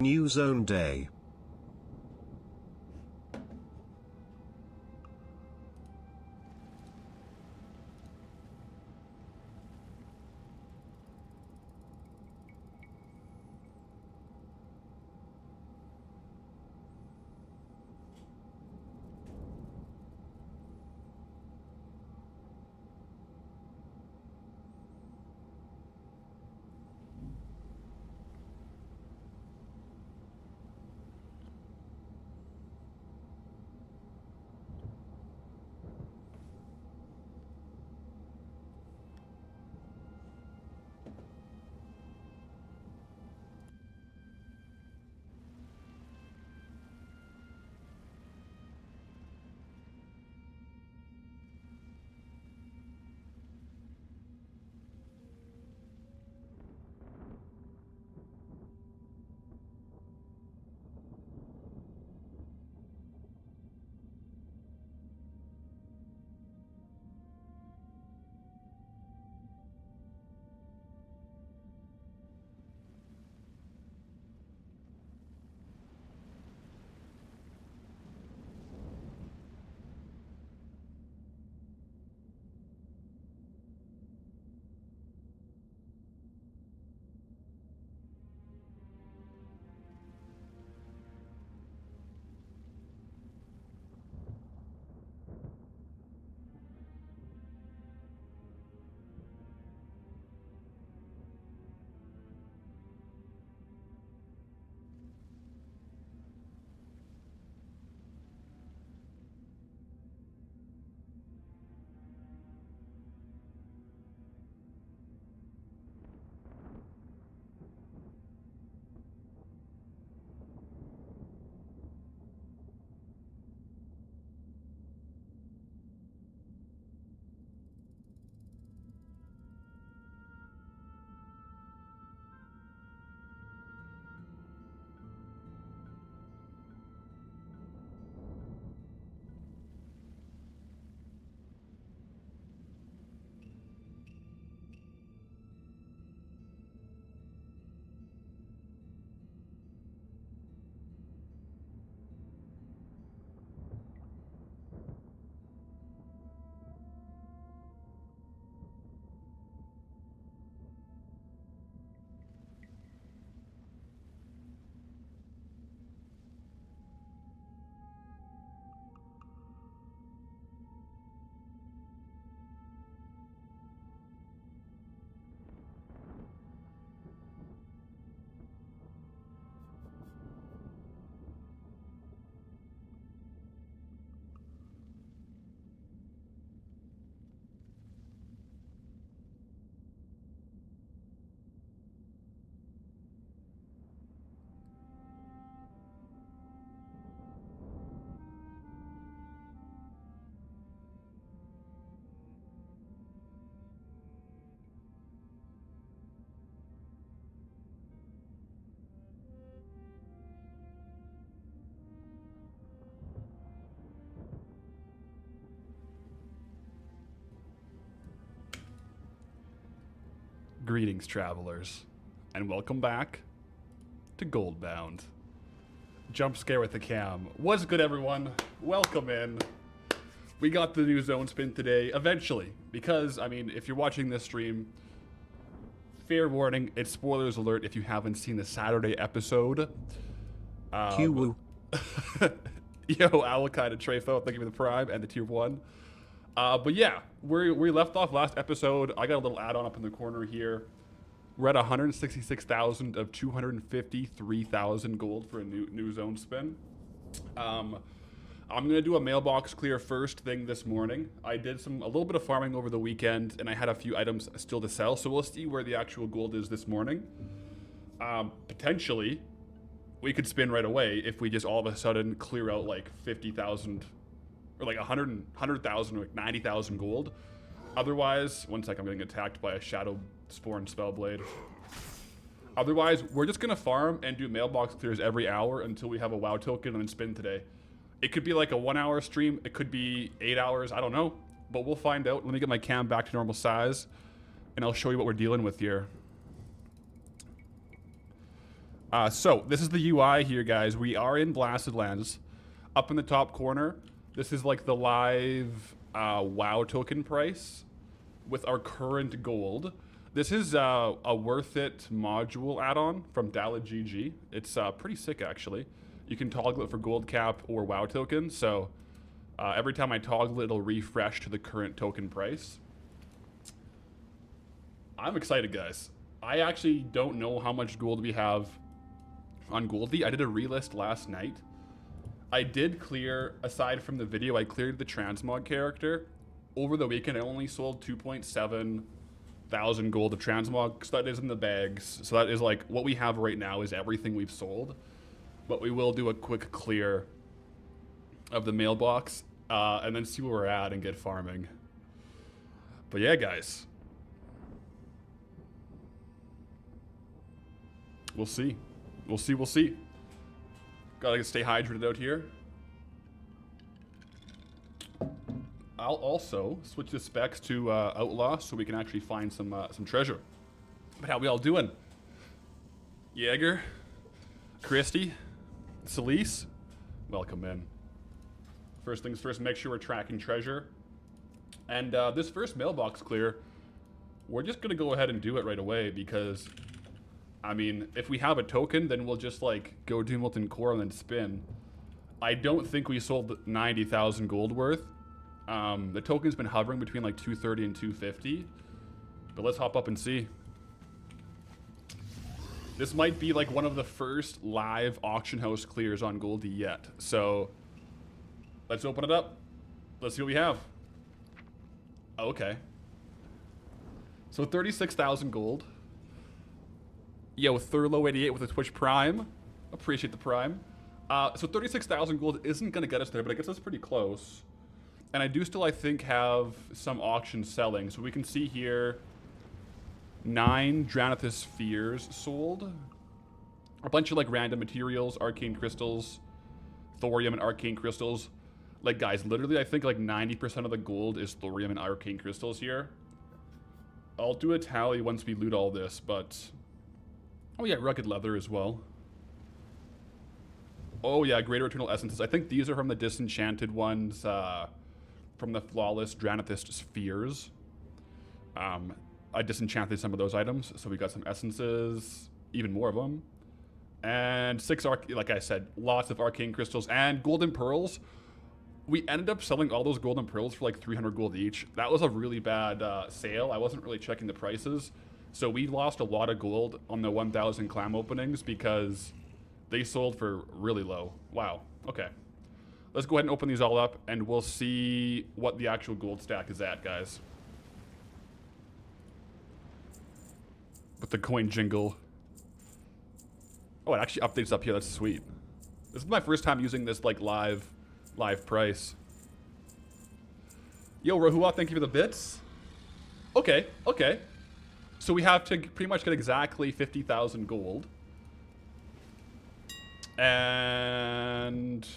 New Zone Day. Greetings, travelers, and welcome back to Goldbound. Jump scare with the cam. What's good, everyone? Welcome in. We got the new zone spin today, eventually, because, I mean, if you're watching this stream, fair warning, it's spoilers alert if you haven't seen the Saturday episode. Yo, Alakai and Trefo, thank you for the prime and the tier 1. But yeah, we left off last episode. I got a little add-on up in the corner here. We're at 166,000 of 253,000 gold for a new zone spin. I'm gonna do a mailbox clear first thing this morning. I did a little bit of farming over the weekend, and I had a few items still to sell. So we'll see where the actual gold is this morning. Potentially, we could spin right away if we just all of a sudden clear out like 50,000. Or like 100,000 or like 90,000 gold. Otherwise, one sec, I'm getting attacked by a Shadow Spawn Spellblade. Otherwise, we're just gonna farm and do mailbox clears every hour until we have a WoW token and then spin today. It could be like a 1 hour stream, it could be 8 hours, I don't know. But we'll find out. Let me get my cam back to normal size and I'll show you what we're dealing with here. So this is the UI here, guys. We are in Blasted Lands. Up in the top corner, this is like the live WoW token price with our current gold. This is a worth it module add-on from DalaGG. It's pretty sick, actually. You can toggle it for gold cap or WoW tokens. So every time I toggle it, it'll refresh to the current token price. I'm excited, guys. I actually don't know how much gold we have on Goldie. I did a relist last night. I did clear, aside from the video, I cleared the transmog character. Over the weekend, I only sold 2.7 thousand gold of transmog, so that is in the bags. So that is like, what we have right now is everything we've sold. But we will do a quick clear of the mailbox, and then see where we're at and get farming. But yeah, guys. We'll see. We'll see, we'll see. Gotta stay hydrated out here. I'll also switch the specs to Outlaw so we can actually find some treasure. But how we all doing? Jaeger, Christy, Celise, welcome in. First things first, make sure we're tracking treasure. And this first mailbox clear, we're just gonna go ahead and do it right away because, I mean, if we have a token, then we'll just like go do Molten Core and then spin. I don't think we sold 90,000 gold worth. The token's been hovering between like 230 and 250. But let's hop up and see. This might be like one of the first live auction house clears on Goldie yet. So let's open it up. Let's see what we have. Okay. So 36,000 gold. Yo, Thurlow88 with a Twitch Prime. Appreciate the Prime. So 36,000 gold isn't going to get us there, but it gets us pretty close. And I do still, I think, have some auctions selling. So we can see here 9 Dranithus Spheres sold. A bunch of like random materials, arcane crystals, thorium and arcane crystals. Like, guys, literally, I think like 90% of the gold is thorium and arcane crystals here. I'll do a tally once we loot all this, but... Oh yeah, rugged leather as well. Oh yeah, greater eternal essences. I think these are from the disenchanted ones, from the flawless Dranithus Spheres. I disenchanted some of those items, so we got some essences, even more of them. And 6, like I said, lots of arcane crystals and golden pearls. We ended up selling all those golden pearls for like 300 gold each. That was a really bad sale. I wasn't really checking the prices. So we lost a lot of gold on the 1,000 clam openings because they sold for really low. Wow, okay. Let's go ahead and open these all up and we'll see what the actual gold stack is at, guys. With the coin jingle. Oh, it actually updates up here, that's sweet. This is my first time using this like live price. Yo, Rohua, thank you for the bits. Okay, okay. So we have to pretty much get exactly 50,000 gold. And...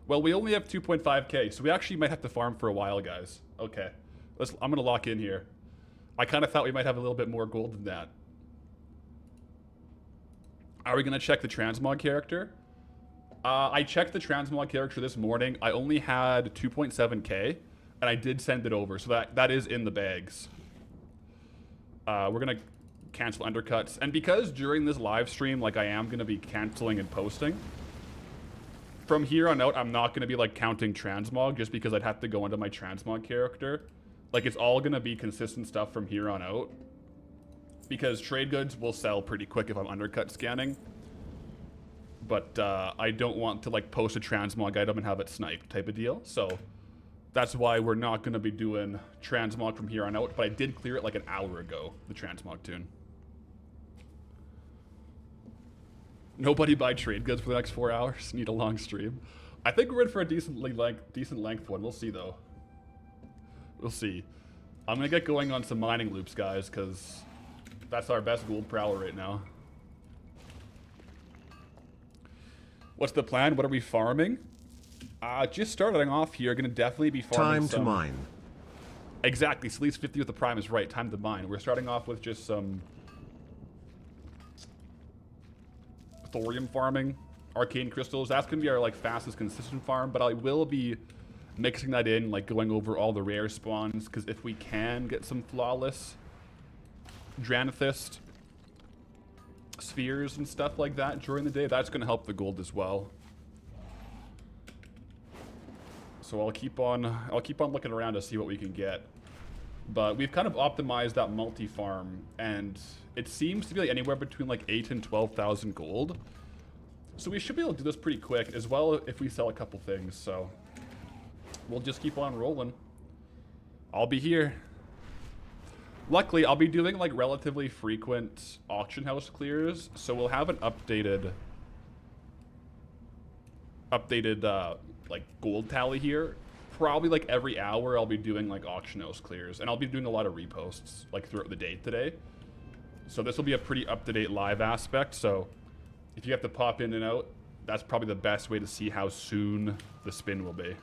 well, we only have 2.5k, so we actually might have to farm for a while, guys. Okay. I'm going to lock in here. I kind of thought we might have a little bit more gold than that. Are we going to check the transmog character? I checked the transmog character this morning. I only had 2.7k, and I did send it over, so that is in the bags. We're going to cancel undercuts. And because during this live stream, like, I am going to be canceling and posting, from here on out, I'm not going to be, like, counting transmog just because I'd have to go into my transmog character. Like, it's all going to be consistent stuff from here on out. Because trade goods will sell pretty quick if I'm undercut scanning. But I don't want to, like, post a transmog item and have it sniped type of deal. So that's why we're not going to be doing transmog from here on out. But I did clear it like an hour ago, the transmog tune. Nobody buy trade goods for the next 4 hours. Need a long stream. I think we're in for a decent length one. We'll see, though. We'll see. I'm going to get going on some mining loops, guys, because that's our best gold per hour right now. What's the plan? What are we farming? Just starting off here, going to definitely be farming Time to mine. Exactly. Sleeves 50 with the prime is right. Time to mine. We're starting off with just some thorium farming arcane crystals. That's gonna be our like fastest consistent farm, but I will be mixing that in, like going over all the rare spawns, because if we can get some flawless Dranathist spheres and stuff like that during the day, that's gonna help the gold as well. So I'll keep on looking around to see what we can get. But we've kind of optimized that multi-farm, and it seems to be like anywhere between like 8,000 and 12,000 gold. So we should be able to do this pretty quick, as well if we sell a couple things. So we'll just keep on rolling. I'll be here. Luckily, I'll be doing like relatively frequent auction house clears, so we'll have an updated like gold tally here. Probably like every hour I'll be doing like auction house clears, and I'll be doing a lot of reposts like throughout the day today. So this will be a pretty up-to-date live aspect, so if you have to pop in and out, that's probably the best way to see how soon the spin will be.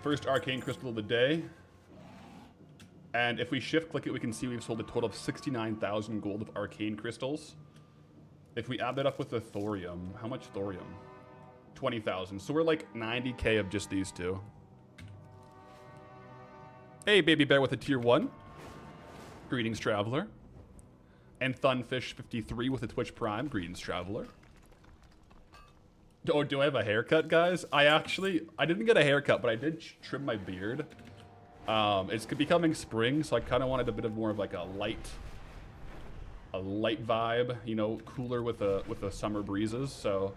First arcane crystal of the day. And if we shift click it, we can see we've sold a total of 69,000 gold of arcane crystals. If we add that up with the thorium, how much thorium? 20,000. So we're like 90k of just these two. Hey, Baby Bear with a tier 1. Greetings, Traveler. And Thunfish53 with a Twitch Prime. Greetings, Traveler. Oh, do I have a haircut, guys? I didn't get a haircut, but I did trim my beard. It's becoming spring, so I kind of wanted a bit of more of like a light vibe, you know, cooler with the summer breezes. So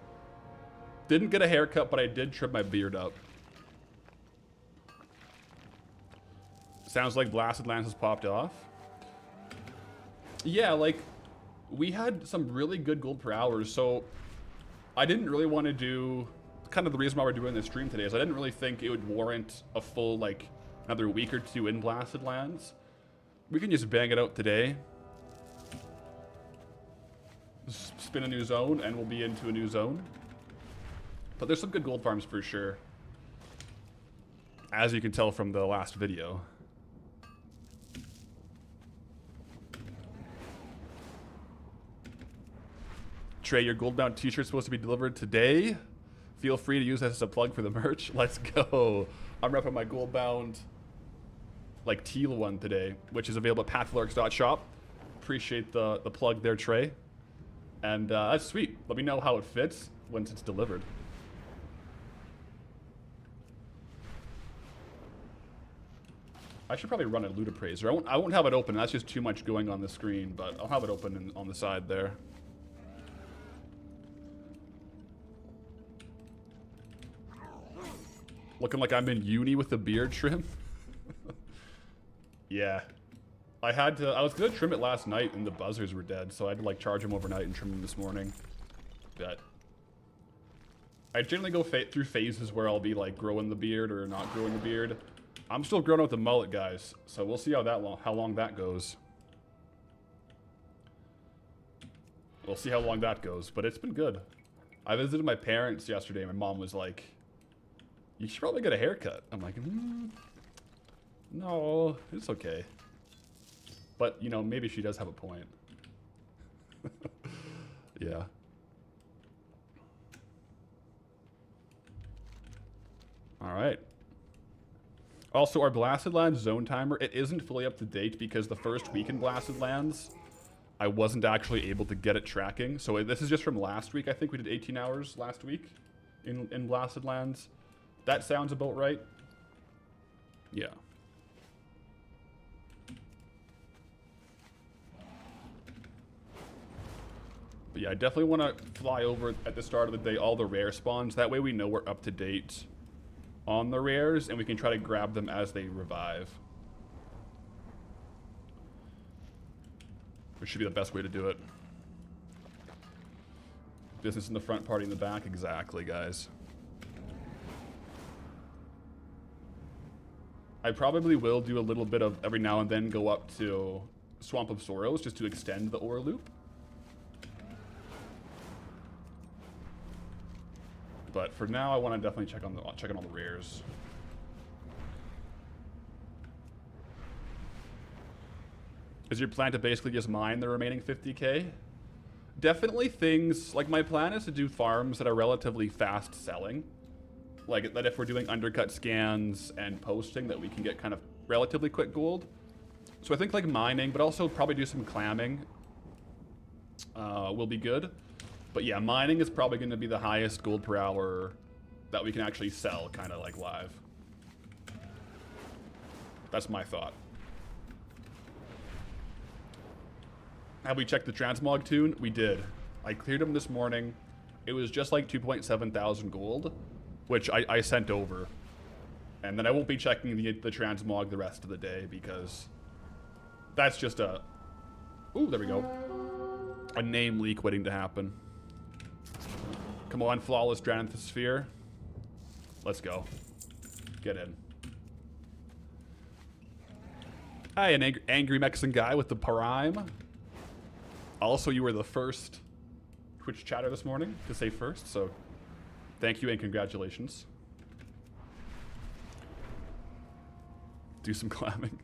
didn't get a haircut, but I did trim my beard up. Sounds like Blasted Lands has popped off. Yeah, like we had some really good gold per hour, so I didn't really want to do, kind of the reason why we're doing this stream today is I didn't really think it would warrant a full, like, another week or two in Blasted Lands. We can just bang it out today. Spin a new zone, and we'll be into a new zone. But there's some good gold farms for sure. As you can tell from the last video. Trey, your Goldbound t-shirt's supposed to be delivered today. Feel free to use that as a plug for the merch. Let's go. I'm repping my Goldbound, like, teal one today, which is available at pathalerix.shop. Appreciate the plug there, Trey. And that's sweet. Let me know how it fits once it's delivered. I should probably run a loot appraiser. I won't have it open. That's just too much going on the screen, but I'll have it open on the side there. Looking like I'm in uni with the beard trim. Yeah. I was gonna trim it last night and the buzzers were dead, so I had to like charge them overnight and trim them this morning. But I generally go through phases where I'll be like growing the beard or not growing the beard. I'm still growing out the mullet, guys, so we'll see how long that goes. We'll see how long that goes, but it's been good. I visited my parents yesterday. My mom was like, "You should probably get a haircut." I'm like, no, it's okay. But, you know, maybe she does have a point. Yeah. All right. Also, our Blasted Lands zone timer, it isn't fully up to date because the first week in Blasted Lands, I wasn't actually able to get it tracking. So this is just from last week. I think we did 18 hours last week in Blasted Lands. That sounds about right. Yeah. But yeah, I definitely want to fly over at the start of the day all the rare spawns. That way we know we're up to date on the rares and we can try to grab them as they revive. Which should be the best way to do it. Business in the front, party in the back. Exactly, guys. I probably will do a little bit of every now and then go up to Swamp of Sorrows just to extend the ore loop. But for now, I want to definitely check on all the rares. Is your plan to basically just mine the remaining 50k? Definitely things, like my plan is to do farms that are relatively fast selling. Like that if we're doing undercut scans and posting that we can get kind of relatively quick gold. So I think like mining, but also probably do some clamming will be good. But yeah, mining is probably going to be the highest gold per hour that we can actually sell kind of like live. That's my thought. Have we checked the transmog tune? We did. I cleared them this morning. It was just like 2.7 thousand gold, which I sent over. And then I won't be checking the transmog the rest of the day because that's just a... Ooh, there we go. A name leak waiting to happen. Come on, Flawless Dranthosphere. Let's go. Get in. Hi, an angry Mexican guy with the Prime. Also, you were the first Twitch chatter this morning to say first, so thank you and congratulations. Do some clamming.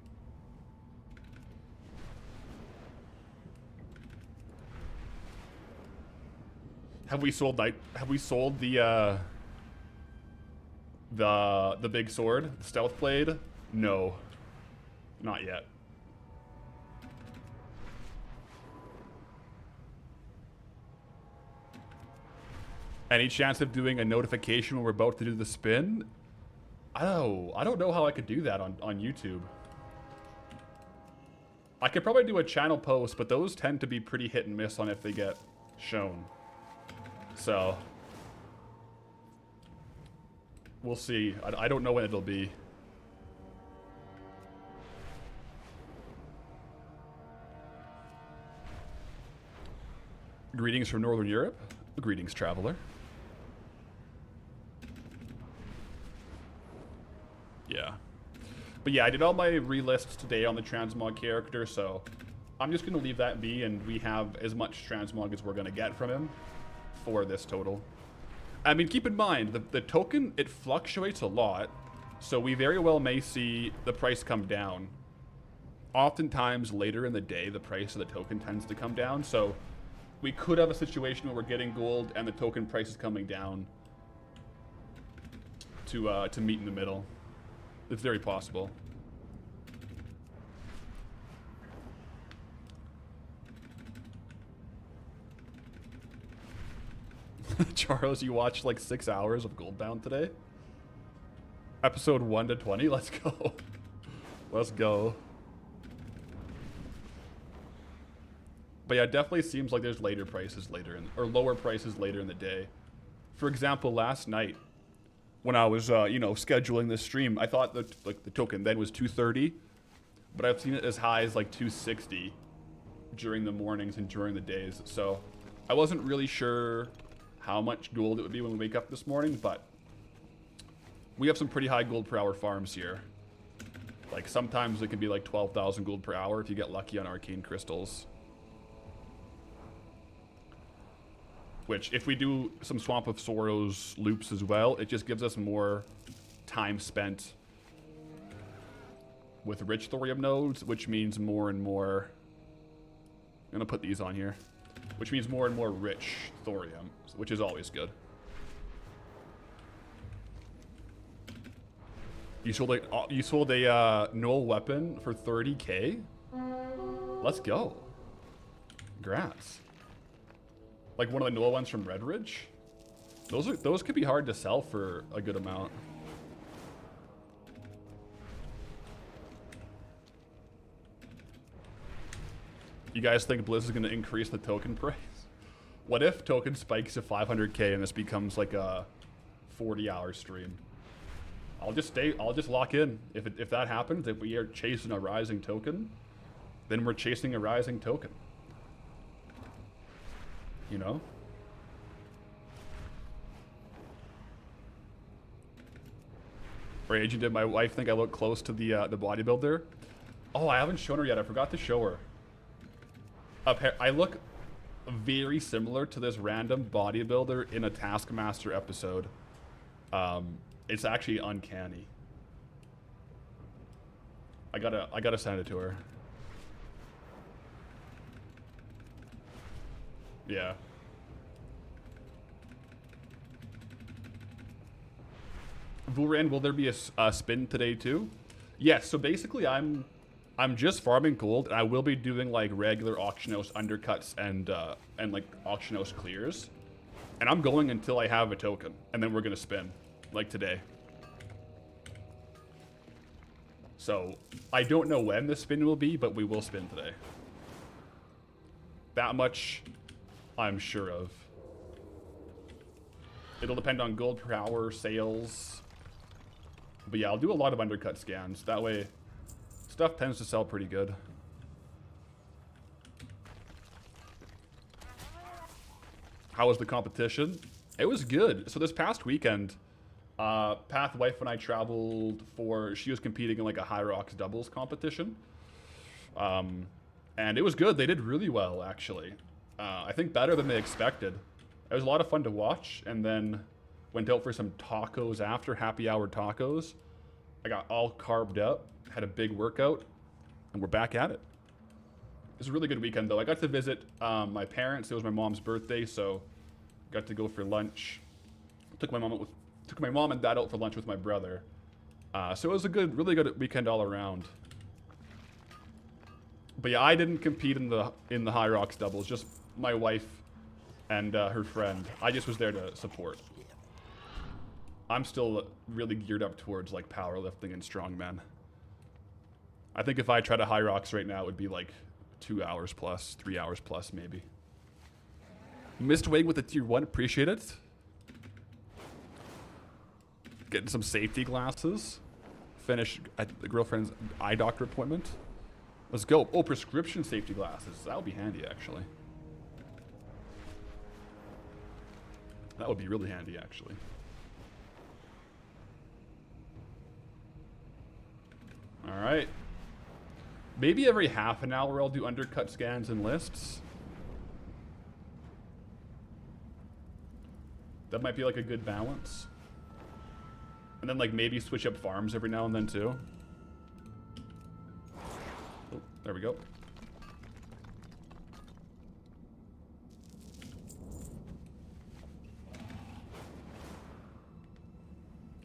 Have we sold the big sword, the stealth blade? No, not yet. Any chance of doing a notification when we're about to do the spin? Oh, I don't know how I could do that on YouTube. I could probably do a channel post, but those tend to be pretty hit and miss on if they get shown. So, we'll see. I don't know when it'll be. Greetings from Northern Europe. Greetings, traveler. Yeah. But yeah, I did all my relists today on the transmog character, so I'm just going to leave that be, and we have as much transmog as we're going to get from him for this total. I mean, keep in mind, the token, it fluctuates a lot, so we very well may see the price come down. Oftentimes, later in the day, the price of the token tends to come down, so we could have a situation where we're getting gold and the token price is coming down to meet in the middle. It's very possible. Charles, you watched like 6 hours of Goldbound today? Episode 1 to 20? Let's go. Let's go. But yeah, it definitely seems like there's later prices later in, or lower prices later in the day. For example, last night, when I was, you know, scheduling this stream, I thought that like the token then was 230, but I've seen it as high as like 260 during the mornings and during the days. So I wasn't really sure how much gold it would be when we wake up this morning, but we have some pretty high gold per hour farms here. Like sometimes it can be like 12,000 gold per hour if you get lucky on arcane crystals. Which, if we do some Swamp of Sorrows loops as well, it just gives us more time spent with rich thorium nodes, which means more and more... I'm going to put these on here. Which means more and more rich thorium, which is always good. You sold a null weapon for 30k? Let's go. Congrats. Like one of the null ones from Red Ridge? Those could be hard to sell for a good amount. You guys think Blizz is going to increase the token price? What if token spikes to 500k and this becomes like a 40-hour stream? I'll just lock in. If that happens, if we are chasing a rising token, then we're chasing a rising token. You know? Or Agent, did my wife think I look close to the bodybuilder? Oh, I haven't shown her yet. I forgot to show her. I look very similar to this random bodybuilder in a Taskmaster episode. It's actually uncanny. I gotta send it to her. Yeah. Vuran, will there be a spin today too? Yes. So basically, I'm just farming gold, and I will be doing like regular auctionos undercuts and like auctionos clears, and I'm going until I have a token, and then we're gonna spin, like today. So I don't know when the spin will be, but we will spin today. That much I'm sure of. It'll depend on gold per hour, sales. But yeah, I'll do a lot of undercut scans. That way, stuff tends to sell pretty good. How was the competition? It was good. So this past weekend, Path wife and I traveled for, she was competing in like a High Rocks doubles competition. And it was good. They did really well, actually. I think better than they expected. It was a lot of fun to watch, and then went out for some tacos after, happy hour tacos. I got all carved up, had a big workout, and we're back at it. It was a really good weekend, though. I got to visit my parents. It was my mom's birthday, so got to go for lunch. Took my mom and dad out for lunch with my brother. So it was a good, really good weekend all around. But yeah, I didn't compete in the High Rocks doubles. Just my wife and her friend. I just was there to support. I'm still really geared up towards like powerlifting and strongman. I think if I tried a High Rocks right now, it would be like 2 hours plus, 3 hours plus maybe. Missed Wade with a tier 1, appreciate it. Getting some safety glasses. Finish at the girlfriend's eye doctor appointment. Let's go. Oh, prescription safety glasses. That would be handy, actually. That would be really handy, actually. All right. Maybe every half an hour I'll do undercut scans and lists. That might be like a good balance. And then like maybe switch up farms every now and then too. Oh, there we go.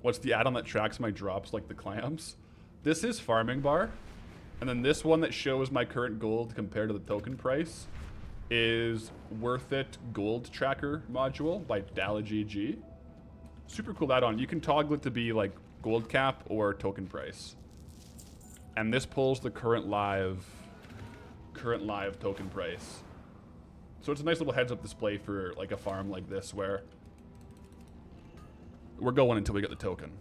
What's the add-on that tracks my drops like the clams? This is Farming Bar. And then this one that shows my current gold compared to the token price is Worth It Gold Tracker module by DalaGG. Super cool add-on. You can toggle it to be like gold cap or token price. And this pulls the current live token price. So it's a nice little heads-up display for like a farm like this where we're going until we get the token.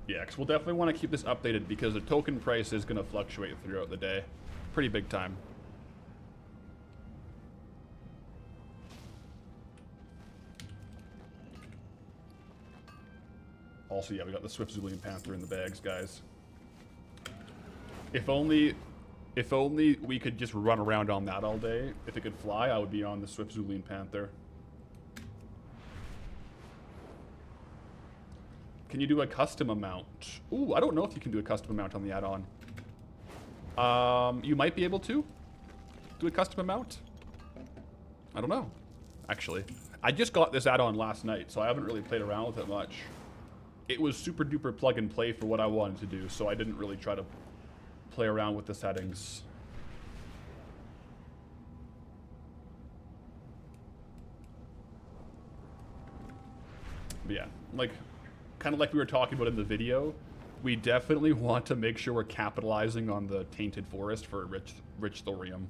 Yeah, because we'll definitely want to keep this updated because the token price is going to fluctuate throughout the day. Pretty big time. Also, yeah, we got the Swift Zulian Panther in the bags, guys. If only we could just run around on that all day. If it could fly, I would be on the Swift Zulian Panther. Can you do a custom amount? Ooh, I don't know if you can do a custom amount on the add-on. You might be able to do a custom amount. I don't know, actually. I just got this add-on last night, so I haven't really played around with it much. It was super duper plug and play for what I wanted to do, so I didn't really try to play around with the settings. But yeah, like, kind of like we were talking about in the video, we definitely want to make sure we're capitalizing on the Tainted Forest for rich thorium.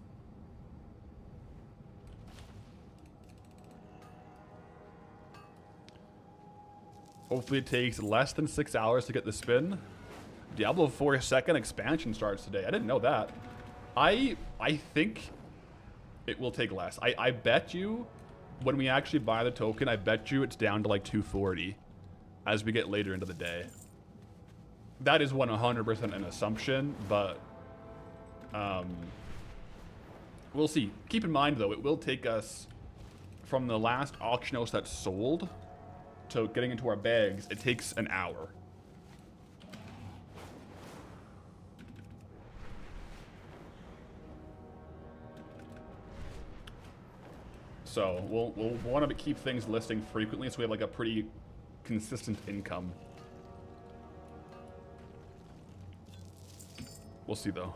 Hopefully it takes less than 6 hours to get the spin. Diablo 4 second expansion starts today. I didn't know that. I think it will take less. I bet you when we actually buy the token, I bet you it's down to like 240 as we get later into the day. That is 100% an assumption, but we'll see. Keep in mind though, it will take us from the last auction house that sold to getting into our bags, it takes an hour. So we'll want to keep things listing frequently so we have like a pretty consistent income. We'll see though.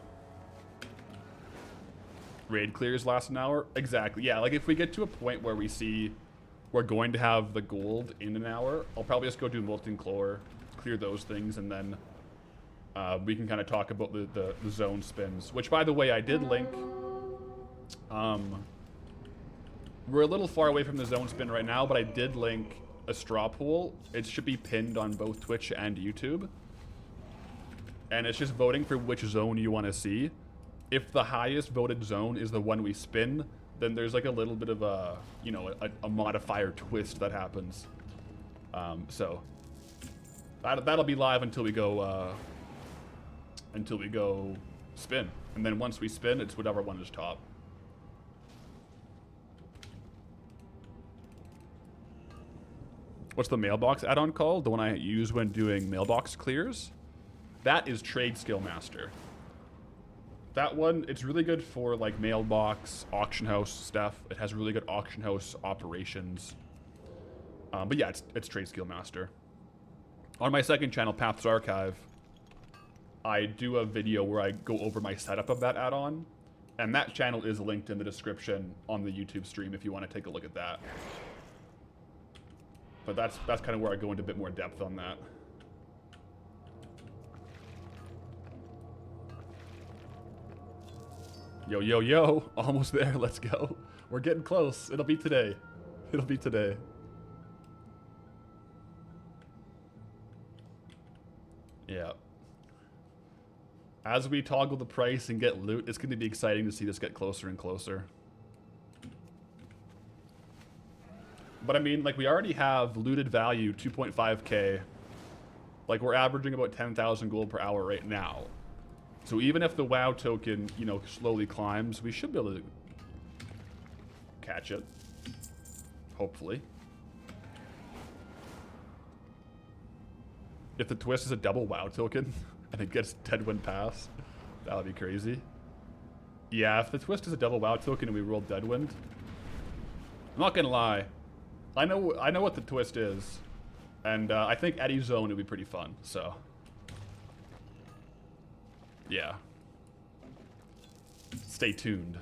Raid clears last an hour? Exactly. Yeah, like if we get to a point where we see we're going to have the gold in an hour, I'll probably just go do Molten Chlor, clear those things, and then we can kind of talk about the zone spins. Which, by the way, I did link. We're a little far away from the zone spin right now, but I did link a straw poll. It should be pinned on both Twitch and YouTube. And it's just voting for which zone you want to see. If the highest voted zone is the one we spin, then there's like a little bit of a, you know, a modifier twist that happens. So that'll be live until we go spin. And then once we spin, it's whatever one is top. What's the mailbox add-on called? The one I use when doing mailbox clears? That is Trade Skill Master. That one, it's really good for like mailbox, auction house stuff. It has really good auction house operations. But yeah, it's Trade Skill Master. On my second channel, Path's Archive, I do a video where I go over my setup of that add-on. And that channel is linked in the description on the YouTube stream if you want to take a look at that. But that's kind of where I go into a bit more depth on that. Yo, yo, yo. Almost there. Let's go. We're getting close. It'll be today. It'll be today. Yeah. As we toggle the price and get loot, it's going to be exciting to see this get closer and closer. But I mean, like, we already have looted value 2.5k. Like, we're averaging about 10,000 gold per hour right now. So even if the WoW token, you know, slowly climbs, we should be able to catch it. Hopefully. If the twist is a double WoW token and it gets Deadwind Pass, that would be crazy. Yeah, if the twist is a double WoW token and we roll Deadwind, I'm not gonna lie. I know what the twist is, and I think Eddy Zone would be pretty fun. So. Yeah. Stay tuned.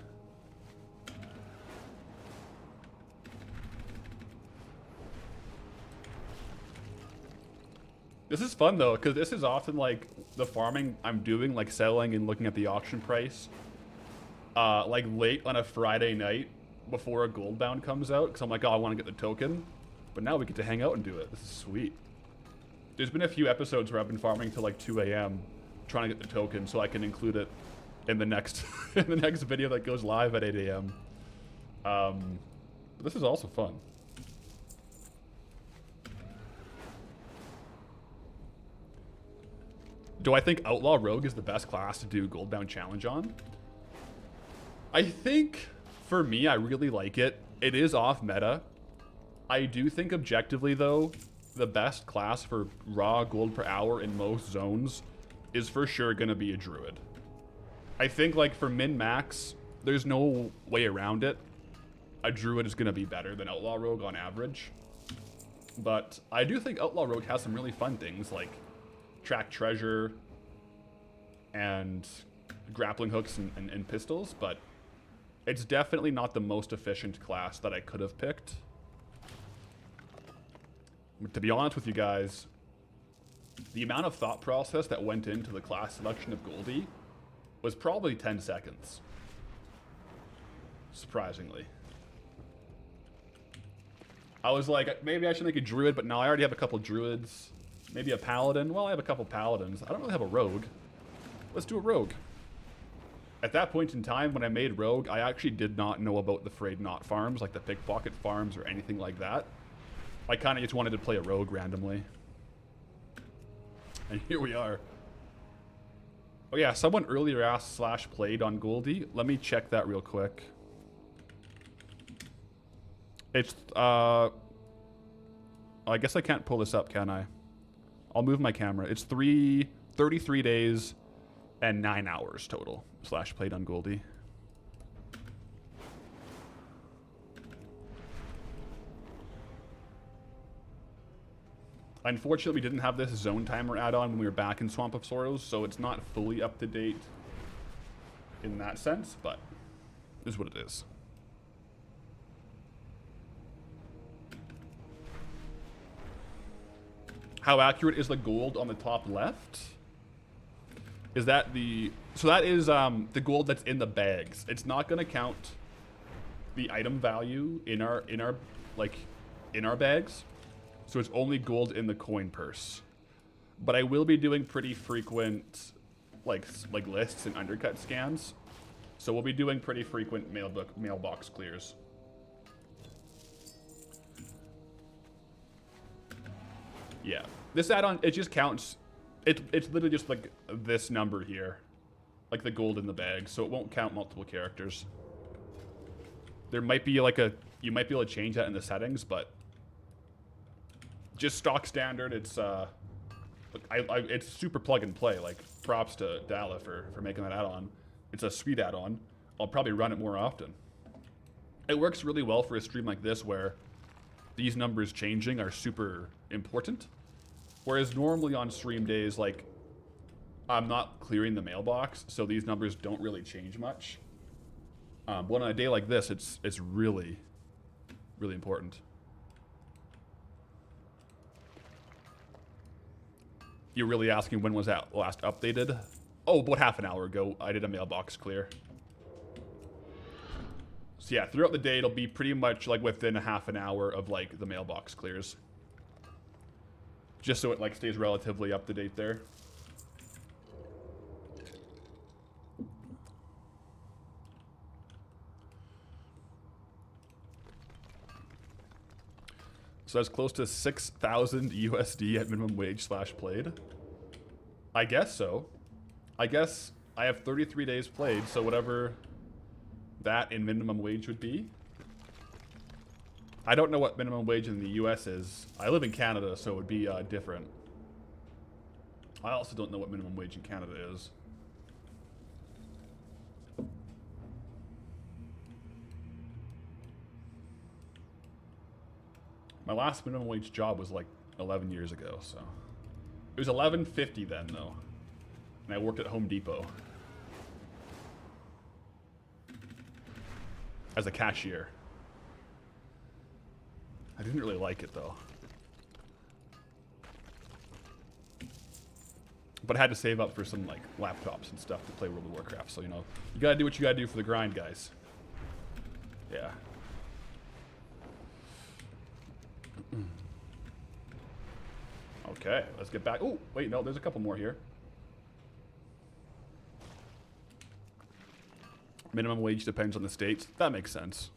This is fun though, because this is often like the farming I'm doing, like selling and looking at the auction price, like late on a Friday night before a Goldbound comes out, because I'm like, oh, I want to get the token. But now we get to hang out and do it. This is sweet. There's been a few episodes where I've been farming till like 2 a.m. trying to get the token so I can include it in the next in the next video that goes live at 8 a.m. But this is also fun. Do I think Outlaw Rogue is the best class to do Goldbound Challenge on? I think, for me, I really like it. It is off meta. I do think objectively, though, the best class for raw gold per hour in most zones is for sure going to be a Druid. I think, like, for min-max, there's no way around it. A Druid is going to be better than Outlaw Rogue on average. But I do think Outlaw Rogue has some really fun things, like track treasure and grappling hooks and pistols, but it's definitely not the most efficient class that I could have picked. But to be honest with you guys, the amount of thought process that went into the class selection of Goldie was probably 10 seconds. Surprisingly. I was like, maybe I should make a Druid, but no, I already have a couple Druids. Maybe a Paladin. Well, I have a couple Paladins. I don't really have a Rogue. Let's do a Rogue. At that point in time, when I made Rogue, I actually did not know about the Frayed Knot farms, like the Pickpocket farms or anything like that. I kind of just wanted to play a Rogue randomly. And here we are. Oh yeah, someone earlier asked / played on Goldie. Let me check that real quick. It's, I guess I can't pull this up, can I? I'll move my camera. It's 33 days and 9 hours total / played on Goldie. Unfortunately, we didn't have this zone timer add-on when we were back in Swamp of Sorrows, so it's not fully up to date in that sense, but it is what it is. How accurate is the gold on the top left? Is that the... So that is the gold that's in the bags. It's not going to count the item value in our bags. So it's only gold in the coin purse. But I will be doing pretty frequent like lists and undercut scans. So we'll be doing pretty frequent mailbox clears. Yeah. This add-on, it just counts. It's literally just like this number here. Like the gold in the bag. So it won't count multiple characters. There might be like you might be able to change that in the settings, but just stock standard, it's it's super plug and play. Like props to Dala for making that add-on. It's a sweet add-on. I'll probably run it more often. It works really well for a stream like this where these numbers changing are super important. Whereas normally on stream days, like I'm not clearing the mailbox, so these numbers don't really change much. But on a day like this, it's really, really important. You're really asking when was that last updated? Oh, about half an hour ago, I did a mailbox clear. So yeah, throughout the day, it'll be pretty much like within a half an hour of like the mailbox clears. Just so it like stays relatively up to date there. So that's close to 6,000 USD at minimum wage /played. I guess so. I guess I have 33 days played, so whatever that in minimum wage would be. I don't know what minimum wage in the US is. I live in Canada, so it would be different. I also don't know what minimum wage in Canada is. My last minimum wage job was like 11 years ago, so. It was $11.50 then, though. And I worked at Home Depot. As a cashier. I didn't really like it, though. But I had to save up for some, like, laptops and stuff to play World of Warcraft, so, you know. You gotta do what you gotta do for the grind, guys. Yeah. Okay, let's get back. Oh, wait, no, there's a couple more here. Minimum wage depends on the states. That makes sense.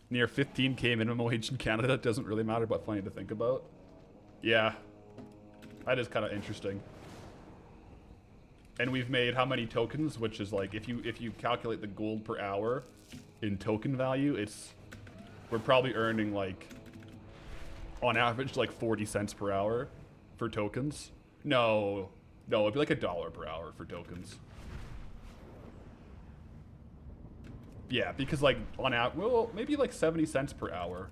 Near 15K minimum wage in Canada doesn't really matter, but funny to think about. Yeah, that is kind of interesting. And we've made how many tokens, which is like, if you calculate the gold per hour in token value, we're probably earning like, on average, like 40 cents per hour for tokens. No, it'd be like $1 per hour for tokens. Yeah, because like on average, well, maybe like 70 cents per hour.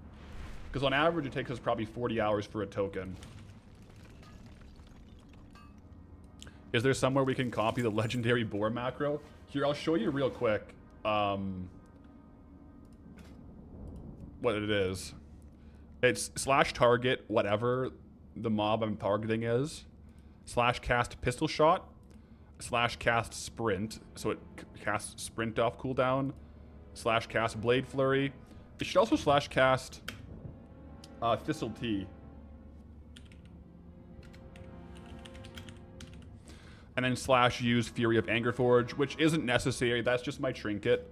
Because on average, it takes us probably 40 hours for a token. Is there somewhere we can copy the legendary boar macro? Here, I'll show you real quick what it is. It's /target whatever the mob I'm targeting is, /cast pistol shot, /cast sprint, so it casts sprint off cooldown, /cast blade flurry. It should also /cast thistle tea. And then /use Fury of Angerforge, which isn't necessary. That's just my trinket.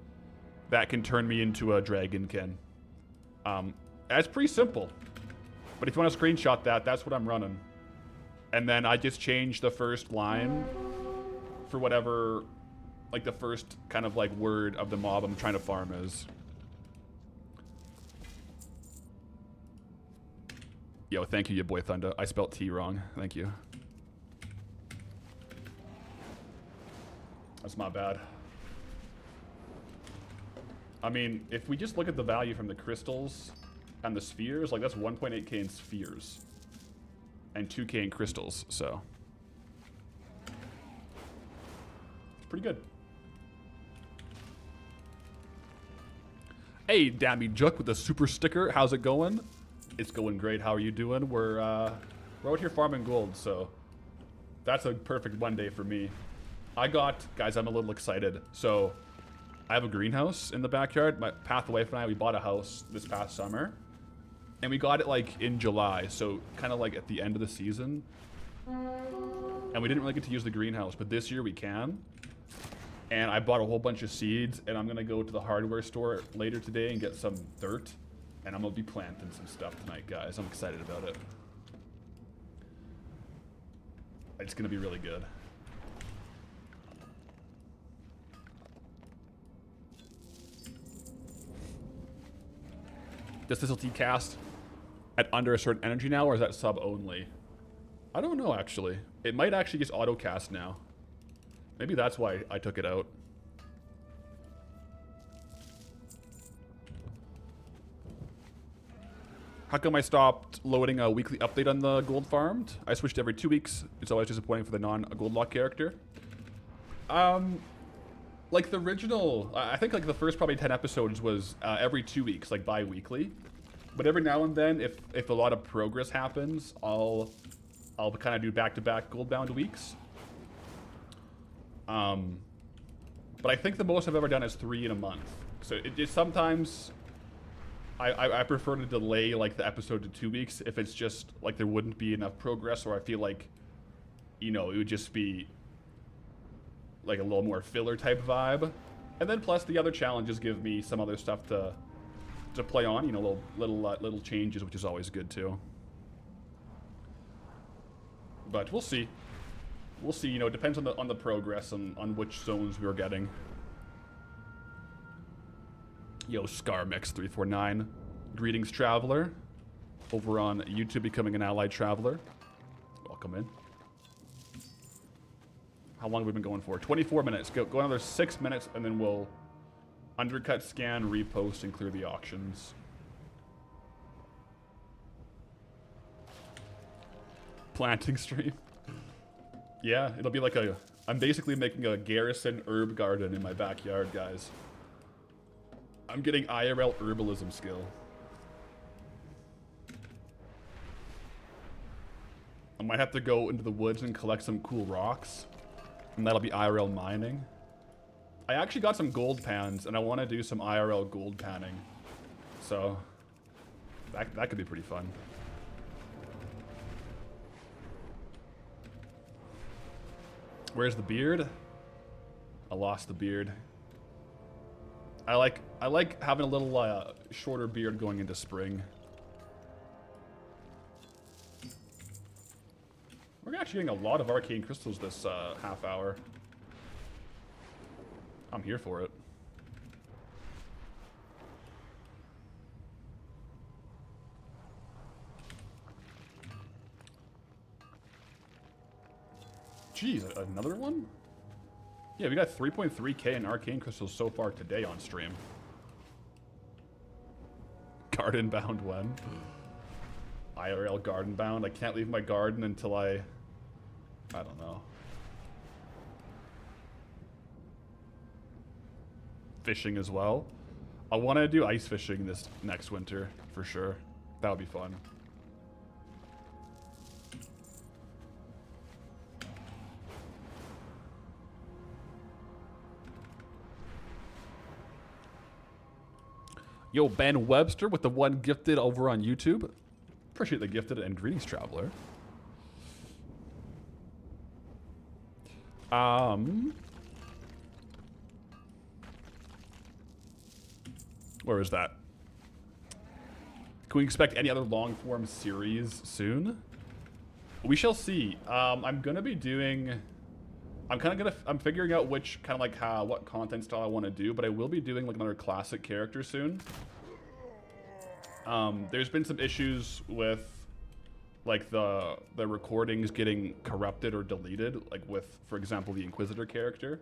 That can turn me into a dragonkin. That's pretty simple. But if you want to screenshot that, that's what I'm running. And then I just change the first line for whatever, like the first kind of like word of the mob I'm trying to farm is. Yo, thank you, boy Thunder. I spelt T wrong. Thank you. That's my bad. I mean, if we just look at the value from the crystals And the spheres, like that's 1.8k in spheres. And 2k in crystals, so. It's pretty good. Hey, Dammy Juk with the super sticker. How's it going? It's going great. How are you doing? We're out here farming gold, so that's a perfect one day for me. Guys, I'm a little excited. So I have a greenhouse in the backyard. My Pathalerix and I, we bought a house this past summer. And we got it like in July, so kind of like at the end of the season. And we didn't really get to use the greenhouse, but this year we can. And I bought a whole bunch of seeds, and I'm gonna go to the hardware store later today and get some dirt. And I'm gonna be planting some stuff tonight, guys. I'm excited about it. It's gonna be really good. Does this LT cast at under a certain energy now, or is that sub only? I don't know, actually. It might actually just auto cast now. Maybe that's why I took it out. How come I stopped loading a weekly update on the gold farmed? I switched every 2 weeks. It's always disappointing for the non-gold lock character. Like the original, I think like the first probably 10 episodes was every 2 weeks, like bi-weekly. But every now and then, if a lot of progress happens, I'll kind of do back-to-back Goldbound weeks. But I think the most I've ever done is 3 in a month. So it sometimes I prefer to delay like the episode to 2 weeks if it's just like there wouldn't be enough progress, or I feel like, you know, it would just be like a little more filler type vibe. And then plus the other challenges give me some other stuff to play on, you know, little changes, which is always good too. But we'll see. We'll see, you know, it depends on the progress and on which zones we're getting. Yo, ScarMix349. Greetings, Traveler. Over on YouTube, becoming an allied traveler. Welcome in. How long have we been going for? 24 minutes. Go another 6 minutes, and then we'll undercut, scan, repost, and clear the auctions. Planting stream. Yeah, it'll be like I'm basically making a garrison herb garden in my backyard, guys. I'm getting IRL herbalism skill. I might have to go into the woods and collect some cool rocks. And that'll be IRL mining. I actually got some gold pans, and I want to do some IRL gold panning. So, that could be pretty fun. Where's the beard? I lost the beard. I like having a little shorter beard going into spring. We're actually getting a lot of arcane crystals this half hour. I'm here for it. Jeez, another one? Yeah, we got 3.3k in arcane crystals so far today on stream. Garden bound when? IRL garden bound. I can't leave my garden until I don't know. Fishing as well. I want to do ice fishing this next winter for sure. That would be fun. Yo, Ben Webster with the one gifted over on YouTube. Appreciate the gifted, and greetings, Traveler. Where is that? Can we expect any other long-form series soon? We shall see. I'm gonna be doing. I'm figuring out which kind of like what content style I want to do, but I will be doing like another classic character soon. There's been some issues with like the recordings getting corrupted or deleted, like with, for example, the Inquisitor character.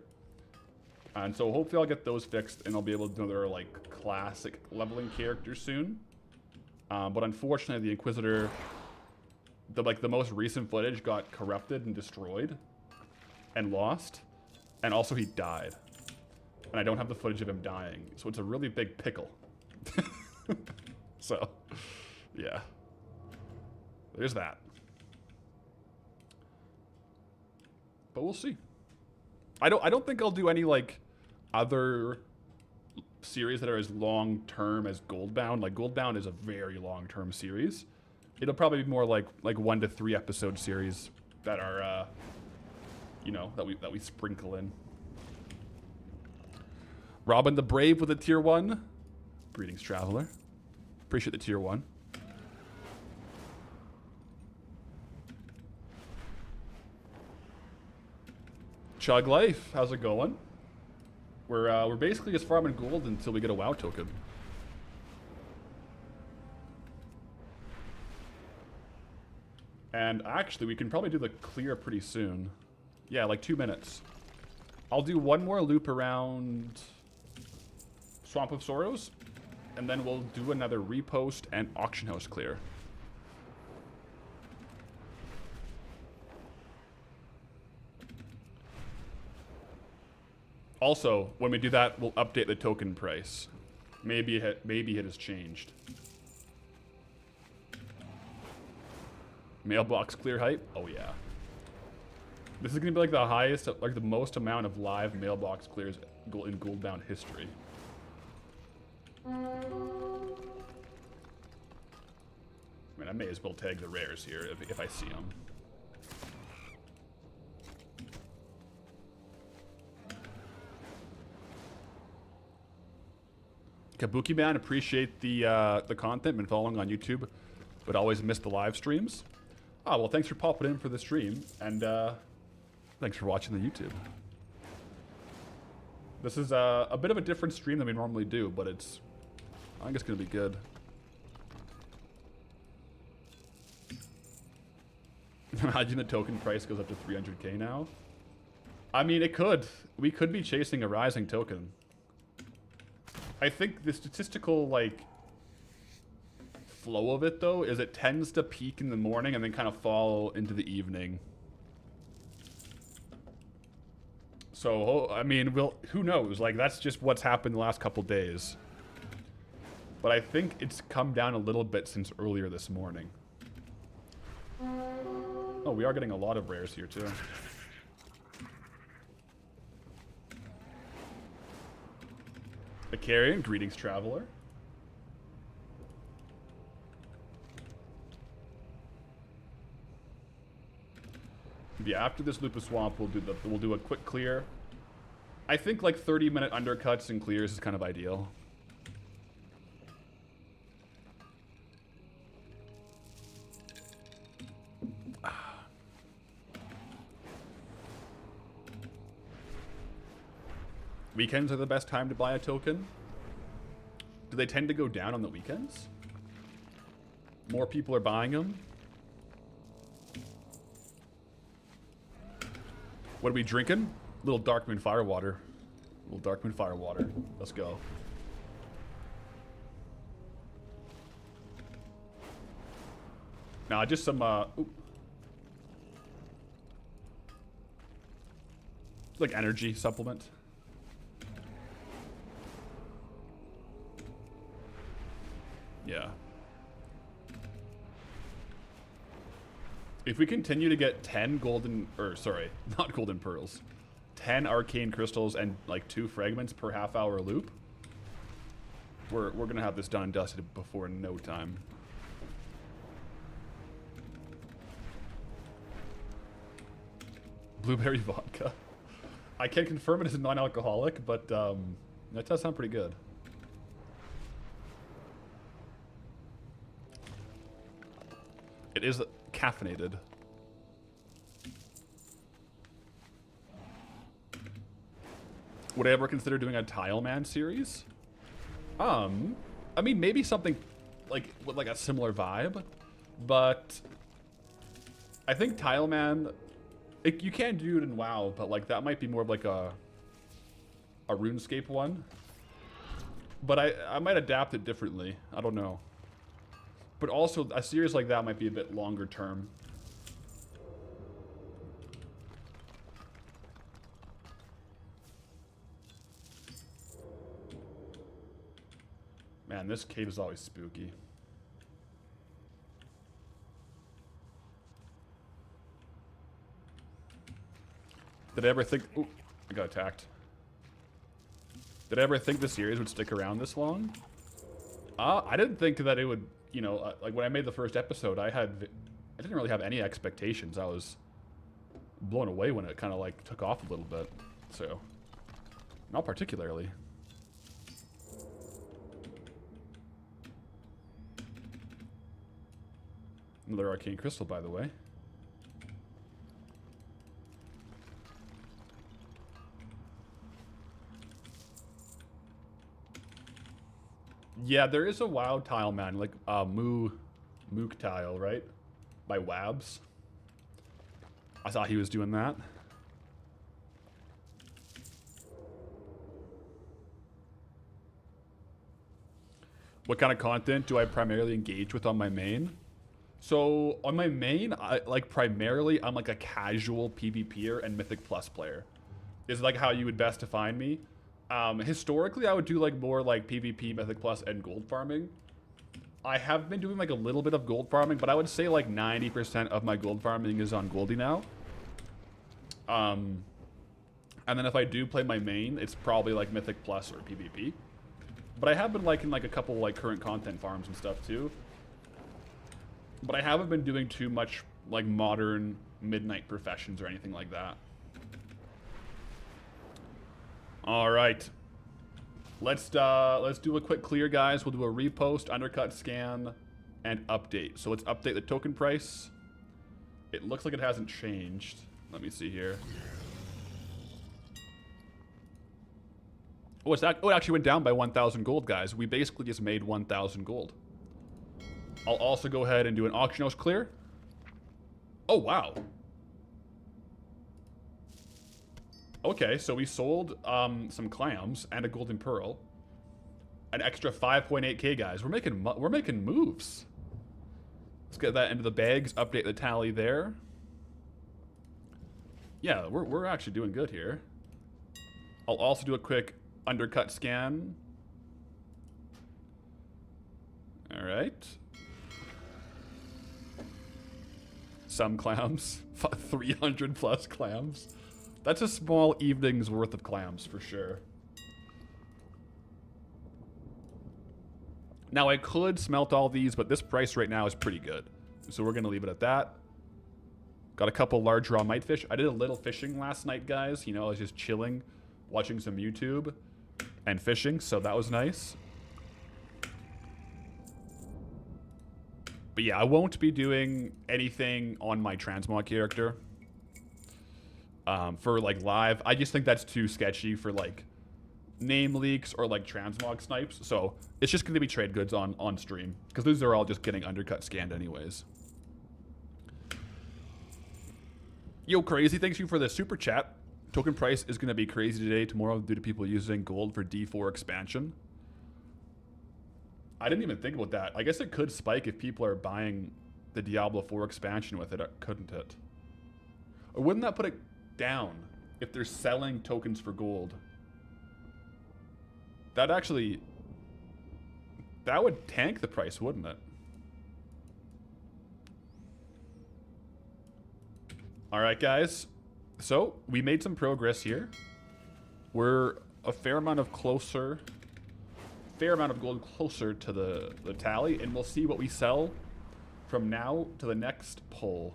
And so hopefully I'll get those fixed, and I'll be able to do another like classic leveling character soon. But unfortunately, the Inquisitor, the most recent footage got corrupted and destroyed and lost. And also he died. And I don't have the footage of him dying. So it's a really big pickle. So, yeah. There's that. But we'll see. I don't think I'll do any like other series that are as long term as Goldbound. Like Goldbound is a very long term series. It'll probably be more like 1 to 3 episode series that are you know, that we sprinkle in. Robin the Brave with a tier 1. Greetings, Traveler. Appreciate the tier 1. Chug Life, how's it going? We're basically just farming gold until we get a WoW token. And actually, we can probably do the clear pretty soon. Yeah, like 2 minutes. I'll do one more loop around Swamp of Sorrows, and then we'll do another repost and auction house clear. Also, when we do that, we'll update the token price. Maybe it has changed. Mailbox clear hype? Oh yeah. This is gonna be like the highest, like the most amount of live mailbox clears in Goldbound history. I mean, I may as well tag the rares here if I see them. Kabuki Man, appreciate the content. Been following on YouTube, but always miss the live streams. Oh, well, thanks for popping in for the stream, and thanks for watching the YouTube. This is a bit of a different stream than we normally do, but I think it's going to be good. Imagine the token price goes up to 300k now. I mean, it could. We could be chasing a rising token. I think the statistical, like, flow of it, though, is it tends to peak in the morning and then kind of fall into the evening. So, I mean, who knows? Like, that's just what's happened the last couple days. But I think it's come down a little bit since earlier this morning. Oh, we are getting a lot of rares here, too. A Carrion, greetings, Traveler. Yeah, after this loop of swamp, we'll do a quick clear. I think like 30-minute undercuts and clears is kind of ideal. Weekends are the best time to buy a token. Do they tend to go down on the weekends? More people are buying them. What are we drinking? Little Darkmoon Firewater. Little Darkmoon Firewater. Let's go. Nah, just some, like energy supplement. Yeah. If we continue to get 10 golden, or sorry, not golden pearls, 10 arcane crystals and like 2 fragments per half-hour loop, we're gonna have this done and dusted before no time. Blueberry vodka. I can't confirm it is non-alcoholic, but that does sound pretty good. It is caffeinated. Would I ever consider doing a Tile Man series? I mean, maybe something like with like a similar vibe, but I think Tile Man, you can do it in WoW, but like that might be more of like a RuneScape one. But I might adapt it differently. I don't know. But also, a series like that might be a bit longer term. Man, this cave is always spooky. Did I ever think... Ooh, I got attacked. Did I ever think the series would stick around this long? I didn't think that it would, you know, like when I made the first episode, I didn't really have any expectations. I was blown away when it kind of like took off a little bit. So, not particularly. Another arcane crystal, by the way. Yeah, there is a WoW tile, man. Like, Mook tile, right? By Wabs. I thought he was doing that. What kind of content do I primarily engage with on my main? So, on my main, primarily, I'm like a casual PvPer and Mythic Plus player. Is like how you would best define me. Historically, I would do like more like PvP, Mythic Plus, and gold farming. I have been doing like a little bit of gold farming, but I would say like 90% of my gold farming is on Goldie now. And then if I do play my main, it's probably like Mythic Plus or PvP. But I have been liking like a couple like current content farms and stuff too. But I haven't been doing too much like modern midnight professions or anything like that. All right, let's do a quick clear, guys. We'll do a repost, undercut, scan, and update. So let's update the token price. It looks like it hasn't changed. Let me see here. Oh, it's that? Oh, it actually went down by 1,000 gold, guys. We basically just made 1,000 gold. I'll also go ahead and do an auction house clear. Oh, wow. Okay, so we sold some clams and a golden pearl. An extra 5.8k, guys. We're making moves. Let's get that into the bags. Update the tally there. Yeah, we're actually doing good here. I'll also do a quick undercut scan. All right. Some clams. 300 plus clams. That's a small evening's worth of clams for sure. Now I could smelt all these, but this price right now is pretty good. So we're gonna leave it at that. Got a couple large raw mite fish. I did a little fishing last night, guys. You know, I was just chilling, watching some YouTube and fishing, so that was nice. But yeah, I won't be doing anything on my transmog character. For like live, I just think that's too sketchy for like name leaks or like transmog snipes. So it's just going to be trade goods on stream because these are all just getting undercut scanned anyways. Yo, Crazy, thanks you for the super chat. Token price is going to be crazy today, tomorrow due to people using gold for D4 expansion. I didn't even think about that. I guess it could spike if people are buying the Diablo 4 expansion with it, couldn't it? Or wouldn't that put it down if they're selling tokens for gold? That would tank the price, wouldn't it? All right, guys. So we made some progress here. We're a fair amount of gold closer to the tally, and we'll see what we sell from now to the next pull.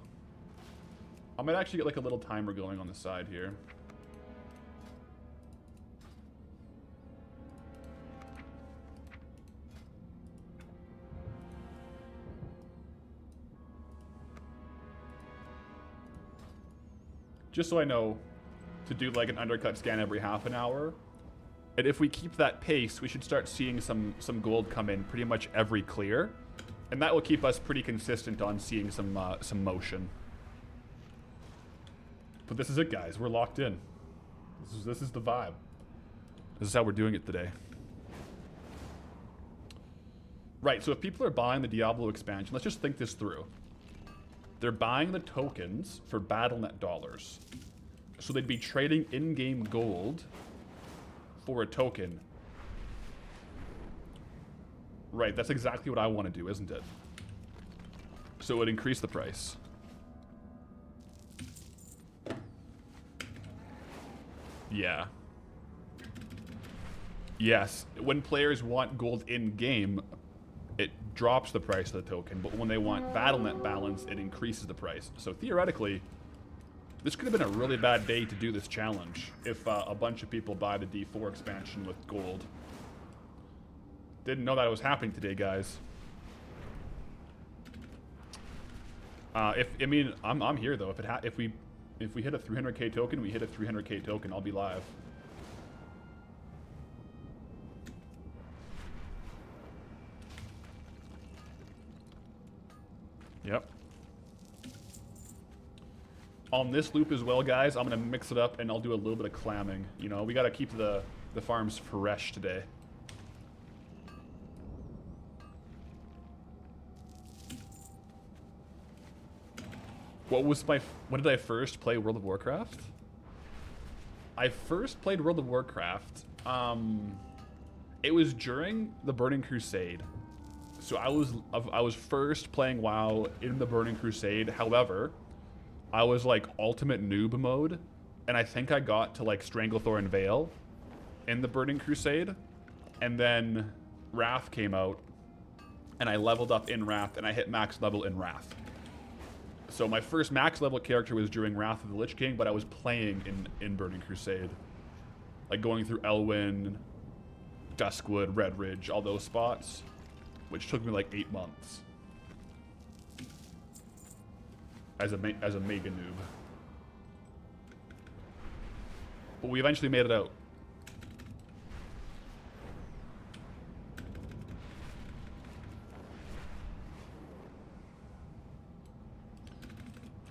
I might actually get like a little timer going on the side here. Just so I know to do like an undercut scan every half an hour. And if we keep that pace, we should start seeing some gold come in pretty much every clear. And that will keep us pretty consistent on seeing some motion. But this is it, guys. We're locked in. This is the vibe. This is how we're doing it today. Right, so if people are buying the Diablo expansion, let's just think this through. They're buying the tokens for BattleNet dollars. So they'd be trading in-game gold for a token. Right, that's exactly what I want to do, isn't it? So it would increase the price. Yeah. Yes, when players want gold in-game, it drops the price of the token, but when they want BattleNet balance, it increases the price. So theoretically, this could have been a really bad day to do this challenge if a bunch of people buy the D4 expansion with gold. Didn't know that was happening today, guys. I'm here though. If we hit a 300k token, we hit a 300k token. I'll be live. Yep. On this loop as well, guys, I'm gonna mix it up and I'll do a little bit of clamming. You know, we gotta keep the farms fresh today. When did I first play World of Warcraft? I first played World of Warcraft. It was during the Burning Crusade. So I was first playing WoW in the Burning Crusade. However, I was like ultimate noob mode, and I think I got to like Stranglethorn and Vale in the Burning Crusade, and then Wrath came out, and I leveled up in Wrath, and I hit max level in Wrath. So my first max level character was during Wrath of the Lich King, but I was playing in Burning Crusade, like going through Elwyn, Duskwood, Red Ridge, all those spots, which took me like 8 months as a mega noob. But we eventually made it out.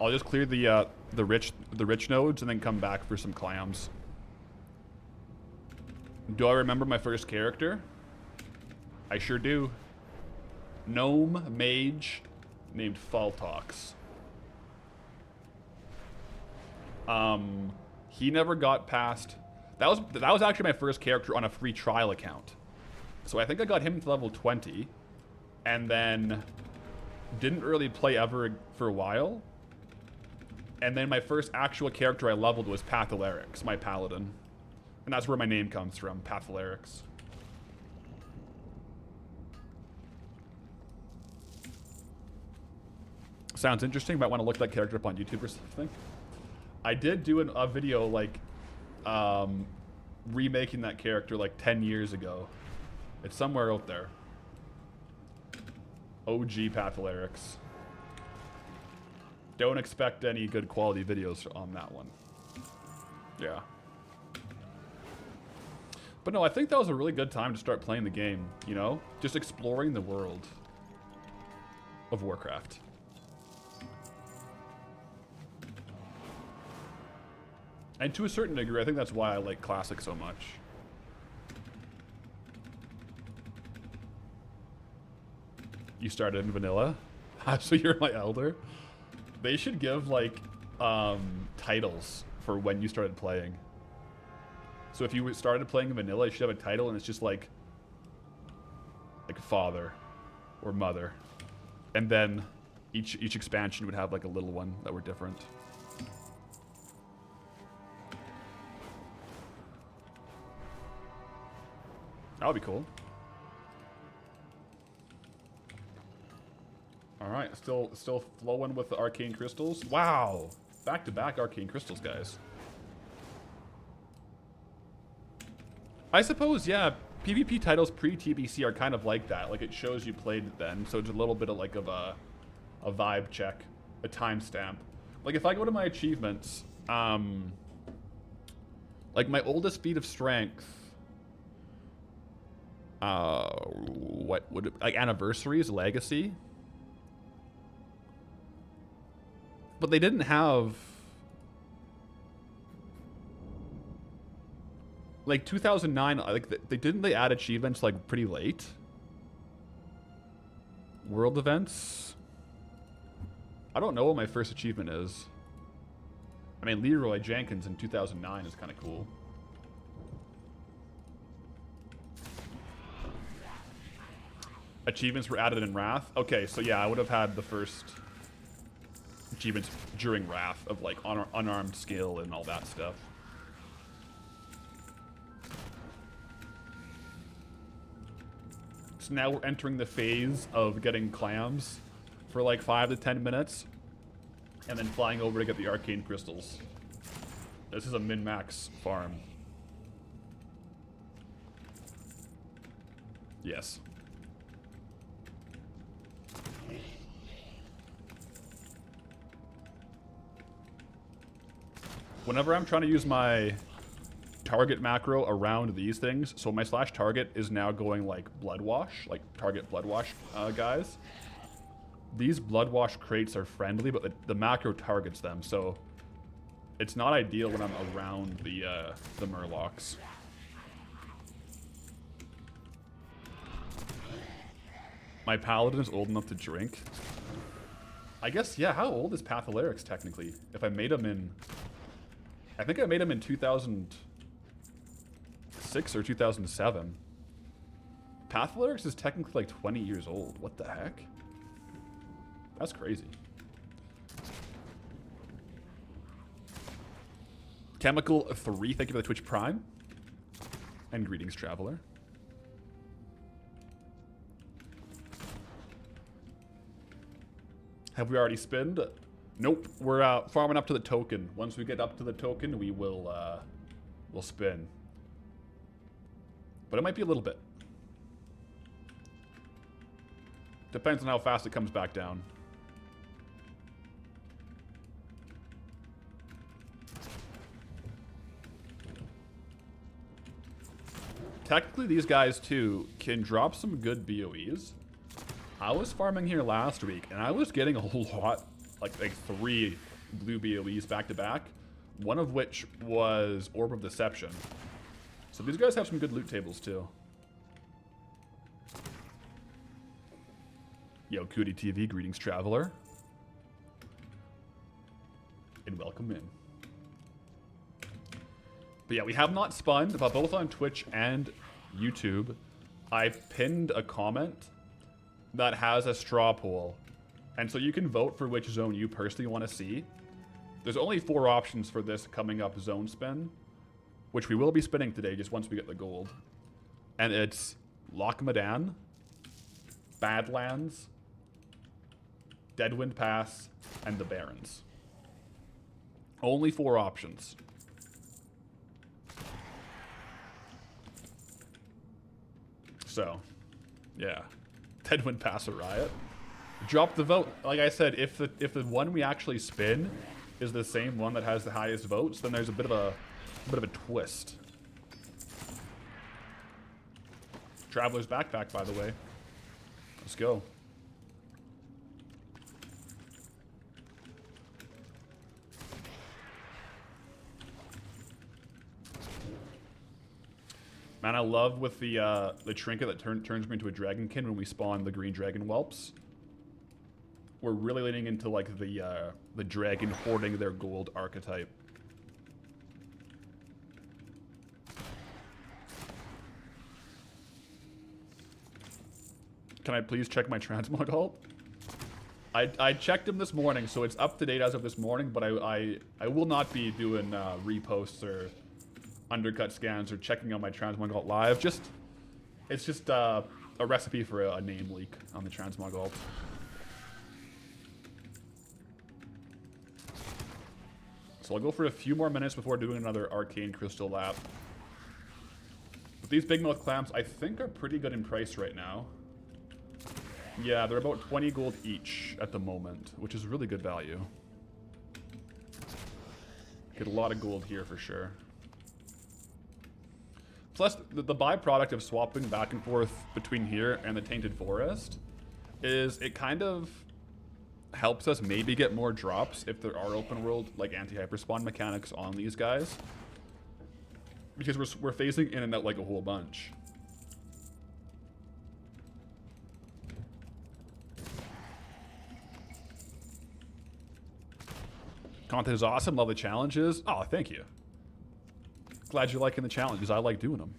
I'll just clear the rich nodes and then come back for some clams. Do I remember my first character? I sure do. Gnome mage named Faltox. He never got past. That was actually my first character on a free trial account. So I think I got him to level 20, and then didn't really play ever for a while. And then my first actual character I leveled was Pathalerix, my paladin. And that's where my name comes from, Pathalerix. Sounds interesting. Might want to look that character up on YouTube or something. I did do a video like remaking that character like 10 years ago. It's somewhere out there. OG Pathalerix. Don't expect any good quality videos on that one. Yeah. But no, I think that was a really good time to start playing the game, you know? Just exploring the world of Warcraft. And to a certain degree, I think that's why I like Classic so much. You started in vanilla? So you're my elder? They should give, like, titles for when you started playing. So if you started playing in vanilla, you should have a title, and it's just, like father or mother. And then each expansion would have, like, a little one that were different. That would be cool. Alright, still flowing with the arcane crystals. Wow! Back-to-back arcane crystals, guys. I suppose, yeah, PvP titles pre-TBC are kind of like that. Like, it shows you played it then, so it's a little bit of like of a vibe check, a timestamp. Like, if I go to my achievements, like my oldest feat of strength, what would it, like anniversaries, legacy? But they didn't have, like 2009, like they add achievements like pretty late. World events. I don't know what my first achievement is. I mean, Leroy Jenkins in 2009 is kind of cool. Achievements were added in Wrath. Okay, so yeah, I would have had the first achievements during Wrath of like unarmed skill and all that stuff. So now we're entering the phase of getting clams for like 5 to 10 minutes and then flying over to get the arcane crystals. This is a min-max farm. Yes. Whenever I'm trying to use my target macro around these things, so my slash target is now going like blood wash, like target blood wash guys. These blood wash crates are friendly, but the macro targets them, so it's not ideal when I'm around the murlocs. My paladin is old enough to drink. I guess, yeah, how old is Pathalerix technically? If I made him in... I think I made him in 2006 or 2007. Pathalerix is technically like 20 years old. What the heck? That's crazy. Chemical 3, thank you for the Twitch Prime. And greetings, Traveler. Have we already spinned? Nope, we're farming up to the token. Once we get up to the token, we will we'll spin. But it might be a little bit. Depends on how fast it comes back down. Technically, these guys too can drop some good BOEs. I was farming here last week, and I was getting a lot. Like 3 blue BOEs back to back, one of which was Orb of Deception. So these guys have some good loot tables too. Yo, Cootie TV, greetings, Traveler. And welcome in. But yeah, we have not spun, but both on Twitch and YouTube, I've pinned a comment that has a straw poll. And so you can vote for which zone you personally want to see. There's only 4 options for this coming up zone spin, which we will be spinning today just once we get the gold. And it's Loch Madan, Badlands, Deadwind Pass, and the Barrens. Only 4 options. So, yeah. Deadwind Pass a riot. Drop the vote. Like I said, if the one we actually spin is the same one that has the highest votes, then there's a bit of a twist. Traveler's backpack, by the way. Let's go. Man, I love with the trinket that turns me into a dragonkin when we spawn the green dragon whelps. We're really leaning into like the dragon hoarding their gold archetype. Can I please check my transmog alt? I checked him this morning, so it's up to date as of this morning, but I will not be doing reposts or undercut scans or checking on my transmog alt live. It's just a recipe for a name leak on the transmog alt. So I'll go for a few more minutes before doing another arcane crystal lap. But these big mouth clams, I think, are pretty good in price right now. Yeah, they're about 20 gold each at the moment, which is really good value. Get a lot of gold here for sure. Plus, the byproduct of swapping back and forth between here and the Tainted Forest is it kind of helps us maybe get more drops if there are open world like anti-hyperspawn mechanics on these guys, because we're phasing in and out like a whole bunch. Content is awesome. Love the challenges. Oh, thank you. Glad you're liking the challenges. I like doing them.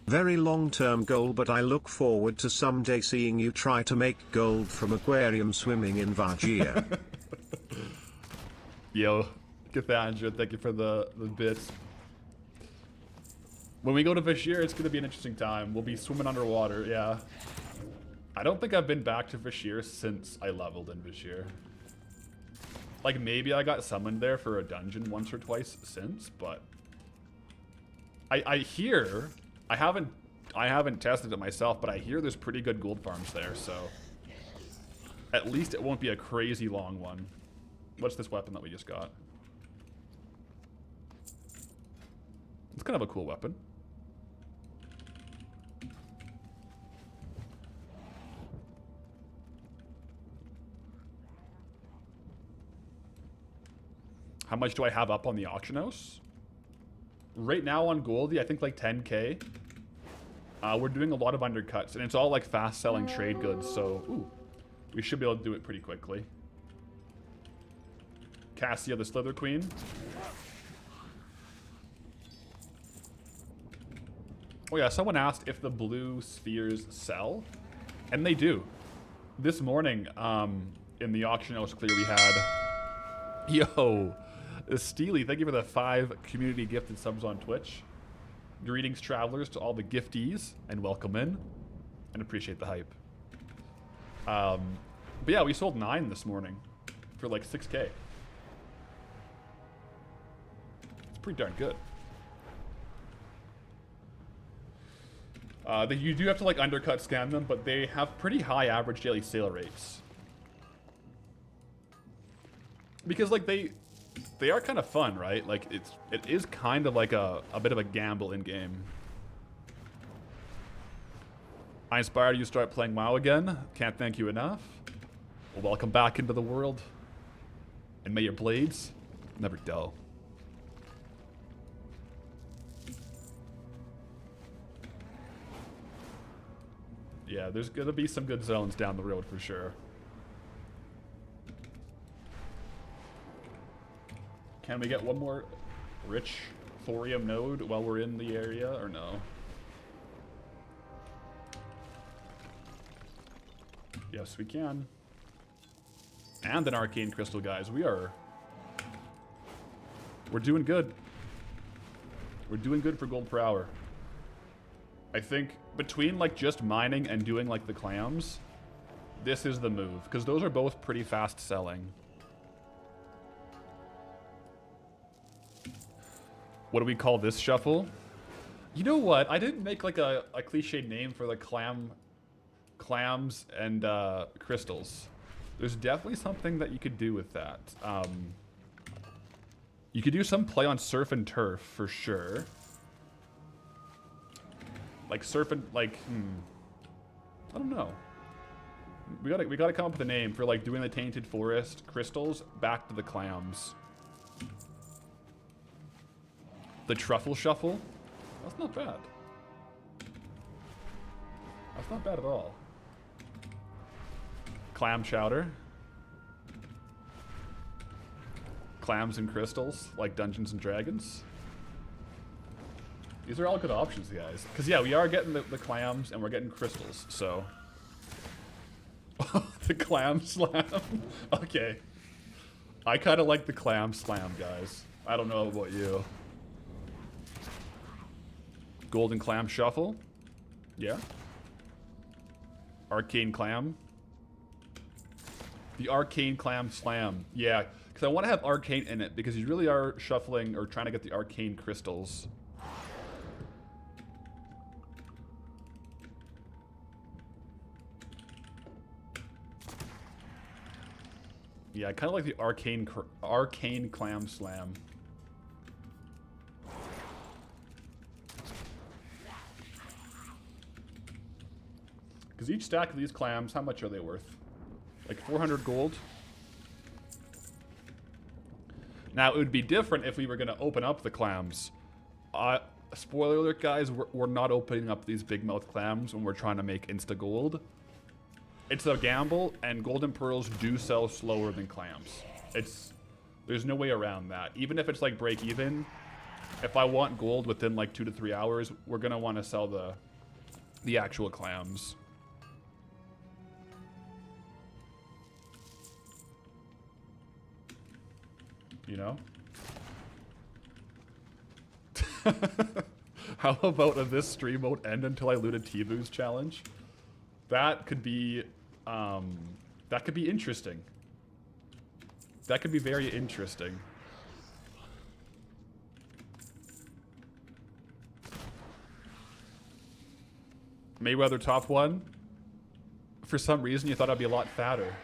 Very long-term goal, but I look forward to someday seeing you try to make gold from aquarium swimming in Vargia. Yo, Cathandra, thank you for the bits. When we go to Vashir, it's going to be an interesting time. We'll be swimming underwater, yeah. I don't think I've been back to Vashir since I leveled in Vashir. Like, maybe I got summoned there for a dungeon once or twice since, but... I hear... I haven't tested it myself, but I hear there's pretty good gold farms there, so... At least it won't be a crazy long one. What's this weapon that we just got? It's kind of a cool weapon. How much do I have up on the auction house? Right now on Goldie, I think like 10k. We're doing a lot of undercuts, and it's all like fast selling trade goods, so ooh, we should be able to do it pretty quickly. Cassia the Slither Queen. Oh yeah, someone asked if the blue spheres sell, and they do. This morning, in the auction house clear we had, yo, Steely, thank you for the 5 community gifted subs on Twitch. Greetings, travelers, to all the giftees, and welcome in, and appreciate the hype. But yeah, we sold 9 this morning for like 6k. It's pretty darn good. You do have to like undercut scan them, but they have pretty high average daily sale rates. Because like they are kind of fun, right? Like it is kind of like a bit of a gamble in game. I inspired you to start playing WoW again. Can't thank you enough. Well, welcome back into the world. And may your blades never dull. Yeah, there's gonna be some good zones down the road for sure. Can we get one more rich thorium node while we're in the area, or no? Yes, we can. And an arcane crystal, guys. We're doing good. We're doing good for gold per hour. I think between like just mining and doing like the clams, this is the move, because those are both pretty fast selling. What do we call this shuffle? You know what? I didn't make like a cliched name for the clams and crystals. There's definitely something that you could do with that. You could do some play on surf and turf for sure. Like surf and like, I don't know. We gotta come up with a name for like doing the tainted forest crystals back to the clams. The truffle shuffle? That's not bad. That's not bad at all. Clam chowder. Clams and crystals, like Dungeons and Dragons. These are all good options, guys. Because yeah, we are getting the clams and we're getting crystals, so. The clam slam. Okay. I kind of like the clam slam, guys. I don't know about you. Golden clam shuffle. Yeah. Arcane clam. The arcane clam slam. Yeah, because I want to have arcane in it because you really are shuffling or trying to get the arcane crystals. Yeah, I kind of like the arcane clam slam. Because each stack of these clams, how much are they worth? Like 400 gold? Now, it would be different if we were going to open up the clams. Spoiler alert, guys, we're not opening up these big mouth clams when we're trying to make insta gold. It's a gamble, and golden pearls do sell slower than clams. There's no way around that. Even if it's like break even, if I want gold within like 2 to 3 hours, we're gonna want to sell the actual clams. You know? How about this stream won't end until I loot a T-Boost challenge? That could be interesting. That could be very interesting. Mayweather top 1. For some reason, you thought I'd be a lot fatter.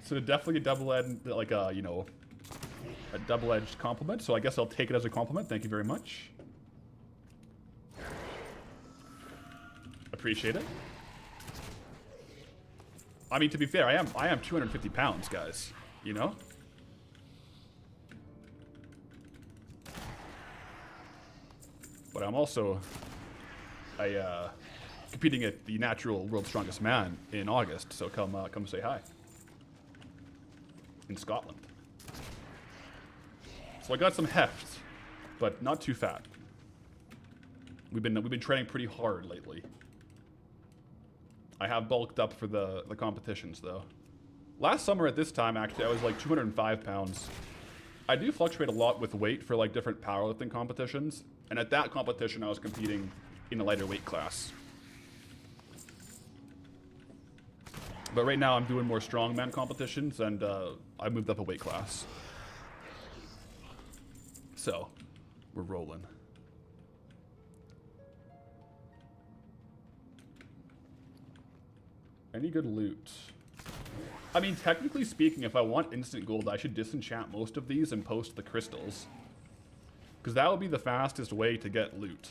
So definitely a double-edged, like a, you know, a double-edged compliment. So I guess I'll take it as a compliment. Thank you very much. Appreciate it. I mean, to be fair, I am 250 pounds, guys. You know? But I'm also competing at the natural World's Strongest Man in August, so come say hi. In Scotland. So I got some heft, but not too fat. We've been training pretty hard lately. I have bulked up for the competitions though. Last summer at this time, actually, I was like 205 pounds. I do fluctuate a lot with weight for like different powerlifting competitions, and at that competition I was competing in a lighter weight class. But right now I'm doing more strongman competitions, and I moved up a weight class. So, we're rolling. Any good loot? I mean, technically speaking, if I want instant gold, I should disenchant most of these and post the crystals. Because that would be the fastest way to get loot.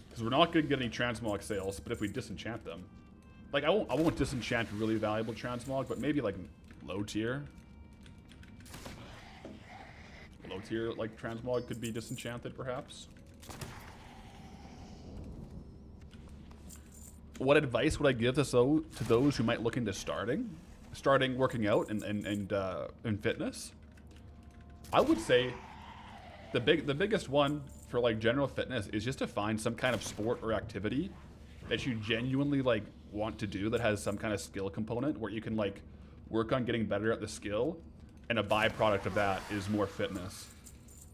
Because we're not going to get any transmog sales, but if we disenchant them. Like, I won't disenchant really valuable transmog, but maybe like low tier. Low tier, like, transmog could be disenchanted, perhaps. What advice would I give to those who might look into starting working out and fitness? I would say the biggest one for like general fitness is just to find some kind of sport or activity that you genuinely like want to do that has some kind of skill component where you can like work on getting better at the skill, and a byproduct of that is more fitness.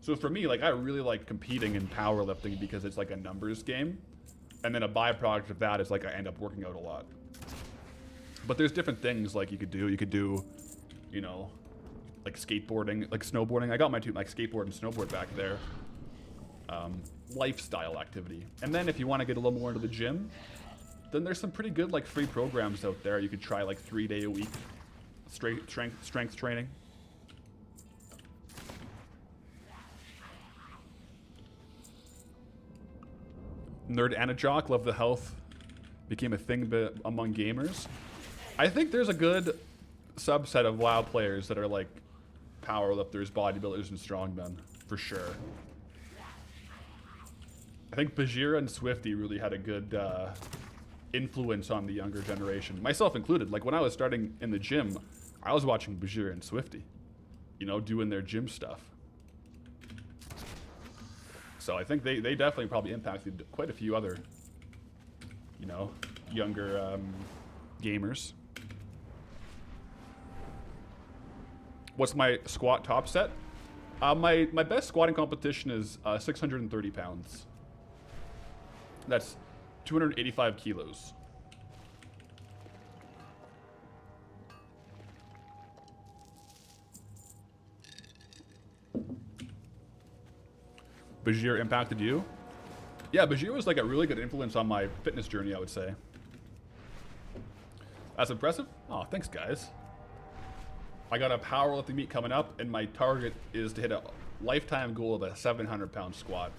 So for me, like, I really like competing in powerlifting because it's like a numbers game. And then a byproduct of that is like I end up working out a lot. But there's different things like you could do. You could do, you know, like skateboarding, like snowboarding. I got my like skateboard and snowboard back there. Lifestyle activity. And then if you want to get a little more into the gym, then there's some pretty good like free programs out there. You could try like 3-day a week strength training. Nerd and a jock, love the health. Became a thing among gamers. I think there's a good subset of WoW players that are like powerlifters, bodybuilders, and strongmen, for sure. I think Bajira and Swifty really had a good influence on the younger generation, myself included. Like when I was starting in the gym, I was watching Bajira and Swifty, you know, doing their gym stuff. So I think they definitely probably impacted quite a few other, you know, younger gamers. What's my squat top set? My best squatting competition is 630 pounds. That's 285 kilos. Bajir impacted you? Yeah, Bajir was like a really good influence on my fitness journey, I would say. That's impressive. Oh, thanks, guys. I got a powerlifting meet coming up, and my target is to hit a lifetime goal of a 700-pound squat.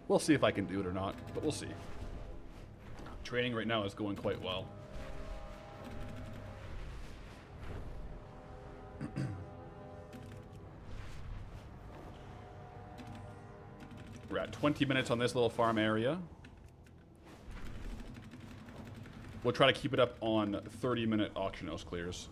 We'll see if I can do it or not, but we'll see. Training right now is going quite well. We're at 20 minutes on this little farm area. We'll try to keep it up on 30-minute auction house clears.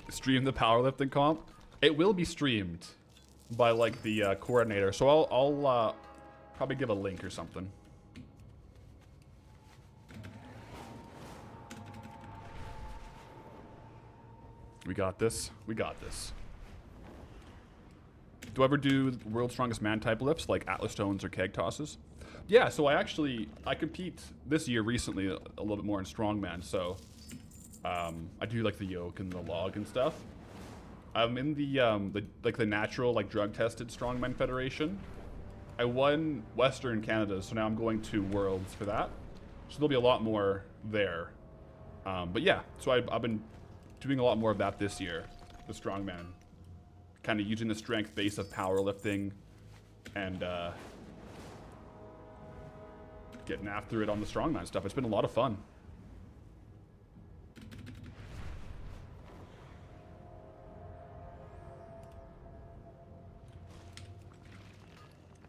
Stream the powerlifting comp. It will be streamed by like the coordinator, so I'll probably give a link or something. We got this. We got this. Do I ever do World's Strongest Man type lifts like Atlas Stones or keg tosses? Yeah, so I compete this year recently a little bit more in strongman, so I do like the yoke and the log and stuff. I'm in the natural like drug tested strongman federation. I won Western Canada, so now I'm going to Worlds for that. So there'll be a lot more there. But yeah, so I've been doing a lot more of that this year, the strongman. Kind of using the strength base of powerlifting and getting after it on the strongman stuff. It's been a lot of fun.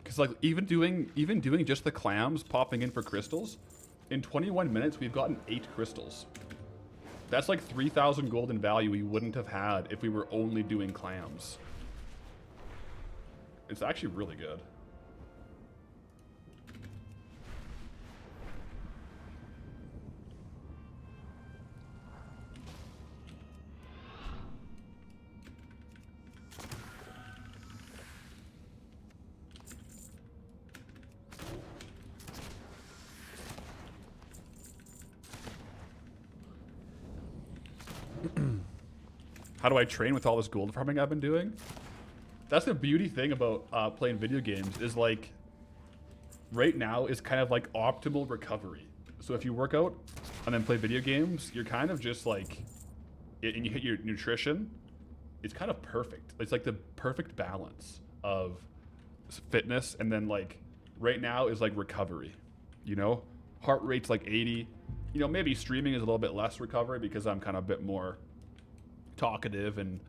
Because like even doing just the clams, popping in for crystals, in 21 minutes we've gotten 8 crystals. That's like 3,000 gold in value we wouldn't have had if we were only doing clams. It's actually really good. How do I train with all this gold farming I've been doing? That's the beauty thing about playing video games is like right now is kind of like optimal recovery. So if you work out and then play video games, you're kind of just like, and you hit your nutrition, it's kind of perfect. It's like the perfect balance of fitness and then like right now is like recovery, you know? Heart rate's like 80. You know, maybe streaming is a little bit less recovery because I'm kind of a bit more talkative and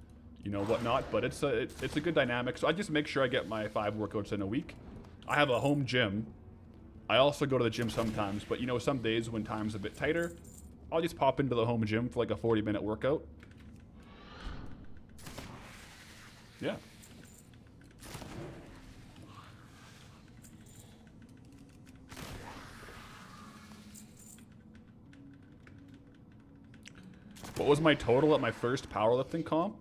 you know whatnot, but it's a good dynamic. So I just make sure I get my 5 workouts in a week. I have a home gym. I also go to the gym sometimes, but you know some days when time's a bit tighter, I'll just pop into the home gym for like a 40-minute workout. Yeah. What was my total at my first powerlifting comp?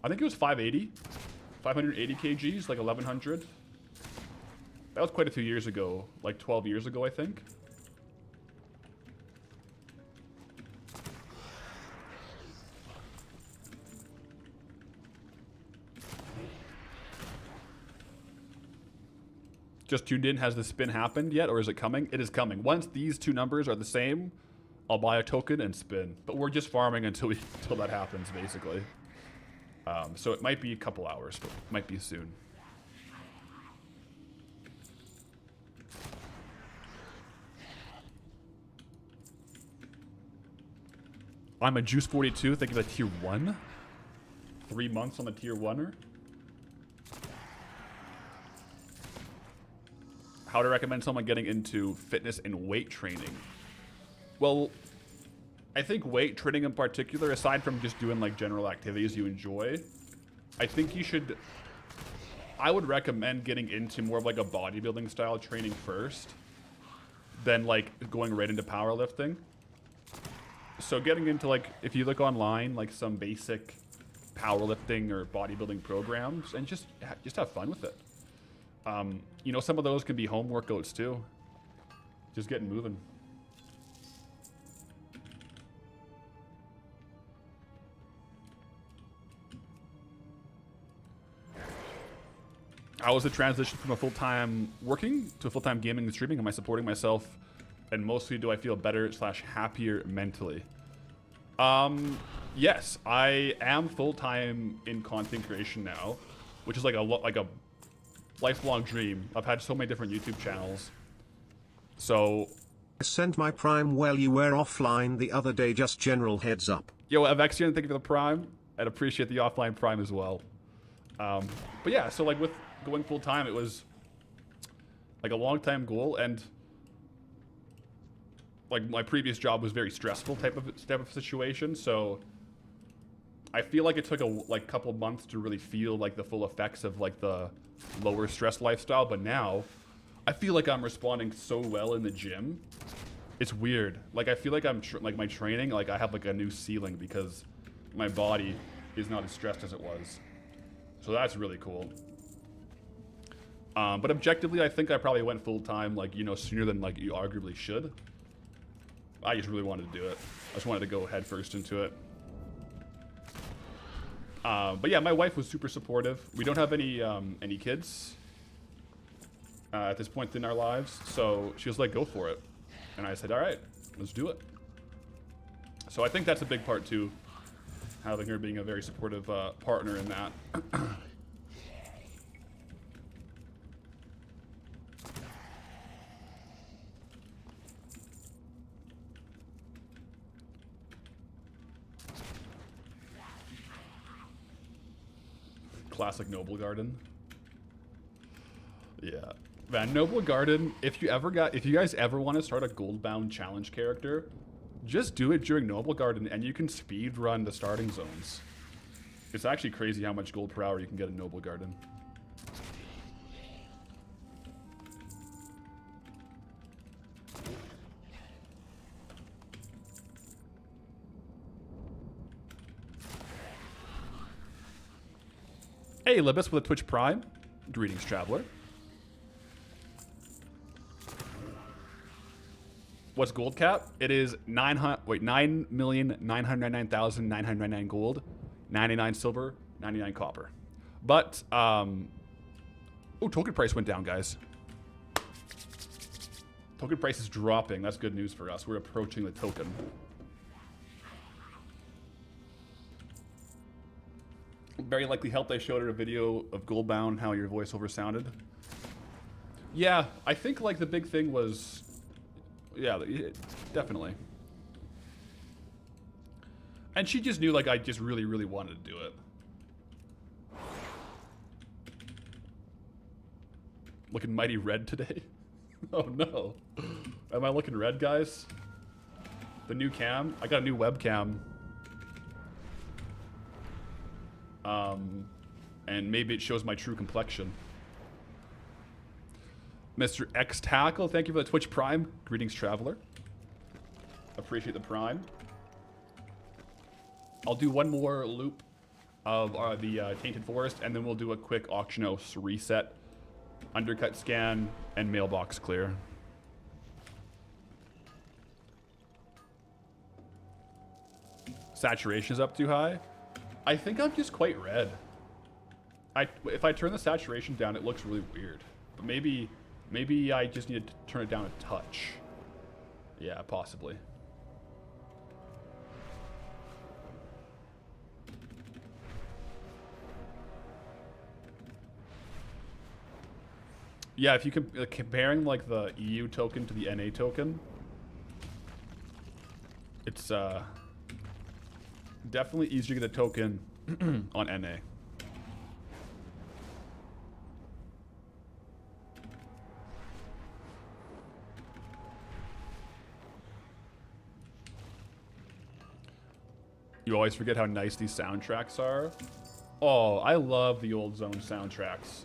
I think it was 580 kgs, like 1100. That was quite a few years ago, like 12 years ago, I think. Just tuned in, has the spin happened yet, or is it coming? It is coming. Once these two numbers are the same, I'll buy a token and spin. But we're just farming until that happens, basically. So it might be a couple hours, but it might be soon. I'm a Juice 42, thinking of a tier 1. 3 months on the tier 1er. How to recommend someone getting into fitness and weight training? Well, I think weight training in particular, aside from just doing like general activities you enjoy, I think you should, I would recommend getting into more of like a bodybuilding style training first, than like going right into powerlifting. So getting into like, if you look online, like some basic powerlifting or bodybuilding programs and just have fun with it. You know, some of those can be home workouts too. Just getting moving. How was the transition from a full-time working to a full-time gaming and streaming? Am I supporting myself? And mostly, do I feel better / happier mentally? Yes, I am full-time in content creation now, which is like a lifelong dream. I've had so many different YouTube channels. So I sent my Prime while you were offline the other day, just general heads up. Yo, Avexian, thank you for the Prime. and appreciate the offline Prime as well. But yeah, so like with going full time, it was like a long time goal, and like my previous job was very stressful type of situation. So I feel like it took a couple months to really feel like the full effects of like the lower stress lifestyle. But now I feel like I'm responding so well in the gym. It's weird. Like I feel like like my training, like I have like a new ceiling because my body is not as stressed as it was. So that's really cool. But objectively, I think I probably went full time, like, you know, sooner than like you arguably should. I just really wanted to do it. I just wanted to go head first into it. But yeah, my wife was super supportive. We don't have any kids at this point in our lives, so she was like, "Go for it," and I said, "All right, let's do it." So I think that's a big part too, having her being a very supportive partner in that. Classic Noble Garden. Yeah, man, Noble Garden. If you guys ever want to start a Goldbound challenge character, just do it during Noble Garden, and you can speed run the starting zones. It's actually crazy how much gold per hour you can get in Noble Garden. Hey, Libus with a Twitch Prime. Greetings, traveler. What's gold cap? It is 9,999,999 gold, 99 silver, 99 copper. But oh, token price went down, guys. Token price is dropping. That's good news for us. We're approaching the token. Very likely helped. I showed her a video of Goldbound, how your voiceover sounded. Yeah, I think like the big thing was, yeah, definitely. And she just knew like I just really, really wanted to do it. Looking mighty red today. Oh no. Am I looking red, guys? The new cam? I got a new webcam. And maybe it shows my true complexion. Mr. X Tackle, thank you for the Twitch Prime. Greetings, traveler. Appreciate the Prime. I'll do one more loop of the Tainted Forest, and then we'll do a quick Auctionos reset, undercut scan, and mailbox clear. Saturation is up too high. I think I'm just quite red. If I turn the saturation down, it looks really weird. But maybe I just need to turn it down a touch. Yeah, possibly. Yeah, if you comparing like the EU token to the NA token, it's definitely easier to get a token on NA. You always forget how nice these soundtracks are. Oh, I love the old Zone soundtracks.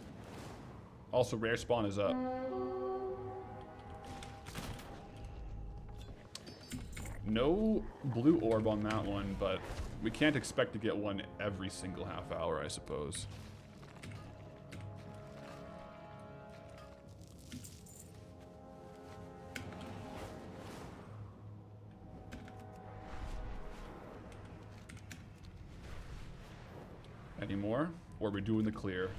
Also, rare spawn is up. No blue orb on that one, but we can't expect to get one every single half hour, I suppose. Any more? Or are we doing the clear?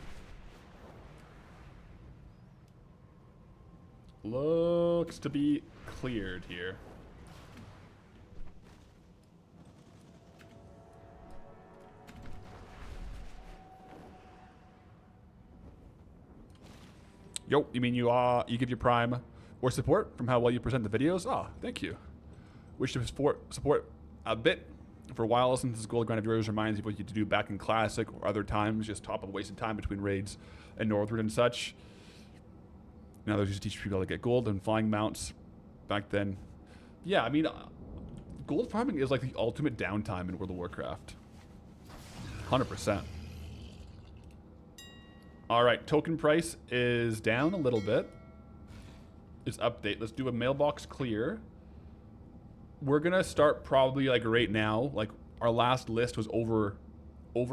Looks to be cleared here. Yo, you mean you give your Prime or support from how well you present the videos? Ah, thank you. Wish to support a bit For a while, since this gold grind of yours reminds you of what you had to do back in Classic or other times, just top of wasted time between raids and Northward and such. Now there's just teach people how to get gold and flying mounts. Back then, yeah, I mean, gold farming is like the ultimate downtime in World of Warcraft. 100%. All right, token price is down a little bit. Let's update. Let's do a mailbox clear. We're gonna start probably like right now. Like our last list was over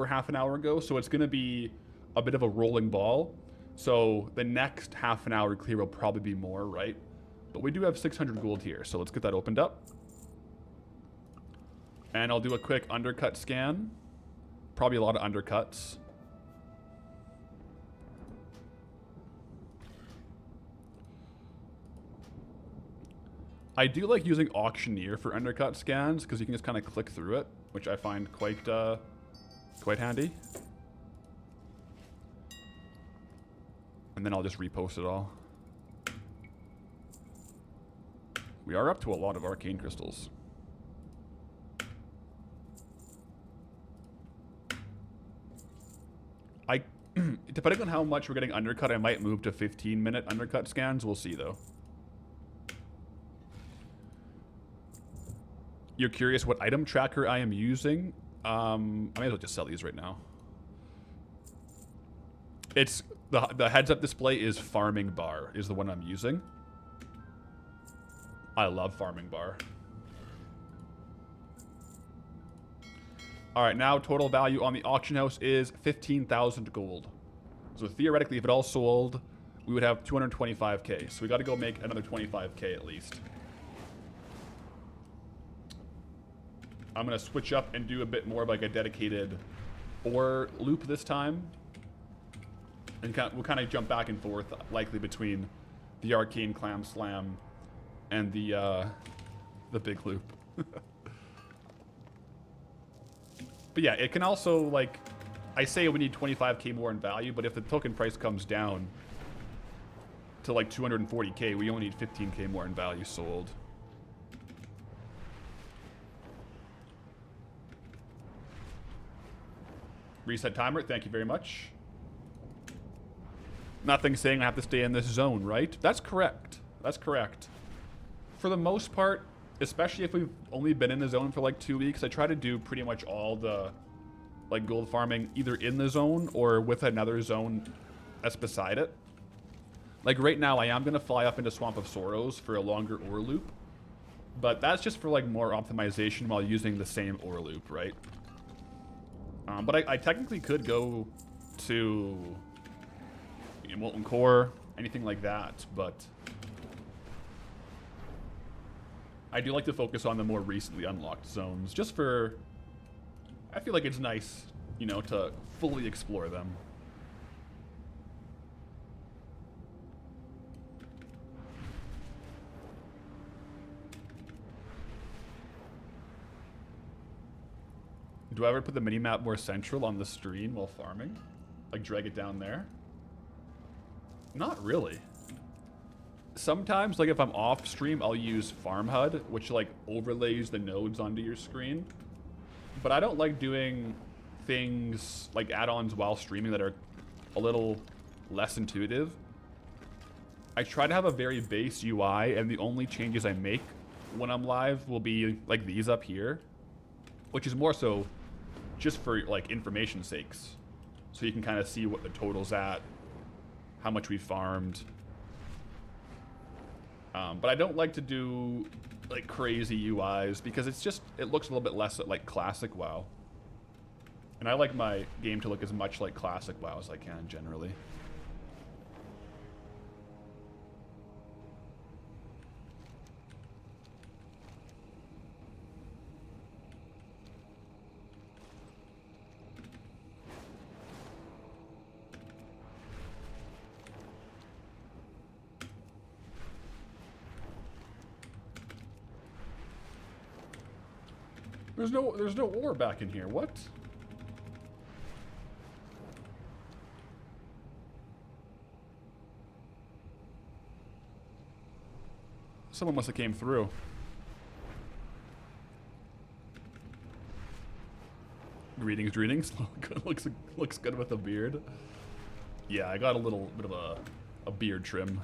half an hour ago, so it's gonna be a bit of a rolling ball. So the next half an hour clear will probably be more, right? But we do have 600 gold here, so let's get that opened up. And I'll do a quick undercut scan. Probably a lot of undercuts. I do like using Auctioneer for undercut scans because you can just kind of click through it, which I find quite handy. And then I'll just repost it all. We are up to a lot of arcane crystals. Depending on how much we're getting undercut, I might move to 15-minute undercut scans. We'll see, though. You're curious what item tracker I am using? I may as well just sell these right now. It's the heads-up display is Farming Bar is the one I'm using. I love Farming Bar. All right, now total value on the auction house is 15,000 gold. So theoretically, if it all sold, we would have 225k. So we got to go make another 25k at least. I'm going to switch up and do a bit more of like a dedicated ore loop this time. And we'll kind of jump back and forth, likely between the Arcane Clam Slam and the big loop. But yeah, it can also, like, I say we need 25k more in value, but if the token price comes down to like 240k, we only need 15k more in value sold. Reset timer, thank you very much. Nothing saying I have to stay in this zone, right? That's correct. That's correct. For the most part, especially if we've only been in the zone for like 2 weeks, I try to do pretty much all the like gold farming either in the zone or with another zone that's beside it. Like right now, I am going to fly up into Swamp of Sorrows for a longer ore loop, but that's just for like more optimization while using the same ore loop, right? But I technically could go to Molten Core, anything like that, but I do like to focus on the more recently unlocked zones, just for, I feel like it's nice, you know, to fully explore them. Do I ever put the minimap more central on the screen while farming? Like drag it down there? Not really. Sometimes, like if I'm off stream, I'll use Farm HUD, which like overlays the nodes onto your screen. But I don't like doing things like add-ons while streaming that are a little less intuitive. I try to have a very base UI, and the only changes I make when I'm live will be like these up here, which is more so just for like information sakes. So you can kind of see what the total's at, how much we farmed. But I don't like to do like crazy UIs because it's just, it looks a little bit less like classic WoW. And I like my game to look as much like classic WoW as I can generally. There's no ore back in here. What? Someone must have came through. Greetings, greetings. looks good with a beard. Yeah, I got a little bit of a beard trim.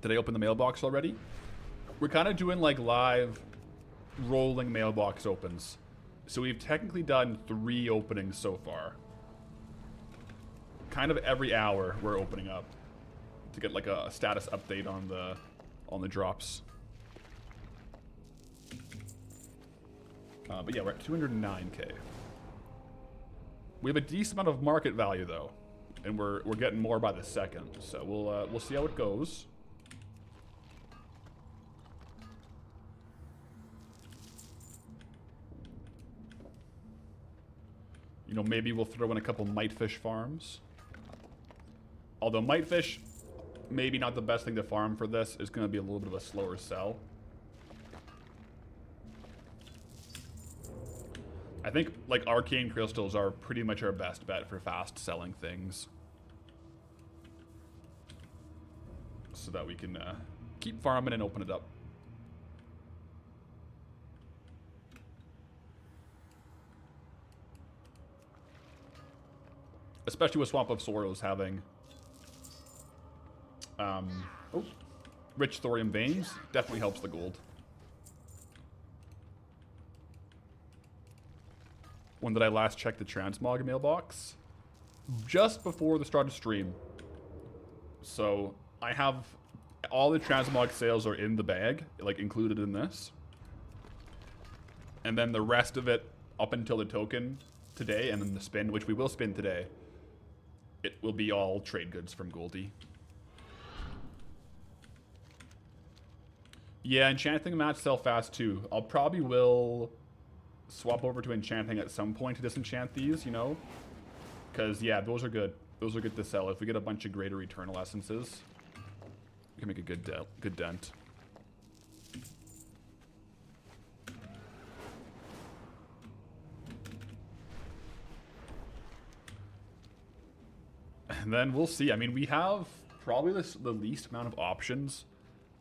Did I open the mailbox already? We're kind of doing like live rolling mailbox opens. So we've technically done 3 openings so far. Kind of every hour we're opening up to get like a status update on the drops. But yeah, we're at 209k. We have a decent amount of market value though, and we're getting more by the second. So we'll see how it goes. You know, maybe we'll throw in a couple mitefish farms. Although mitefish, maybe not the best thing to farm for this. Is going to be a little bit of a slower sell. I think like arcane crystals are pretty much our best bet for fast selling things. So that we can keep farming and open it up. Especially with Swamp of Sorrows having rich thorium veins, definitely helps the gold. When did I last check the transmog mailbox? Just before the start of stream. So I have all the transmog sales are in the bag, like included in this. And then the rest of it up until the token today and then the spin, which we will spin today. It will be all trade goods from Goldie. Yeah, enchanting mats sell fast too. I'll probably will swap over to enchanting at some point to disenchant these, you know? Because, yeah, those are good. Those are good to sell. If we get a bunch of greater eternal essences, we can make a good dent. And then we'll see. I mean, we have probably the least amount of options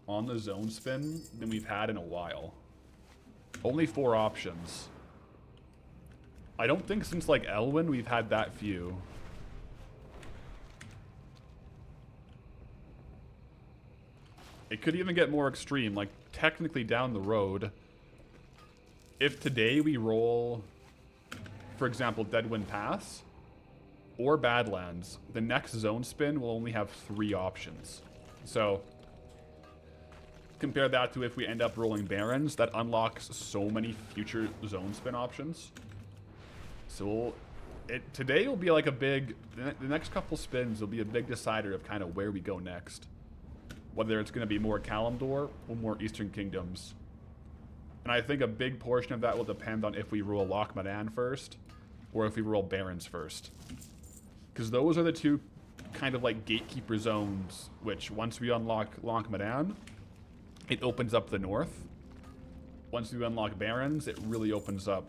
on the zone spin than we've had in a while. Only 4 options. I don't think since like Elwyn we've had that few. It could even get more extreme. Like technically down the road, if today we roll, for example, Deadwind Pass or Badlands, the next zone spin will only have 3 options. So compare that to if we end up rolling Barrens, that unlocks so many future zone spin options. So today will be like a big, the next couple spins will be a big decider of kind of where we go next. Whether it's going to be more Kalimdor or more Eastern Kingdoms. And I think a big portion of that will depend on if we roll Loch Madan first or if we roll Barrens first. Because those are the 2 kind of like gatekeeper zones, which once we unlock Loch Madan, it opens up the north. Once we unlock Barrens, it really opens up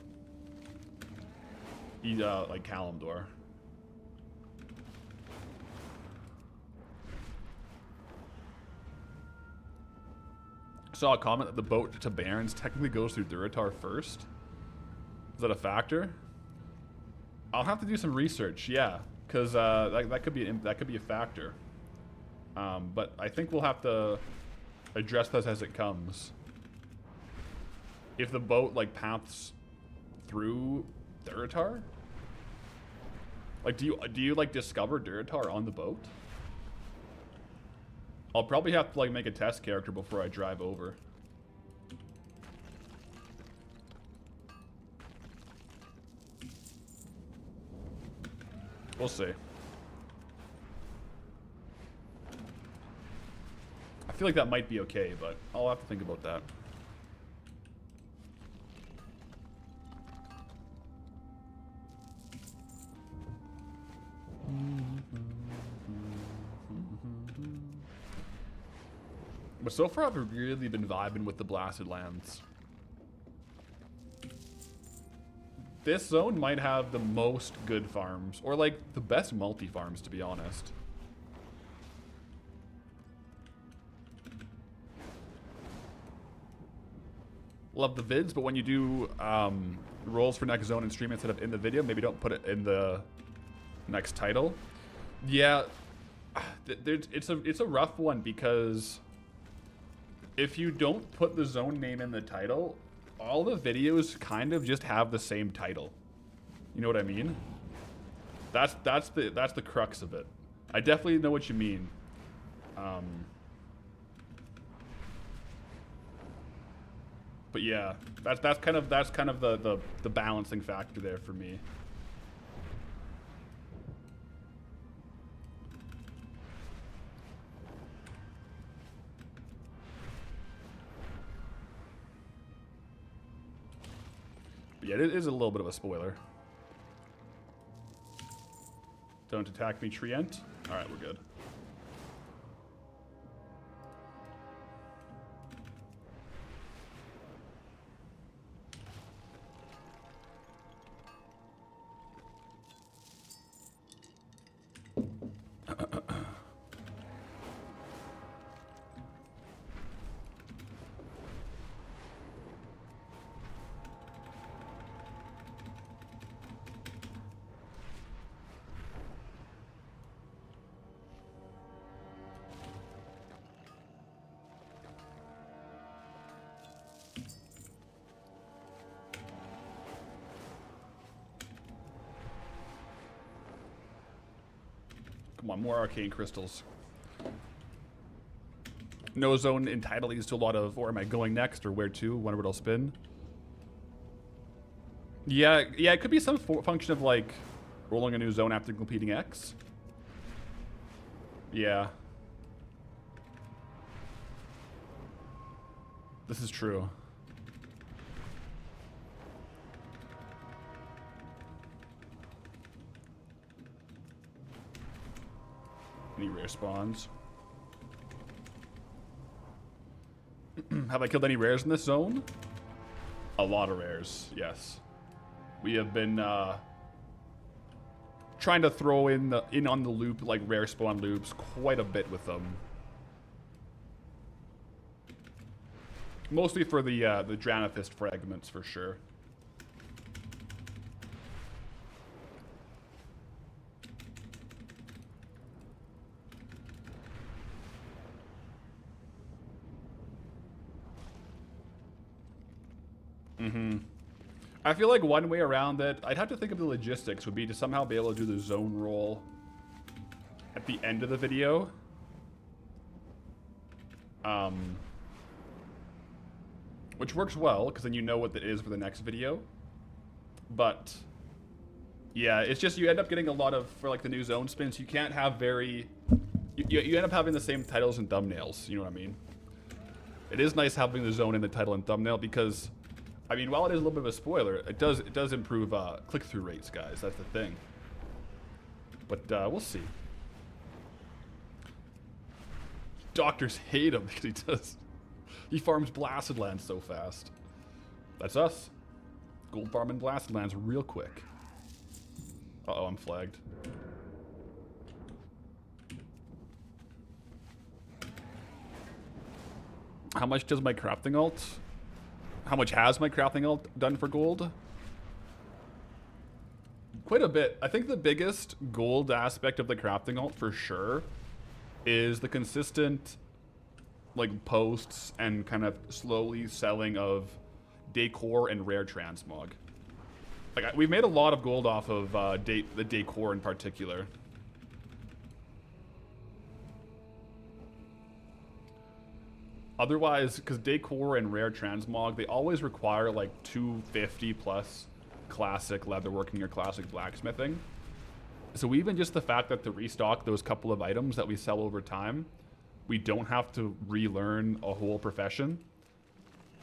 like Kalimdor. Saw a comment that the boat to Barrens technically goes through Durotar first. Is that a factor? I'll have to do some research, yeah, because that could be a factor. But I think we'll have to address this as it comes. If the boat like paths through Durotar, like do you like discover Durotar on the boat? I'll probably have to like make a test character before I drive over. We'll see. I feel like that might be okay, but I'll have to think about that. But so far, I've really been vibing with the Blasted Lands. This zone might have the most good farms, or like the best multi-farms, to be honest. Love the vids, but when you do roles for next zone and stream instead of in the video, maybe don't put it in the next title. Yeah, it's a rough one, because if you don't put the zone name in the title, all the videos kind of just have the same title. You know what I mean? That's the crux of it. I definitely know what you mean. But yeah, that's kind of the balancing factor there for me. But yeah, it is a little bit of a spoiler. Don't attack me, Trient. All right, we're good. Come on, more arcane crystals. No zone in title leads to a lot of, or am I going next, or where to, whenever it'll spin. Yeah, it could be some function of like rolling a new zone after completing X. Yeah. This is true. Any rare spawns? Have I killed any rares in this zone? A lot of rares, yes. We have been trying to throw in on the loop, like rare spawn loops, quite a bit with them. Mostly for the Dranithist fragments, for sure. I feel like one way around that, I'd have to think of the logistics, would be to somehow be able to do the zone roll at the end of the video. Which works well, because then you know what that is for the next video. But yeah, it's just you end up getting a lot of, for like the new zone spins, you can't have very, you end up having the same titles and thumbnails, you know what I mean? It is nice having the zone in the title and thumbnail, because I mean, while it is a little bit of a spoiler, it does improve click-through rates, guys. That's the thing. But we'll see. Doctors hate him because he farms Blasted Lands so fast. That's us. Gold farming Blasted Lands real quick. Uh-oh, I'm flagged. How much does my crafting alt? How much has my crafting alt done for gold? Quite a bit. I think the biggest gold aspect of the crafting alt for sure is the consistent like posts and kind of slowly selling of decor and rare transmog. Like we've made a lot of gold off of the decor in particular. Otherwise, because decor and rare transmog, they always require like 250 plus classic leatherworking or classic blacksmithing. So even just the fact that to restock those couple of items that we sell over time, we don't have to relearn a whole profession.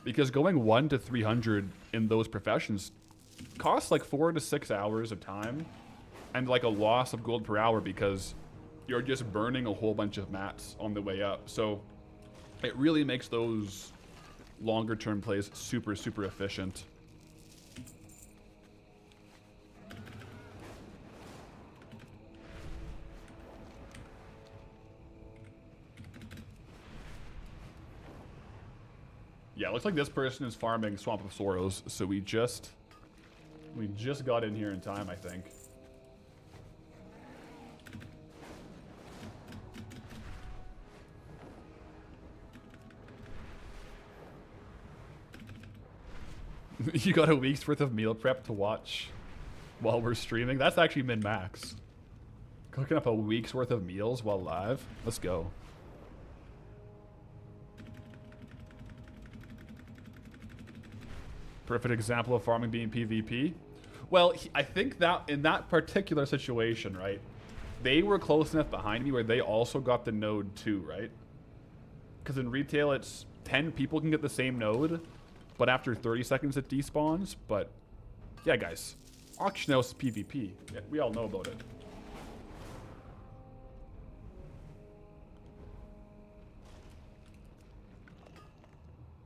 Because going 1 to 300 in those professions costs like 4 to 6 hours of time and like a loss of gold per hour because you're just burning a whole bunch of mats on the way up. So it really makes those longer term plays super, super efficient. Yeah, looks like this person is farming Swamp of Sorrows, so we just got in here in time, I think. You got a week's worth of meal prep to watch while we're streaming? That's actually min-max. Cooking up a week's worth of meals while live? Let's go. Perfect example of farming being PvP. Well, I think that in that particular situation, right, they were close enough behind me where they also got the node too, right? Because in retail, it's 10 people can get the same node, but after 30 seconds it despawns. But yeah, guys, Auction House PvP. Yeah, we all know about it.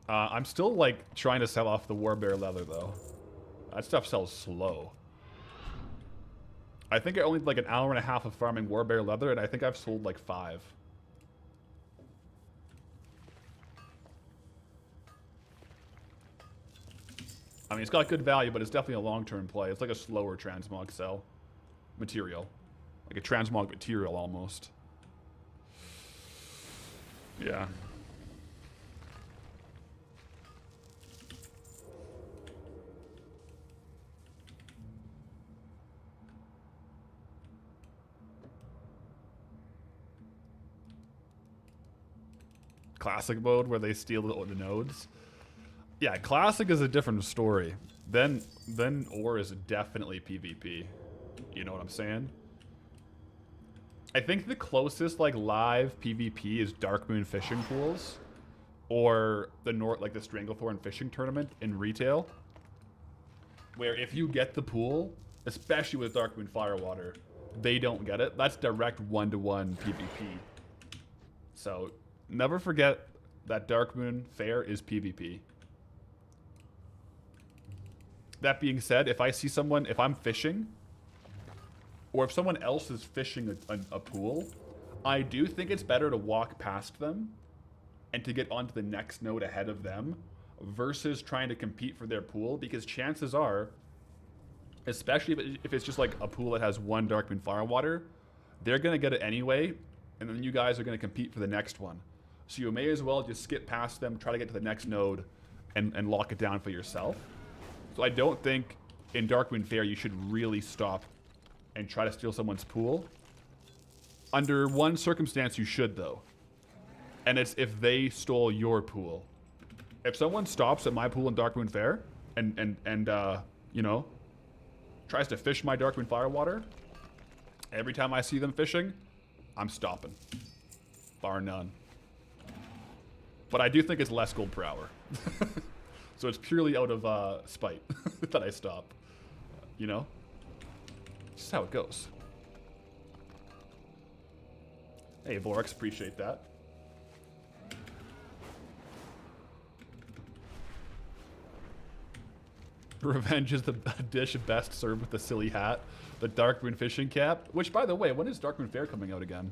I'm still like trying to sell off the Warbear leather though. That stuff sells slow. I think I only did like an hour and a half of farming Warbear leather, and I think I've sold like 5. I mean, it's got good value, but it's definitely a long-term play. It's like a slower transmog sell material. Like a transmog material almost. Yeah. Classic mode where they steal the nodes. Yeah, classic is a different story. Then ore is definitely PvP. You know what I'm saying? I think the closest like live PvP is Darkmoon fishing pools, or the like the Stranglethorn fishing tournament in retail, where if you get the pool, especially with Darkmoon Firewater, they don't get it. That's direct 1-to-1 PvP. So never forget that Darkmoon Fair is PvP. That being said, if I see someone, if I'm fishing, or if someone else is fishing a pool, I do think it's better to walk past them and to get onto the next node ahead of them versus trying to compete for their pool, because chances are, especially if it's just like a pool that has 1 Darkmoon Firewater, they're going to get it anyway, and then you guys are going to compete for the next one. So you may as well just skip past them, try to get to the next node, and lock it down for yourself. So I don't think in Darkmoon Fair you should really stop and try to steal someone's pool. Under one circumstance you should though, and it's if they stole your pool. If someone stops at my pool in Darkmoon Fair and you know, tries to fish my Darkmoon Firewater, every time I see them fishing, I'm stopping, bar none. But I do think it's less gold per hour. So it's purely out of spite that I stop. You know? Just how it goes. Hey, Vorix, appreciate that. Revenge is the dish best served with the silly hat. The Darkmoon fishing cap. Which, by the way, when is Darkmoon Fair coming out again?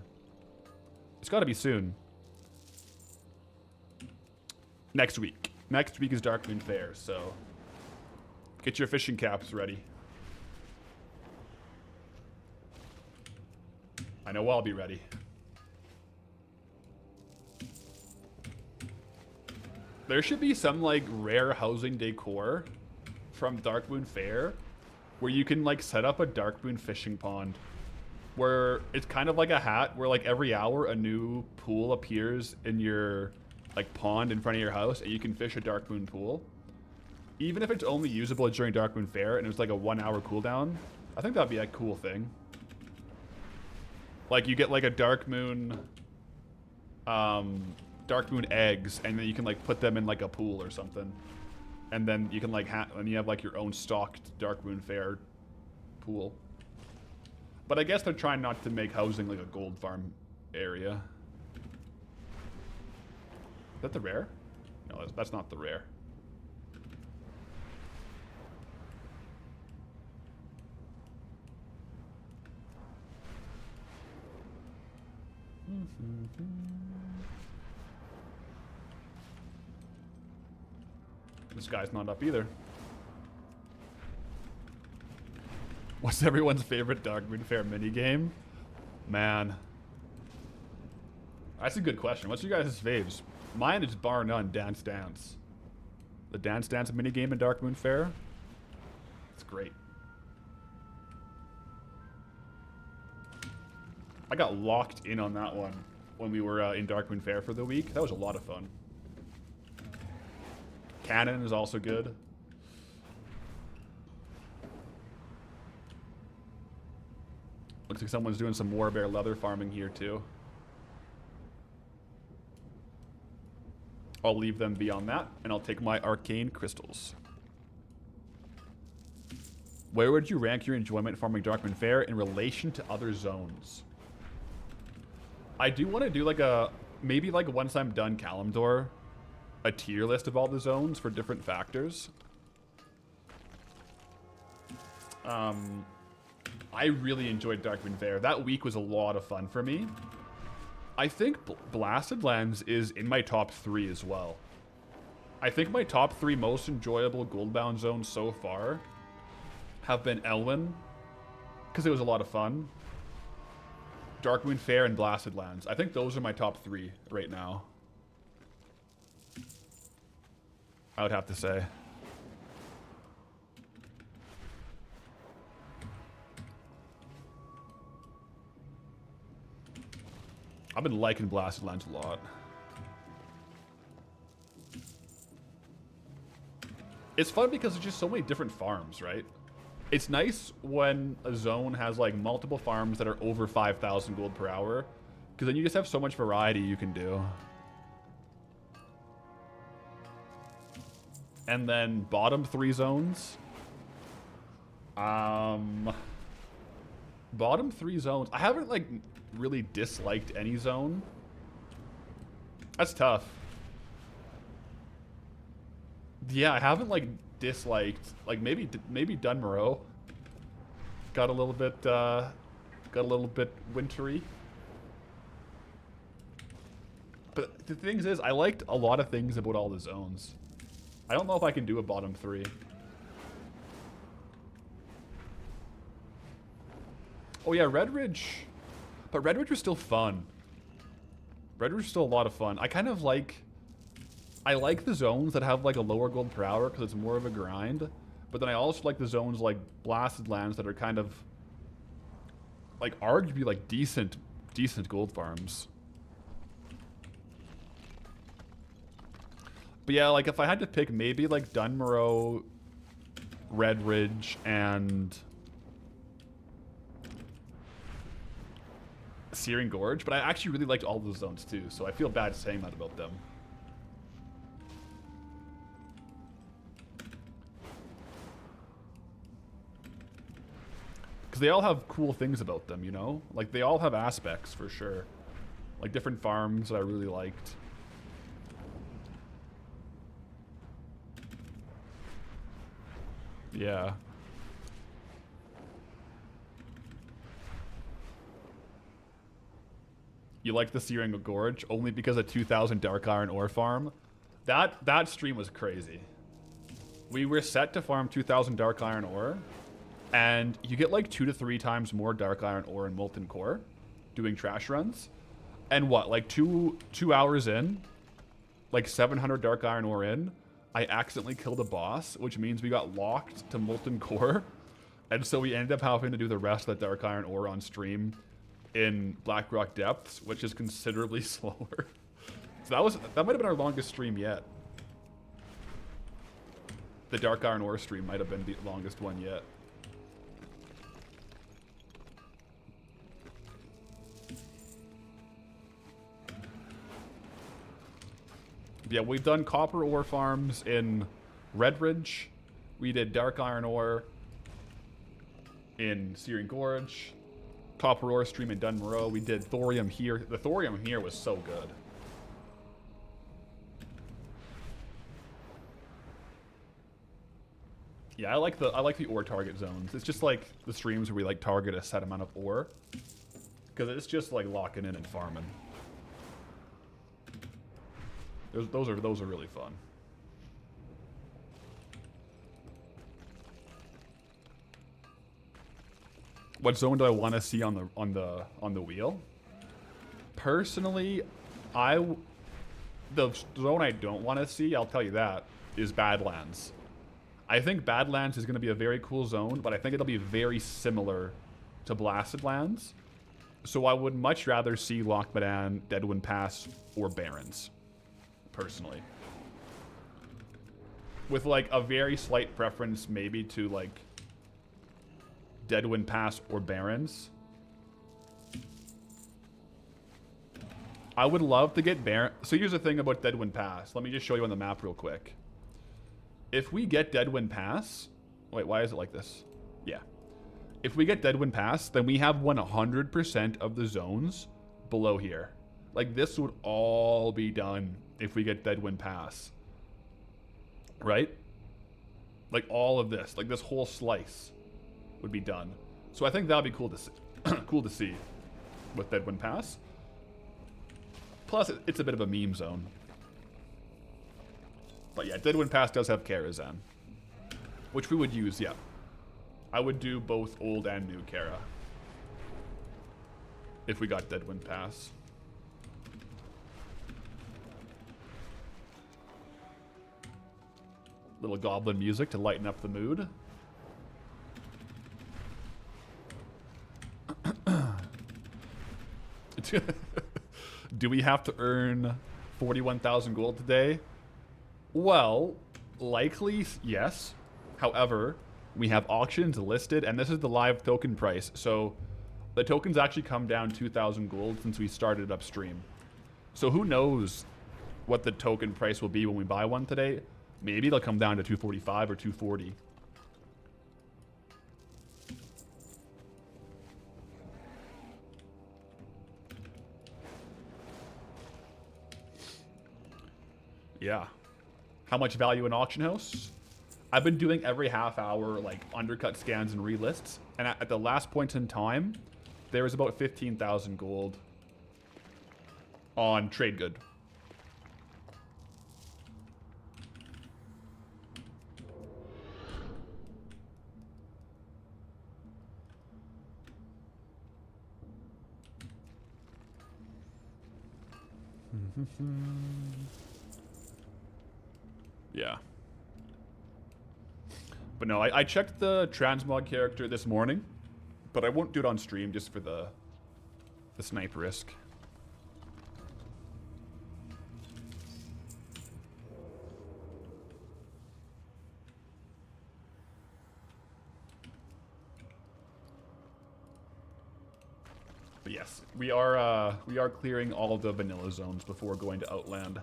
It's got to be soon. Next week. Next week is Darkmoon Fair, so get your fishing caps ready. I know I'll be ready. There should be some like rare housing decor from Darkmoon Fair where you can like set up a Darkmoon fishing pond where it's kind of like a hat where like every hour a new pool appears in your like pond in front of your house and you can fish a Darkmoon pool. Even if it's only usable during Darkmoon Fair and it's like a 1-hour cooldown, I think that'd be a cool thing. Like you get like a Darkmoon eggs, and then you can like put them in like a pool or something, and then you can like and you have like your own stocked Darkmoon Fair pool. But I guess they're trying not to make housing like a gold farm area. Is that the rare? No, that's not the rare. This guy's not up either. What's everyone's favorite Darkmoon Faire minigame? Man. That's a good question. What's your guys' faves? Mine is bar none Dance Dance. The Dance Dance minigame in Darkmoon Faire. It's great. I got locked in on that one when we were in Darkmoon Faire for the week. That was a lot of fun. Cannon is also good. Looks like someone's doing some Warbear leather farming here too. I'll leave them beyond that, and I'll take my Arcane crystals. Where would you rank your enjoyment farming Darkmoon Faire in relation to other zones? I do want to do like a, maybe like once I'm done Kalimdor, a tier list of all the zones for different factors. I really enjoyed Darkmoon Faire. That week was a lot of fun for me. I think Blasted Lands is in my top 3 as well. I think my top 3 most enjoyable Goldbound zones so far have been Elwyn, because it was a lot of fun, Darkmoon Faire, and Blasted Lands. I think those are my top 3 right now, I would have to say. I've been liking Blasted Lands a lot. It's fun because there's just so many different farms, right? It's nice when a zone has like multiple farms that are over 5,000 gold per hour, because then you just have so much variety you can do. And then bottom 3 zones. Bottom 3 zones. I haven't like really disliked any zone. That's tough. Yeah, I haven't like disliked, like maybe Dunmoreau got a little bit wintry. But the thing is, I liked a lot of things about all the zones. I don't know if I can do a bottom 3. Oh yeah, Red Ridge. But Red Ridge was still fun. Red Ridge was still a lot of fun. I kind of like... I like the zones that have like a lower gold per hour because it's more of a grind. But then I also like the zones like Blasted Lands that are kind of... like arguably like decent gold farms. But yeah, like if I had to pick maybe like Dunmoreau, Red Ridge, and... Searing Gorge, but I actually really liked all those zones too, so I feel bad saying that about them. Because they all have cool things about them, you know? Like, they all have aspects, for sure. Like, different farms that I really liked. Yeah. You like the Searing Gorge only because of 2,000 Dark Iron ore farm? That stream was crazy. We were set to farm 2,000 Dark Iron ore, and you get like 2 to 3 times more Dark Iron ore in Molten Core doing trash runs. And what, like two hours in, like 700 Dark Iron ore in, I accidentally killed a boss, which means we got locked to Molten Core. And so we ended up having to do the rest of the Dark Iron ore on stream in Blackrock Depths, which is considerably slower. So that might have been our longest stream yet. The Dark Iron ore stream might have been the longest one yet. Yeah, we've done copper ore farms in Red Ridge. We did Dark Iron ore in Searing Gorge. Copper ore stream in Dunmoreau. We did thorium here. The thorium here was so good. Yeah, I like the ore target zones. It's just like the streams where we like target a set amount of ore, because it's just like locking in and farming. Those are really fun. What zone do I want to see on the wheel? Personally, the zone I don't want to see, I'll tell you that, is Badlands. I think Badlands is going to be a very cool zone, but I think it'll be very similar to Blasted Lands. So I would much rather see Loch Madan, Deadwind Pass, or Barrens, personally. With like a very slight preference maybe to like Deadwind Pass or Barrens. I would love to get Baron. So here's the thing about Deadwind Pass. Let me just show you on the map real quick. If we get Deadwind Pass... Wait, why is it like this? Yeah. If we get Deadwind Pass, then we have 100% of the zones below here. Like, this would all be done if we get Deadwind Pass. Right? Like, all of this. Like, this whole slice would be done. So I think that would be cool to see. Cool to see with Deadwind Pass. Plus, it's a bit of a meme zone. But yeah, Deadwind Pass does have Karazhan, which we would use, yeah. I would do both old and new Kara if we got Deadwind Pass. Little goblin music to lighten up the mood. Do we have to earn 41,000 gold today? Well, likely yes. However, we have auctions listed, and this is the live token price. So the tokens actually come down 2,000 gold since we started upstream. So who knows what the token price will be when we buy one today? Maybe it'll come down to 245 or 240. Yeah. How much value in auction house? I've been doing every half hour like undercut scans and relists, and at the last point in time, there was about 15,000 gold on trade good. Yeah. But no, I checked the transmog character this morning, but I won't do it on stream just for the snipe risk. But yes, we are clearing all of the vanilla zones before going to Outland.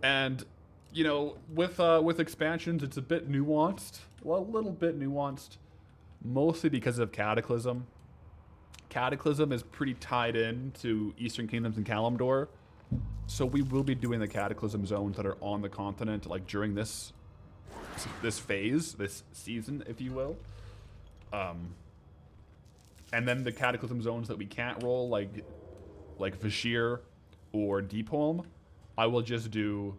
And you know, with expansions, it's a bit nuanced. Well, a little bit nuanced. Mostly because of Cataclysm. Cataclysm is pretty tied in to Eastern Kingdoms and Kalimdor. So we will be doing the Cataclysm zones that are on the continent, like during this phase, this season, if you will. And then the Cataclysm zones that we can't roll, like Vashir or Deepholm, I will just do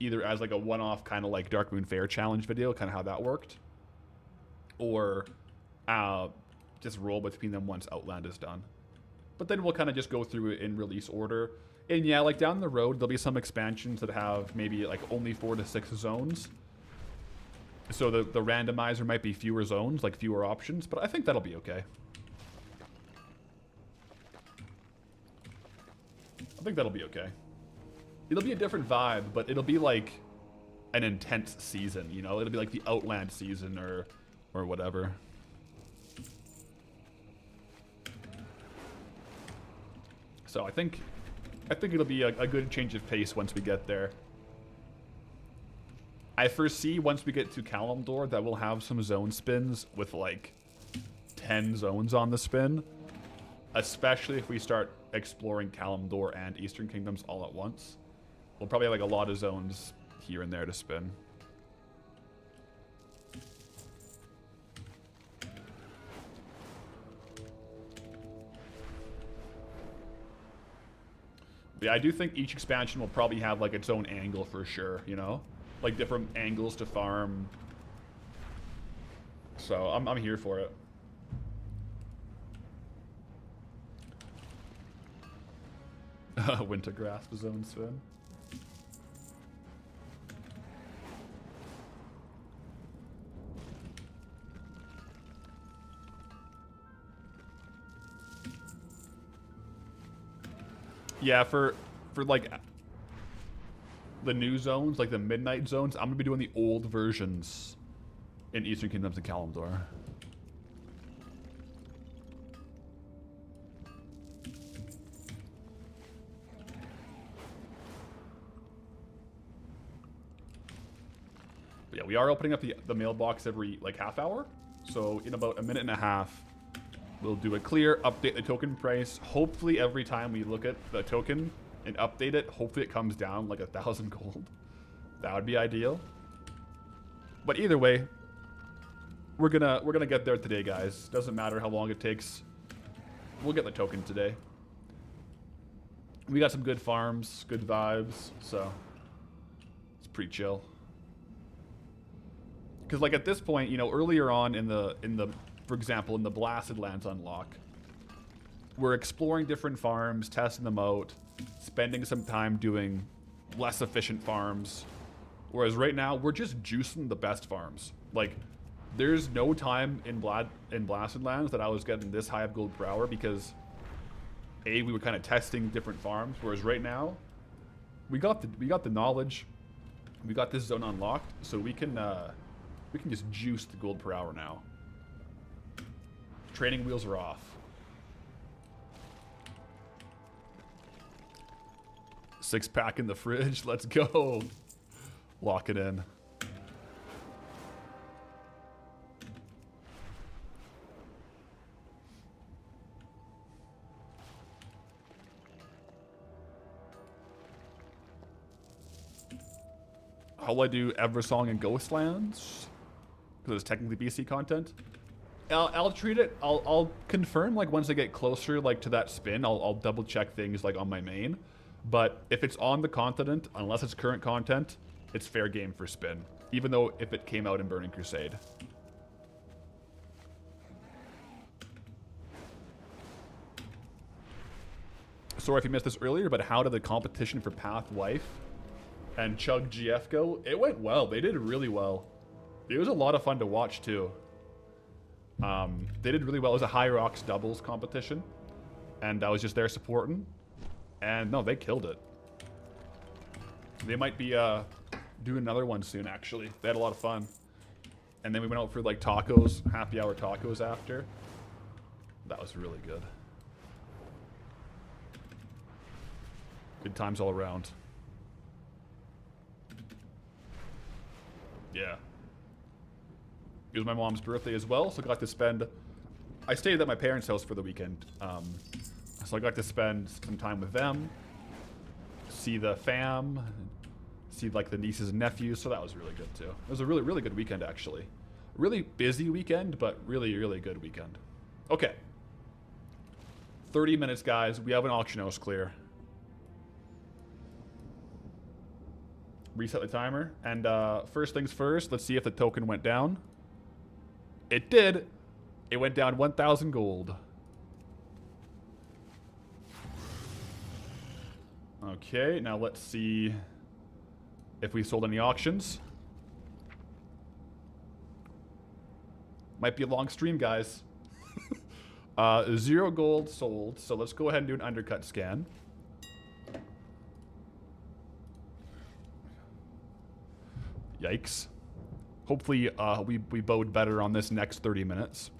either as like a one-off kind of like Darkmoon Fair challenge video, kind of how that worked, or just roll between them once Outland is done. But then we'll kind of just go through it in release order. And yeah, like down the road, there'll be some expansions that have maybe like only 4 to 6 zones. So the randomizer might be fewer zones, like fewer options, but I think that'll be okay. I think that'll be okay. It'll be a different vibe, but it'll be like an intense season, you know? It'll be like the Outland season or whatever. So I think it'll be a good change of pace once we get there. I foresee once we get to Kalimdor that we'll have some zone spins with like 10 zones on the spin. Especially if we start exploring Kalimdor and Eastern Kingdoms all at once. We'll probably have like a lot of zones here and there to spin. But yeah, I do think each expansion will probably have like its own angle for sure, you know? Like different angles to farm. So I'm here for it. Winter Grasp Zone swim. Yeah, for like the new zones, like the midnight zones, I'm gonna be doing the old versions in Eastern Kingdoms and Kalimdor. But yeah, we are opening up the mailbox every like half hour. So in about a minute and a half, we'll do a clear, update the token price. Hopefully every time we look at the token and update it, hopefully it comes down like 1,000 gold. That would be ideal. But either way, we're gonna get there today, guys. Doesn't matter how long it takes. We'll get the token today. We got some good farms, good vibes, so it's pretty chill. Because like at this point, you know, earlier on in the for example, in the Blasted Lands unlock, we're exploring different farms, testing them out, spending some time doing less efficient farms. Whereas right now, we're just juicing the best farms. Like, there's no time in Blasted Lands that I was getting this high of gold per hour because we were kind of testing different farms. Whereas right now, we got the knowledge, we got this zone unlocked, so we can just juice the gold per hour now. Training wheels are off. 6-pack in the fridge. Let's go. Lock it in. How will I do Eversong and Ghostlands? Because it's technically BC content. I'll treat it. I'll confirm like once I get closer like to that spin. I'll double check things like on my main. But if it's on the continent, unless it's current content, it's fair game for spin. Even though if it came out in Burning Crusade. Sorry if you missed this earlier, but how did the competition for Path Wife and Chug GF go? It went well. They did really well. It was a lot of fun to watch too. They did really well. It was a High Rocks doubles competition, and I was just there supporting. And no, they killed it. They might be doing another one soon. Actually, they had a lot of fun. And then we went out for like tacos, happy hour tacos after. That was really good. Good times all around. Yeah. It was my mom's birthday as well, so I got to spend... I stayed at my parents' house for the weekend. So I got to spend some time with them, see the fam, see like the nieces and nephews, so that was really good too. It was a really, really good weekend actually. Really busy weekend, but really, really good weekend. Okay. 30 minutes, guys. We have an auction house clear. Reset the timer. And first things first, let's see if the token went down. It did. It went down 1,000 gold. Okay, now let's see if we sold any auctions. Might be a long stream, guys. 0 gold sold, so let's go ahead and do an undercut scan. Yikes. Hopefully we bode better on this next 30 minutes.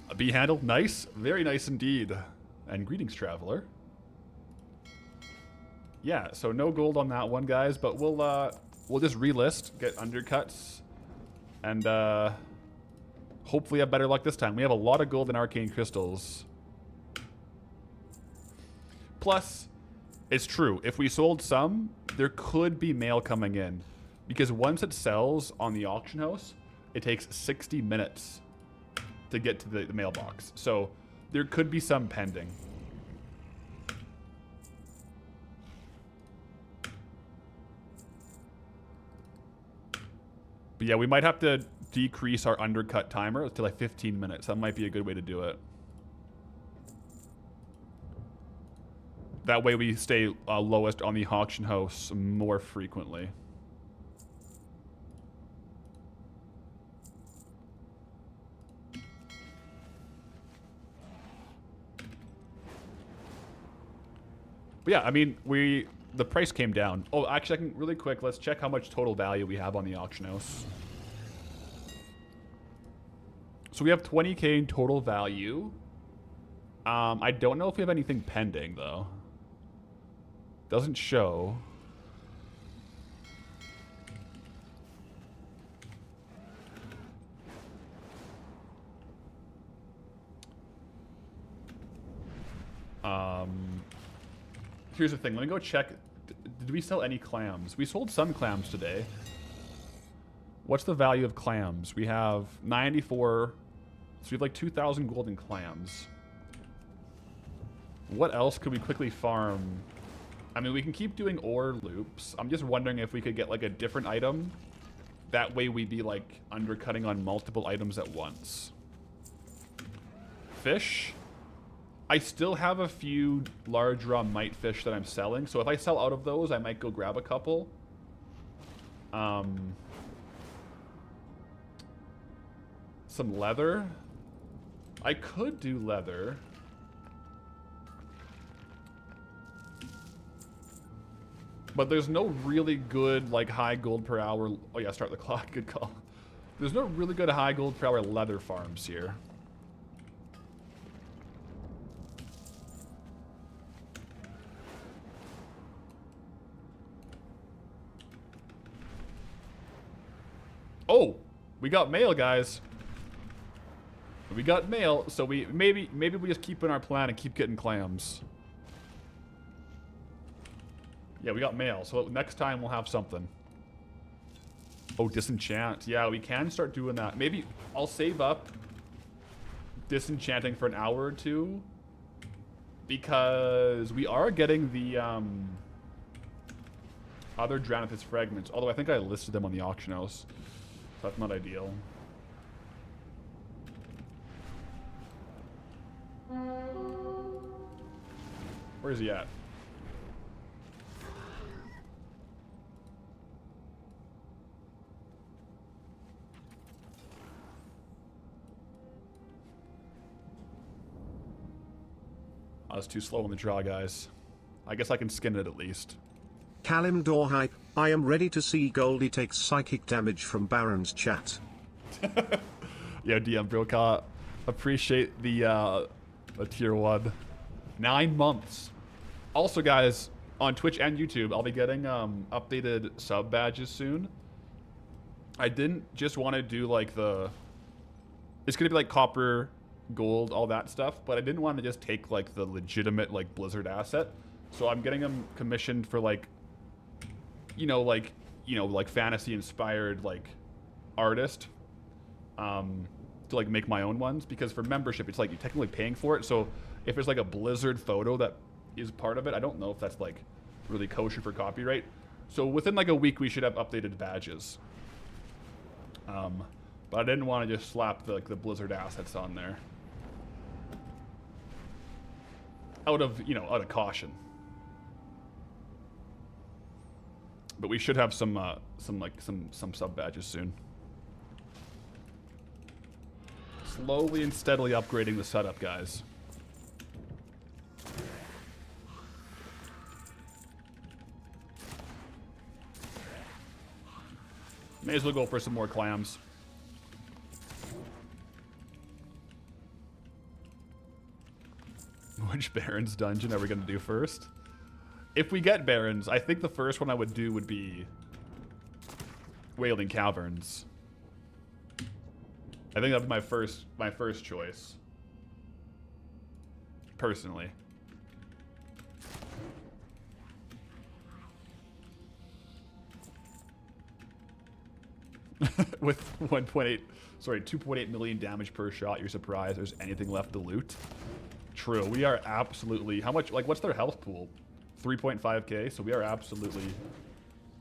A B handle, nice, very nice indeed. And greetings, traveler. Yeah, so no gold on that one, guys, but we'll just relist, get undercuts, and hopefully have better luck this time. We have a lot of gold in arcane crystals. Plus, it's true, if we sold some, there could be mail coming in. Because once it sells on the auction house, it takes 60 minutes to get to the mailbox. So there could be some pending. But yeah, we might have to decrease our undercut timer to like 15 minutes. That might be a good way to do it. That way we stay lowest on the auction house more frequently. But yeah, I mean, the price came down. Oh, actually, I can really quick. Let's check how much total value we have on the auction house. So we have 20K in total value. I don't know if we have anything pending though. Doesn't show. Here's the thing. Let me go check. Did we sell any clams? We sold some clams today. What's the value of clams? We have 94. So we have like 2,000 golden clams. What else could we quickly farm? I mean, we can keep doing ore loops. I'm just wondering if we could get like a different item. That way we'd be like undercutting on multiple items at once. Fish. I still have a few large raw mite fish that I'm selling. So if I sell out of those, I might go grab a couple. Some leather. I could do leather. But there's no really good, like, high gold per hour... Oh, yeah, start the clock. Good call. There's no really good high gold per hour leather farms here. Oh! We got mail, guys. We got mail, so we... Maybe we just keep in our plan and keep getting clams. Yeah, we got mail, so next time we'll have something. Oh, disenchant. Yeah, we can start doing that. Maybe I'll save up disenchanting for an hour or two. Because we are getting the other Dranithus fragments. Although I think I listed them on the auction house. So that's not ideal. Where is he at? I was too slow on the draw, guys. I guess I can skin it at least. Kalimdor hype, I am ready to see Goldie take psychic damage from Baron's chat. Yo, DM Broka, appreciate the tier 1. 9 months. Also, guys, on Twitch and YouTube, I'll be getting updated sub badges soon. I didn't just want to do like the... It's going to be like copper, gold, all that stuff, but I didn't want to just take like the legitimate like Blizzard asset. So I'm getting them commissioned for like, like fantasy inspired like artist to like make my own ones, because for membership it's like you're technically paying for it. So if there's like a Blizzard photo that is part of it, I don't know if that's like really kosher for copyright. So within like a week we should have updated badges. But I didn't want to just slap the Blizzard assets on there. Out of caution. But we should have some sub badges soon. Slowly and steadily upgrading the setup, guys. May as well go for some more clams. Which Baron's dungeon are we going to do first? If we get Barons, I think the first one I would do would be Wailing Caverns. I think that would be my first choice. Personally. With 2.8 million damage per shot, you're surprised there's anything left to loot? True, we are absolutely... How much... Like, what's their health pool? 3.5k, so we are absolutely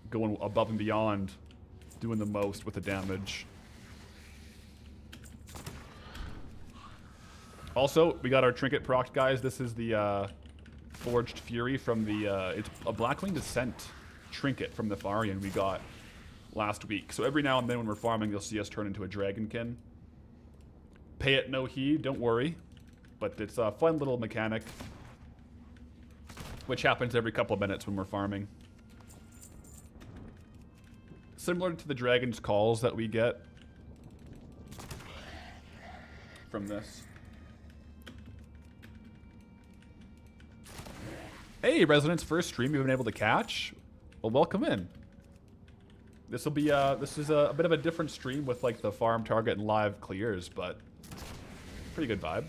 going above and beyond doing the most with the damage. Also, we got our trinket proc, guys. This is the Forged Fury from the... it's a Blackwing Descent trinket from the Tharian we got last week. So every now and then when we're farming, you'll see us turn into a Dragonkin. Pay it no heed, don't worry. But it's a fun little mechanic, which happens every couple of minutes when we're farming. Similar to the Dragon's Calls that we get from this. Hey, Resident's first stream you've been able to catch. Well, welcome in. This will be this is a bit of a different stream with like the farm target and live clears, but pretty good vibe.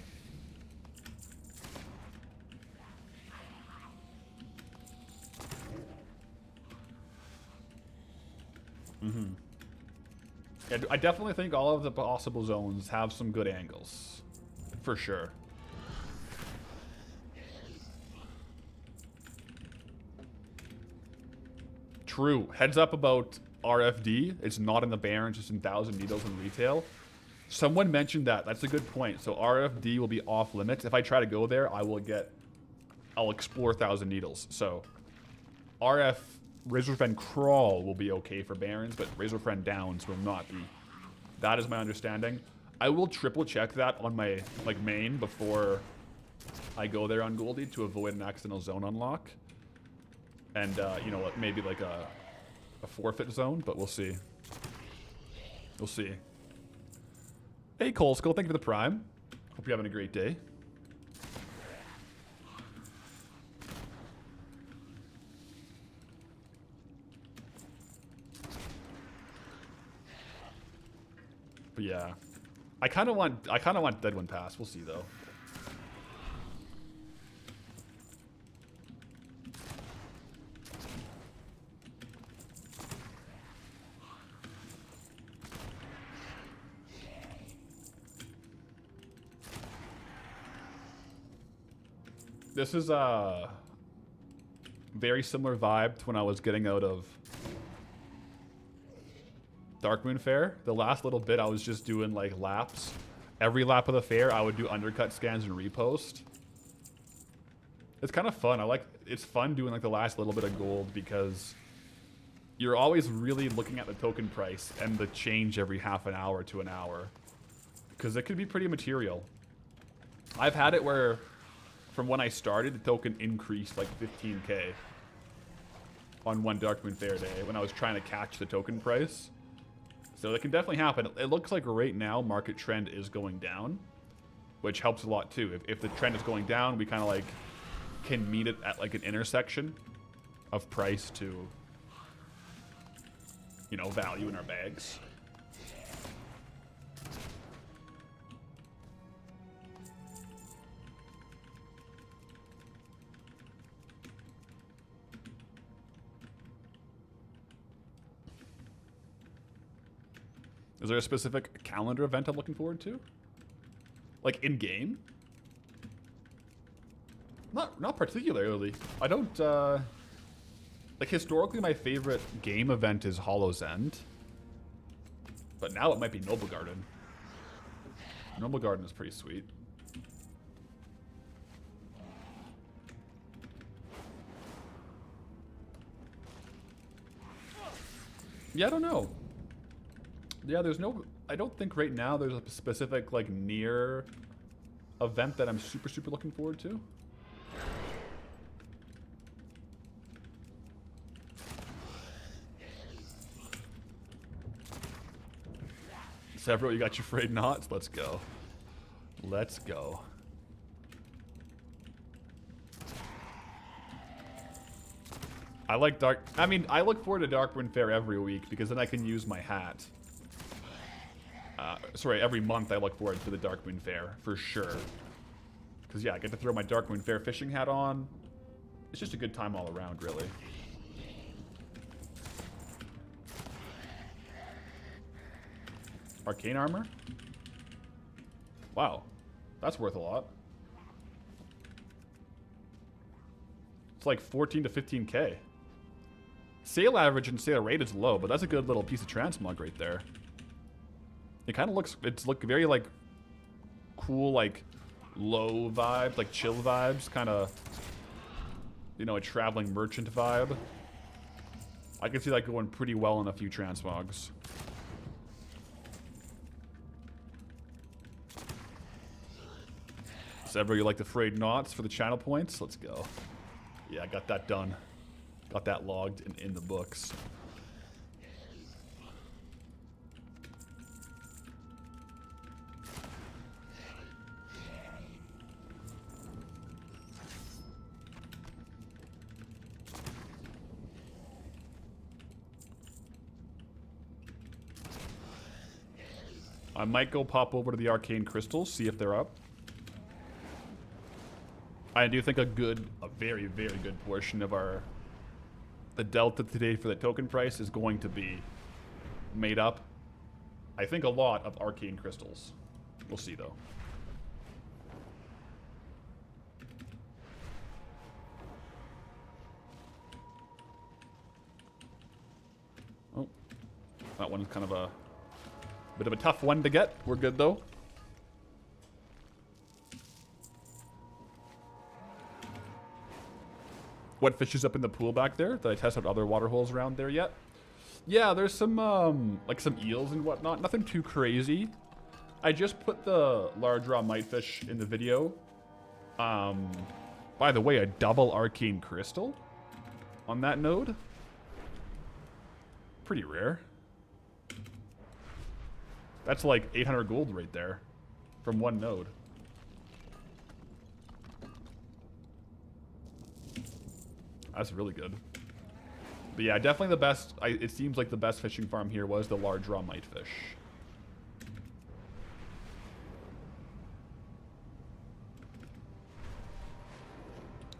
Yeah, I definitely think all of the possible zones have some good angles, for sure. True. Heads up about RFD. It's not in the Barons, just in 1,000 Needles in retail. Someone mentioned that. That's a good point. So RFD will be off limits. If I try to go there, I'll explore 1,000 Needles. So Razorfen Crawl will be okay for Barons, but Razorfen Downs will not be. That is my understanding. I will triple check that on my main before I go there on Goldie to avoid an accidental zone unlock. And, you know, maybe like a forfeit zone, but we'll see. We'll see. Hey, Cole Skull, thank you for the Prime. Hope you're having a great day. But yeah, I kind of want Deadwind Pass. We'll see though. This is a very similar vibe to when I was getting out of Darkmoon Fair. The last little bit I was just doing like laps. Every lap of the fair I would do undercut scans and repost. It's kind of fun. It's fun doing like the last little bit of gold because you're always really looking at the token price and the change every half an hour to an hour. Because it could be pretty material. I've had it where from when I started, the token increased like 15k on one Darkmoon Fair day when I was trying to catch the token price. So it can definitely happen. It looks like right now market trend is going down, which helps a lot too. If the trend is going down, we kind of like can meet it at like an intersection of price to, you know, value in our bags. Is there a specific calendar event I'm looking forward to? Like in game? Not particularly. I don't like historically my favorite game event is Hollow's End. But now it might be Noble Garden. Noble Garden is pretty sweet. Yeah, I don't know. Yeah, there's no... I don't think right now there's a specific, like, near event that I'm super, super looking forward to. Several, you got your frayed knots? Let's go. Let's go. I like I look forward to Darkwind Fair every week because then I can use my hat. Sorry, every month I look forward to the Darkmoon Fair, for sure. Because, yeah, I get to throw my Darkmoon Fair fishing hat on. It's just a good time all around, really. Arcane armor? Wow. That's worth a lot. It's like 14 to 15k. Sale average and sale rate is low, but that's a good little piece of transmog right there. It kind of looks, it's very like cool, like low vibe, like chill vibes, kind of, you know, a traveling merchant vibe. I can see that going pretty well in a few transmogs. So everybody like the frayed knots for the channel points? Let's go. Yeah, I got that done. Got that logged in the books. I might go pop over to the Arcane Crystals, see if they're up. I do think a very, very good portion of the delta today for the token price is going to be made up, I think, a lot of Arcane Crystals. We'll see, though. Oh, that one's kind of a bit of a tough one to get. We're good, though. What fish is up in the pool back there? Did I test out other water holes around there yet? Yeah, there's some, like some eels and whatnot. Nothing too crazy. I just put the large raw mitefish in the video. By the way, a double arcane crystal on that node. Pretty rare. That's like 800 gold right there from one node. That's really good. But yeah, definitely the best. It seems like the best fishing farm here was the large raw mitefish.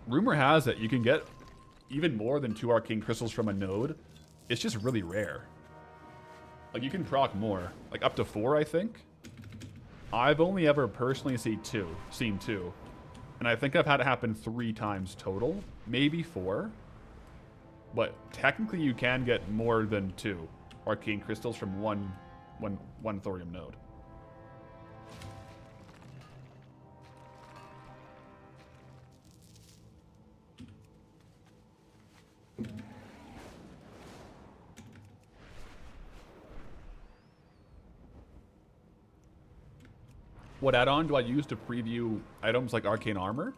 Rumor has it you can get even more than 2 arcane crystals from a node. It's just really rare. Like, you can proc more. Like, up to 4, I think. I've only ever personally seen 2. And I think I've had it happen 3 times total. Maybe 4. But technically you can get more than 2 arcane crystals from one thorium node. What add-on do I use to preview items like arcane armor?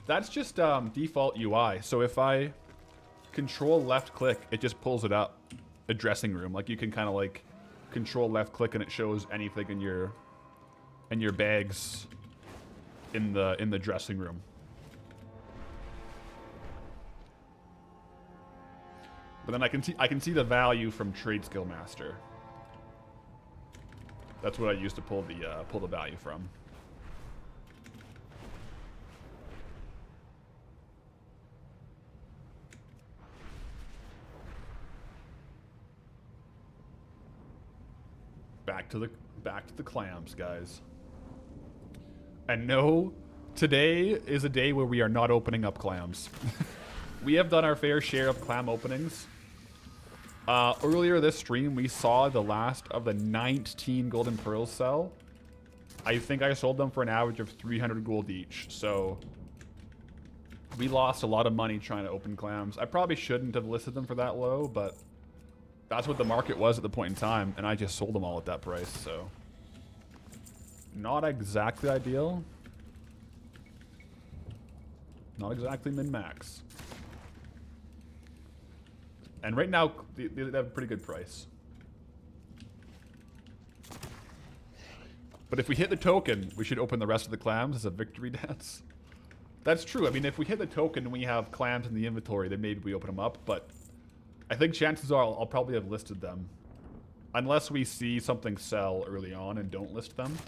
That's just default UI. So if I control left click, it just pulls it up. A dressing room. Like, you can kind of like control left click and it shows anything in your bags in the dressing room. But then I can see the value from Trade Skill Master. That's what I use to pull the value from. Back to the clams, guys. And no, today is a day where we are not opening up clams. We have done our fair share of clam openings. Earlier this stream, we saw the last of the 19 golden pearls sell. I think I sold them for an average of 300 gold each. So we lost a lot of money trying to open clams. I probably shouldn't have listed them for that low, but that's what the market was at the point in time, and I just sold them all at that price. So not exactly ideal. Not exactly min-max. And right now, they have a pretty good price. But if we hit the token, we should open the rest of the clams as a victory dance. That's true. I mean, if we hit the token and we have clams in the inventory, then maybe we open them up. But I think chances are I'll probably have listed them. Unless we see something sell early on and don't list them.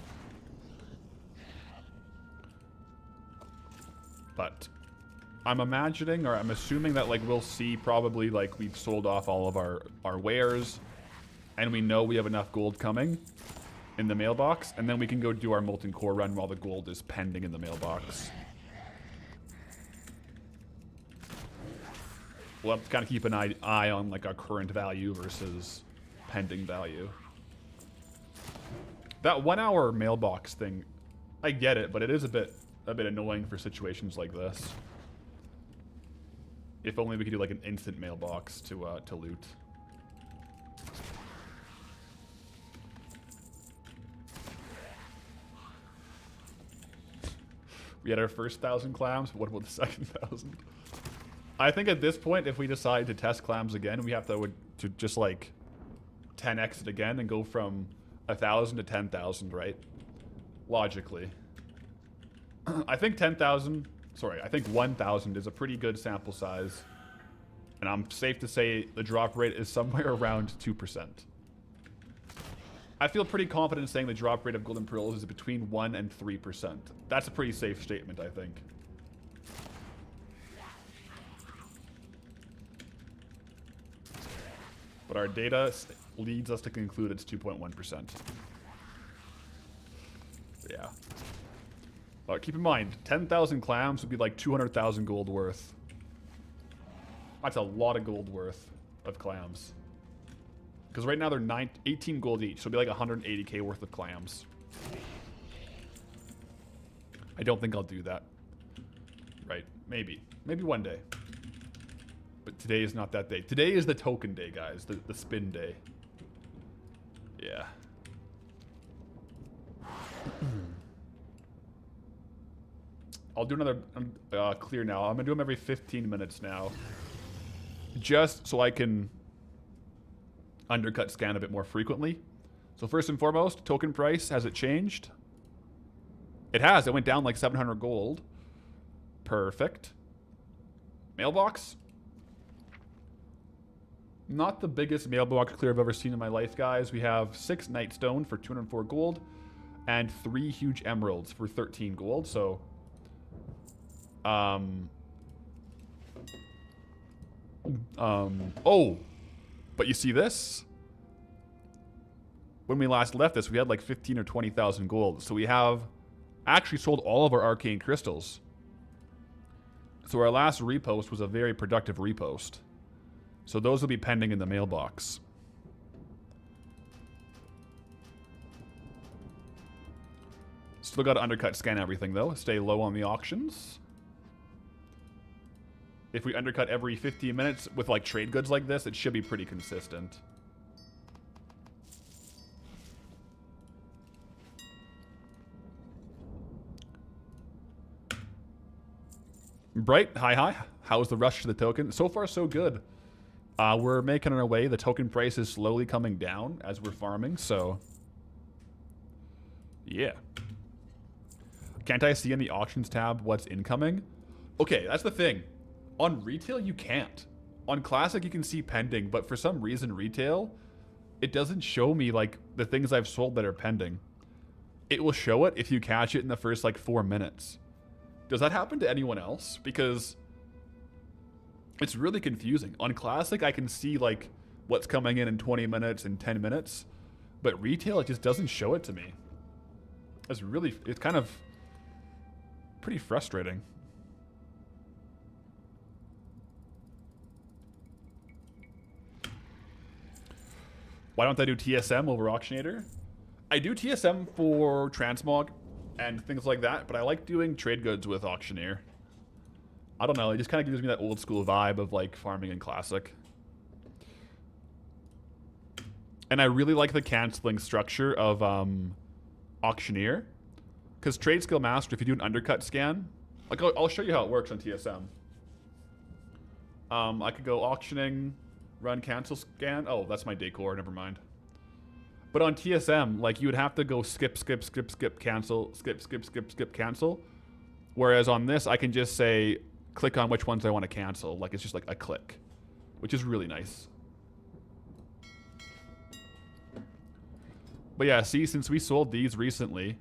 But I'm imagining, or I'm assuming that, like, we'll see probably, like, we've sold off all of our wares, and we know we have enough gold coming in the mailbox, and then we can go do our molten core run while the gold is pending in the mailbox. we'll have to kind of keep an eye on like our current value versus pending value. That 1 hour mailbox thing, I get it, but it is a bit annoying for situations like this. If only we could do like an instant mailbox to loot. We had our first 1,000 clams. What about the second 1,000? I think at this point, if we decide to test clams again, we have to just like 10x it again and go from 1,000 to 10,000, right? Logically. I think 10,000, sorry, I think 1,000 is a pretty good sample size. And I'm safe to say the drop rate is somewhere around 2%. I feel pretty confident saying the drop rate of golden pearls is between 1 and 3%. That's a pretty safe statement, I think. But our data leads us to conclude it's 2.1%. Yeah. Keep in mind, 10,000 clams would be like 200,000 gold worth. That's a lot of gold worth of clams. Because right now they're 18 gold each, so it'll be like 180k worth of clams. I don't think I'll do that. Right, maybe. Maybe one day. But today is not that day. Today is the token day, guys. The spin day. Yeah. I'll do another clear now. I'm going to do them every 15 minutes now. Just so I can undercut scan a bit more frequently. So first and foremost, token price, has it changed? It has. It went down like 700 gold. Perfect. Mailbox. Not the biggest mailbox clear I've ever seen in my life, guys. We have 6 Nightstone for 204 gold and 3 huge emeralds for 13 gold. So, oh, but you see this? When we last left this, we had like 15 or 20,000 gold. So we have actually sold all of our arcane crystals. So our last repost was a very productive repost. So those will be pending in the mailbox. Still got to undercut scan everything though. Stay low on the auctions. If we undercut every 15 minutes with like trade goods like this, it should be pretty consistent. Bright, hi. How's the rush to the token? So far, so good. We're making our way. The token price is slowly coming down as we're farming, so... yeah. Can't I see in the auctions tab what's incoming? Okay, that's the thing. On retail, you can't. On classic, you can see pending, but for some reason, retail, it doesn't show me, like, the things I've sold that are pending. It will show it if you catch it in the first, like, 4 minutes. Does that happen to anyone else? Because it's really confusing. On classic, I can see like what's coming in 20 minutes and 10 minutes, but retail, it just doesn't show it to me. It's kind of pretty frustrating. Why don't I do TSM over Auctionator? I do TSM for Transmog and things like that, but I like doing trade goods with Auctioneer. I don't know, it just kind of gives me that old school vibe of like farming in Classic. And I really like the canceling structure of Auctioneer. Because Trade Skill Master, if you do an undercut scan, like I'll show you how it works on TSM. I could go auctioning, run cancel scan. Oh, that's my decor, never mind. But on TSM, like you would have to go skip, cancel, skip, cancel. Whereas on this, I can just say, click on which ones I want to cancel. Like it's just like a click, which is really nice. But yeah, see, since we sold these recently,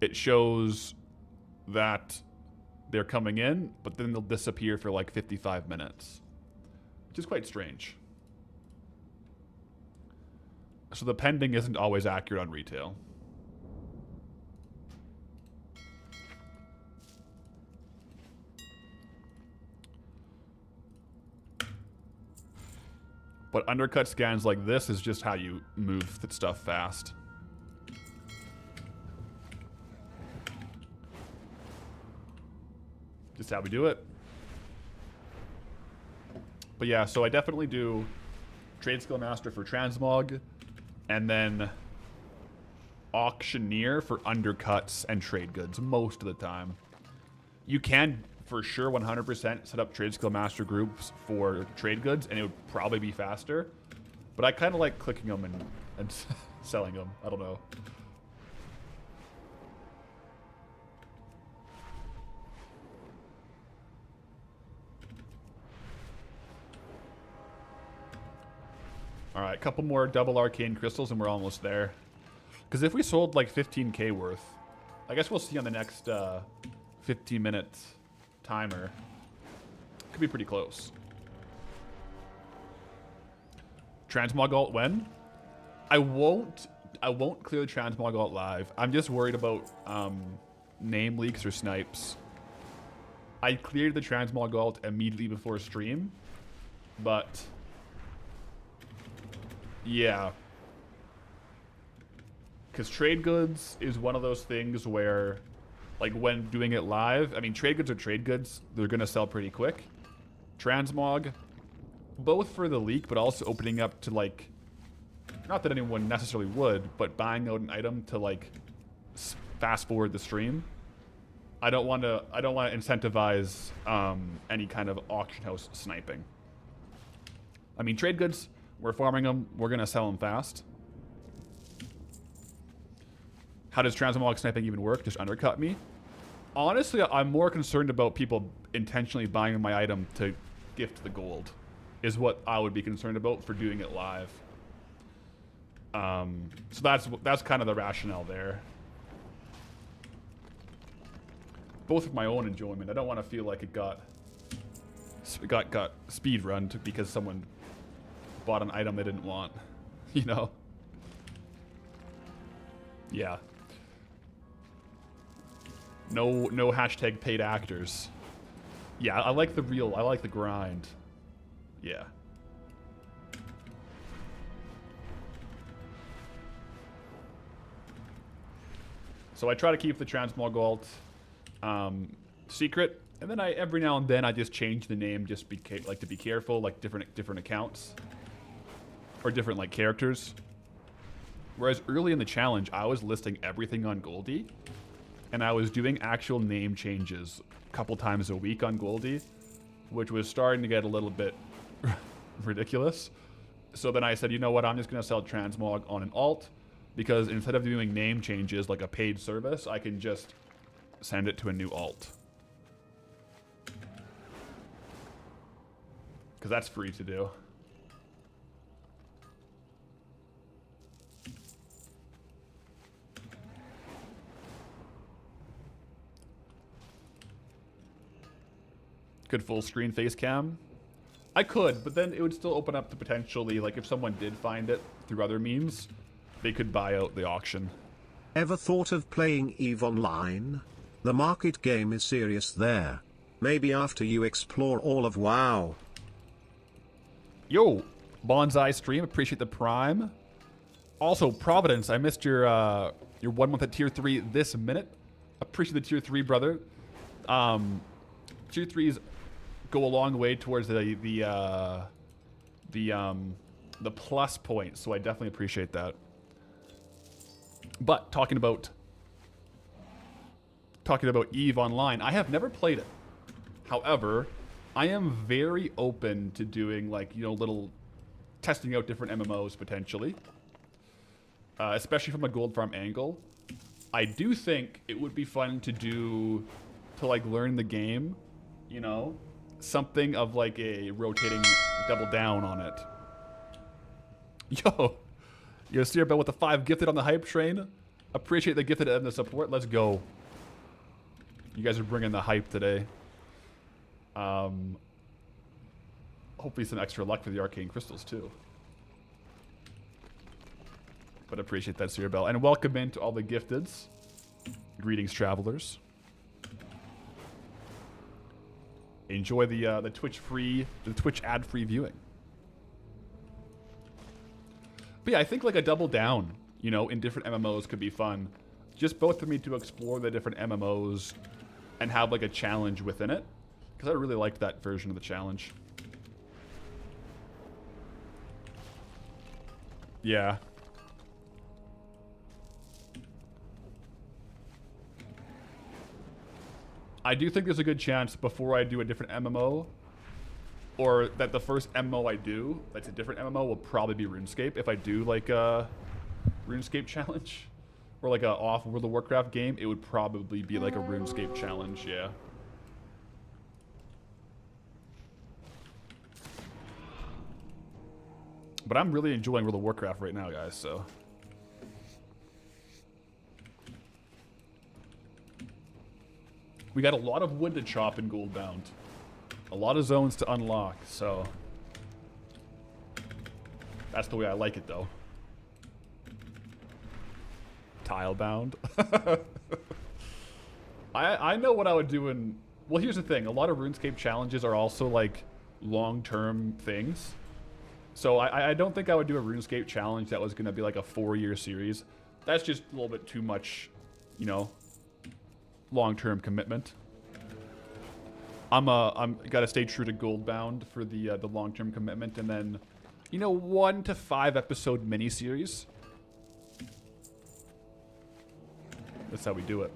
it shows that they're coming in, but then they'll disappear for like 55 minutes, which is quite strange. So the pending isn't always accurate on retail. But undercut scans like this is just how you move the stuff fast. Just how we do it. But yeah, so I definitely do Trade Skill Master for Transmog, and then Auctioneer for undercuts and trade goods most of the time. You can, for sure, 100% set up Trade Skill Master groups for trade goods, and it would probably be faster. But I kind of like clicking them and selling them. I don't know. All right, a couple more double arcane crystals and we're almost there. Because if we sold like 15k worth, I guess we'll see on the next 15-minute timer. Could be pretty close. Transmog alt when? I won't clear the Transmog alt live. I'm just worried about name leaks or snipes. I cleared the Transmog alt immediately before stream, but yeah. Because trade goods is one of those things where, like, when doing it live, I mean, trade goods are trade goods. They're going to sell pretty quick. Transmog, both for the leak, but also opening up to, like, not that anyone necessarily would, but buying out an item to, like, fast forward the stream. I don't want to incentivize any kind of auction house sniping. I mean, trade goods, we're farming them. We're going to sell them fast. How does Transmog sniping even work? Just undercut me? Honestly, I'm more concerned about people intentionally buying my item to gift the gold. Is what I would be concerned about for doing it live. So that's kind of the rationale there. Both of my own enjoyment. I don't want to feel like it got speed run because someone bought an item they didn't want. You know? Yeah. No hashtag paid actors. Yeah, I like the grind. Yeah. So I try to keep the Transmog alt secret, and then every now and then I just change the name just to be careful, like different accounts or different like characters. Whereas early in the challenge, I was listing everything on Goldie, and I was doing actual name changes a couple times a week on Goldie, which was starting to get a little bit ridiculous. So then I said, you know what, I'm just going to sell Transmog on an alt, because instead of doing name changes like a paid service, I can just send it to a new alt. Because that's free to do. Could full screen face cam? I could, but then it would still open up to potentially, like if someone did find it through other means, they could buy out the auction. Ever thought of playing EVE Online? The market game is serious there. Maybe after you explore all of WoW. Yo, Bonsai stream, appreciate the prime. Also, Providence, I missed your 1 month at tier 3 this minute. Appreciate the tier 3, brother. Tier 3s go a long way towards the plus points, so I definitely appreciate that. But talking about EVE Online, I have never played it. However, I am very open to doing, like, you know, little testing out different MMOs potentially, especially from a gold farm angle. I do think it would be fun to like learn the game, you know, something of like a rotating double down on it. Yo, Searbell with the 5 gifted on the hype train. Appreciate the gifted and the support. Let's go. You guys are bringing the hype today. Hopefully some extra luck for the arcane crystals too. But appreciate that, Searbell. And welcome in to all the gifteds. Greetings, travelers. Enjoy the Twitch ad free viewing. But yeah, I think like a double down, you know, in different MMOs could be fun. Just both for me to explore the different MMOs and have like a challenge within it. Because I really liked that version of the challenge. Yeah. I do think there's a good chance before I do a different MMO, or that the first MMO I do that's a different MMO will probably be RuneScape. If I do like a RuneScape challenge or like a off World of Warcraft game, it would probably be like a RuneScape challenge, yeah. But I'm really enjoying World of Warcraft right now, guys, so. We got a lot of wood to chop in Goldbound. A lot of zones to unlock, so. That's the way I like it, though. Tilebound. I know what I would do in... Well, here's the thing. A lot of RuneScape challenges are also, like, long-term things. So I don't think I would do a RuneScape challenge that was going to be, like, a 4-year series. That's just a little bit too much, you know, long-term commitment. I'm gotta stay true to Goldbound for the long-term commitment, and then, you know, 1 to 5 episode miniseries. That's how we do it.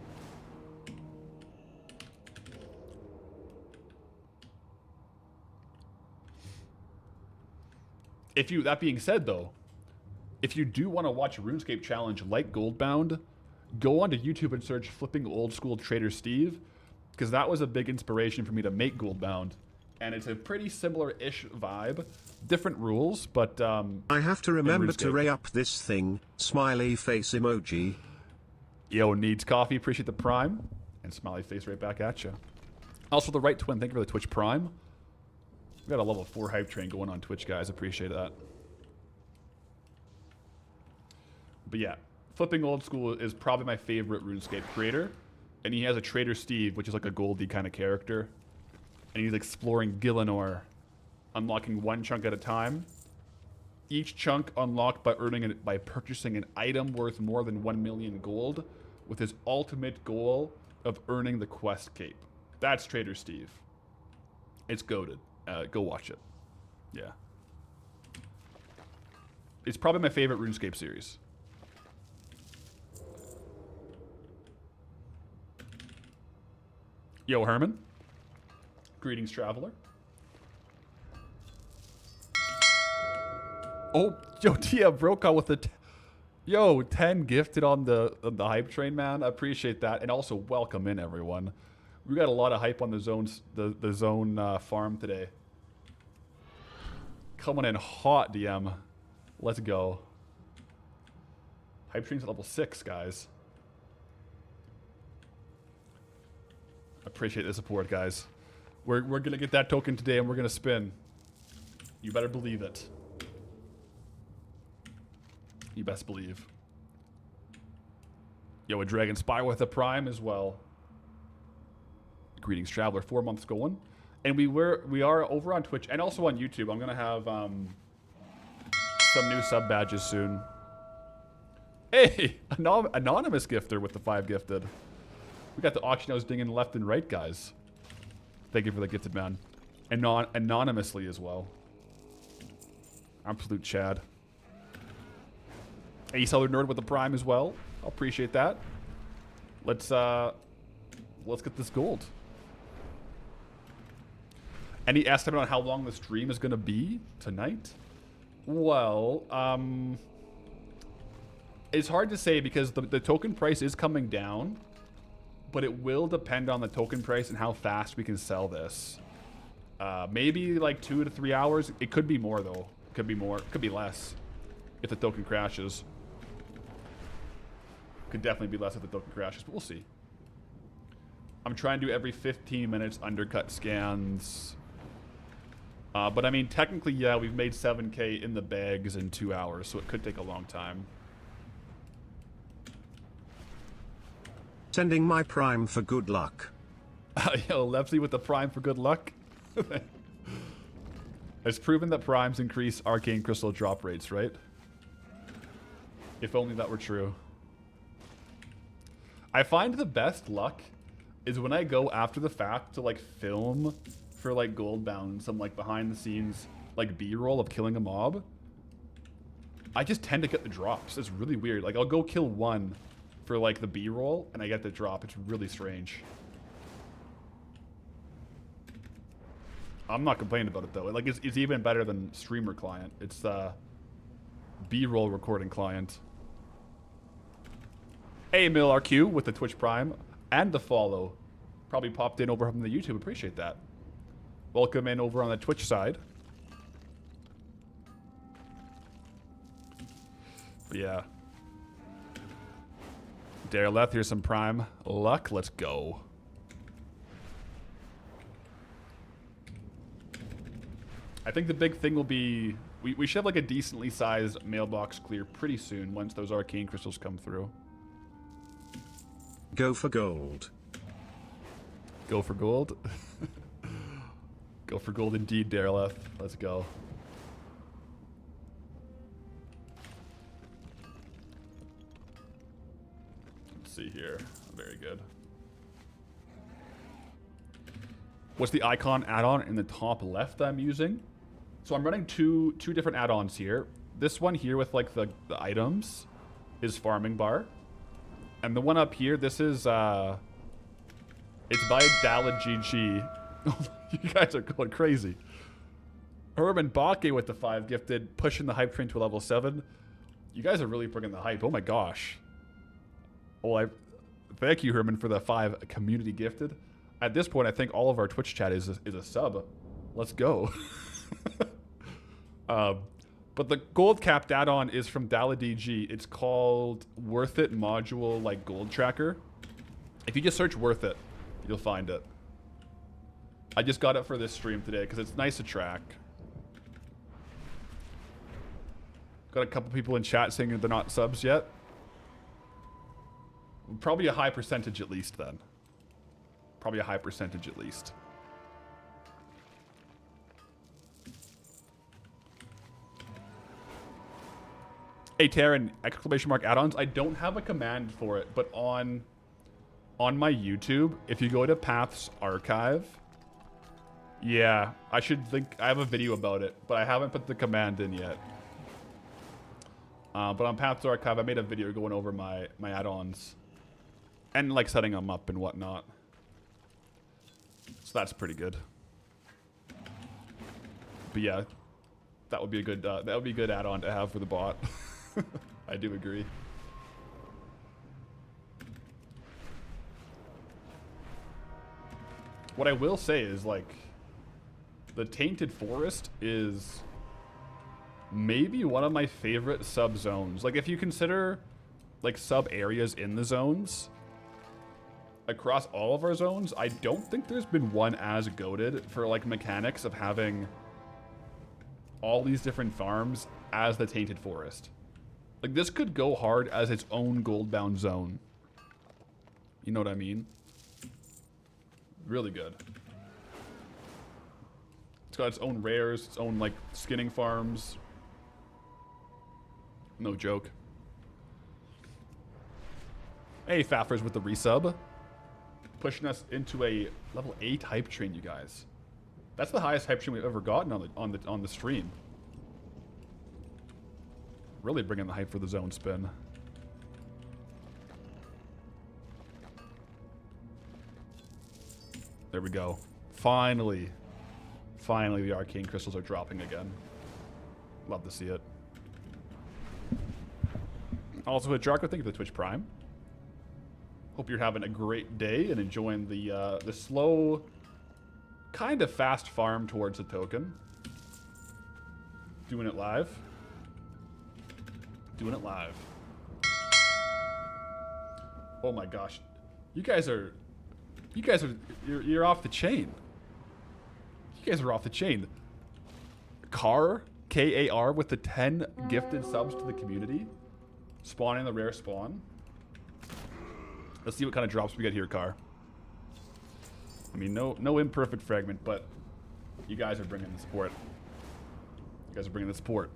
That being said, though, if you do want to watch a RuneScape challenge like Goldbound, go onto YouTube and search Flipping Old School Trader Steve, because that was a big inspiration for me to make Goldbound. And it's a pretty similar-ish vibe. Different rules, but I have to remember to re-up this thing. Smiley face emoji. Yo, needs coffee. Appreciate the Prime. And smiley face right back at you. Also, the Right Twin. Thank you for the Twitch Prime. We got a level 4 hype train going on Twitch, guys. Appreciate that. But yeah, Flipping Old School is probably my favorite RuneScape creator. And he has a Trader Steve, which is like a Goldie kind of character. And he's exploring Gillinor, unlocking 1 chunk at a time. Each chunk unlocked by purchasing an item worth more than 1 million gold, with his ultimate goal of earning the quest cape. That's Trader Steve. It's goated. Go watch it. Yeah. It's probably my favorite RuneScape series. Yo, Herman. Greetings, traveler. Oh, yo, Tia broke out with the... Yo, 10 gifted on the hype train, man. I appreciate that. And also, welcome in, everyone. We got a lot of hype on the zones, the zone farm today. Coming in hot, DM. Let's go. Hype train's at level 6, guys. Appreciate the support, guys. We're gonna get that token today, and we're gonna spin. You better believe it. You best believe. Yo, a Dragon Spire with a Prime as well. Greetings, traveler. 4 months going, and we are over on Twitch and also on YouTube. I'm gonna have some new sub badges soon. Hey, anonymous gifter with the 5 gifted. We got the auction house dinging left and right, guys. Thank you for the gifted, man. Anonymously as well. Absolute Chad. Ace Elder Nerd with the Prime as well. I'll appreciate that. Let's get this gold. Any estimate on how long the stream is going to be tonight? Well, it's hard to say because the token price is coming down. But it will depend on the token price and how fast we can sell this. Maybe like 2 to 3 hours. It could be more though. Could be more. Could be less if the token crashes. Could definitely be less if the token crashes, but we'll see. I'm trying to do every 15 minutes undercut scans. But I mean, technically, yeah, we've made 7K in the bags in 2 hours, so it could take a long time. Sending my Prime for good luck. Yo, Lepsy with the Prime for good luck. It's proven that Primes increase Arcane Crystal drop rates, right? If only that were true. I find the best luck is when I go after the fact to like film for like Goldbound, some like behind the scenes like B-roll of killing a mob. I just tend to get the drops. It's really weird. Like I'll go kill one for like the B-roll and I get the drop. It's really strange. I'm not complaining about it though. Like it's even better than streamer client. It's B-roll recording client. Hey, MillRQ with the Twitch Prime and the follow. Probably popped in over from the YouTube. Appreciate that. Welcome in over on the Twitch side. But yeah. Dareleth, here's some Prime luck. Let's go. I think the big thing will be we should have like a decently sized mailbox clear pretty soon once those arcane crystals come through. Go for gold. Go for gold? Go for gold indeed, Dareleth. Let's go. Let's see here. Very good. What's the icon add-on in the top left that I'm using? So I'm running two different add-ons here. This one here with like the items is farming bar. And the one up here, this is it's by DalaGG. You guys are going crazy. Herman Bake with the 5 gifted, pushing the hype train to a level 7. You guys are really bringing the hype. Oh my gosh. Oh, thank you, Herman, for the 5 community gifted. At this point, I think all of our Twitch chat is a sub. Let's go. But the gold capped add-on is from DalaDG. It's called Worth It Module like Gold Tracker. If you just search Worth It, you'll find it. I just got it for this stream today because it's nice to track. Got a couple people in chat saying they're not subs yet. Probably a high percentage at least then. Probably a high percentage at least. Hey, Taryn, exclamation mark add-ons. I don't have a command for it, but on my YouTube, if you go to Path's archive, yeah, I have a video about it, but I haven't put the command in yet. But on Path's archive, I made a video going over my add-ons and like setting them up and whatnot. So that's pretty good. But yeah, that would be a good add-on to have for the bot. I do agree. What I will say is, like, the Tainted Forest is maybe one of my favorite sub-zones. Like, if you consider, like, sub-areas in the zones, across all of our zones, I don't think there's been one as goated for, like, mechanics of having all these different farms as the Tainted Forest. Like, this could go hard as its own Goldbound zone. You know what I mean? Really good. It's got its own rares, its own, like, skinning farms. No joke. Hey, Faffers with the resub. Pushing us into a level 8 hype train, you guys. That's the highest hype train we've ever gotten on the stream. Really bringing the hype for the zone spin. There we go. Finally. Finally, the arcane crystals are dropping again. Love to see it. Also, Jarko, thank you for the Twitch Prime. Hope you're having a great day and enjoying the slow, kind of fast farm towards the token. Doing it live. Doing it live. Oh my gosh. You're off the chain. You guys are off the chain. Car, K-A-R, with the 10 gifted subs to the community. Spawning the rare spawn. Let's see what kind of drops we get here, Car. I mean, no imperfect fragment, but you guys are bringing the support. You guys are bringing the support.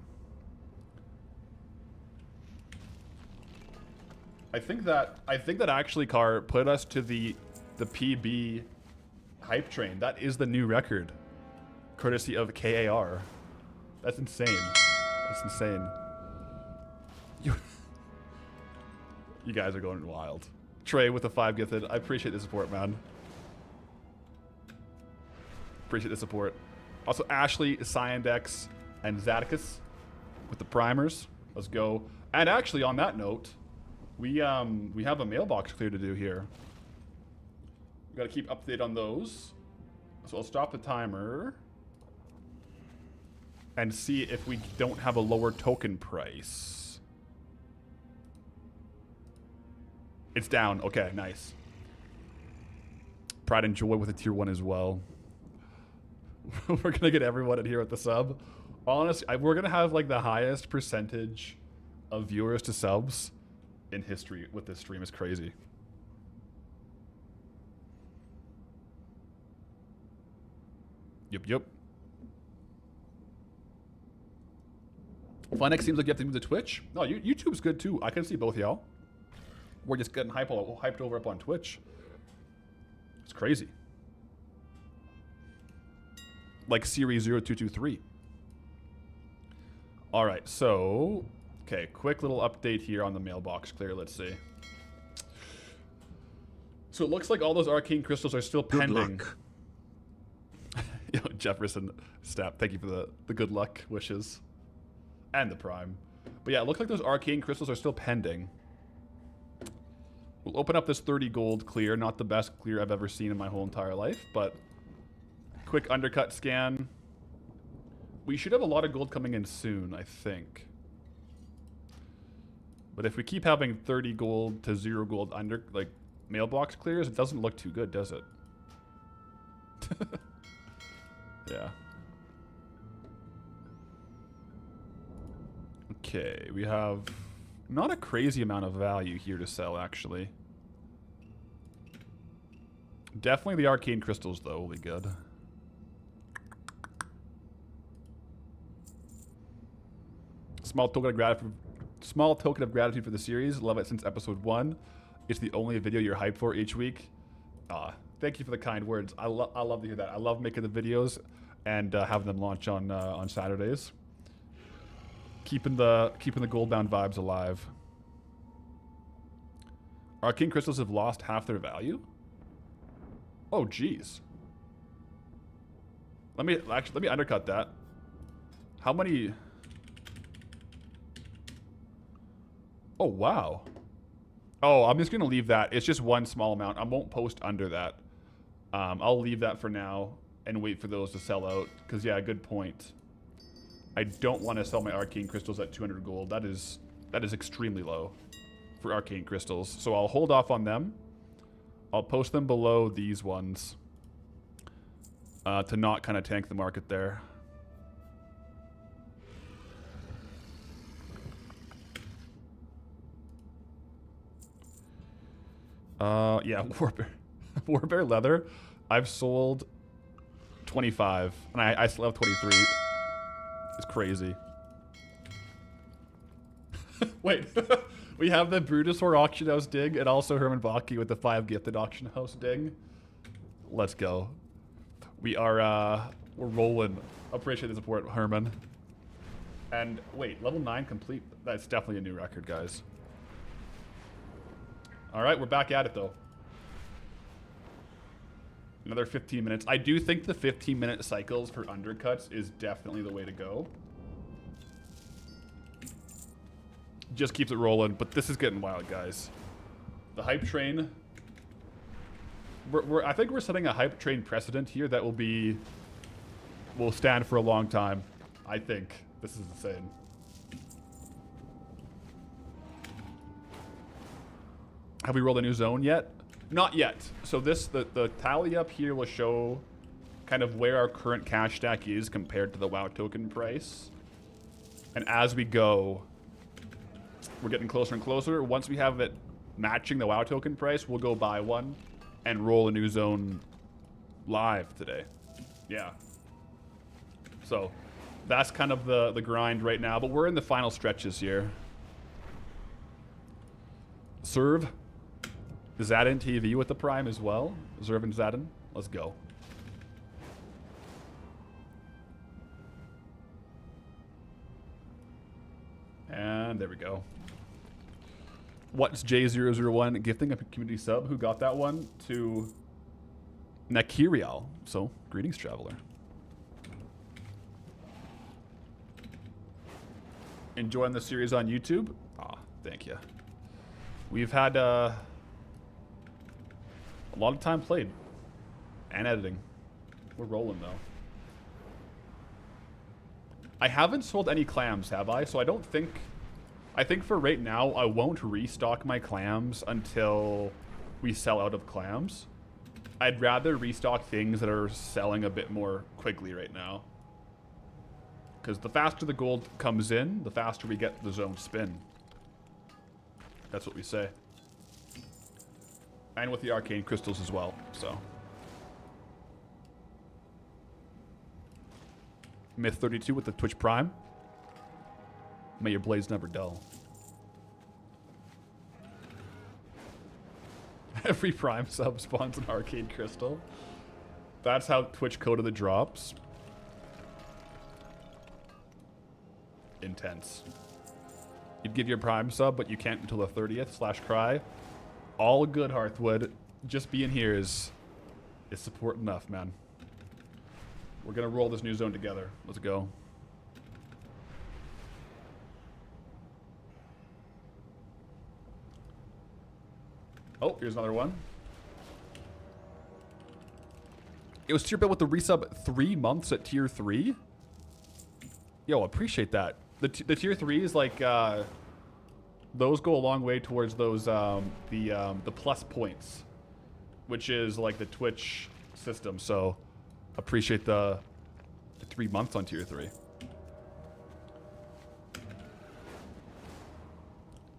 I think that actually, Car, put us to the PB hype train. That is the new record, courtesy of KAR. That's insane. That's insane. You guys are going wild. Trey with the 5 gifted. I appreciate the support, man. Appreciate the support. Also, Ashley, Cyandex, and Zadicus with the primers. Let's go. And actually, on that note, we have a mailbox clear to do here. We got to keep update on those. So I'll stop the timer and see if we don't have a lower token price. It's down. Okay, nice. Pride and Joy with a tier 1 as well. We're going to get everyone in here with the sub. Honestly, we're going to have like the highest percentage of viewers to subs in history with this stream. Is crazy. Yep. Flynex seems like you have to move to Twitch. No, YouTube's good too. I can see both y'all. We're just getting hyped over up on Twitch. It's crazy. Like Series 0223. All right, so okay, quick little update here on the mailbox clear. Let's see. So it looks like all those arcane crystals are still pending. Yo, Jefferson Stap, thank you for the good luck wishes and the prime. But yeah, it looks like those arcane crystals are still pending. We'll open up this 30 gold clear. Not the best clear I've ever seen in my whole entire life, but quick undercut scan. We should have a lot of gold coming in soon, I think. But if we keep having 30 gold to 0 gold under like mailbox clears, it doesn't look too good, does it? Yeah. Okay, we have not a crazy amount of value here to sell, actually. Definitely the arcane crystals, though, will be good. Small token of gratitude for the series. Love it since episode 1. It's the only video you're hyped for each week. Thank you for the kind words. I love to hear that. I love making the videos and having them launch on Saturdays. Keeping the Goldbound vibes alive. Arcane crystals have lost half their value. Oh, jeez. Let me undercut that. How many? Oh, wow. Oh, I'm just gonna leave that. It's just one small amount. I won't post under that. I'll leave that for now and wait for those to sell out. Because yeah, good point. I don't want to sell my arcane crystals at 200 gold. That is extremely low for arcane crystals. So I'll hold off on them. I'll post them below these ones to not kind of tank the market there. Yeah, Warbear leather. I've sold 25, and I still have 23. It's crazy. Wait, we have the Brutusaur auction house ding, and also Herman Baki with the 5 gifted auction house ding. Let's go. We are we're rolling. Appreciate the support, Herman. And wait, level 9 complete. That's definitely a new record, guys. All right, we're back at it though. Another 15 minutes. I do think the 15-minute cycles for undercuts is definitely the way to go. Just keeps it rolling, but this is getting wild, guys. The hype train. I think we're setting a hype train precedent here that will stand for a long time. I think this is insane. Have we rolled a new zone yet? Not yet. So the tally up here will show kind of where our current cash stack is compared to the WoW token price. And as we go, we're getting closer and closer. Once we have it matching the WoW token price, we'll go buy one and roll a new zone live today. Yeah. So that's kind of the grind right now, but we're in the final stretches here. Serve. Zadin TV with the Prime as well. Zerv and Zadin. Let's go. And there we go. What's J001 gifting a community sub? Who got that one? To Nakirial. So, greetings, traveler. Enjoying the series on YouTube? Ah, thank you. We've had a lot of time played and editing. We're rolling though. I haven't sold any clams, have I? So I don't think... I think for right now, I won't restock my clams until we sell out of clams. I'd rather restock things that are selling a bit more quickly right now. Because the faster the gold comes in, the faster we get the zone spin. That's what we say. And with the arcane crystals as well, so. Myth 32 with the Twitch Prime. May your blades never dull. Every Prime sub spawns an arcane crystal. That's how Twitch coded the drops. Intense. You'd give your Prime sub, but you can't until the 30th/cry. All good, Hearthwood. Just being here is support enough, man. We're gonna roll this new zone together. Let's go. Oh, here's another one. It was tier built with the resub 3 months at tier 3. Yo, appreciate that. The tier 3 is like those go a long way towards those the plus points, which is like the Twitch system. So appreciate the 3 months on tier 3.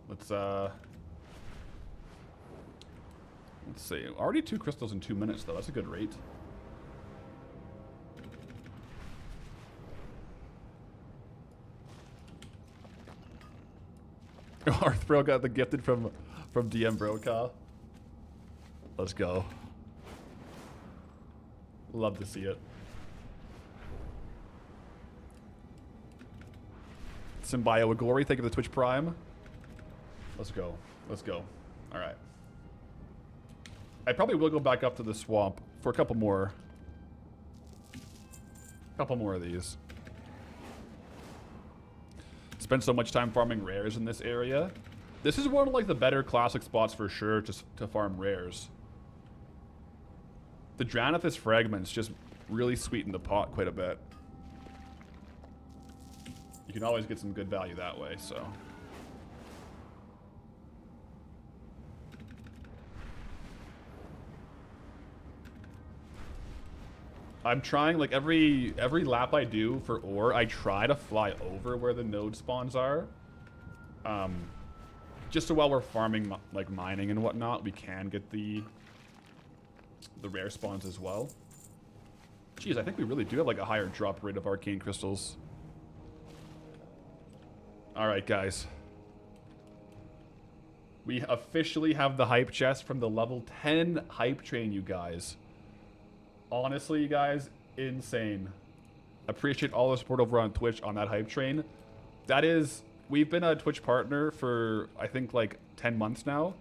Let's see. Already 2 crystals in 2 minutes though. That's a good rate. Arthbro got the gifted from DM Brokaw. Let's go. Love to see it. Symbio Agori, thank you for the Twitch Prime. Let's go. Let's go. All right. I probably will go back up to the swamp for a couple more of these. Spent so much time farming rares in this area. This is one of like the better classic spots for sure to farm rares. The Dranithus fragments just really sweeten the pot quite a bit. You can always get some good value that way, so. I'm trying, like every lap I do for ore, I try to fly over where the node spawns are. Just so while we're farming, like mining and whatnot, we can get the rare spawns as well. Jeez, I think we really do have like a higher drop rate of arcane crystals. Alright, guys. We officially have the hype chest from the level 10 hype train, you guys. Honestly, you guys, insane. Appreciate all the support over on Twitch on that hype train. That is, we've been a Twitch partner for, I think, like 10 months now.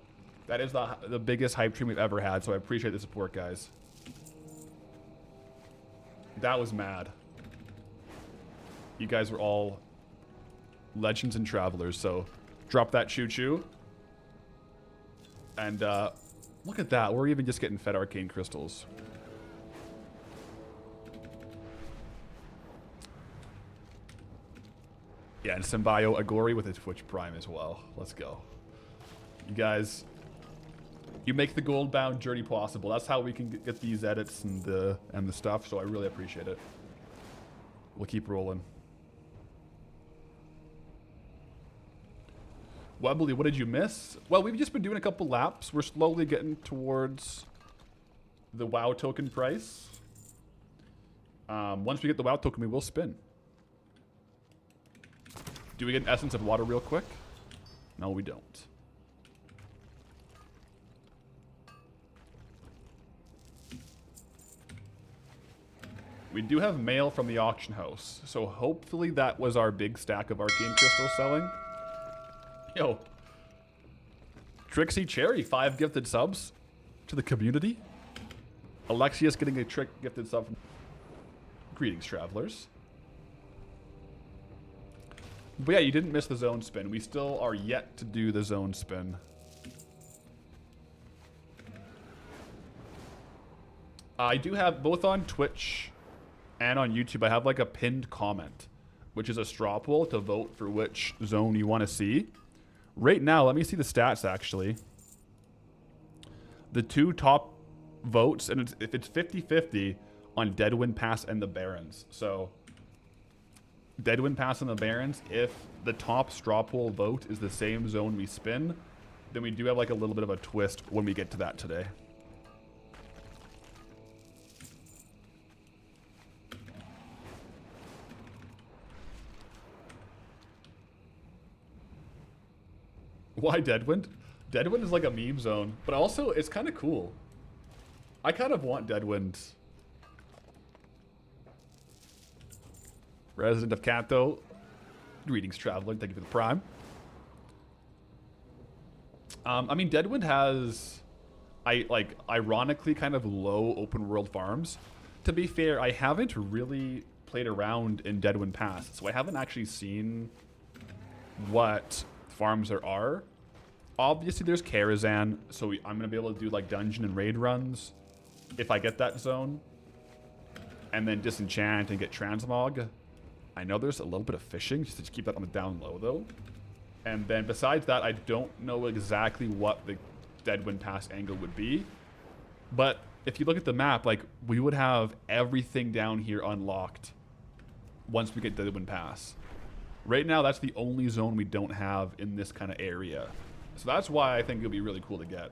That is the biggest hype train we've ever had, so I appreciate the support, guys. That was mad. You guys were all legends and travelers, so drop that choo-choo. And look at that, we're even just getting fed arcane crystals. Yeah, and Symbio Agori with a Twitch Prime as well. Let's go. You guys, you make the Goldbound journey possible. That's how we can get these edits and the stuff, so I really appreciate it. We'll keep rolling. Webley, what did you miss? Well, we've just been doing a couple laps. We're slowly getting towards the WoW token price. Once we get the WoW token, we will spin. Do we get an Essence of Water real quick? No, we don't. We do have mail from the auction house, so hopefully that was our big stack of arcane crystals selling. Yo. Trixie Cherry, 5 gifted subs to the community. Alexius getting a gifted sub. Greetings, travelers. But yeah, you didn't miss the zone spin. We still are yet to do the zone spin. I do have, both on Twitch and on YouTube, I have like a pinned comment, which is a straw poll to vote for which zone you want to see. Right now, let me see the stats actually. The 2 top votes, and if it's 50-50 on Deadwind Pass and the Barrens. So Deadwind Pass and the Barrens, if the top straw poll vote is the same zone we spin, then we do have like a little bit of a twist when we get to that today. Why Deadwind? Deadwind is like a meme zone, but also it's kind of cool. I kind of want Deadwind. Resident of Kanto. Greetings, traveler. Thank you for the prime. I mean, Deadwind has, ironically, kind of low open world farms. To be fair, I haven't really played around in Deadwind Pass, so I haven't actually seen what farms there are. Obviously, there's Karazhan, so I'm going to be able to do like dungeon and raid runs if I get that zone. And then disenchant and get transmog. I know there's a little bit of fishing, just to keep that on the down low though. And then besides that, I don't know exactly what the Deadwind Pass angle would be. But if you look at the map, like we would have everything down here unlocked once we get Deadwind Pass. Right now, that's the only zone we don't have in this kind of area. So that's why I think it'll be really cool to get.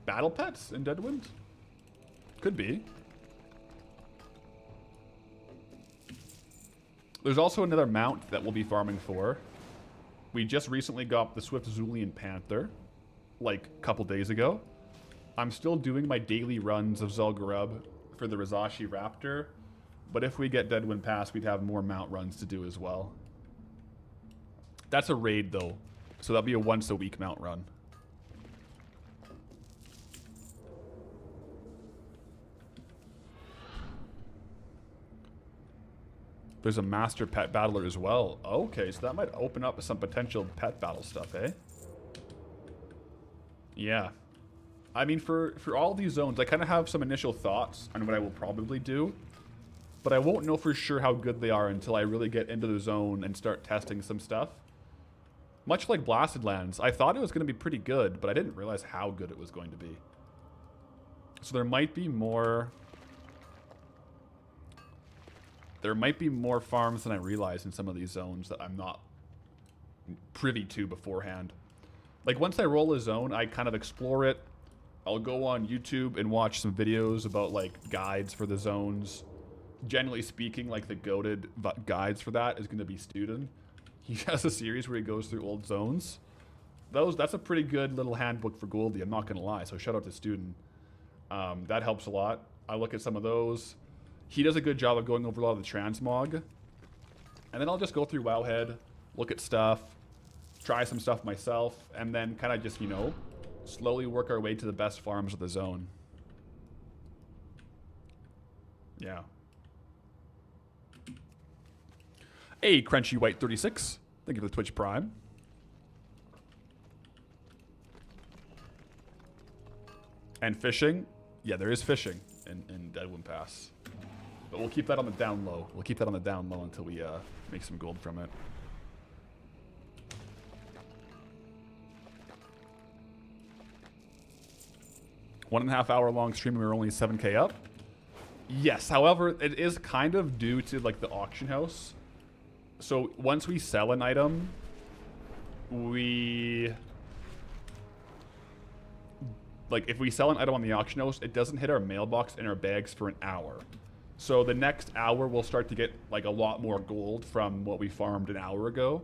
Battle pets in Deadwind? Could be. There's also another mount that we'll be farming for. We just recently got the Swift Zulian Panther, like a couple days ago. I'm still doing my daily runs of Zul'Gurub for the Rizashi Raptor, but if we get Deadwind Pass, we'd have more mount runs to do as well. That's a raid though, so that'll be a once a week mount run. There's a master pet battler as well. Okay, so that might open up some potential pet battle stuff, eh? Yeah. I mean, for all these zones, I kind of have some initial thoughts on what I will probably do. But I won't know for sure how good they are until I really get into the zone and start testing some stuff. Much like Blasted Lands, I thought it was going to be pretty good, but I didn't realize how good it was going to be. So there might be more... There might be more farms than I realize in some of these zones that I'm not privy to beforehand. Like, once I roll a zone, I kind of explore it. I'll go on YouTube and watch some videos about, like, guides for the zones. Generally speaking, like, the goated guides for that is going to be Student. He has a series where he goes through old zones. That's a pretty good little handbook for Goldie, I'm not going to lie. So shout out to Student. That helps a lot. I look at some of those. He does a good job of going over a lot of the transmog. And then I'll just go through Wowhead, look at stuff, try some stuff myself, and then kind of just, you know, slowly work our way to the best farms of the zone. Yeah. Hey, Crunchy White 36. Thank you for the Twitch Prime. And fishing. Yeah, there is fishing in Deadwind Pass. But we'll keep that on the down low. We'll keep that on the down low until we make some gold from it. One-and-a-half hour long stream, we were only 7K up. Yes, however, it is kind of due to like the auction house. So once we sell an item, if we sell an item on the auction house, it doesn't hit our mailbox in our bags for an hour. So the next hour we'll start to get like a lot more gold from what we farmed an hour ago.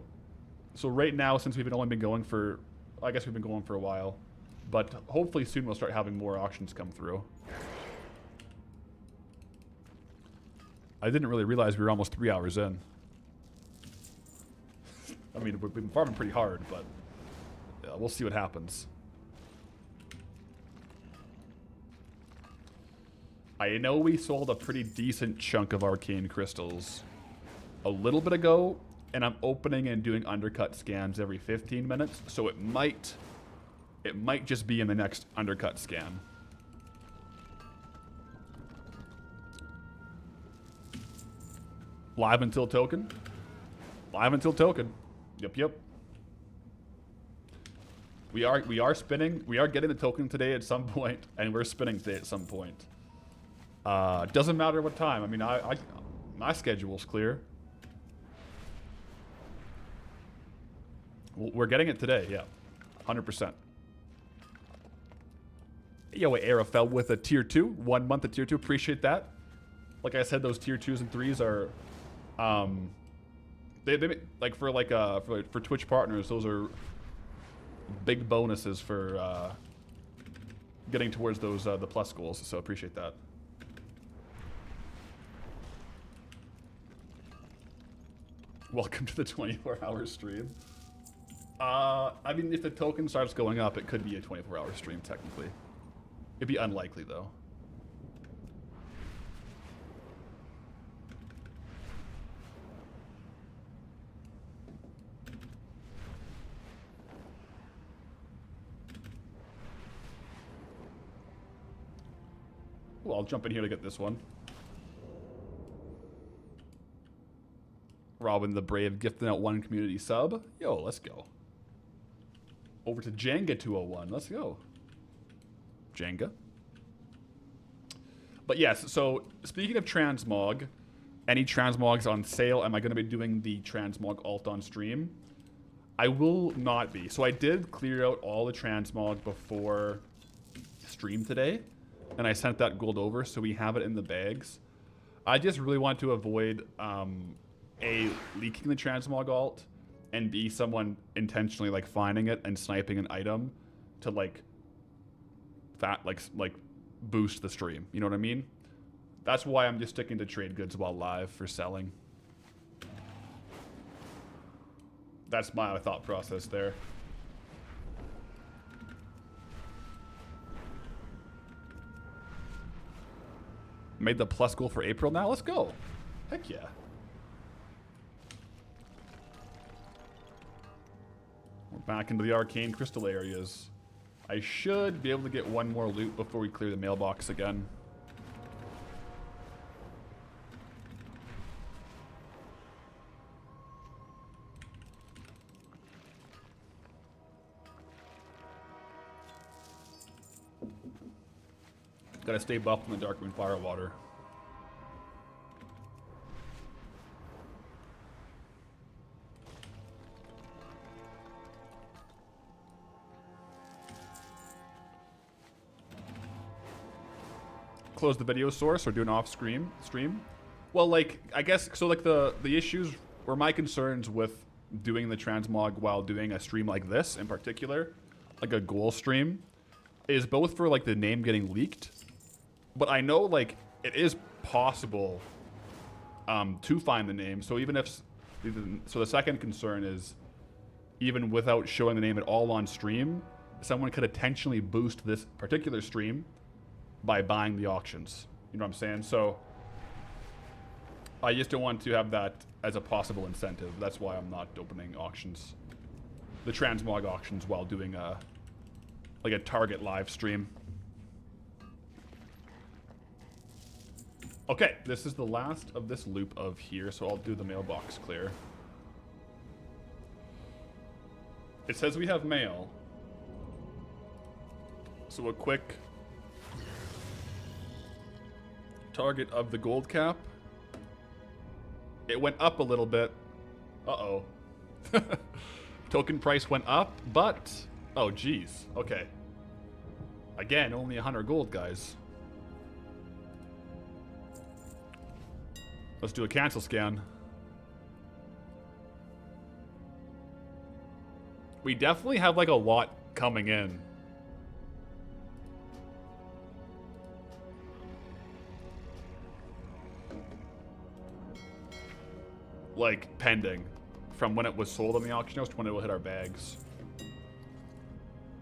So right now, since we've only been going for, I guess we've been going for a while, but hopefully soon we'll start having more auctions come through. I didn't really realize we were almost 3 hours in. I mean, we've been farming pretty hard, but yeah, we'll see what happens. I know we sold a pretty decent chunk of arcane crystals a little bit ago, and I'm opening and doing undercut scans every 15 minutes, so it might just be in the next undercut scan. Live until token. Live until token. Yep. We are spinning. We are getting the token today at some point, and we're spinning today at some point. Doesn't matter what time. I mean, my schedule's clear. We're getting it today, yeah. 100%. Yo, Era fell with a tier 2. 1 month of tier 2. Appreciate that. Like I said, those tier 2s and 3s are... they like for Twitch partners, those are big bonuses for getting towards those the plus goals, so appreciate that. Welcome to the 24-hour stream. I mean, if the token starts going up, it could be a 24-hour stream, technically. It'd be unlikely, though. Well, I'll jump in here to get this one. Robin the Brave gifting out 1 community sub. Yo, let's go. Over to Jenga 201. Let's go. Jenga. But yes, so speaking of transmog, any transmogs on sale, am I going to be doing the transmog alt on stream? I will not be. So I did clear out all the transmog before stream today, and I sent that gold over, so we have it in the bags. I just really want to avoid A, leaking the transmog alt, and B, someone intentionally like finding it and sniping an item to like boost the stream. You know what I mean? That's why I'm just sticking to trade goods while live for selling. That's my thought process there. Made the plus goal for April now. Let's go. Heck yeah. We're back into the arcane crystal areas. I should be able to get 1 more loot before we clear the mailbox again. Gotta stay buffed in the Darkmoon Firewater. Close the video source or do an off stream. Well, like, I guess, so like the issues or my concerns with doing the transmog while doing a stream like this in particular, like a goal stream, is both for like the name getting leaked, but I know like it is possible to find the name. So even if, so the second concern is even without showing the name at all on stream, someone could intentionally boost this particular stream by buying the auctions. You know what I'm saying? So I just don't want to have that as a possible incentive. That's why I'm not opening auctions, the transmog auctions, while doing like a target live stream. Okay, this is the last of this loop of here, so I'll do the mailbox clear. It says we have mail. So a quick target of the gold cap. It went up a little bit. Uh-oh. Token price went up, but... Oh, geez. Okay. Again, only 100 gold, guys. Let's do a cancel scan. We definitely have like a lot coming in. Like pending from when it was sold on the auction house to when it will hit our bags.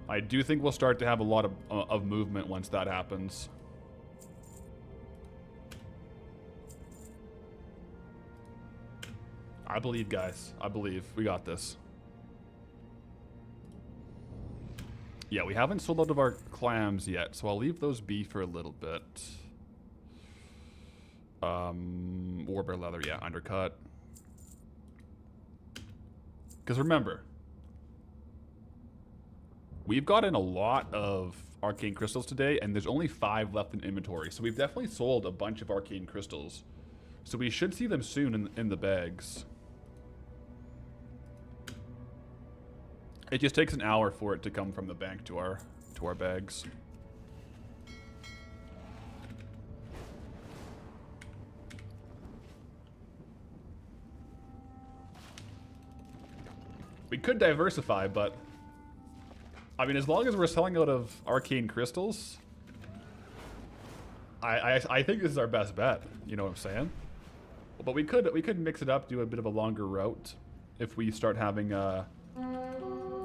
I do think we'll start to have a lot of movement once that happens. I believe, guys. I believe. We got this. Yeah, we haven't sold out of our clams yet, so I'll leave those be for a little bit. Warbear leather, yeah, undercut. Because remember, we've gotten a lot of arcane crystals today, and there's only 5 left in inventory. So we've definitely sold a bunch of arcane crystals. So we should see them soon in the bags. It just takes an hour for it to come from the bank to our bags. We could diversify, but I mean, as long as we're selling out of arcane crystals, I think this is our best bet. You know what I'm saying? But we could mix it up, do a bit of a longer route if we start having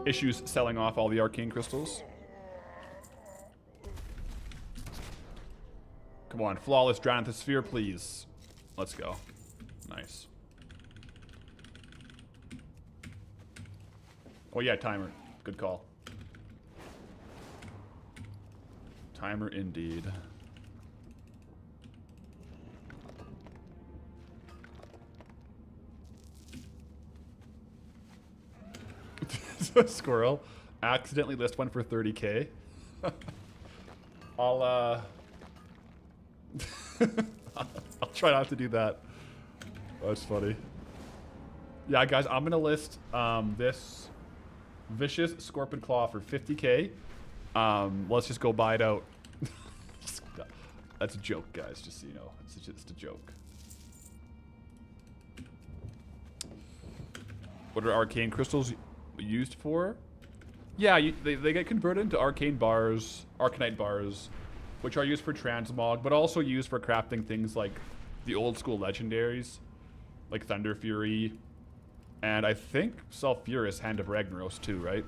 issues selling off all the arcane crystals. Come on, flawless Dranathosphere, please. Let's go. Nice. Oh yeah, timer. Good call. Timer indeed. Squirrel accidentally list one for 30k. I'll I'll try not to do that. That's funny. Yeah, guys, I'm gonna list this vicious scorpion claw for 50k. Let's just go buy it out. That's a joke, guys, just so you know. It's just a joke. What are arcane crystals used for? Yeah, they get converted into arcane bars, arcanite bars, which are used for transmog, but also used for crafting things like the old school legendaries, like Thunder Fury, and I think Sulfurous Hand of Ragnaros too, right?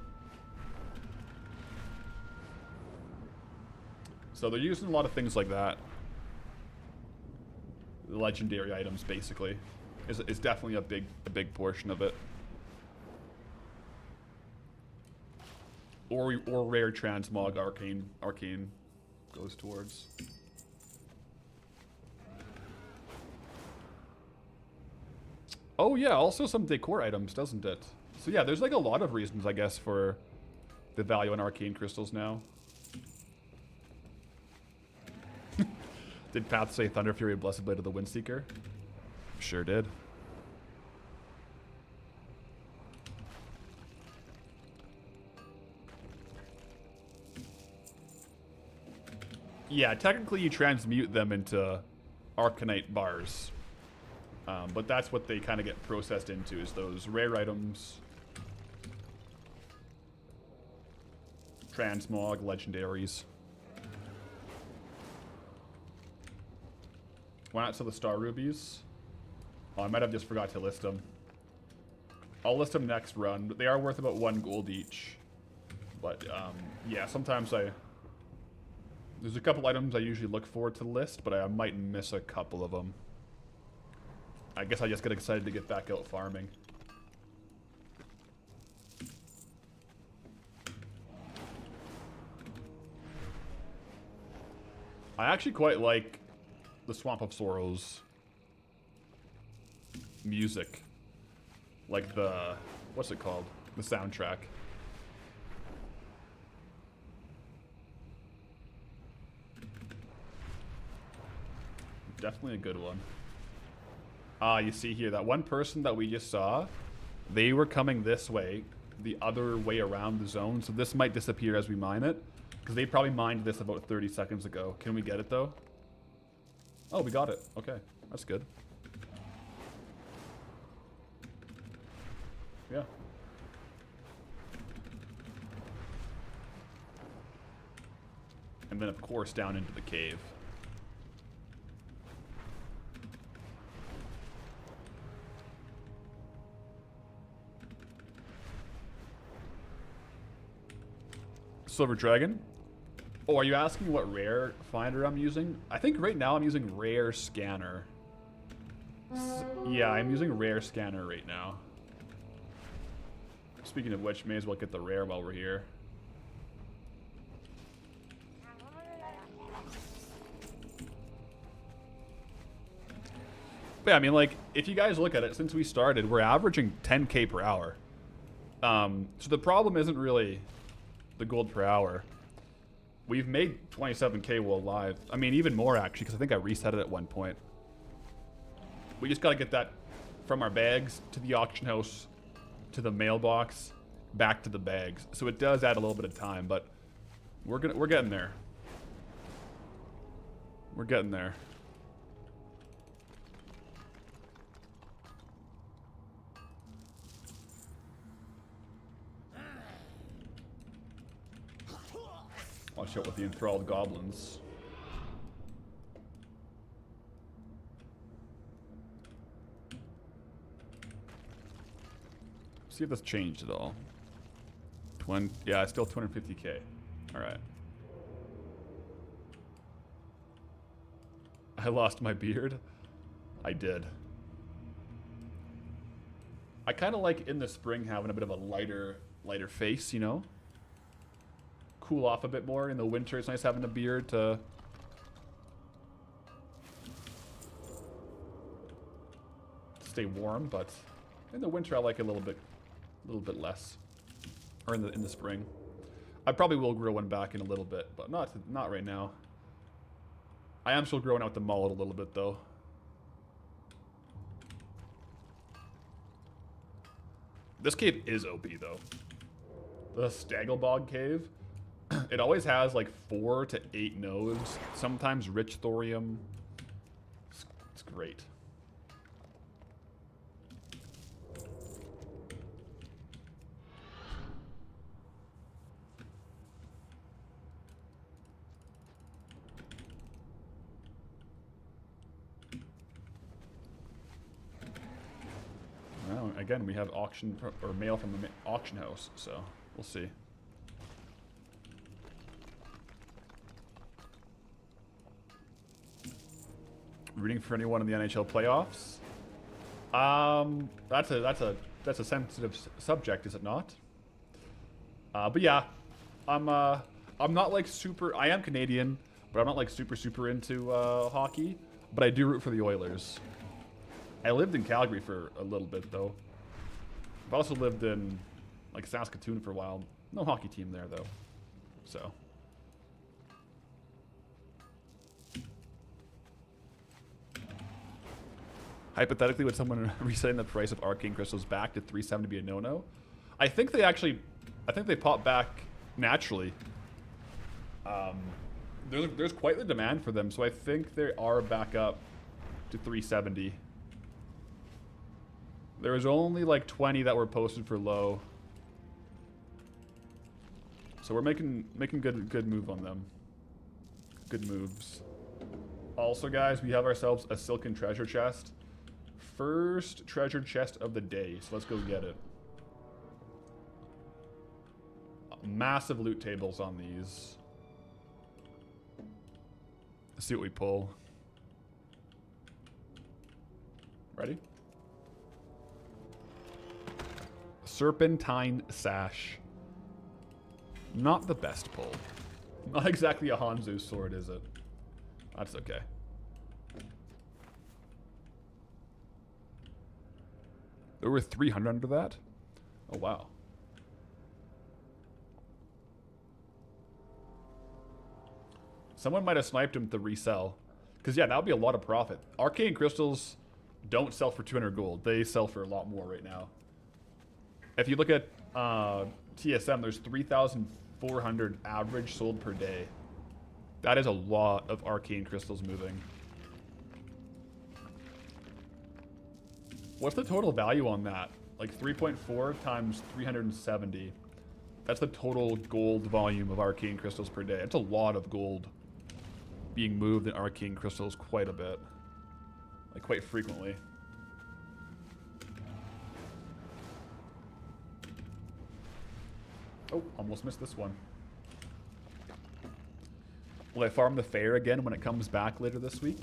So they're using a lot of things like that. The legendary items, basically, is definitely a big portion of it. Or rare transmog arcane goes towards. Oh yeah, also some decor items, doesn't it? So yeah, there's like a lot of reasons, I guess, for the value in arcane crystals now. Did Path say Thunder Fury Blessed Blade of the Windseeker? Sure did. Yeah, technically you transmute them into arcanite bars. But that's what they kind of get processed into, is those rare items. Transmog, legendaries. Why not sell the star rubies? Oh, I might have just forgot to list them. I'll list them next run. They are worth about 1 gold each. But yeah, sometimes there's a couple items I usually look for to list, but I might miss a couple of them. I guess I just get excited to get back out farming. I actually quite like the Swamp of Sorrows music. Like the, what's it called? The soundtrack. Definitely a good one. You see here, that one person that we just saw, they were coming this way, the other way around the zone, so this might disappear as we mine it, because they probably mined this about 30 seconds ago. Can we get it, though? Oh, we got it. Okay, that's good. Yeah. and then of course down into the cave. Silver Dragon. Oh, are you asking what rare finder I'm using? I think right now I'm using Rare Scanner. Yeah, I'm using Rare Scanner right now. Speaking of which, may as well get the rare while we're here. But yeah, I mean, like, if you guys look at it, since we started, we're averaging 10k per hour. So the problem isn't really the gold per hour. We've made 27k while live. I mean, even more actually, because I think I reset it at one point. We just gotta get that from our bags to the auction house, to the mailbox, back to the bags. So it does add a little bit of time, but we're getting there. We're getting there. Watch out with the enthralled goblins. See if that's changed at all. Yeah, it's still 250k. All right. I lost my beard. I did. I kind of like in the spring having a bit of a lighter face, you know? Cool off a bit more. In the winter, it's nice having a beard to stay warm, but in the winter I like it a little bit less. Or in the spring. I probably will grow one back in a little bit, but not right now. I am still growing out the mullet a little bit though. This cave is OP though. The Stagglebog cave. It always has like 4 to 8 nodes, sometimes rich thorium. It's great. Well, again, we have auction or mail from the auction house, so we'll see. Rooting for anyone in the NHL playoffs? That's a sensitive subject, is it not? But yeah, I'm not like super. I am Canadian, but I'm not like super into hockey. But I do root for the Oilers. I lived in Calgary for a little bit though. I've also lived in like Saskatoon for a while. No hockey team there though, so. Hypothetically, would someone resetting the price of arcane crystals back to 370 be a no-no? I think they pop back naturally. There's quite the demand for them, so I think they are back up to 370. There was only like 20 that were posted for low, so we're making good move on them. Good moves. Also, guys, we have ourselves a silken treasure chest. First treasure chest of the day, so let's go get it. Massive loot tables on these. Let's see what we pull. Ready? Serpentine Sash. Not the best pull. Not exactly a Hanzo sword, is it? That's okay. There were 300 under that? Oh, wow. Someone might have sniped him to resell. Because, yeah, that would be a lot of profit. Arcane crystals don't sell for 200 gold. They sell for a lot more right now. If you look at TSM, there's 3,400 average sold per day. That is a lot of arcane crystals moving. What's the total value on that? Like 3.4 times 370. That's the total gold volume of arcane crystals per day. It's a lot of gold being moved in arcane crystals quite a bit. Like, quite frequently. Oh, almost missed this one. Will I farm the fair again when it comes back later this week?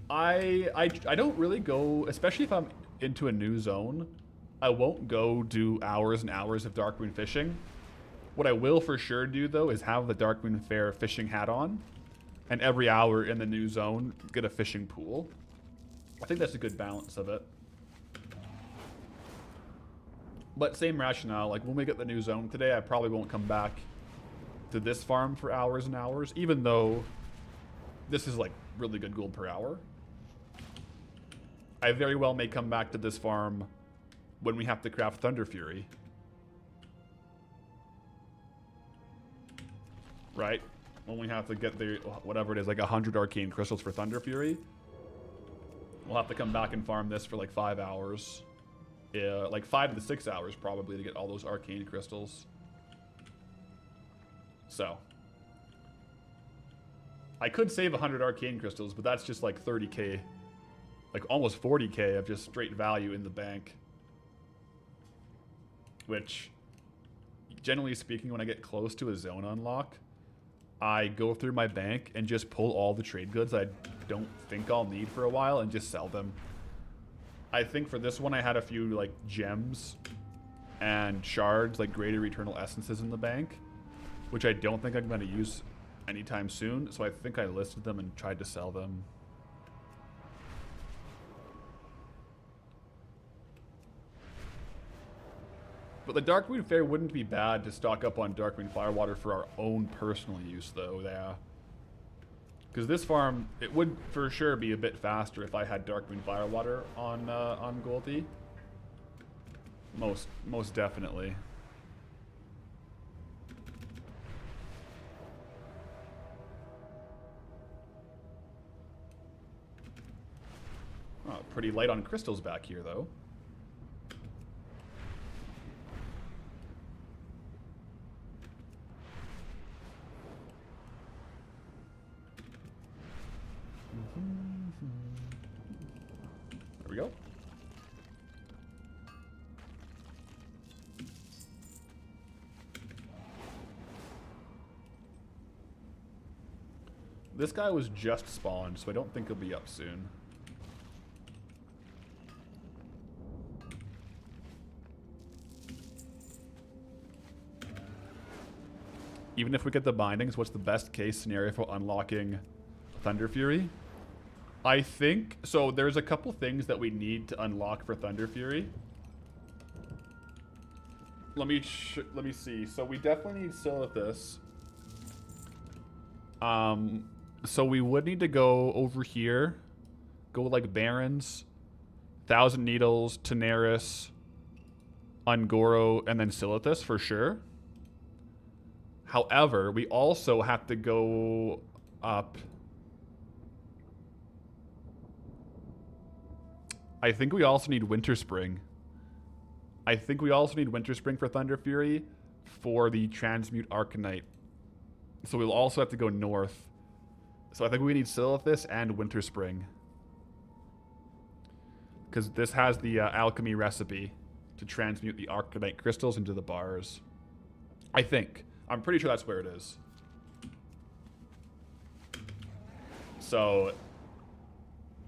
I don't really go, especially if I'm into a new zone, I won't go do hours and hours of Darkmoon fishing. What I will for sure do, though, is have the Darkmoon Fair fishing hat on, and every hour in the new zone, get a fishing pool. I think that's a good balance of it. But same rationale, like when we get the new zone today, I probably won't come back to this farm for hours and hours, even though this is like really good gold per hour. I very well may come back to this farm when we have to craft Thunder Fury. Right? When we have to get the, whatever it is, like 100 arcane crystals for Thunder Fury. We'll have to come back and farm this for like 5 hours. Yeah, like 5 to 6 hours probably to get all those arcane crystals. So. I could save 100 arcane crystals, but that's just like 30k. Like almost 40k of just straight value in the bank. Which, generally speaking, when I get close to a zone unlock, I go through my bank and just pull all the trade goods I don't think I'll need for a while and just sell them. I think for this one I had a few like gems and shards, like greater eternal essences in the bank, which I don't think I'm going to use anytime soon, so I think I listed them and tried to sell them. But the Darkmoon Fair wouldn't be bad to stock up on Darkmoon Firewater for our own personal use, though, yeah. Because this farm, it would for sure be a bit faster if I had Darkmoon Firewater on Goldie. Most definitely. Oh, pretty light on crystals back here, though. There we go. This guy was just spawned, so I don't think he'll be up soon. Even if we get the bindings, what's the best case scenario for unlocking Thunder Fury? I think, so there's a couple things that we need to unlock for Thunder Fury. Let me see. So we definitely need Silithus. So we would need to go over here. Go like Barons, Thousand Needles, Tanaris, Ungoro, and then Silithus for sure. However, we also have to go up. I think we also need Winterspring. I think we also need Winterspring for Thunder Fury for the Transmute Arcanite. So we'll also have to go north. So I think we need Silithus and Winterspring. Because this has the alchemy recipe to transmute the Arcanite crystals into the bars. I think. I'm pretty sure that's where it is. So,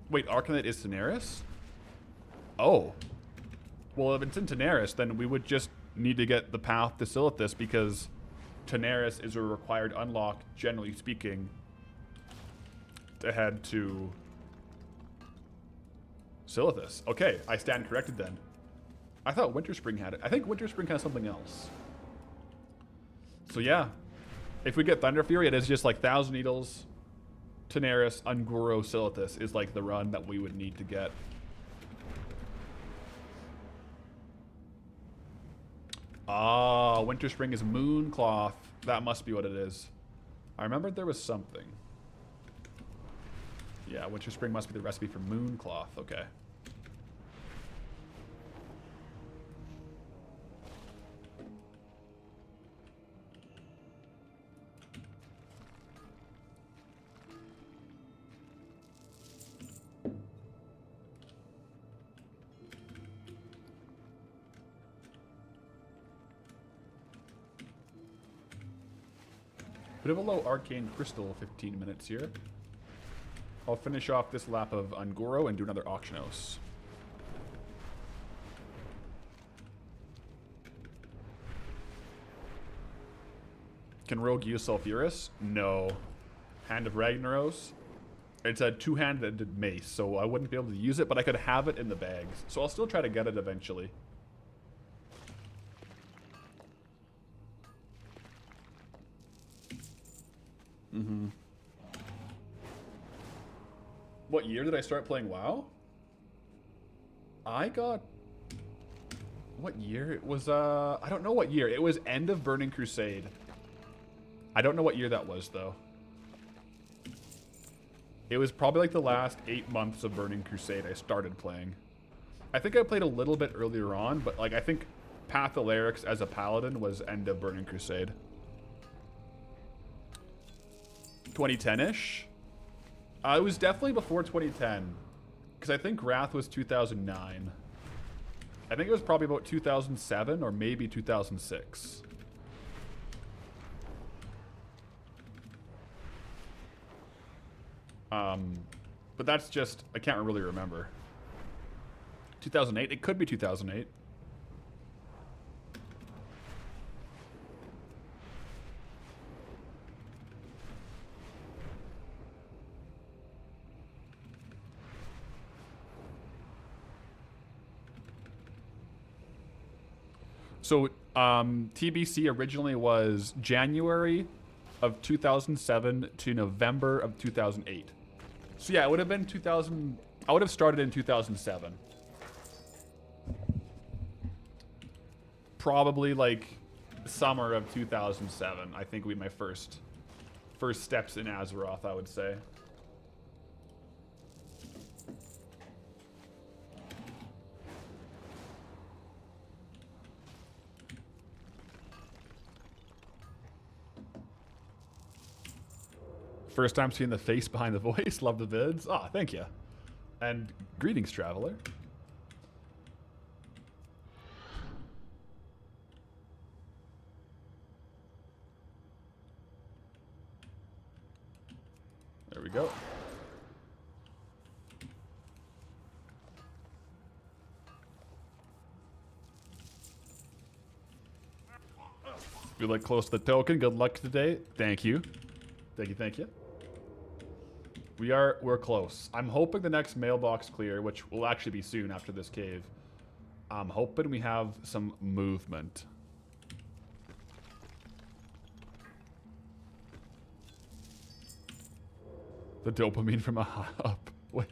wait, Arcanite is Tanaris? Oh. Well, if it's in Tanaris, then we would just need to get the path to Silithus because Tanaris is a required unlock, generally speaking, to head to Silithus. Okay, I stand corrected then. I thought Winterspring had it. I think Winterspring has something else. So yeah, if we get Thunder Fury, it is just like Thousand Needles, Tanaris, Ungoro, Silithus is like the run that we would need to get. Ah, Winterspring is Mooncloth. That must be what it is. I remembered there was something. Yeah, Winterspring must be the recipe for Mooncloth. Okay. Bit of a low Arcane Crystal 15 minutes here. I'll finish off this lap of Ungoro and do another Auctionos. Can Rogue use Sulfuris? No. Hand of Ragnaros? It's a two-handed mace, so I wouldn't be able to use it, but I could have it in the bags. So I'll still try to get it eventually. What year did I start playing WoW? I got... What year? It was, I don't know what year. It was end of Burning Crusade. I don't know what year that was, though. It was probably like the last 8 months of Burning Crusade I started playing. I think I played a little bit earlier on, but like I think Pathalerix as a paladin was end of Burning Crusade. 2010-ish? It was definitely before 2010. Because I think Wrath was 2009. I think it was probably about 2007 or maybe 2006. But that's just, I can't really remember. 2008? It could be 2008. So, TBC originally was January of 2007 to November of 2008. So yeah, it would have been 2000. I would have started in 2007. Probably like summer of 2007. I think would be my first steps in Azeroth, I would say. First time seeing the face behind the voice. Love the vids. Ah, oh, thank you. And greetings, traveler. There we go. If you look close to the token, good luck today. Thank you. Thank you, thank you. We're close. I'm hoping the next mailbox clear, which will actually be soon after this cave. I'm hoping we have some movement. The dopamine from a hop. Wait,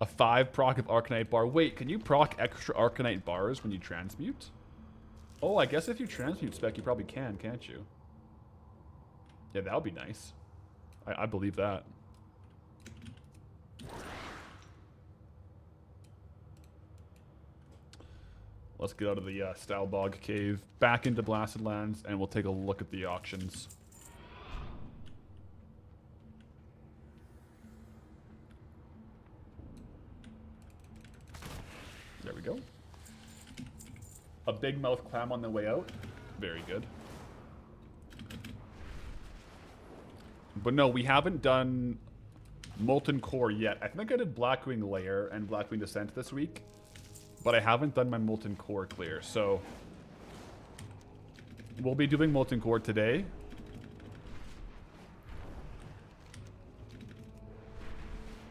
a 5 proc of Arcanite bar. Wait, can you proc extra Arcanite bars when you transmute? Oh, I guess if you transmute spec, you probably can, can't you? Yeah, that would be nice. I believe that. Let's get out of the Stalbog Cave, back into Blasted Lands, and we'll take a look at the auctions. There we go. A big mouth clam on the way out. Very good. But no, we haven't done Molten Core yet. I think I did Blackwing Lair and Blackwing Descent this week, but I haven't done my Molten Core clear, so we'll be doing Molten Core today.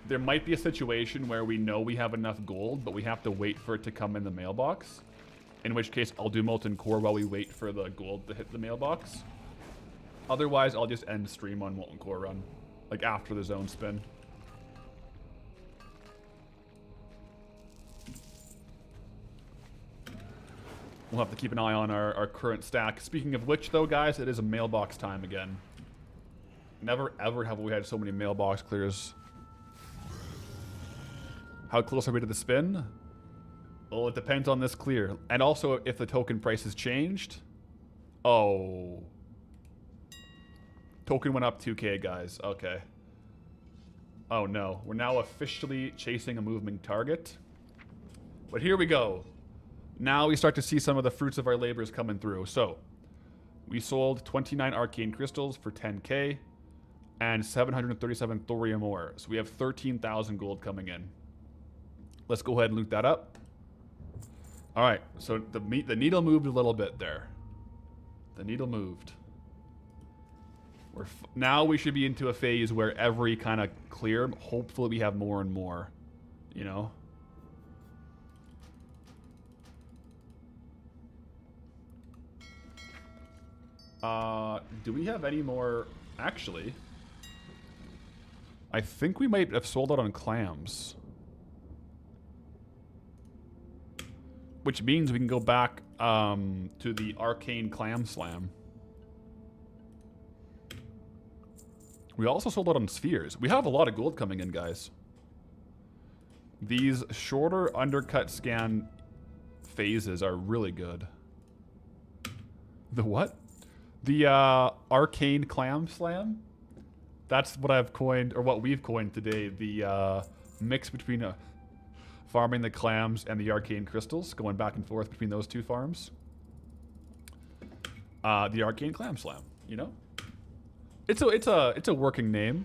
There might be a situation where we know we have enough gold, but we have to wait for it to come in the mailbox, in which case I'll do Molten Core while we wait for the gold to hit the mailbox. Otherwise, I'll just end stream on Molten Core run, like after the zone spin. We'll have to keep an eye on our current stack. Speaking of which, though, guys, it is a mailbox time again. Never, ever have we had so many mailbox clears. How close are we to the spin? Well, it depends on this clear. And also, if the token price has changed. Oh. Token went up 2k, guys. Okay. Oh, no. We're now officially chasing a moving target. But here we go. Now we start to see some of the fruits of our labors coming through. So, We sold 29 arcane crystals for 10k and 737 thorium ore. So we have 13,000 gold coming in. Let's go ahead and loot that up. All right, so the needle moved a little bit there. The needle moved. Now we should be into a phase where every kind of clear, hopefully we have more and more, you know? Do we have any more? Actually, I think we might have sold out on clams. Which means we can go back to the Arcane Clam Slam. We also sold out on spheres. We have a lot of gold coming in, guys. These shorter undercut scan phases are really good. The what? The Arcane Clam Slam? That's what I've coined, or what we've coined today. The mix between farming the clams and the arcane crystals, going back and forth between those two farms. The Arcane Clam Slam, you know? It's a working name.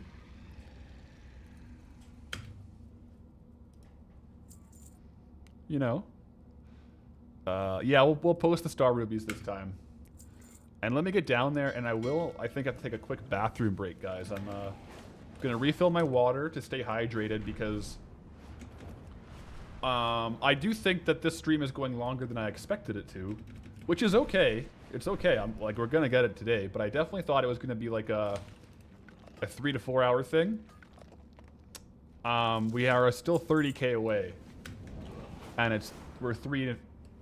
You know? Yeah, we'll post the star rubies this time. And let me get down there, and I think I have to take a quick bathroom break, guys. I'm gonna refill my water to stay hydrated because I do think that this stream is going longer than I expected it to, which is okay. It's okay. We're gonna get it today, but I definitely thought it was gonna be like a 3 to 4 hour thing. We are still 30k away, and we're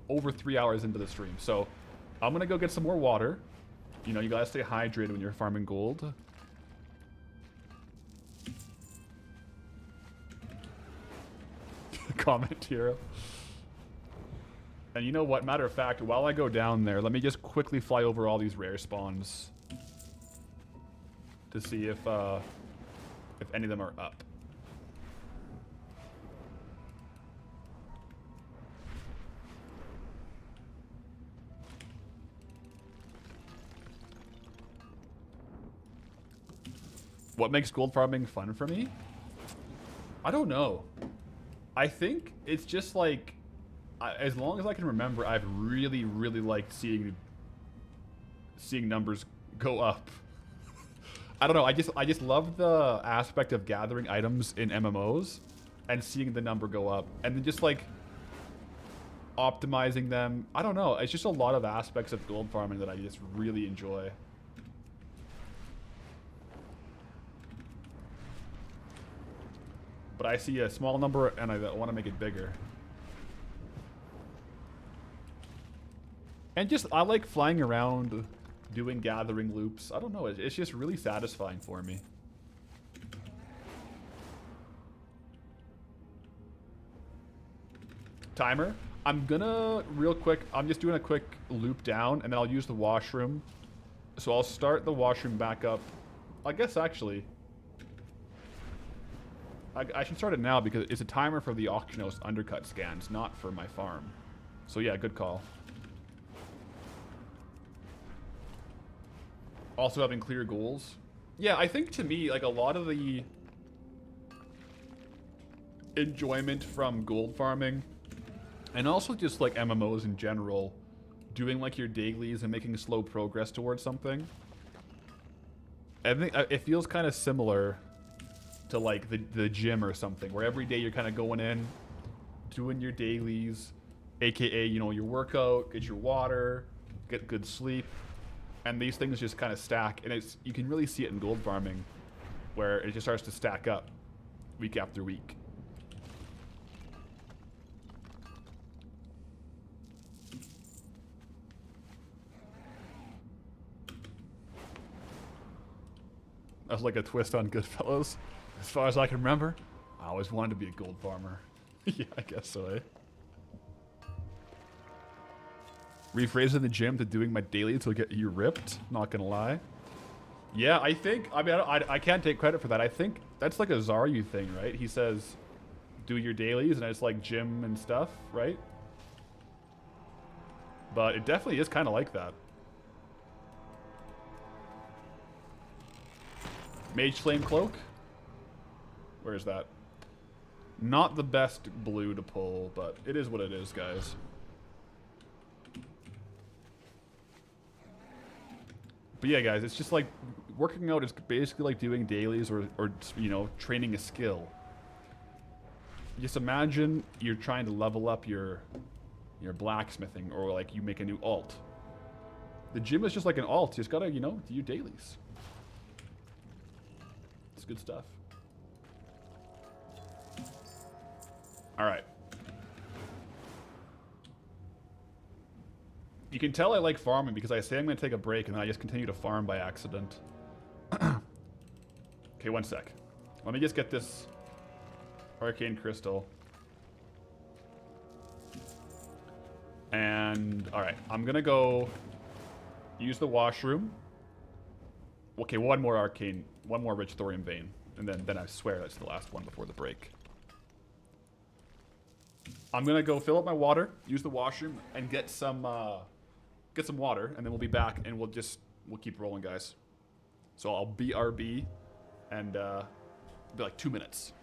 over 3 hours into the stream, so I'm gonna go get some more water. You know, you gotta stay hydrated when you're farming gold. Comment hero. And you know what? Matter of fact, while I go down there, let me just quickly fly over all these rare spawns to see if any of them are up. What makes gold farming fun for me? I don't know. I think it's just like, as long as I can remember, I've really, really liked seeing numbers go up. I don't know. I just love the aspect of gathering items in MMOs and seeing the number go up, and then just like optimizing them. I don't know. It's just a lot of aspects of gold farming that I just really enjoy. But I see a small number and I want to make it bigger. And just, I like flying around doing gathering loops. I don't know, it's just really satisfying for me. Timer. I'm gonna, real quick, I'm just doing a quick loop down and then I'll use the washroom. So I'll start the washroom back up. I guess actually, I should start it now because it's a timer for the Octanos undercut scans, not for my farm. So yeah, good call. Also having clear goals. Yeah, I think to me, like a lot of the enjoyment from gold farming and also just like MMOs in general, doing like your dailies and making slow progress towards something. I think it feels kind of similar to like the gym or something, where every day you're kind of going in, doing your dailies, aka, you know, your workout, get your water, get good sleep, and these things just kind of stack, and you can really see it in gold farming, where it just starts to stack up week after week. That's like a twist on Goodfellas. As far as I can remember, I always wanted to be a gold farmer. Yeah, I guess so, eh? Rephrasing the gym to doing my daily to get you ripped, not gonna lie. Yeah, I think, I mean, I can't take credit for that. I think that's like a Zaryu thing, right? He says, do your dailies, and it's like gym and stuff, right? But it definitely is kind of like that. Mage Flame Cloak. Where is that? Not the best blue to pull, but it is what it is, guys. But yeah, guys, it's just like working out is basically like doing dailies or you know, training a skill. Just imagine you're trying to level up your blacksmithing, or like you make a new alt. The gym is just like an alt. You just gotta, you know, do your dailies. It's good stuff. All right. You can tell I like farming because I say I'm going to take a break and then I just continue to farm by accident. Okay, one sec. Let me just get this Arcane Crystal. And, alright, I'm going to go use the washroom. Okay, one more Rich Thorium Vein. And then I swear that's the last one before the break. I'm going to go fill up my water, use the washroom, and get some water, and then we'll be back, and we'll keep rolling, guys. So I'll BRB, and it'll be like 2 minutes.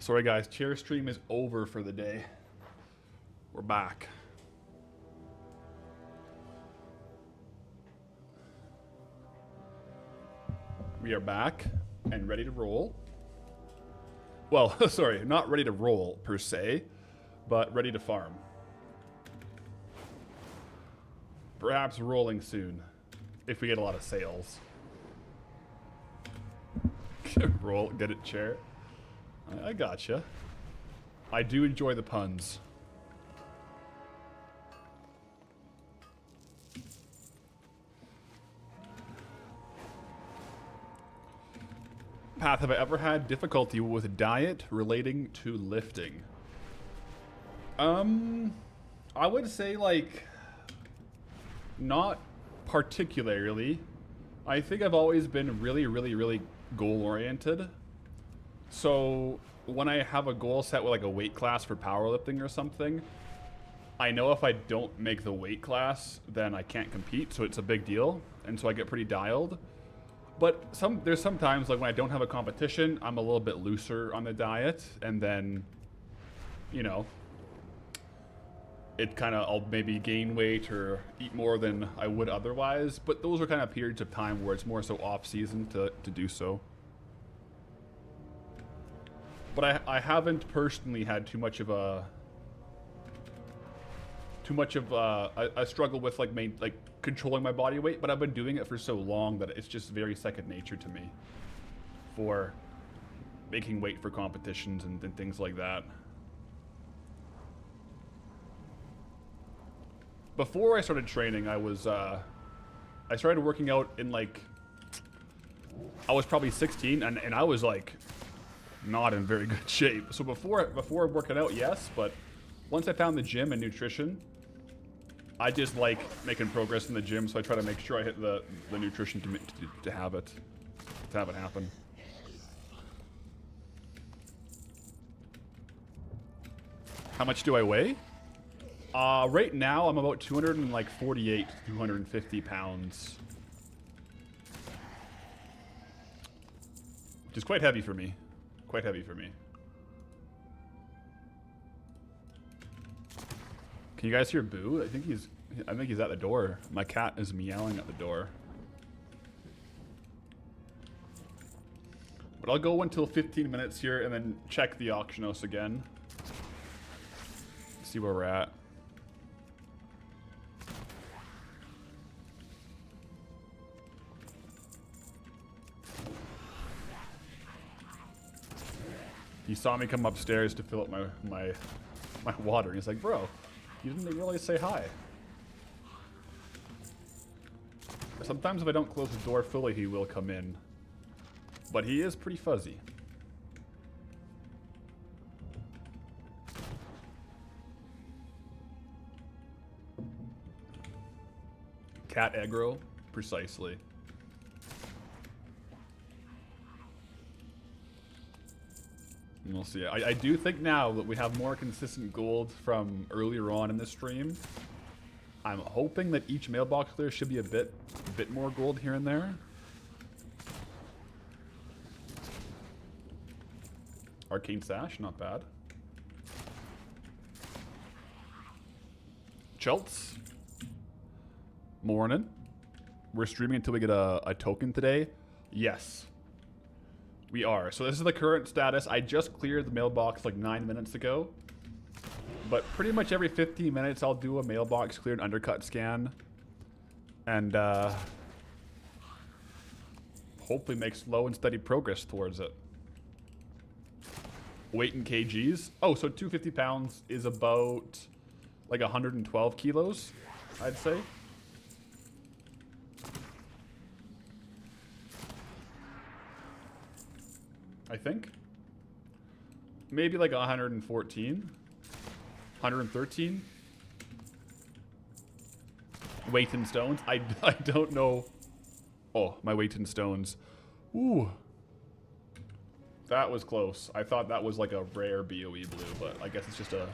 Sorry guys, chair stream is over for the day. We're back. We are back and ready to roll. Well, sorry, not ready to roll per se, but ready to farm. Perhaps rolling soon, if we get a lot of sales. Roll, get it, chair. I gotcha. I do enjoy the puns. Path, have I ever had difficulty with diet relating to lifting? I would say like Not particularly. I think I've always been really goal oriented. So when I have a goal set with like a weight class for powerlifting or something, I know if I don't make the weight class, then I can't compete, so it's a big deal, and so I get pretty dialed. But there's some times, like when I don't have a competition, I'm a little bit looser on the diet, and then, you know, it kind of, I'll maybe gain weight or eat more than I would otherwise, but those are kind of periods of time where it's more so off-season to do so. But I haven't personally had too much of a struggle with like controlling my body weight, but I've been doing it for so long that it's just very second nature to me for making weight for competitions and things like that. Before I started training, I started working out in like, I was probably 16 and I was like not in very good shape. So before working out, yes, but once I found the gym and nutrition, I just like making progress in the gym, so I try to make sure I hit the nutrition to have it happen. How much do I weigh? Right now I'm about 248 to 250 pounds. Which is quite heavy for me. Quite heavy for me. Can you guys hear Boo? I think he's at the door. My cat is meowing at the door. But I'll go until 15 minutes here and then check the auction house again. See where we're at. He saw me come upstairs to fill up my water. He's like, bro, you didn't really say hi. Sometimes if I don't close the door fully, he will come in. But he is pretty fuzzy. Cat aggro, precisely. And we'll see. I do think now that we have more consistent gold from earlier on in the stream. I'm hoping that each mailbox clear should be a bit more gold here and there. Arcane Sash, not bad. Chelts. Morning. We're streaming until we get a token today. Yes. We are. So this is the current status. I just cleared the mailbox like 9 minutes ago. But pretty much every 15 minutes I'll do a mailbox cleared undercut scan. And hopefully make slow and steady progress towards it. Weight in kgs. Oh, so 250 pounds is about like 112 kilos, I'd say. I think. Maybe like 114. 113. Weight in stones. I don't know. Oh, my weight in stones. Ooh. That was close. I thought that was like a rare BOE blue, but I guess it's just a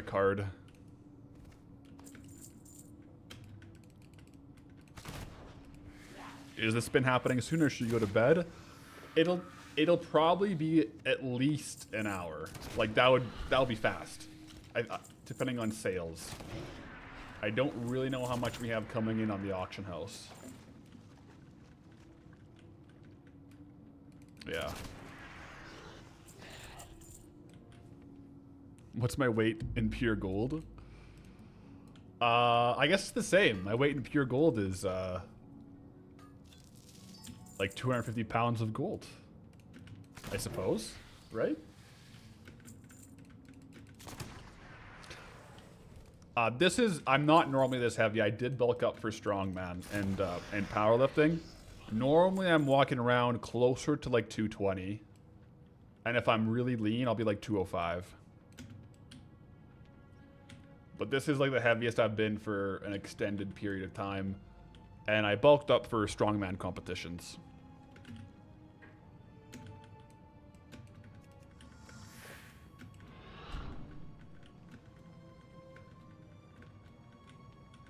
card. Is this spin happening sooner or should you go to bed? It'll probably be at least an hour. Like that'll be fast. Depending on sales. I don't really know how much we have coming in on the auction house. Yeah. What's my weight in pure gold? I guess it's the same. My weight in pure gold is like 250 pounds of gold, I suppose, right? I'm not normally this heavy. I did bulk up for strongman and powerlifting. Normally I'm walking around closer to like 220. And if I'm really lean, I'll be like 205. But this is like the heaviest I've been for an extended period of time. And I bulked up for strongman competitions.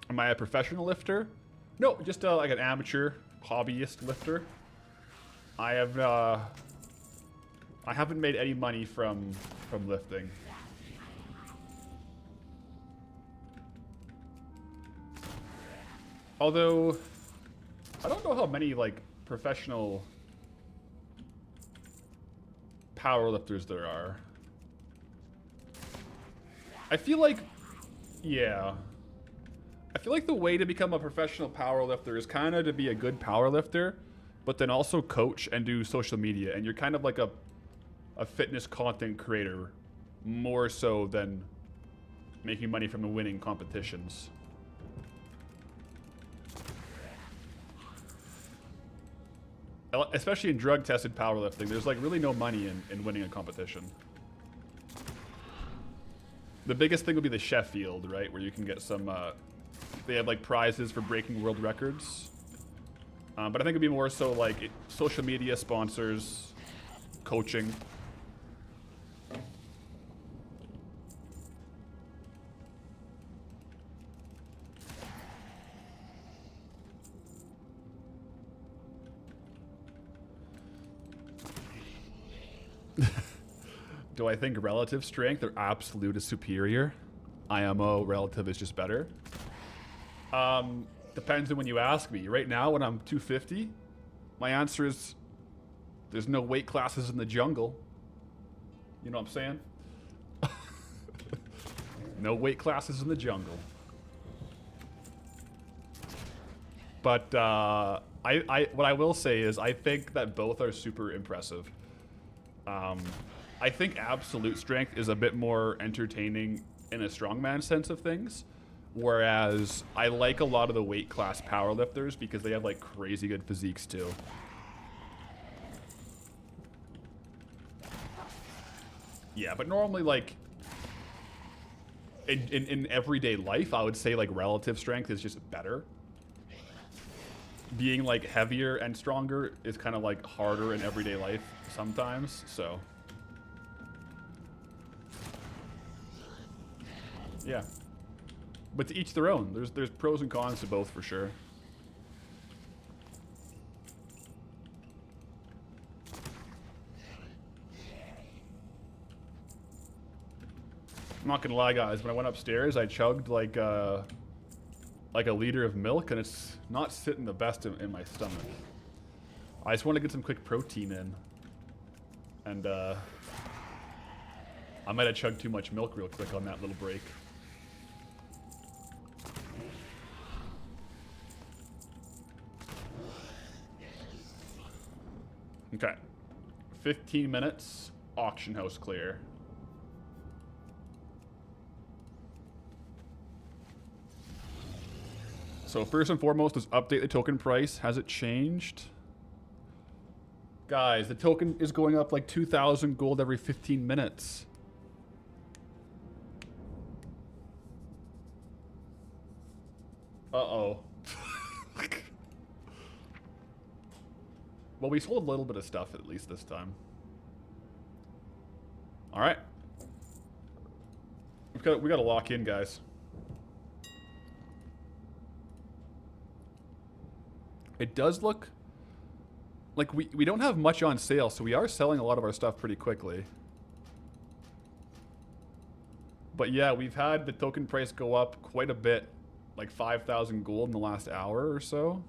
Am I a professional lifter? No, just like an amateur, hobbyist lifter. I haven't made any money from lifting. Although, I don't know how many like professional powerlifters there are. I feel like, yeah. I feel like the way to become a professional powerlifter is kind of to be a good powerlifter, but then also coach and do social media. And you're kind of like a fitness content creator more so than making money from winning competitions. Especially in drug-tested powerlifting, there's like really no money in winning a competition. The biggest thing would be the Sheffield, right? Where you can get some, they have like prizes for breaking world records. But I think it'd be more so like social media sponsors, coaching. Do I think relative strength or absolute is superior? IMO relative is just better. Depends on when you ask me. Right now, when I'm 250, my answer is there's no weight classes in the jungle. You know what I'm saying? No weight classes in the jungle. But what I will say is I think that both are super impressive. I think absolute strength is a bit more entertaining in a strongman sense of things, whereas I like a lot of the weight class powerlifters because they have like crazy good physiques too. Yeah, but normally like in everyday life, I would say like relative strength is just better. Being like heavier and stronger is kind of like harder in everyday life sometimes, so. Yeah. But to each their own. There's pros and cons to both for sure. I'm not gonna lie, guys. When I went upstairs, I chugged like a liter of milk, and it's not sitting the best in my stomach. I just want to get some quick protein in, and I might have chugged too much milk real quick on that little break. Okay, 15 minutes, auction house clear. So first and foremost is update the token price. Has it changed? Guys, the token is going up like 2,000 gold every 15 minutes. Uh-oh. Well, we sold a little bit of stuff at least this time. All right. We got to lock in, guys. It does look like we don't have much on sale, so we are selling a lot of our stuff pretty quickly. But yeah, we've had the token price go up quite a bit, like 5,000 gold in the last hour or so.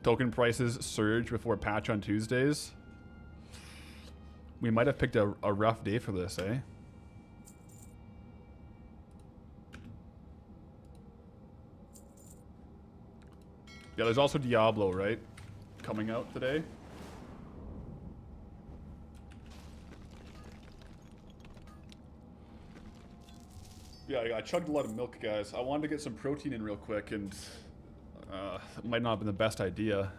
Token prices surge before patch on Tuesdays. We might have picked a rough day for this, eh? Yeah, there's also Diablo, right? Coming out today. Yeah, I chugged a lot of milk, guys. I wanted to get some protein in real quick, and it might not have been the best idea.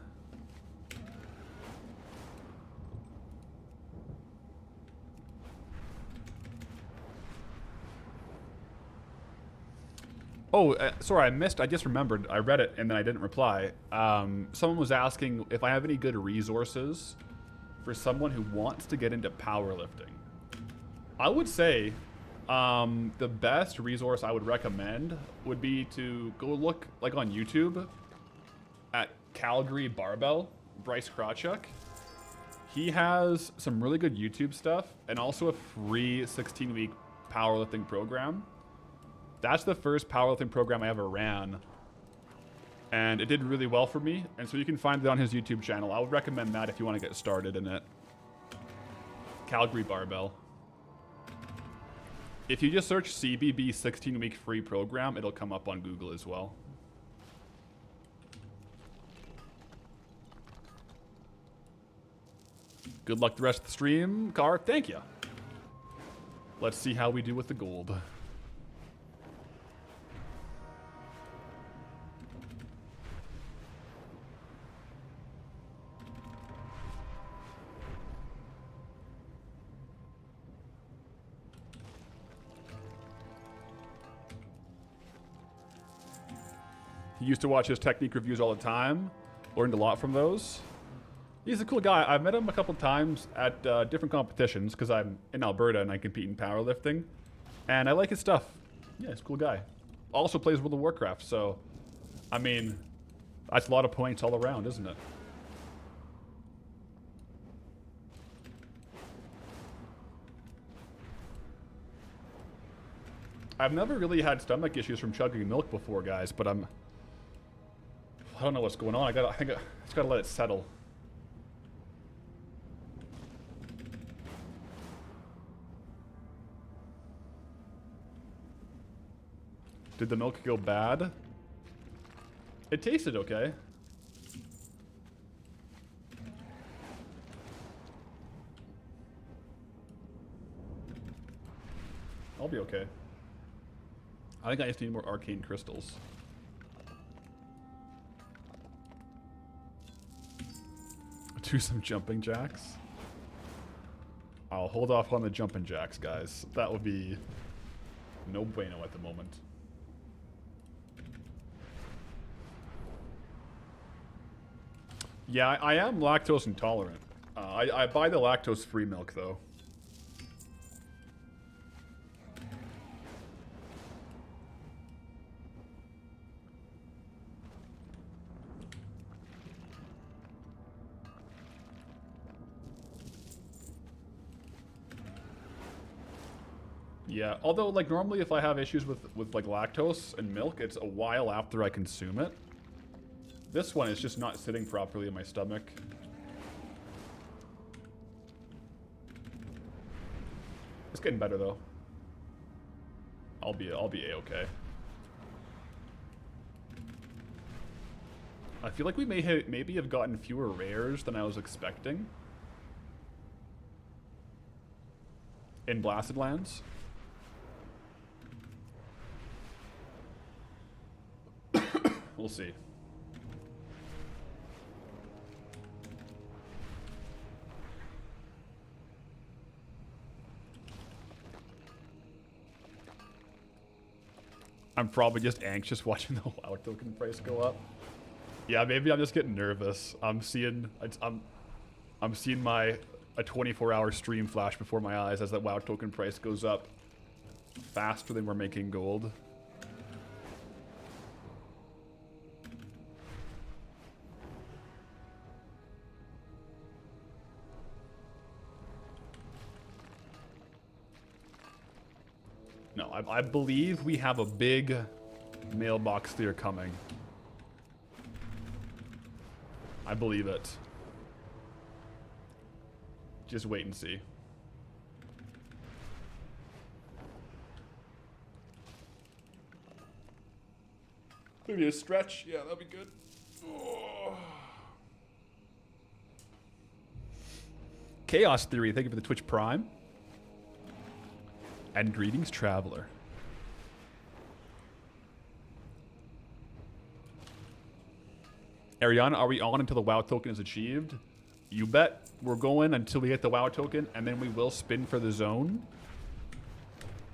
Oh, sorry, I missed. I just remembered. I read it and then I didn't reply. Someone was asking if I have any good resources for someone who wants to get into powerlifting. I would say the best resource I would recommend would be to go look like on YouTube at Calgary Barbell, Bryce Krawchuk. He has some really good YouTube stuff and also a free 16-week powerlifting program. That's the first powerlifting program I ever ran, and it did really well for me, and so you can find it on his YouTube channel. I would recommend that if you want to get started in it. Calgary Barbell. If you just search CBB 16-week free program, it'll come up on Google as well. Good luck the rest of the stream, Car. Thank you. Let's see how we do with the gold. He used to watch his technique reviews all the time. Learned a lot from those. He's a cool guy. I've met him a couple times at different competitions because I'm in Alberta and I compete in powerlifting. And I like his stuff. Yeah, he's a cool guy. Also plays World of Warcraft, so... I mean, that's a lot of points all around, isn't it? I've never really had stomach issues from chugging milk before, guys, but I don't know what's going on. I think I just gotta let it settle. Did the milk go bad? It tasted okay. I'll be okay. I think I just need more arcane crystals. Do some jumping jacks. I'll hold off on the jumping jacks, guys. That would be no bueno at the moment. Yeah, I am lactose intolerant. I buy the lactose-free milk, though. Yeah, although, like, normally if I have issues with like, lactose and milk, it's a while after I consume it. This one is just not sitting properly in my stomach. It's getting better, though. I'll be A-okay. I feel like we maybe have gotten fewer rares than I was expecting. In Blasted Lands. We'll see. I'm probably just anxious watching the WoW token price go up. Yeah, maybe I'm just getting nervous. I'm seeing my 24-hour stream flash before my eyes as that WoW token price goes up faster than we're making gold. No, I believe we have a big mailbox clear coming. I believe it. Just wait and see. Maybe a stretch. Yeah, that'd be good. Oh. Chaos Theory, thank you for the Twitch Prime. And greetings, traveler. Ariana, are we on until the WoW token is achieved? You bet. We're going until we get the WoW token, and then we will spin for the zone.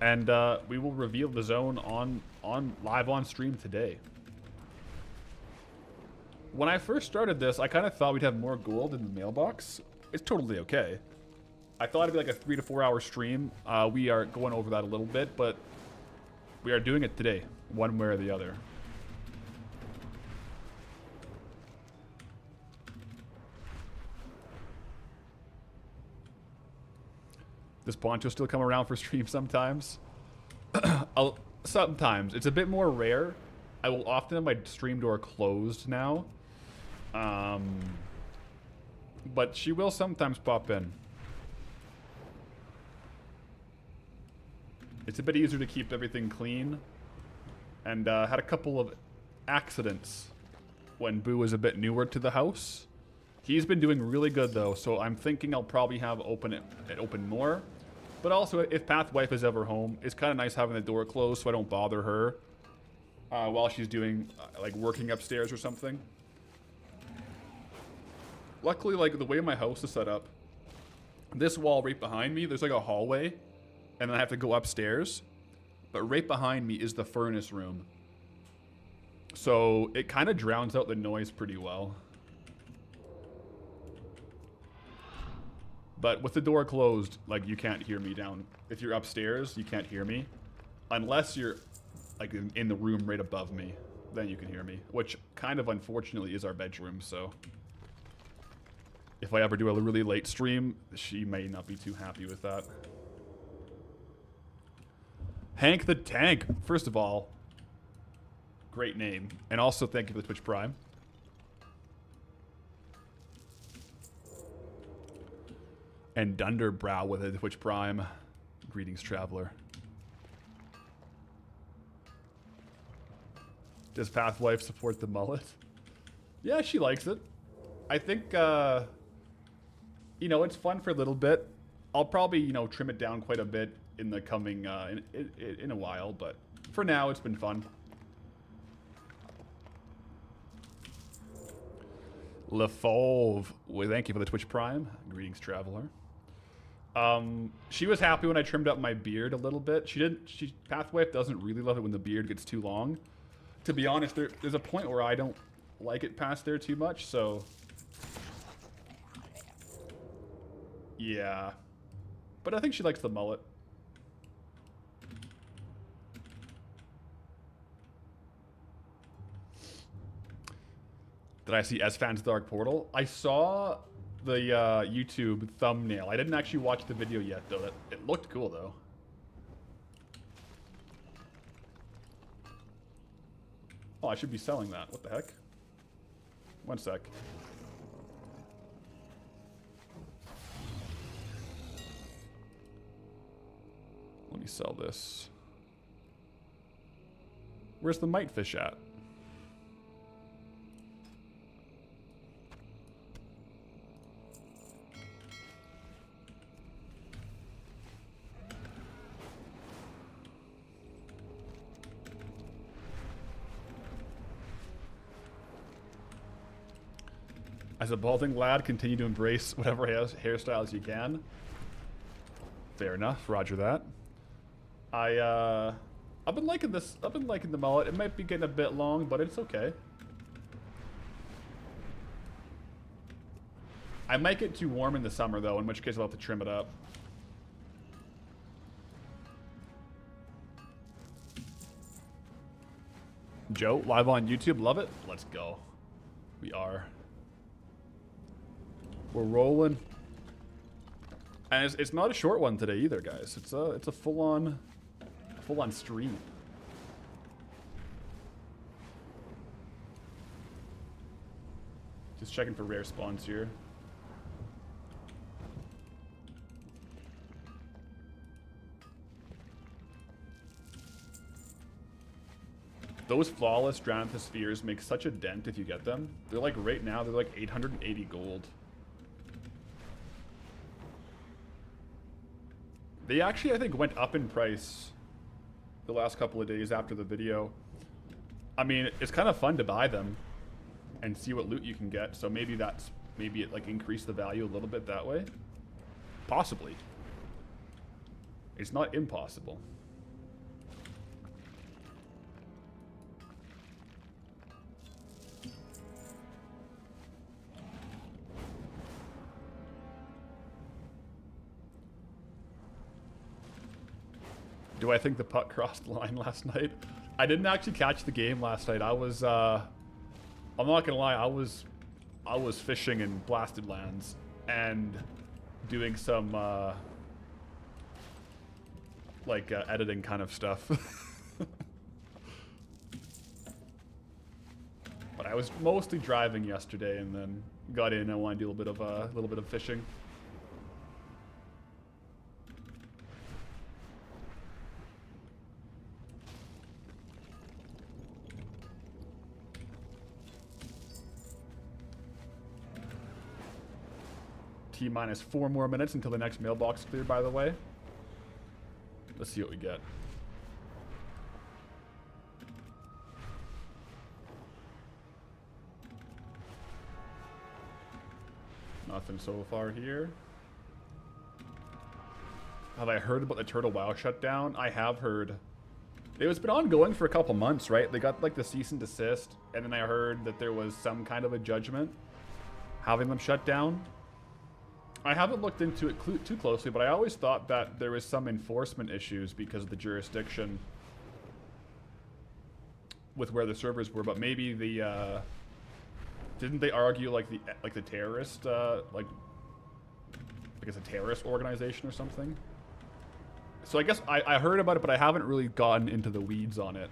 And we will reveal the zone on live on stream today. When I first started this, I kind of thought we'd have more gold in the mailbox. It's totally okay. I thought it'd be like a 3 to 4 hour stream. We are going over that a little bit, but we are doing it today, one way or the other. Does Poncho still come around for stream sometimes? Sometimes. It's a bit more rare. I will often have my stream door closed now. But she will sometimes pop in. It's a bit easier to keep everything clean. And had a couple of accidents when Boo was a bit newer to the house. He's been doing really good though, so I'm thinking I'll probably have it open more. But also, if Pathwife is ever home, it's kind of nice having the door closed so I don't bother her while she's doing, like, working upstairs or something. Luckily, like, the way my house is set up, this wall right behind me, there's like a hallway, and then I have to go upstairs. But right behind me is the furnace room. So it kind of drowns out the noise pretty well. But with the door closed, like, you can't hear me down. If you're upstairs, you can't hear me. Unless you're, like, in the room right above me. Then you can hear me. Which, kind of unfortunately, is our bedroom, so... If I ever do a really late stream, she may not be too happy with that. Hank the Tank, first of all. Great name. And also, thank you for the Twitch Prime. And Dunderbrow with a Twitch Prime. Greetings, traveler. Does Pathwife support the mullet? Yeah, she likes it. I think, you know, it's fun for a little bit. I'll probably, you know, trim it down quite a bit in the coming, in a while. But for now, it's been fun. LeFauve, well, thank you for the Twitch Prime. Greetings, traveler. She was happy when I trimmed up my beard a little bit. Pathwife doesn't really love it when the beard gets too long. To be honest, there's a point where I don't like it past there too much, so... Yeah. But I think she likes the mullet. Did I see S-Fan's Dark Portal? I saw the YouTube thumbnail. I didn't actually watch the video yet, though. It looked cool, though. Oh, I should be selling that. What the heck? One sec. Let me sell this. Where's the mite fish at? As a balding lad, continue to embrace whatever hairstyles you can. Fair enough, roger that. I've been liking this. I've been liking the mullet. It might be getting a bit long, but it's okay. I might get too warm in the summer, though, in which case I'll have to trim it up. Joe, live on YouTube. Love it. Let's go. We are. We're rolling. And it's not a short one today either, guys. It's a full-on stream. Just checking for rare spawns here. Those flawless Dranthus spheres make such a dent if you get them. They're like, right now, they're like 880 gold. They actually, I think, went up in price the last couple of days after the video. I mean, it's kind of fun to buy them and see what loot you can get. So maybe it like increased the value a little bit that way. Possibly. It's not impossible. Do I think the puck crossed the line last night? I didn't actually catch the game last night. I was, I'm not gonna lie, I was fishing in Blasted Lands and doing some, editing kind of stuff. But I was mostly driving yesterday, and then got in. I want to do a little bit of fishing. T-minus 4 more minutes until the next mailbox is cleared, by the way. Let's see what we get. Nothing so far here. Have I heard about the Turtle WoW shutdown? I have heard. It's been ongoing for a couple months, right? They got like the cease and desist, and then I heard that there was some kind of a judgment having them shut down. I haven't looked into it too closely, but I always thought that there was some enforcement issues because of the jurisdiction with where the servers were. But maybe the didn't they argue like the terrorist like it's a terrorist organization or something? So I guess I heard about it, but I haven't really gotten into the weeds on it.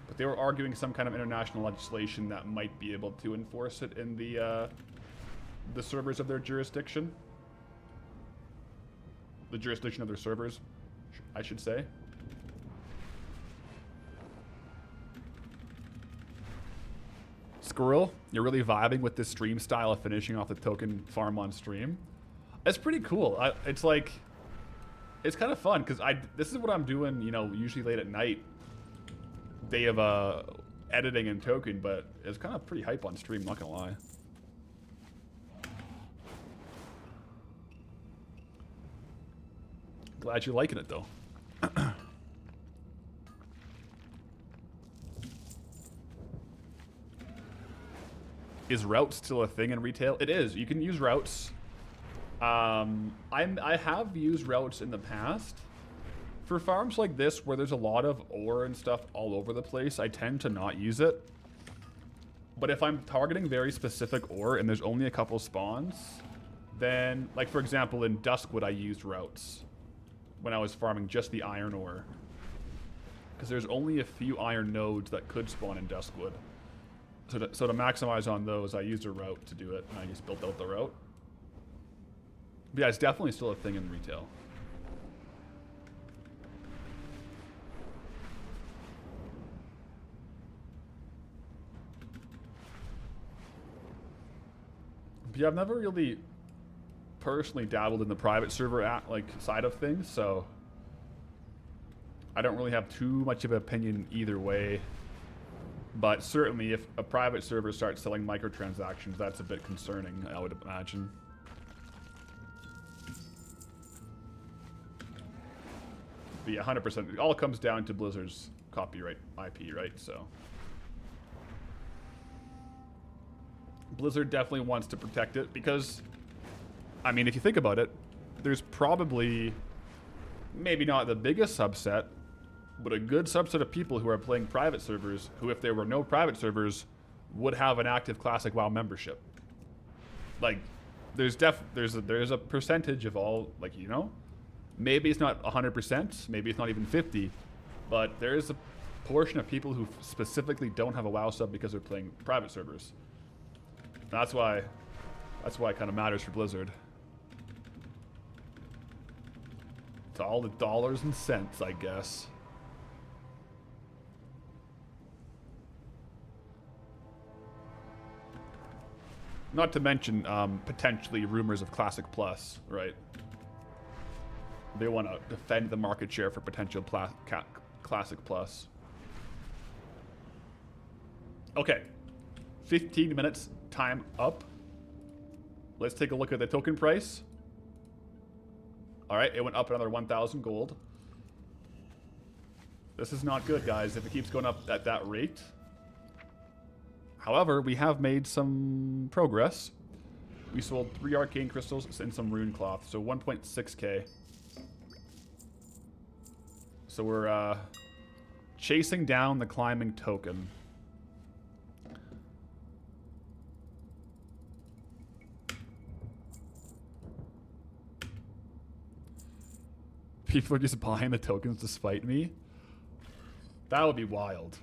But they were arguing some kind of international legislation that might be able to enforce it in the servers of their jurisdiction. The jurisdiction of their servers, I should say. Squirrel, you're really vibing with this stream style of finishing off the token farm on stream. It's pretty cool. It's like, it's kind of fun because this is what I'm doing, you know, usually late at night, day of editing and token, but it's kind of pretty hype on stream, not gonna lie. Glad you're liking it though. Is routes still a thing in retail? It is. You can use routes. I have used routes in the past. For farms like this where there's a lot of ore and stuff all over the place, I tend to not use it. But if I'm targeting very specific ore and there's only a couple spawns, then, like for example in Duskwood I used routes when I was farming just the iron ore. Because there's only a few iron nodes that could spawn in Duskwood. So to maximize on those, I used a route to do it, and I just built out the route. But yeah, it's definitely still a thing in retail. But yeah, I've never really personally dabbled in the private server side of things, so I don't really have too much of an opinion either way. But certainly if a private server starts selling microtransactions, that's a bit concerning, I would imagine. But yeah, 100%. It all comes down to Blizzard's copyright IP, right? So Blizzard definitely wants to protect it because, I mean, if you think about it, there's probably, maybe not the biggest subset, but a good subset of people who are playing private servers who, if there were no private servers, would have an active Classic WoW membership. Like, there's a percentage of all, like, you know, maybe it's not 100%, maybe it's not even 50, but there is a portion of people who specifically don't have a WoW sub because they're playing private servers. And that's why it kind of matters for Blizzard. It's all the dollars and cents, I guess. Not to mention, potentially rumors of Classic Plus, right? They want to defend the market share for potential Classic Plus. Okay. 15 minutes, time up. Let's take a look at the token price. Alright, it went up another 1,000 gold. This is not good, guys, if it keeps going up at that rate. However, we have made some progress. We sold 3 arcane crystals and some rune cloth, so 1.6k. So we're chasing down the climbing token. People are just buying the tokens to spite me. That would be wild.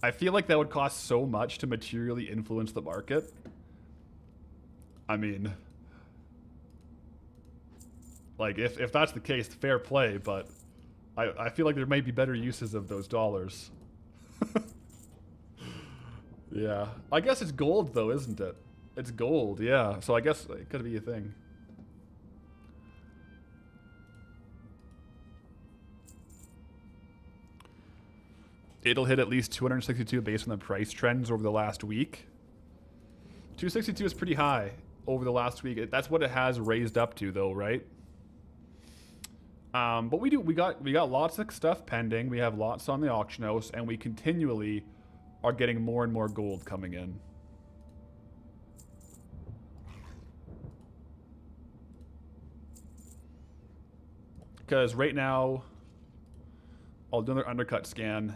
I feel like that would cost so much to materially influence the market. I mean, like, if that's the case, fair play, but I feel like there might be better uses of those dollars. Yeah. I guess it's gold, though, isn't it? It's gold, yeah. So I guess it could be a thing. It'll hit at least 262 based on the price trends over the last week. 262 is pretty high over the last week. That's what it has raised up to, though, right? But we got lots of stuff pending. We have lots on the auction house, and we continually are getting more and more gold coming in. Because right now, I'll do another undercut scan.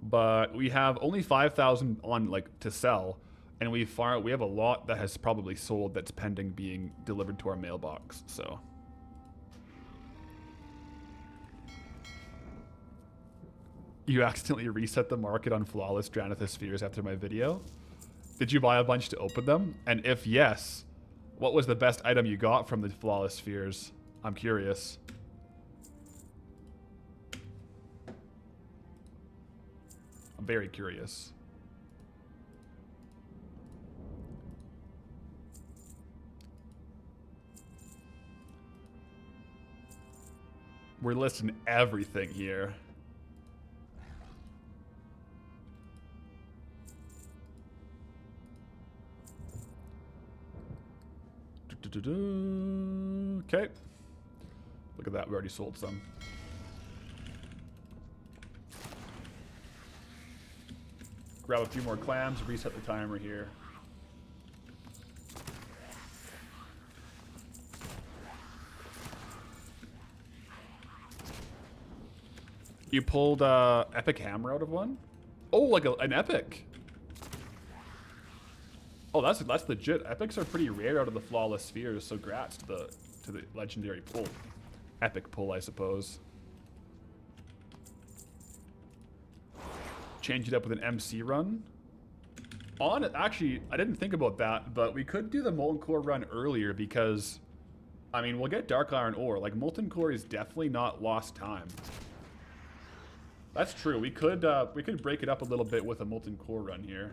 But we have only 5,000 on to sell, and we have a lot that has probably sold that's pending being delivered to our mailbox. So you accidentally reset the market on flawless Dranithus spheres after my video. Did you buy a bunch to open them? And if yes, what was the best item you got from the flawless spheres? I'm curious. Very curious. We're listing everything here. Okay. Look at that, we already sold some. Grab a few more clams, reset the timer here. You pulled epic hammer out of one? Oh, like an epic. Oh, that's legit. Epics are pretty rare out of the flawless spheres, so grats to the legendary pull. Epic pull, I suppose. Change it up with an MC run. Actually, I didn't think about that, but we could do the Molten Core run earlier because, I mean, we'll get Dark Iron ore. Like, Molten Core is definitely not lost time. That's true. We could break it up a little bit with a Molten Core run here.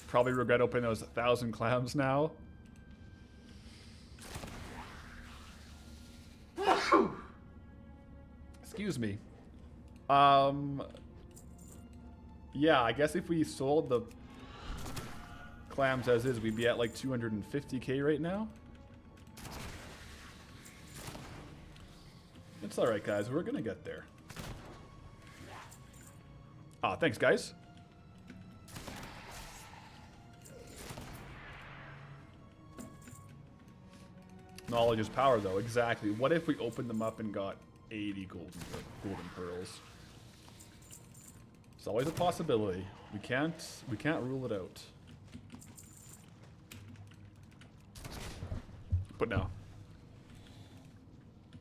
Probably regret opening those 1,000 clams now. Excuse me. Yeah, I guess if we sold the clams as is, we'd be at like 250k right now. It's alright, guys. We're gonna get there. Ah, thanks, guys. Knowledge is power, though. Exactly. What if we opened them up and got 80 golden pearls? It's always a possibility. We can't rule it out. But no.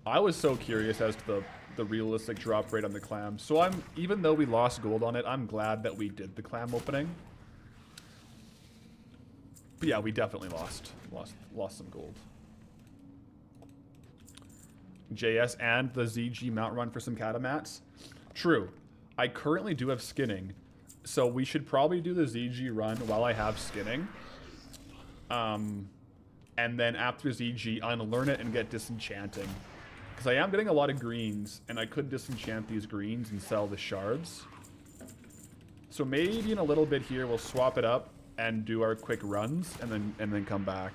I was so curious as to the realistic drop rate on the clam. So even though we lost gold on it, I'm glad that we did the clam opening. But yeah, we definitely lost some gold. JS and the ZG mount run for some catamats. True. I currently do have skinning, so we should probably do the ZG run while I have skinning. And then after ZG, unlearn it and get disenchanting. Because I am getting a lot of greens, and I could disenchant these greens and sell the shards. So maybe in a little bit here, we'll swap it up and do our quick runs, and then come back.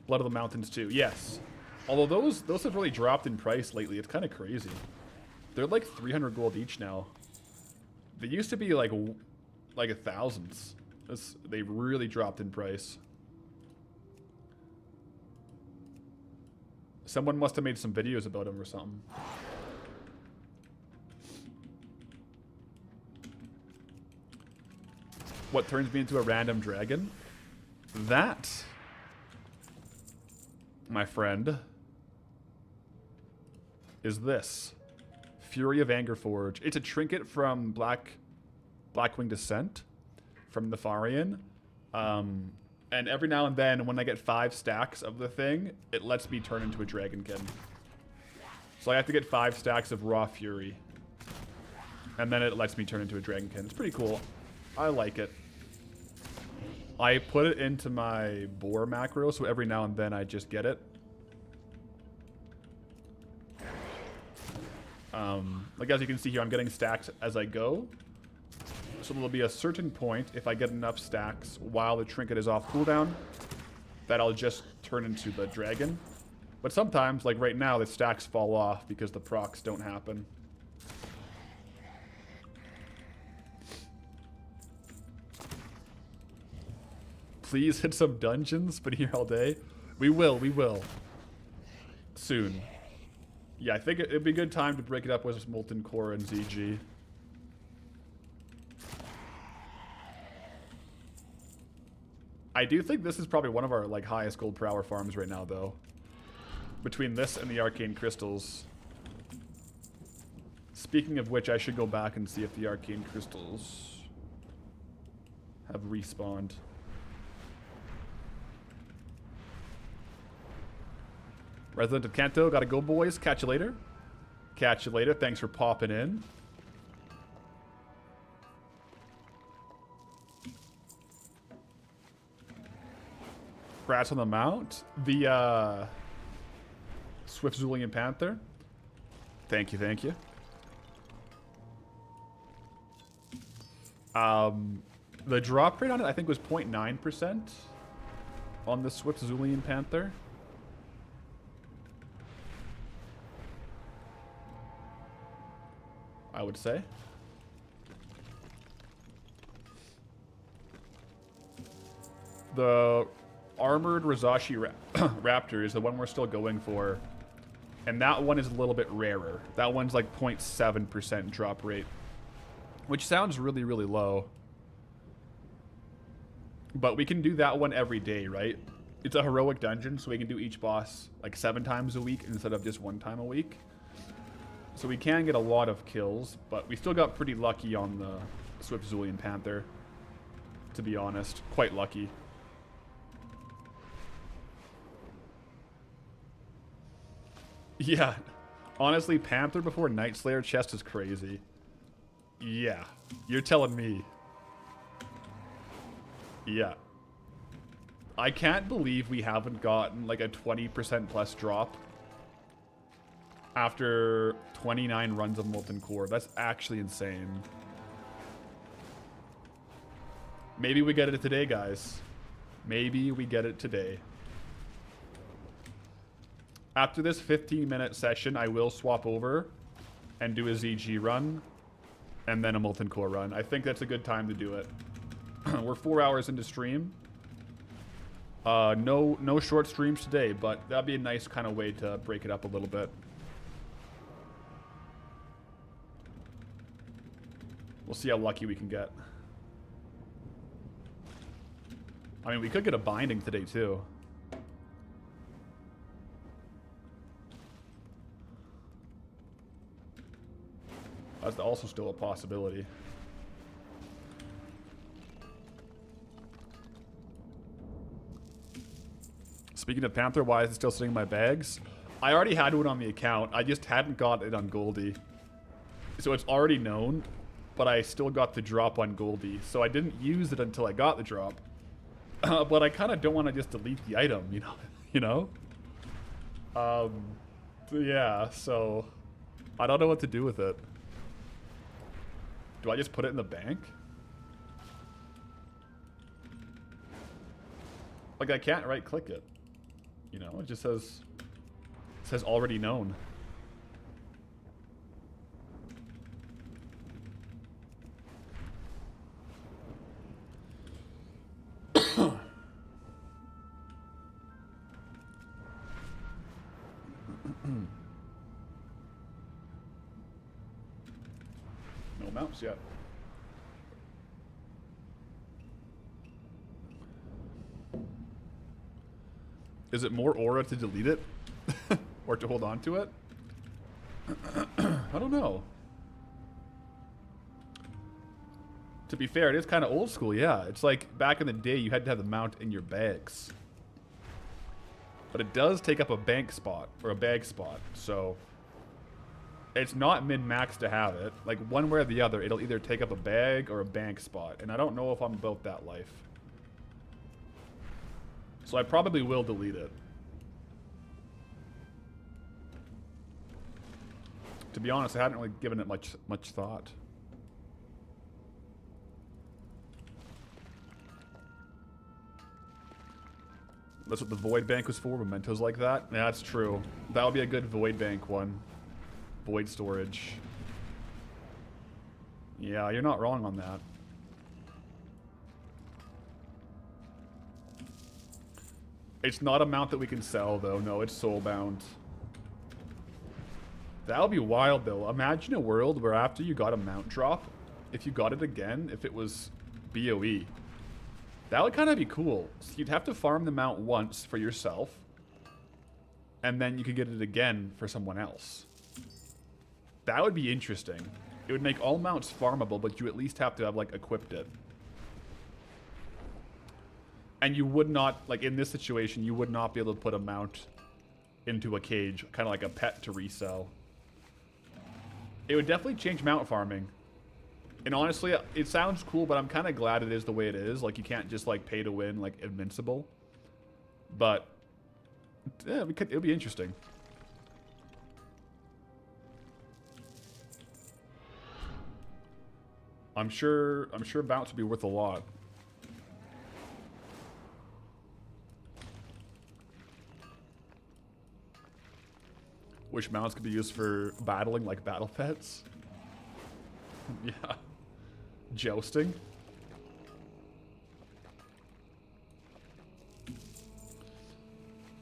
Blood of the Mountains too, yes. Although those have really dropped in price lately. It's kind of crazy. They're like 300 gold each now. They used to be like a thousands. They really dropped in price. Someone must have made some videos about them or something. What turns me into a random dragon? That, my friend, is this. Fury of Angerforge. It's a trinket from Blackwing Descent from Nefarian. And every now and then, when I get 5 stacks of the thing, it lets me turn into a dragonkin. So I have to get 5 stacks of raw fury. And then it lets me turn into a dragonkin. It's pretty cool. I like it. I put it into my boar macro, so every now and then I just get it. Like as you can see here, I'm getting stacks as I go. So there'll be a certain point, if I get enough stacks while the trinket is off cooldown, that I'll just turn into the dragon. But sometimes, like right now, the stacks fall off because the procs don't happen. Please hit some dungeons, been here all day. We will. Soon. Yeah, I think it'd be a good time to break it up with Molten Core and ZG. I do think this is probably one of our like highest gold per hour farms right now, though. Between this and the Arcane Crystals. Speaking of which, I should go back and see if the Arcane Crystals have respawned. Resident of Kanto, gotta go, boys. Catch you later. Catch you later. Thanks for popping in. Rats on the Mount. The Swift Zulian Panther. Thank you, thank you. The drop rate on it, I think, was 0.9% on the Swift Zulian Panther. I would say. The Armored Razashi Raptor is the one we're still going for. And that one is a little bit rarer. That one's like 0.7% drop rate. Which sounds really, really low. But we can do that one every day, right? It's a heroic dungeon, so we can do each boss like 7 times a week instead of just 1 time a week. So we can get a lot of kills, but we still got pretty lucky on the Swift Zulian Panther. To be honest, quite lucky. Yeah, honestly, Panther before Night Slayer chest is crazy. Yeah, you're telling me. Yeah. I can't believe we haven't gotten like a 20% plus drop after 29 runs of Molten Core. That's actually insane. Maybe we get it today, guys. Maybe we get it today. After this 15-minute session, I will swap over and do a ZG run and then a Molten Core run. I think that's a good time to do it. We're 4 hours into stream. No short streams today, but that'd be a nice kind of way to break it up a little bit. We'll see how lucky we can get. I mean, we could get a binding today, too. That's also still a possibility. Speaking of Panther, why is it still sitting in my bags? I already had one on the account. I just hadn't got it on Goldie. So it's already known, but I still got the drop on Goldie. So I didn't use it until I got the drop. But I kind of don't want to just delete the item, you know? Yeah, so I don't know what to do with it. Do I just put it in the bank? Like, I can't right-click it. You know, it just says already known. mounts yet. Is it more aura to delete it? Or to hold on to it? I don't know. To be fair, it is kind of old school, yeah. It's like back in the day, you had to have the mount in your bags. But it does take up a bank spot, or a bag spot, so it's not min-max to have it. Like, one way or the other, it'll either take up a bag or a bank spot, and I don't know if I'm about that life. So I probably will delete it. To be honest, I hadn't really given it much thought. That's what the void bank was for, mementos like that. Yeah, that's true. That would be a good void bank one. Void storage. Yeah, you're not wrong on that. It's not a mount that we can sell, though. No, it's soulbound. That would be wild, though. Imagine a world where after you got a mount drop, if you got it again, if it was BOE. That would kind of be cool. So you'd have to farm the mount once for yourself, and then you could get it again for someone else. That would be interesting. It would make all mounts farmable, but you at least have to have, like, equipped it. And you would not, like, in this situation, you would not be able to put a mount into a cage, kind of like a pet to resell. It would definitely change mount farming. And honestly, it sounds cool, but I'm kind of glad it is the way it is. Like, you can't just, like, pay to win, like, invincible. But, yeah, it'll be interesting. I'm sure mounts would be worth a lot. Which mounts could be used for battling, like battle pets? Yeah. Jousting.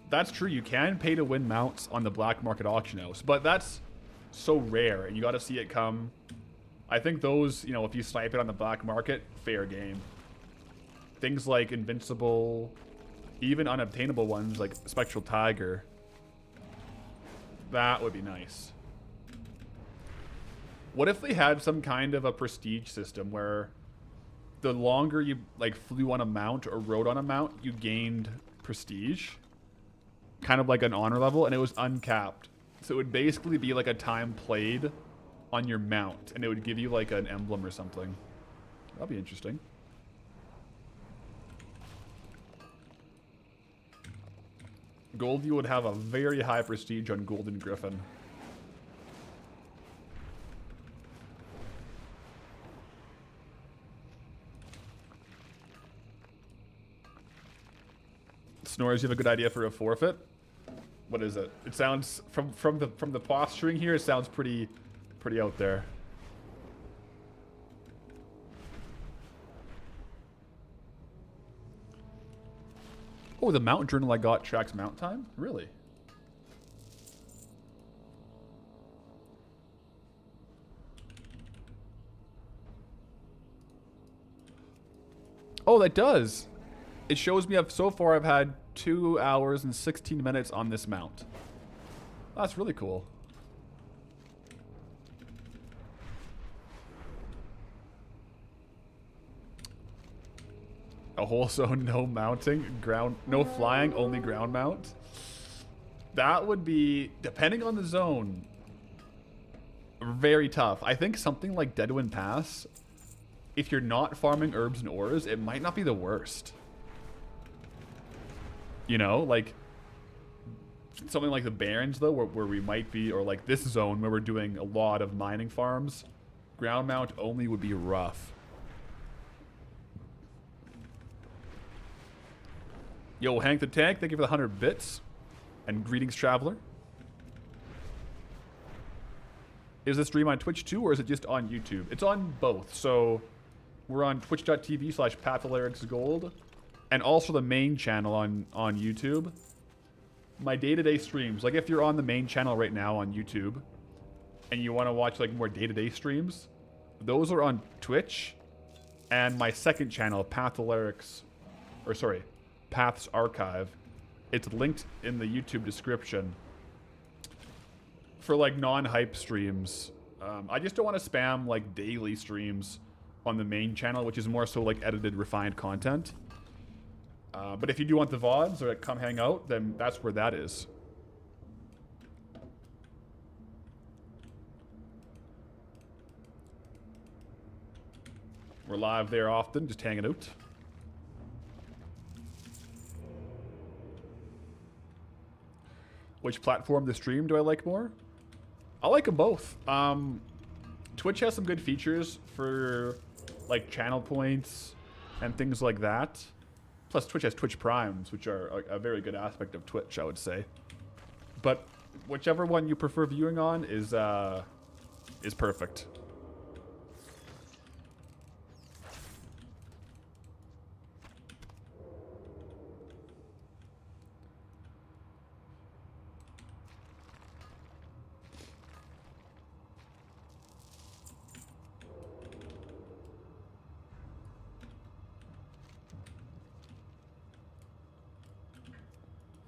That's true, you can pay to win mounts on the black market auction house, but that's so rare, and you gotta see it come. I think those, you know, if you snipe it on the black market, fair game. Things like Invincible, even unobtainable ones like Spectral Tiger, that would be nice. What if they had some kind of a prestige system where the longer you, like, flew on a mount or rode on a mount, you gained prestige? Kind of like an honor level, and it was uncapped. So it would basically be like a time played on your mount, and it would give you, like, an emblem or something. That'd be interesting. Goldie would have a very high prestige on Golden Griffin. Snores, you have a good idea for a forfeit? What is it? It sounds from the posturing here, it sounds pretty out there. Oh, the mount journal I got tracks mount time? Really? Oh, that does. It shows me so far I've had 2 hours and 16 minutes on this mount. That's really cool. A whole zone, no mounting, no flying, only ground mount. That would be, depending on the zone, very tough. I think something like Deadwind Pass, if you're not farming herbs and ores, it might not be the worst. You know, like something like the Barrens, though, where we might be, or like this zone where we're doing a lot of mining farms, ground mount only would be rough. Yo, Hank the Tank, thank you for the 100 bits. And greetings, Traveler. Is this stream on Twitch too, or is it just on YouTube? It's on both. So we're on twitch.tv/PathalerixGold, and also the main channel on YouTube. My day-to-day streams, like if you're on the main channel right now on YouTube, and you want to watch like more day-to-day streams, those are on Twitch. And my second channel, Pathalerix, or sorry, Path's Archive, it's linked in the YouTube description for like non-hype streams. I just don't want to spam like daily streams on the main channel, which is more so like edited, refined content. But if you do want the VODs or like, come hang out, then that's where that is. We're live there often, just hanging out. Which platform to stream do I like more? I like them both. Twitch has some good features for like channel points and things like that. Plus Twitch has Twitch Primes, which are a very good aspect of Twitch, I would say. But whichever one you prefer viewing on is perfect.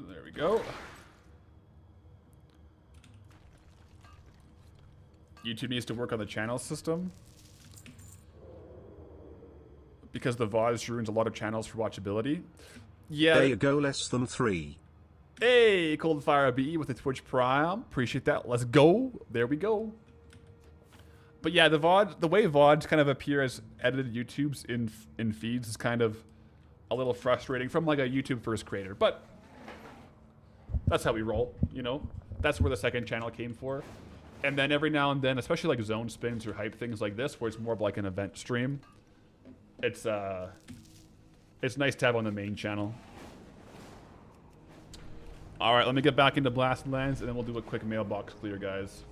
There we go. YouTube needs to work on the channel system because the VODs ruins a lot of channels for watchability. Yeah. There you go, less than 3. Hey, Coldfire BE with the Twitch Prime. Appreciate that. Let's go. There we go. But yeah, the way VODs kind of appear as edited YouTubes in feeds is kind of a little frustrating from like a YouTube first creator. But that's how we roll, you know? That's where the second channel came for. And then every now and then, especially like zone spins or hype things like this, where it's more of like an event stream, it's nice to have on the main channel. All right, let me get back into Blasted Lands, and then we'll do a quick mailbox clear, guys.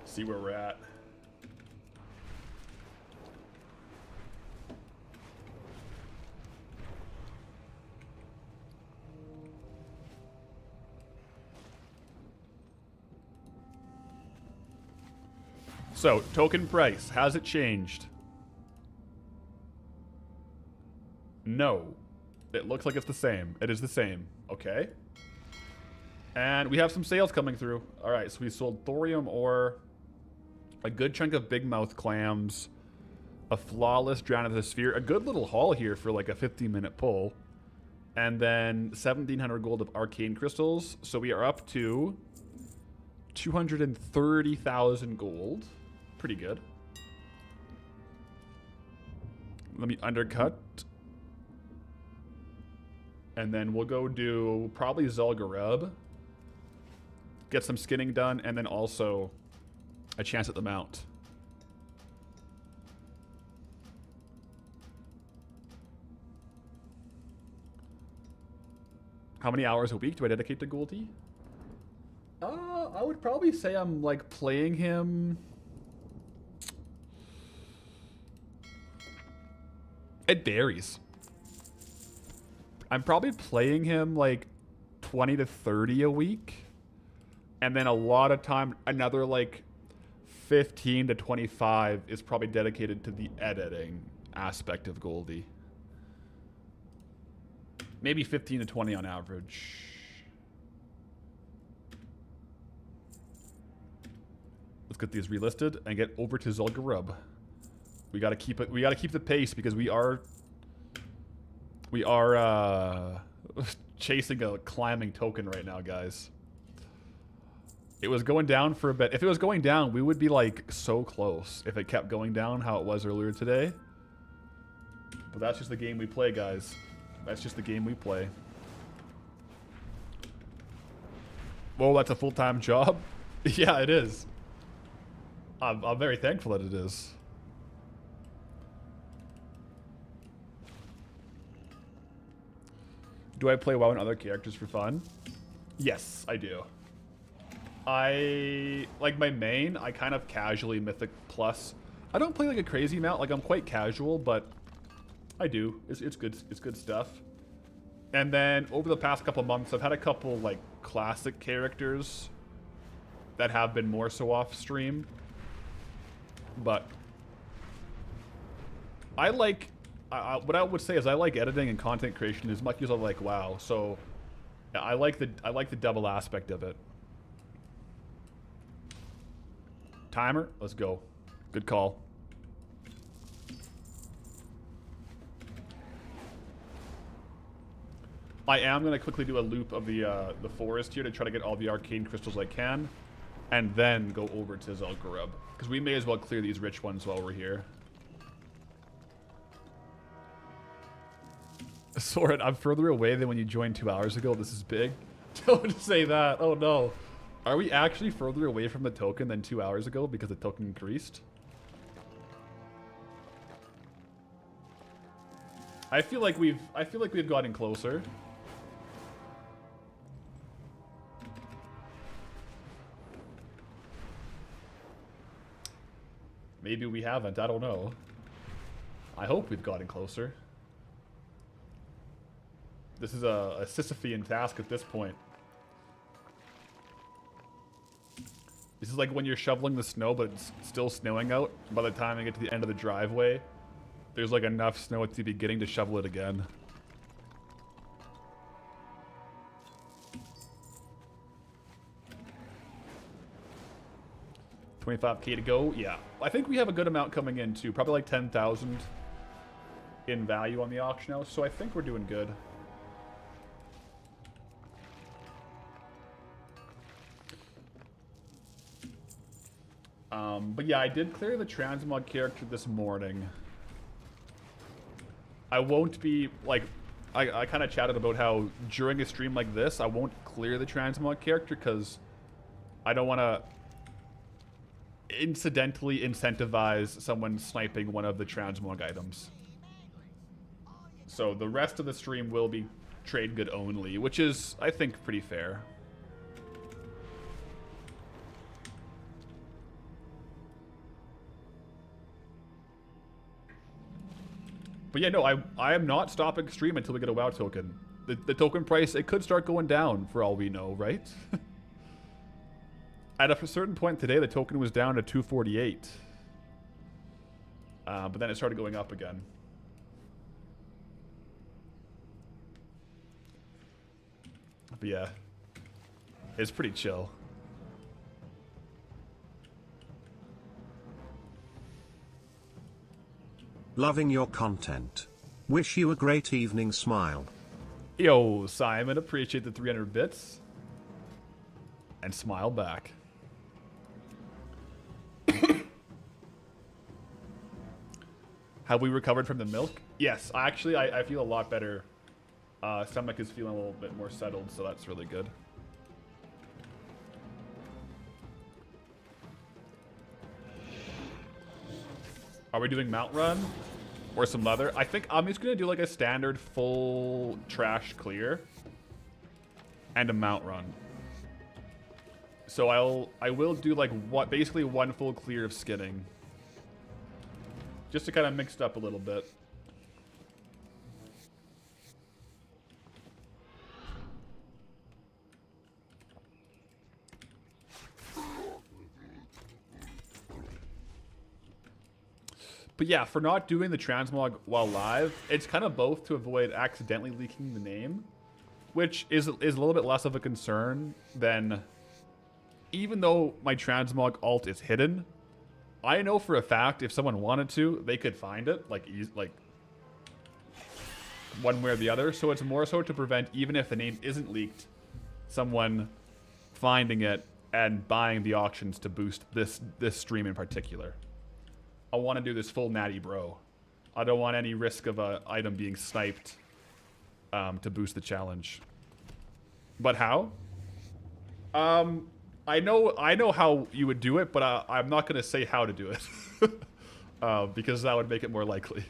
See where we're at. So, token price, has it changed? No. It looks like it's the same. It is the same. Okay. And we have some sales coming through. All right, so we sold thorium ore, a good chunk of big mouth clams, a flawless drown of the sphere, a good little haul here for like a 15-minute pull, and then 1,700 gold of arcane crystals. So we are up to 230,000 gold. Pretty good. Let me undercut. And then we'll go do probably Zul'Gurub. Get some skinning done, and then also a chance at the mount. How many hours a week do I dedicate to Goldie? I would probably say I'm like playing him. It varies. I'm probably playing him like 20 to 30 a week. And then a lot of time, another like 15 to 25 is probably dedicated to the editing aspect of Goldie. Maybe 15 to 20 on average. Let's get these relisted and get over to Zul'Gurub. We gotta keep it. We gotta keep the pace because we are chasing a climbing token right now, guys. It was going down for a bit. If it was going down, we would be like so close if it kept going down how it was earlier today. But that's just the game we play, guys. That's just the game we play. Whoa, that's a full-time job? Yeah, it is. I'm very thankful that it is. Do I play WoW and other characters for fun? Yes, I do. Like my main, I kind of casually Mythic Plus. I don't play like a crazy amount, like I'm quite casual, but I do. It's good. It's good stuff. And then over the past couple months, I've had a couple like classic characters that have been more so off stream. But I like, what I would say is I like editing and content creation as much as I like WoW. So I like the double aspect of it. Timer, let's go. Good call. I am gonna quickly do a loop of the forest here to try to get all the arcane crystals I can, and then go over to Zul'Gurub, because we may as well clear these rich ones while we're here. Soren, I'm further away than when you joined 2 hours ago. This is big. Don't say that. Oh no. Are we actually further away from the token than 2 hours ago because the token increased? I feel like we've gotten closer. Maybe we haven't. I don't know. I hope we've gotten closer. This is a Sisyphean task at this point. This is like when you're shoveling the snow, but it's still snowing out. By the time you get to the end of the driveway, there's like enough snow at the beginning to shovel it again. $25K to go. Yeah, I think we have a good amount coming in too. Probably like 10,000 in value on the auction house. So I think we're doing good. But yeah, I did clear the transmog character this morning. I won't be, like, I kind of chatted about how during a stream like this, I won't clear the transmog character because I don't want to incidentally incentivize someone sniping one of the transmog items. So the rest of the stream will be trade good only, which is, I think, pretty fair. But yeah, no, I am not stopping stream until we get a WoW token. The token price, it could start going down for all we know, right? At a certain point today, the token was down to 248. But then it started going up again. But yeah, it's pretty chill. Loving your content. Wish you a great evening. Smile. Yo, Simon, appreciate the 300 bits. And smile back. Have we recovered from the milk? Yes, actually, I feel a lot better. Stomach is feeling a little bit more settled, so that's really good. Are we doing mount run? Or some leather? I think I'm just gonna do like a standard full trash clear. And a mount run. So I will do like basically one full clear of skinning. Just to kind of mix it up a little bit. But yeah, for not doing the transmog while live, it's kind of both to avoid accidentally leaking the name, which is a little bit less of a concern than, even though my transmog alt is hidden, I know for a fact if someone wanted to, they could find it, like one way or the other. So it's more so to prevent, even if the name isn't leaked, someone finding it and buying the auctions to boost this stream in particular. I want to do this full natty bro. I don't want any risk of an item being sniped to boost the challenge. But how? I know how you would do it, but I'm not going to say how to do it because that would make it more likely.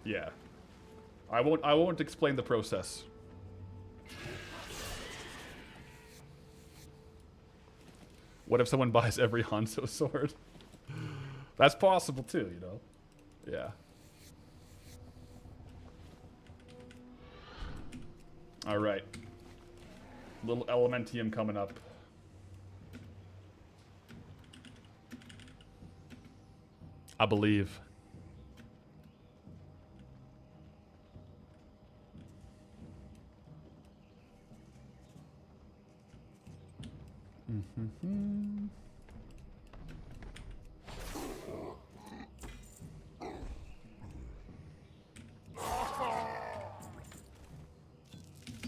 Yeah, I won't explain the process. What if someone buys every Hanzo sword? That's possible too, you know? Yeah. All right. Little Elementium coming up. I believe.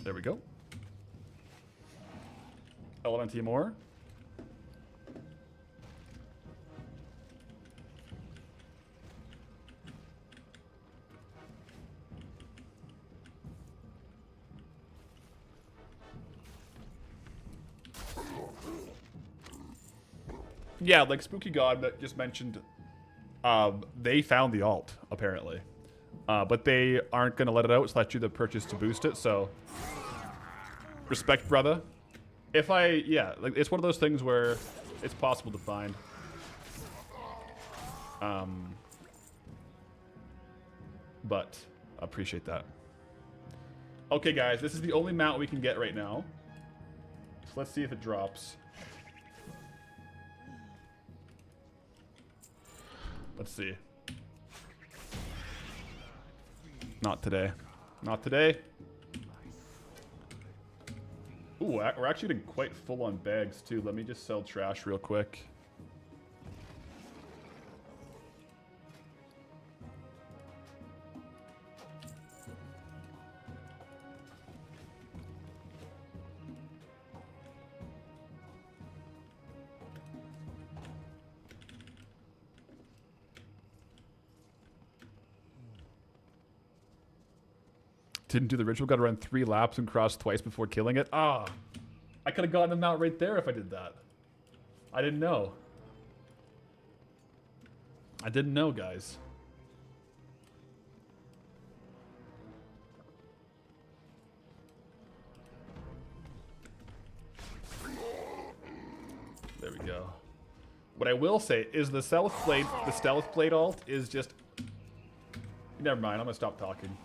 There we go. Elementium ore. Yeah, like Spooky God that just mentioned, they found the alt, apparently. But they aren't going to let it out, so that's you the purchase to boost it, so... Respect, brother. If yeah, like, it's one of those things where it's possible to find. But, I appreciate that. Okay, guys, this is the only mount we can get right now. So let's see if it drops. Let's see. Not today. Not today. Ooh, we're actually getting quite full on bags, too. Let me just sell trash real quick. Didn't do the ritual, got to run 3 laps and cross twice before killing it. Ah, I could have gotten them out right there if I did that. I didn't know. I didn't know, guys. There we go. What I will say is the stealth blade alt is just... Never mind, I'm gonna stop talking.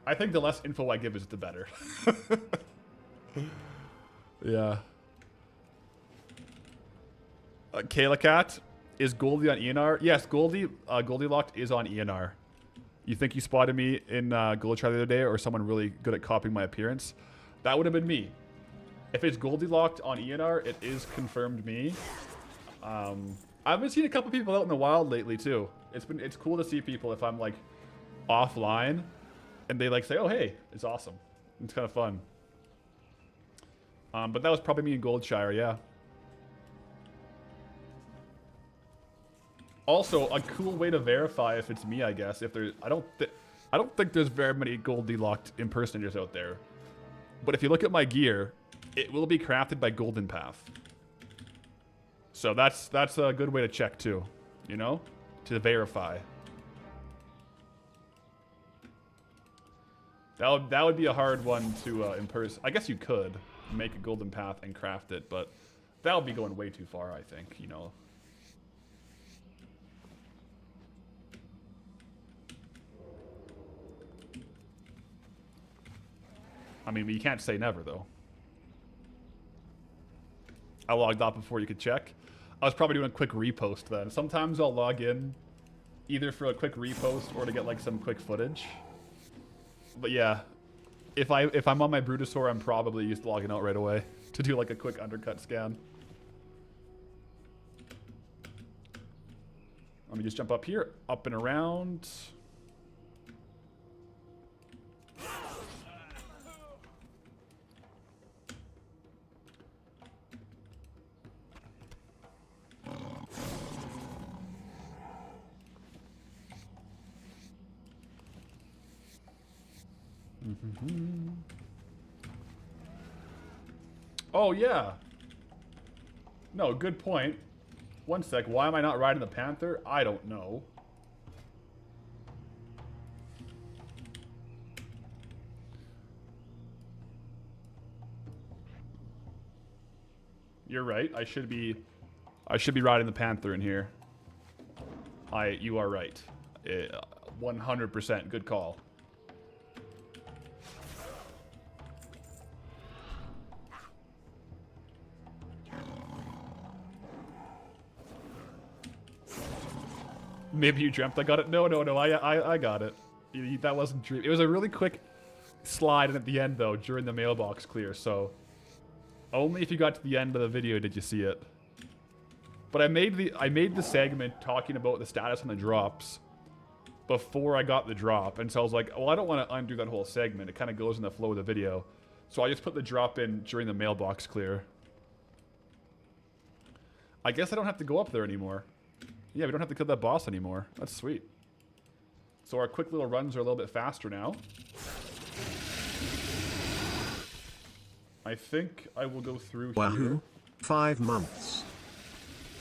I think the less info I give is the better. Yeah. Kayla Cat, is Goldie on ENR? Yes, Goldilocks is on ENR. You think you spotted me in Gold Try the other day, or someone really good at copying my appearance? That would have been me. If it's Goldilocks on ENR, it is confirmed me. I've been seeing a couple people out in the wild lately too. It's cool to see people if I'm like offline. And they like say, oh, hey, it's awesome. It's kind of fun. But that was probably me in Goldshire, yeah. Also, a cool way to verify if it's me, I guess. If there's, I don't think there's very many Goldilocks impersonators out there. But if you look at my gear, it will be crafted by Golden Path. So that's a good way to check too, you know, to verify. That would be a hard one to imperson. I guess you could make a Golden Path and craft it, but that would be going way too far, I think, you know. I mean, you can't say never, though. I logged off before you could check. I was probably doing a quick repost then. Sometimes I'll log in either for a quick repost or to get like some quick footage. But yeah, if I'm on my Brutosaur, I'm probably just logging out right away to do like a quick undercut scan. Let me just jump up here, up and around. Oh, yeah. No, good point. One sec. Why am I not riding the Panther? I don't know. You're right. I should be riding the Panther in here. You are right. 100% good call. Maybe you dreamt I got it. No, I got it. That wasn't true. It was a really quick slide at the end, though, during the mailbox clear, so only if you got to the end of the video did you see it. But I made the segment talking about the status on the drops before I got the drop, and so I was like, well, I don't want to undo that whole segment. It kind of goes in the flow of the video. So I just put the drop in during the mailbox clear. I guess I don't have to go up there anymore. Yeah, we don't have to kill that boss anymore. That's sweet. So our quick little runs are a little bit faster now. I think I will go through here. Wahoo! 5 months.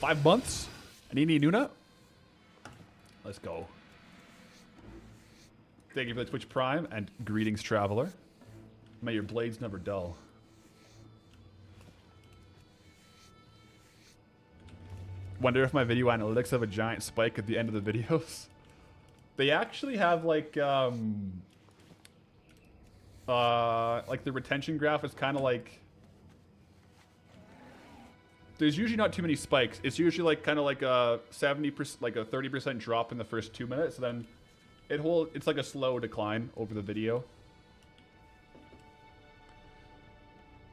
5 months? Anini Nuna? Let's go. Thank you for the Twitch Prime, and greetings, traveler. May your blades never dull. Wonder if my video analytics have a giant spike at the end of the videos. They actually have like the retention graph is kind of like, there's usually not too many spikes. It's usually like kind of like a 70%, like a 30% drop in the first 2 minutes. Then it's like a slow decline over the video.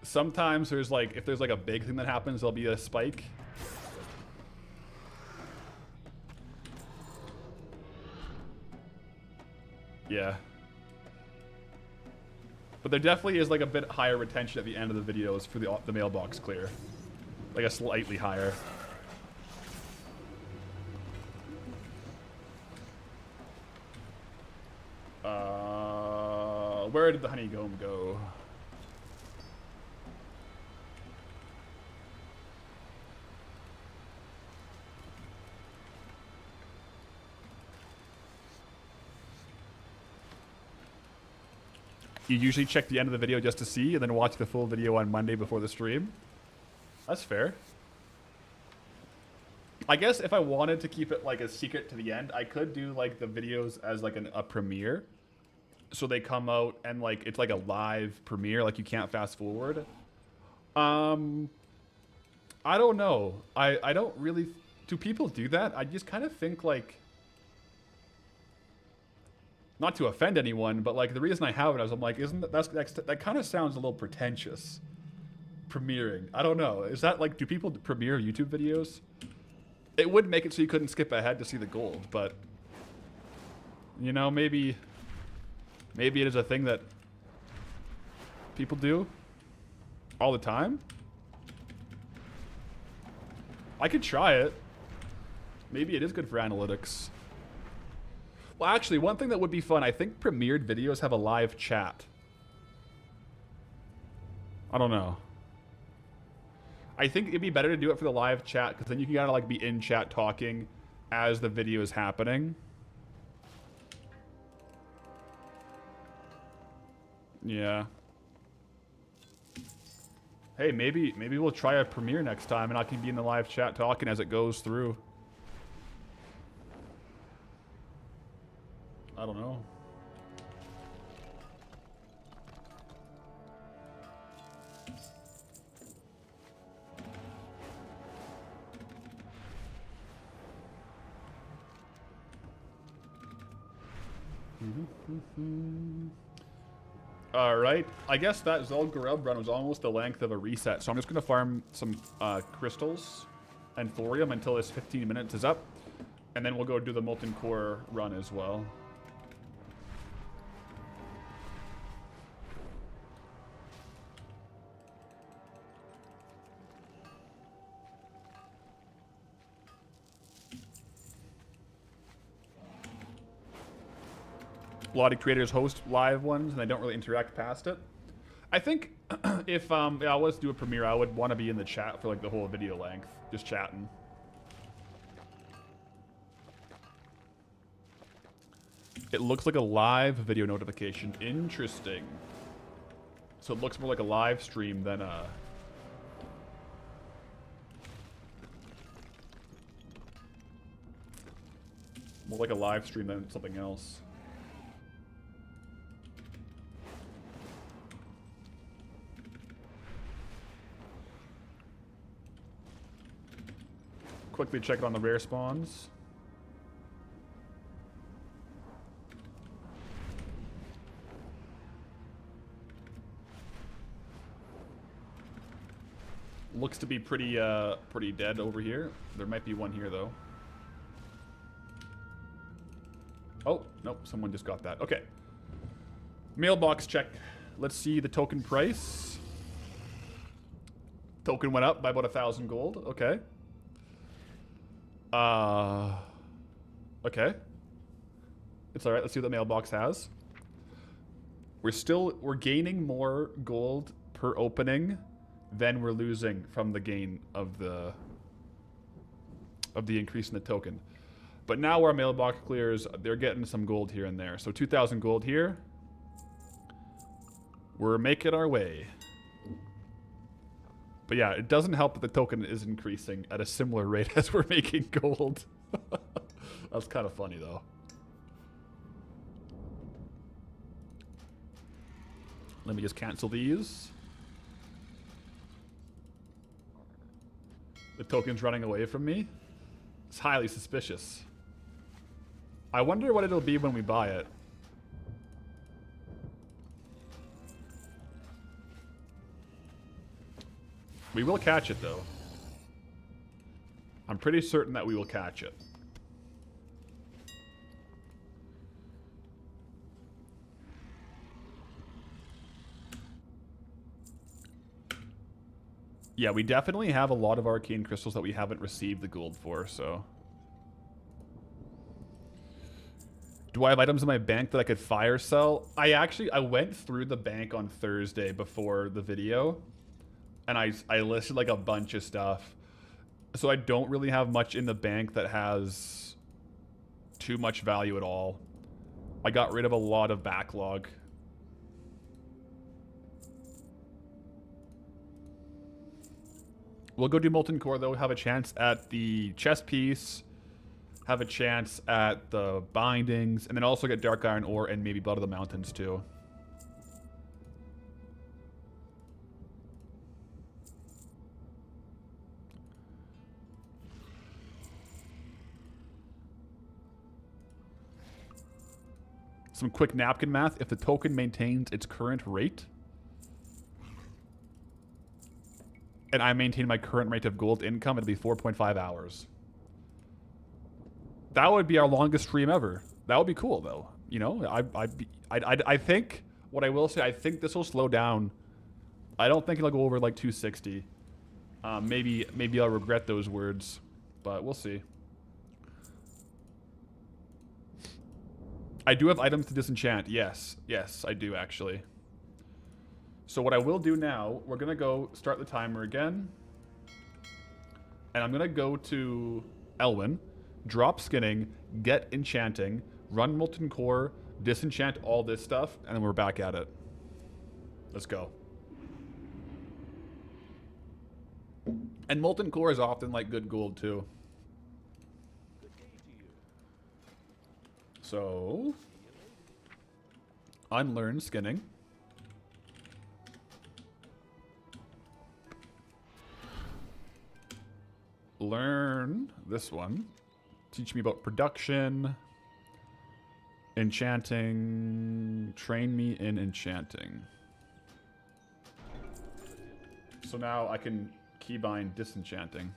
Sometimes there's like, if there's like a big thing that happens, there'll be a spike. Yeah. But there definitely is like a bit higher retention at the end of the videos for the mailbox clear. Like a slightly higher. Where did the honeycomb go? You usually check the end of the video just to see, and then watch the full video on Monday before the stream. That's fair. I guess if I wanted to keep it like a secret to the end, I could do like the videos as like a premiere. So they come out and like it's like a live premiere, like you can't fast forward. I don't know. I don't really. Do people do that? I just kind of think like, not to offend anyone, but like the reason I have it is I'm like, that kind of sounds a little pretentious. Premiering. I don't know. Is that like, do people premiere YouTube videos? It would make it so you couldn't skip ahead to see the gold, but you know, maybe it is a thing that people do all the time. I could try it. Maybe it is good for analytics. Well, actually, one thing that would be fun, I think premiered videos have a live chat. I don't know. I think it'd be better to do it for the live chat, because then you can gotta like be in chat talking as the video is happening. Yeah. Hey, maybe we'll try a premiere next time, and I can be in the live chat talking as it goes through. I don't know. All right, I guess that Zul'Gurub run was almost the length of a reset, so I'm just going to farm some crystals and thorium until this 15 minutes is up, and then we'll go do the Molten Core run as well. A lot of creators host live ones, and they don't really interact past it. I think if I was to do a premiere, I would want to be in the chat for like the whole video length, just chatting. It looks like a live video notification. Interesting. So it looks more like a live stream than a... more like a live stream than something else. Quickly check it on the rare spawns. Looks to be pretty pretty dead over here. There might be one here though. Oh, nope, someone just got that. Okay. Mailbox check. Let's see the token price. Token went up by about 1,000 gold. Okay. Okay. It's alright, let's see what the mailbox has. We're gaining more gold per opening than we're losing from the gain of the increase in the token. But now our mailbox clears, they're getting some gold here and there. So 2,000 gold here. We're making our way. But yeah, it doesn't help that the token is increasing at a similar rate as we're making gold. That's kind of funny though. Let me just cancel these. The token's running away from me. It's highly suspicious. I wonder what it'll be when we buy it. We will catch it though. I'm pretty certain that we will catch it. Yeah, we definitely have a lot of arcane crystals that we haven't received the gold for, so. Do I have items in my bank that I could fire sell? I went through the bank on Thursday before the video, and I listed like a bunch of stuff. So I don't really have much in the bank that has too much value at all. I got rid of a lot of backlog. We'll go do Molten Core though, have a chance at the chest piece, have a chance at the bindings, and then also get Dark Iron Ore and maybe Blood of the Mountains too. Some quick napkin math. If the token maintains its current rate, and I maintain my current rate of gold income, it'll be 4.5 hours. That would be our longest stream ever. That would be cool, though. You know, I think, what I will say, I think this will slow down. I don't think it'll go over like 260. Maybe I'll regret those words, but we'll see. I do have items to disenchant. Yes, I do actually. So what I will do now, we're going to go start the timer again. And I'm going to go to Elwyn, drop skinning, get enchanting, run Molten Core, disenchant all this stuff, and then we're back at it. Let's go. And Molten Core is often like good gold too. So, unlearn skinning. Learn this one. Teach me about production, enchanting, train me in enchanting. So now I can keybind disenchanting.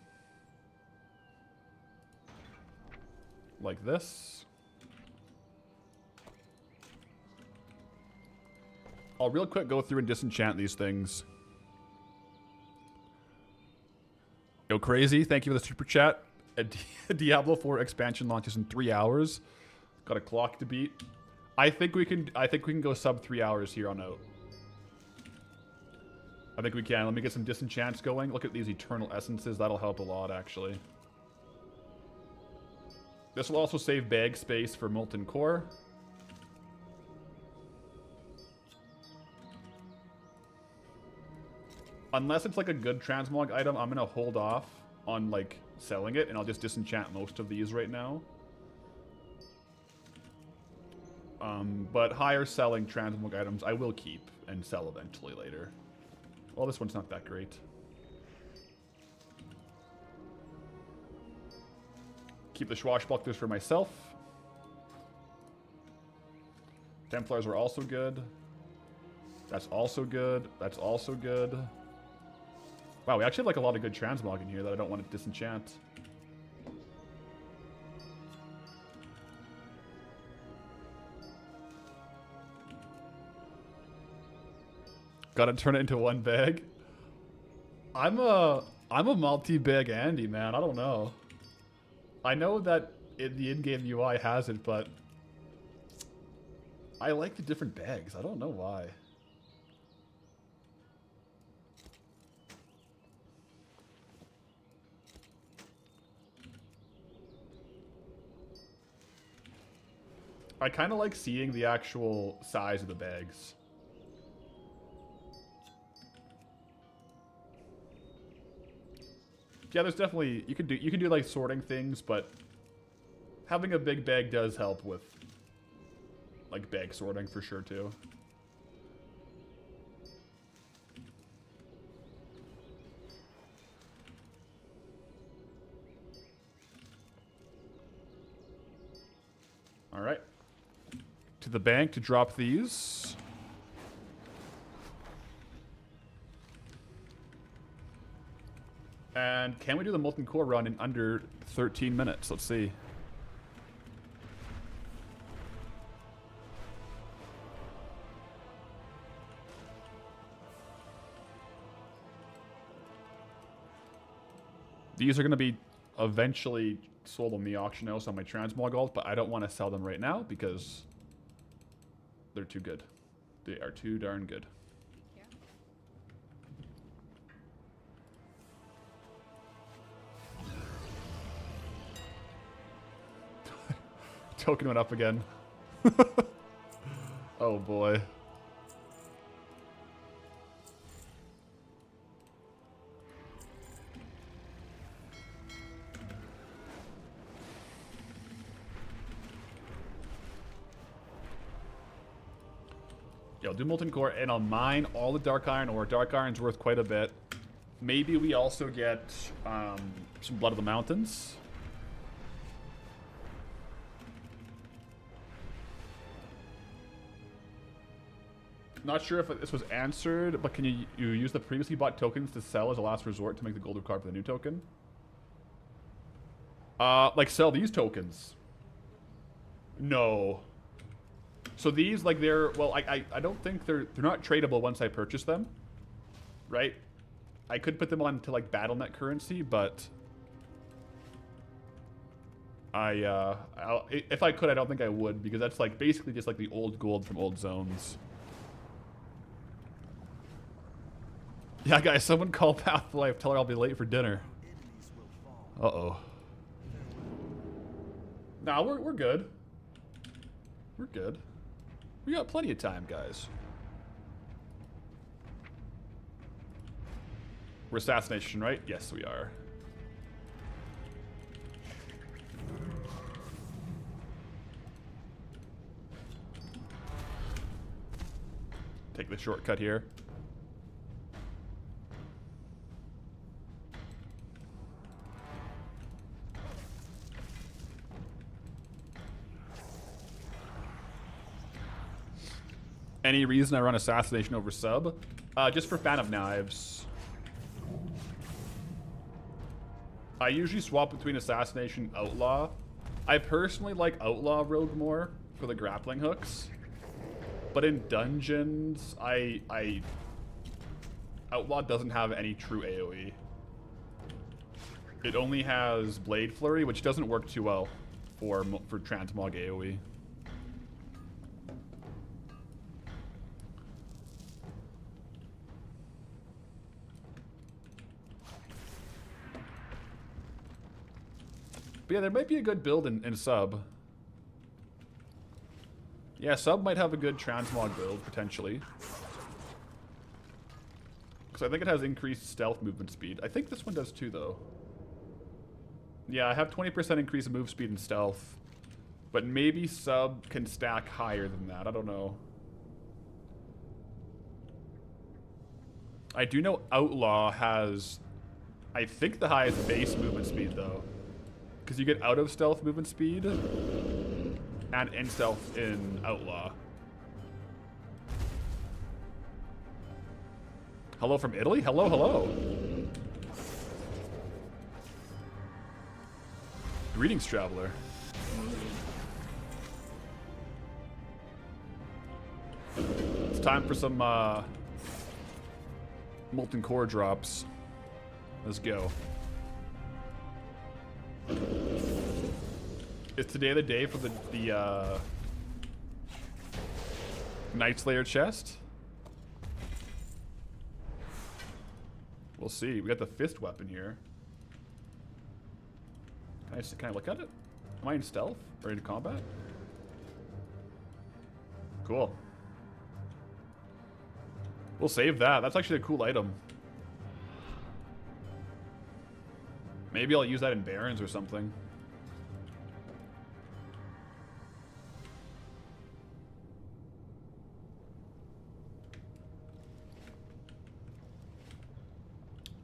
Like this. I'll real quick go through and disenchant these things. Yo, Crazy, thank you for the super chat. A Diablo 4 expansion launches in 3 hours. Got a clock to beat. I think we can go sub 3 hours here on out. I think we can. Let me get some disenchants going. Look at these eternal essences. That'll help a lot, actually. This will also save bag space for Molten Core. Unless it's like a good transmog item, I'm gonna hold off on like selling it, and I'll just disenchant most of these right now. But higher selling transmog items I will keep and sell eventually later. Well, this one's not that great. Keep the swashbucklers for myself. Templars are also good. That's also good. That's also good. Wow, we actually have like a lot of good transmog in here that I don't want to disenchant. Gotta turn it into one bag. I'm a multi-bag Andy, man. I don't know. I know that the in-game UI has it, but I like the different bags. I don't know why. I kind of like seeing the actual size of the bags. Yeah, there's definitely you can do like sorting things, but having a big bag does help with like bag sorting for sure too. All right. To the bank to drop these. And can we do the molten core run in under 13 minutes? Let's see. These are going to be eventually sold on the auction house on my transmog alt, but I don't want to sell them right now because they're too good. They are too darn good. Token went up again. Oh boy. Yeah, I'll do molten core and I'll mine all the dark iron ore. Dark iron's worth quite a bit. Maybe we also get some blood of the mountains. Not sure if this was answered, but can you use the previously bought tokens to sell as a last resort to make the gold card for the new token? Like sell these tokens? No. So these, like they're, well, I don't think they're not tradable once I purchase them, right? I could put them onto like BattleNet currency, but if I could, I don't think I would because that's like basically just like the old gold from old zones. Yeah, guys, someone call Pathalerix. Tell her I'll be late for dinner. Uh-oh. Nah, we're good. We're good. We got plenty of time, guys. We're assassination, right? Yes, we are. Take the shortcut here. Any reason I run assassination over sub? Just for fan of knives. I usually swap between assassination and outlaw. I personally like outlaw rogue more for the grappling hooks. But in dungeons, outlaw doesn't have any true AoE. It only has blade flurry, which doesn't work too well for transmog AoE. But yeah, there might be a good build in sub. Yeah, sub might have a good transmog build, potentially. Because I think it has increased stealth movement speed. I think this one does too, though. Yeah, I have 20% increase in move speed and stealth. But maybe sub can stack higher than that. I don't know. I do know outlaw has, I think, the highest base movement speed, though. Because you get out of stealth movement speed and in stealth in outlaw. Hello from Italy? Hello, hello. Greetings, traveler. It's time for some molten core drops. Let's go. Is today the day for the Night Slayer chest? We'll see. We got the fist weapon here. Can I look at it? Am I in stealth or in combat? Cool. We'll save that. That's actually a cool item. Maybe I'll use that in Barons or something.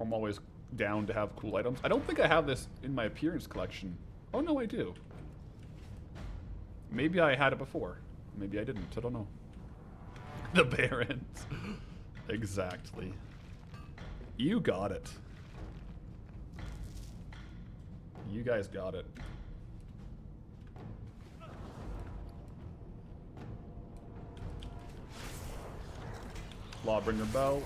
I'm always down to have cool items. I don't think I have this in my appearance collection. Oh no, I do. Maybe I had it before. Maybe I didn't. I don't know. The Barons. Exactly. You got it. You guys got it. Lawbringer belt.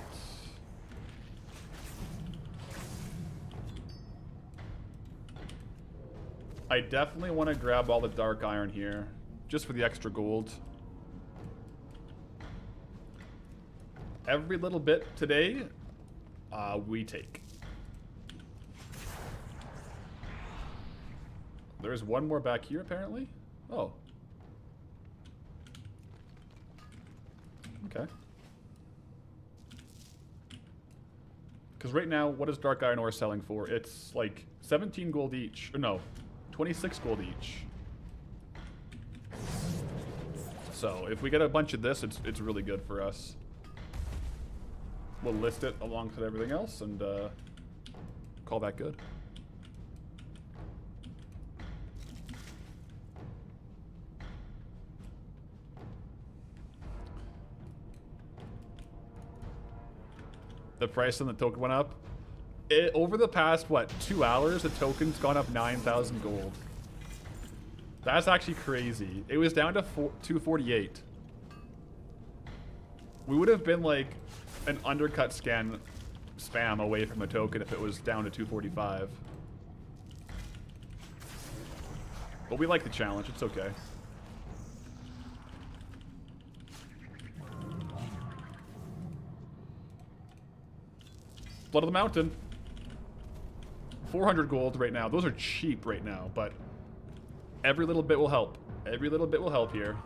I definitely want to grab all the dark iron here, just for the extra gold. Every little bit today, we take. There's one more back here, apparently. Oh. Okay. Because right now, what is dark iron ore selling for? It's like 17 gold each. Or no, 26 gold each. So if we get a bunch of this, it's really good for us. We'll list it alongside everything else and call that good. The price on the token went up. Over the past, what, 2 hours, the token's gone up 9,000 gold. That's actually crazy. It was down to 248. We would have been like an undercut spam away from a token if it was down to 245. But we like the challenge. It's okay. Blood of the Mountain. 400 gold right now. Those are cheap right now, but every little bit will help. Every little bit will help here.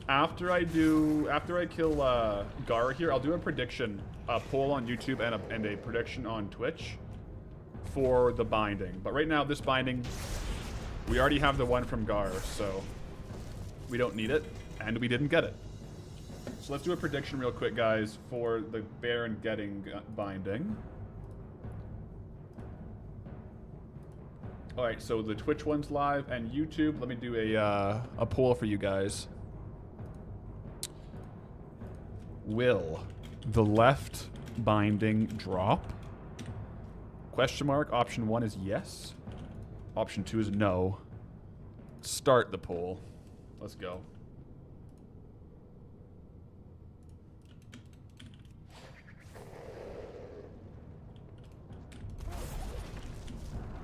After I kill Gar here, I'll do a prediction, a poll on YouTube and a prediction on Twitch for the binding. But right now, this binding, we already have the one from Gar, so we don't need it, and we didn't get it. So let's do a prediction real quick, guys, for the Baron getting binding. All right, so the Twitch one's live, and YouTube, let me do a poll for you guys. Will the left binding drop? Question mark. Option 1 is yes. Option 2 is no. Start the poll. Let's go.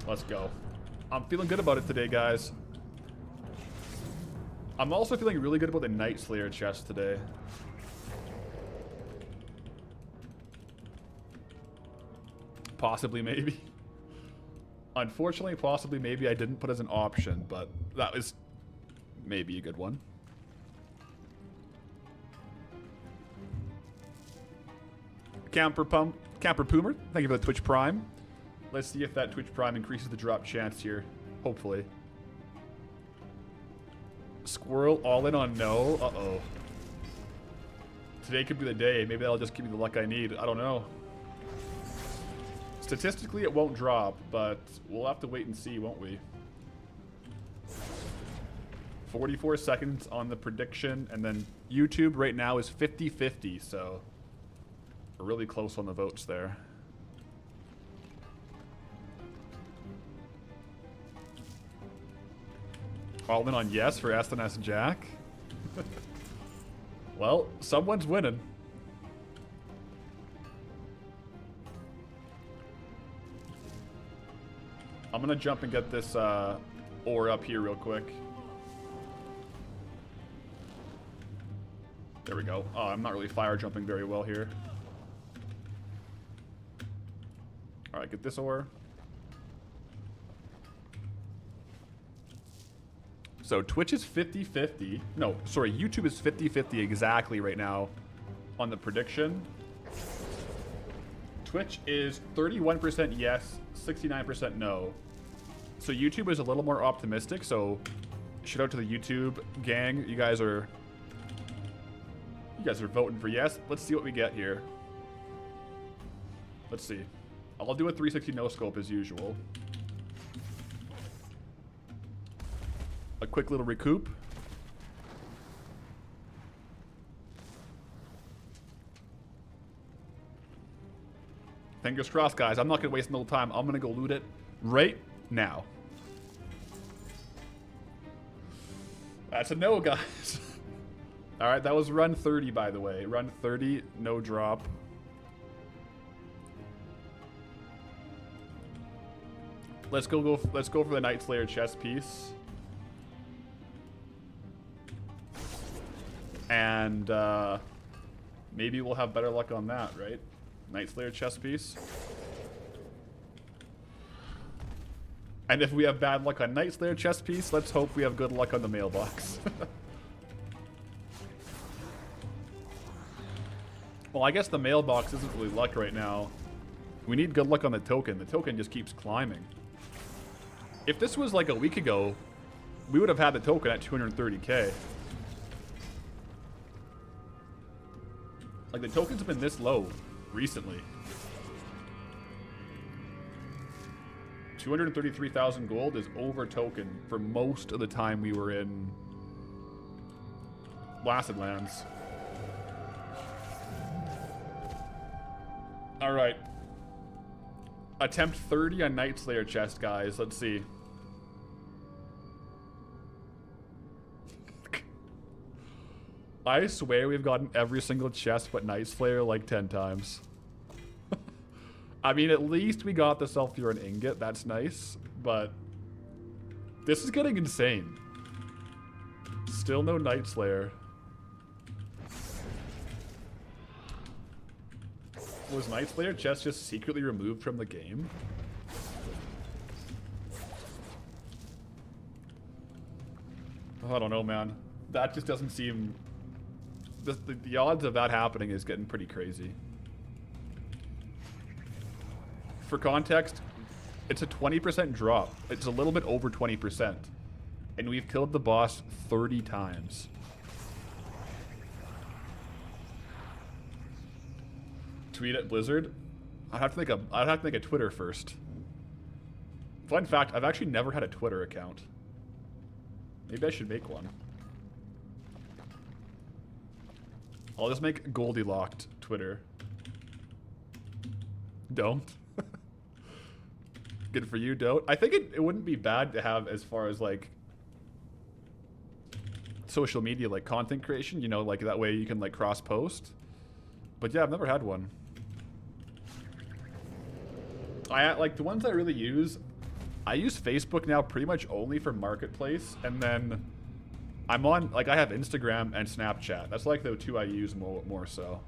Let's go. I'm feeling good about it today, guys. I'm also feeling really good about the Night Slayer chest today. Possibly, maybe. Unfortunately, possibly, maybe I didn't put as an option, but that was maybe a good one. Camper Poomer, thank you for the Twitch Prime. Let's see if that Twitch Prime increases the drop chance here. Hopefully. Squirrel all in on no. Uh-oh. Today could be the day. Maybe that'll just give me the luck I need. I don't know. Statistically, it won't drop, but we'll have to wait and see, won't we? 44 seconds on the prediction, and then YouTube right now is 50-50, so we're really close on the votes there. All in on yes for SNS Jack. Well, someone's winning. I'm gonna jump and get this ore up here real quick. There we go. Oh, I'm not really fire jumping very well here. Alright, get this ore. So Twitch is 50-50. No, sorry, YouTube is 50-50 exactly right now on the prediction. Twitch is 31% yes, 69% no. So YouTube is a little more optimistic, so shout out to the YouTube gang. You guys are voting for yes. Let's see what we get here. Let's see. I'll do a 360 no scope as usual. A quick little recoup. Fingers crossed, guys. I'm not going to waste no time. I'm going to go loot it right now. That's a no, guys. All right, that was run 30, by the way. Run 30, no drop. Let's go for the Night Slayer chest piece. And maybe we'll have better luck on that, right? Night Slayer chest piece. And if we have bad luck on Night Slayer chest piece, let's hope we have good luck on the mailbox. Well, I guess the mailbox isn't really luck right now. We need good luck on the token. The token just keeps climbing. If this was like a week ago, we would have had the token at 230k. Like, the token's been this low recently. 233,000 gold is over token for most of the time we were in Blasted Lands. Alright. Attempt 30 on Night Slayer chest, guys. Let's see. I swear we've gotten every single chest but Night Slayer like 10 times. I mean, at least we got the Sulfuran Ingot. That's nice. But this is getting insane. Still no Night Slayer. Was Night Slayer chest just secretly removed from the game? Oh, I don't know, man. That just doesn't seem... The odds of that happening is getting pretty crazy. For context, it's a 20% drop. It's a little bit over 20%. And we've killed the boss 30 times. Tweet at Blizzard? I'd have to make a Twitter first. Fun fact, I've actually never had a Twitter account. Maybe I should make one. I'll just make Goldie-locked Twitter. Don't. Good for you, don't. I think it wouldn't be bad to have as far as like social media, like content creation, you know, like that way you can like cross post. But yeah, I've never had one. I like the ones I really use. I use Facebook now pretty much only for Marketplace, and then I'm on, like, I have Instagram and Snapchat. That's like the two I use more so.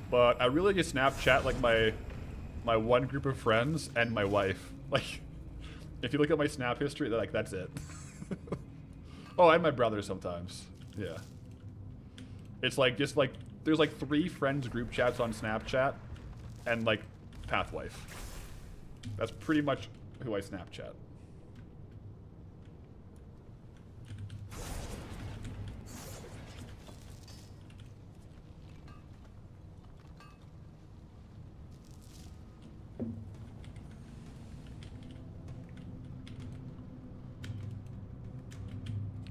But I really just Snapchat like my one group of friends and my wife. Like, if you look at my Snap history, like that's it. Oh, and my brother sometimes. Yeah. It's like just like there's like 3 friends group chats on Snapchat and like Pathwife. That's pretty much who I Snapchat.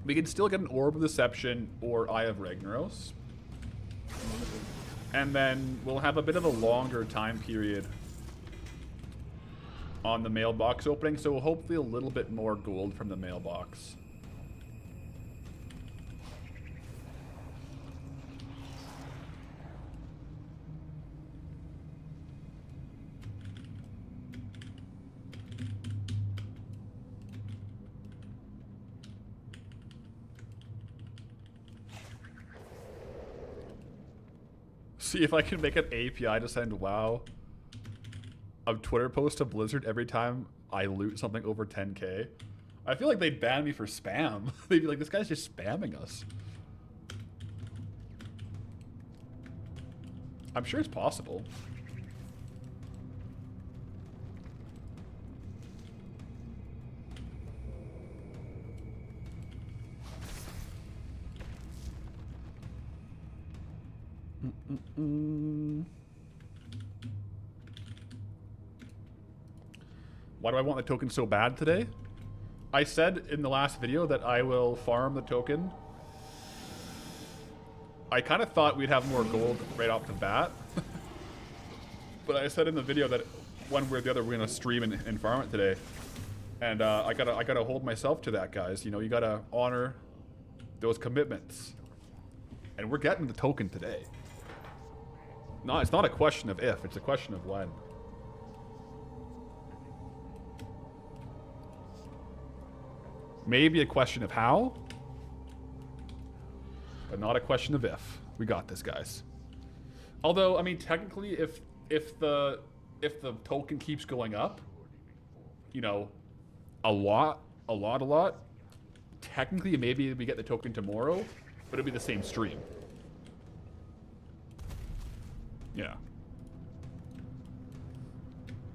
We can still get an Orb of Deception or Eye of Ragnaros. And then we'll have a bit of a longer time period on the mailbox opening, so hopefully a little bit more gold from the mailbox. See if I can make an API to send WoW a Twitter post to Blizzard every time I loot something over 10k. I feel like they'd ban me for spam. They'd be like, this guy's just spamming us. I'm sure it's possible. Why do I want the token so bad today? I said in the last video that I will farm the token. I kind of thought we'd have more gold right off the bat. But I said in the video that one way or the other we're gonna stream and farm it today. And I gotta hold myself to that, guys. You know, you gotta honor those commitments. And we're getting the token today. No, it's not a question of if, it's a question of when. Maybe a question of how, but not a question of if. We got this, guys. Although, I mean, technically, if the token keeps going up, you know, a lot, technically maybe we get the token tomorrow, but it'll be the same stream. Yeah.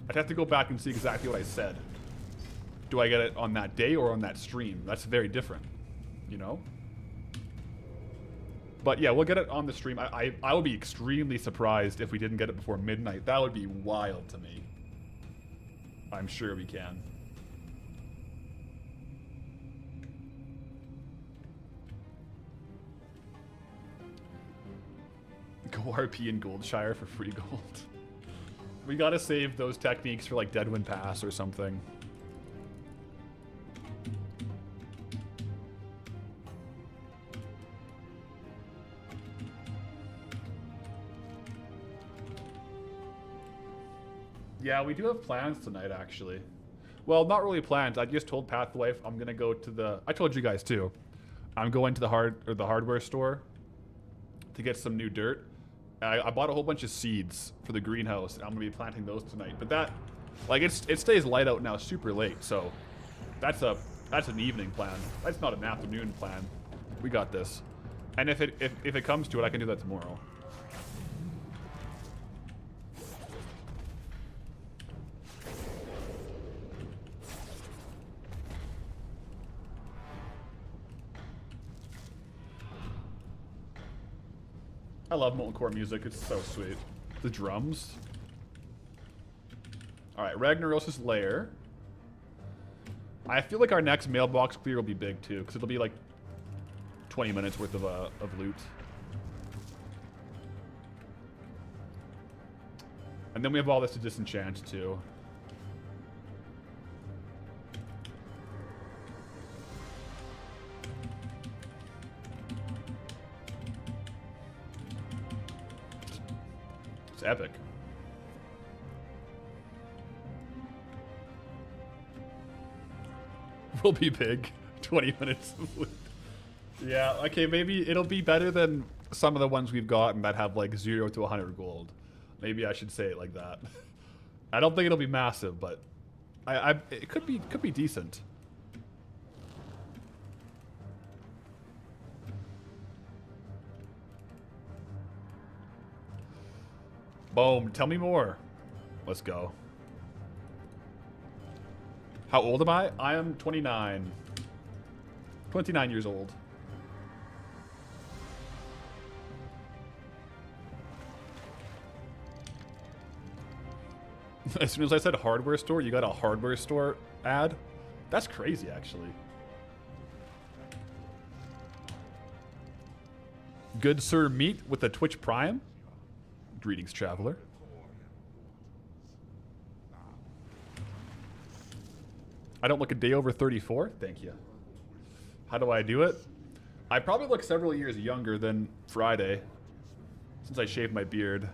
I'd have to go back and see exactly what I said. Do I get it on that day or on that stream? That's very different, you know? But yeah, we'll get it on the stream. I would be extremely surprised if we didn't get it before midnight. That would be wild to me. I'm sure we can. Go RP in Goldshire for free gold. We gotta save those techniques for like Deadwind Pass or something. Yeah, we do have plans tonight, actually. Well, not really plans. I just told Pathalerix I'm gonna go to the. I told you guys too. I'm going to the hardware store to get some new dirt. I bought a whole bunch of seeds for the greenhouse, and I'm gonna be planting those tonight. But that, like, it stays light out now, super late. So that's an evening plan. That's not an afternoon plan. We got this. And if it comes to it, I can do that tomorrow. I love Molten Core music, it's so sweet. The drums. Alright, Ragnaros' Lair. I feel like our next mailbox clear will be big too, because it'll be like 20 minutes worth of loot. And then we have all this to disenchant too. It's epic. Will be big. 20 minutes of loot. Yeah, okay, maybe it'll be better than some of the ones we've gotten that have like 0 to 100 gold. Maybe I should say it like that. I don't think it'll be massive, but it could be decent. Boom, tell me more. Let's go. How old am I? I am 29. 29 years old. As soon as I said hardware store, you got a hardware store ad? That's crazy, actually. Good Sir Meat with the Twitch Prime. Greetings, traveler. I don't look a day over 34. Thank you. How do I do it? I probably look several years younger than Friday, since I shaved my beard.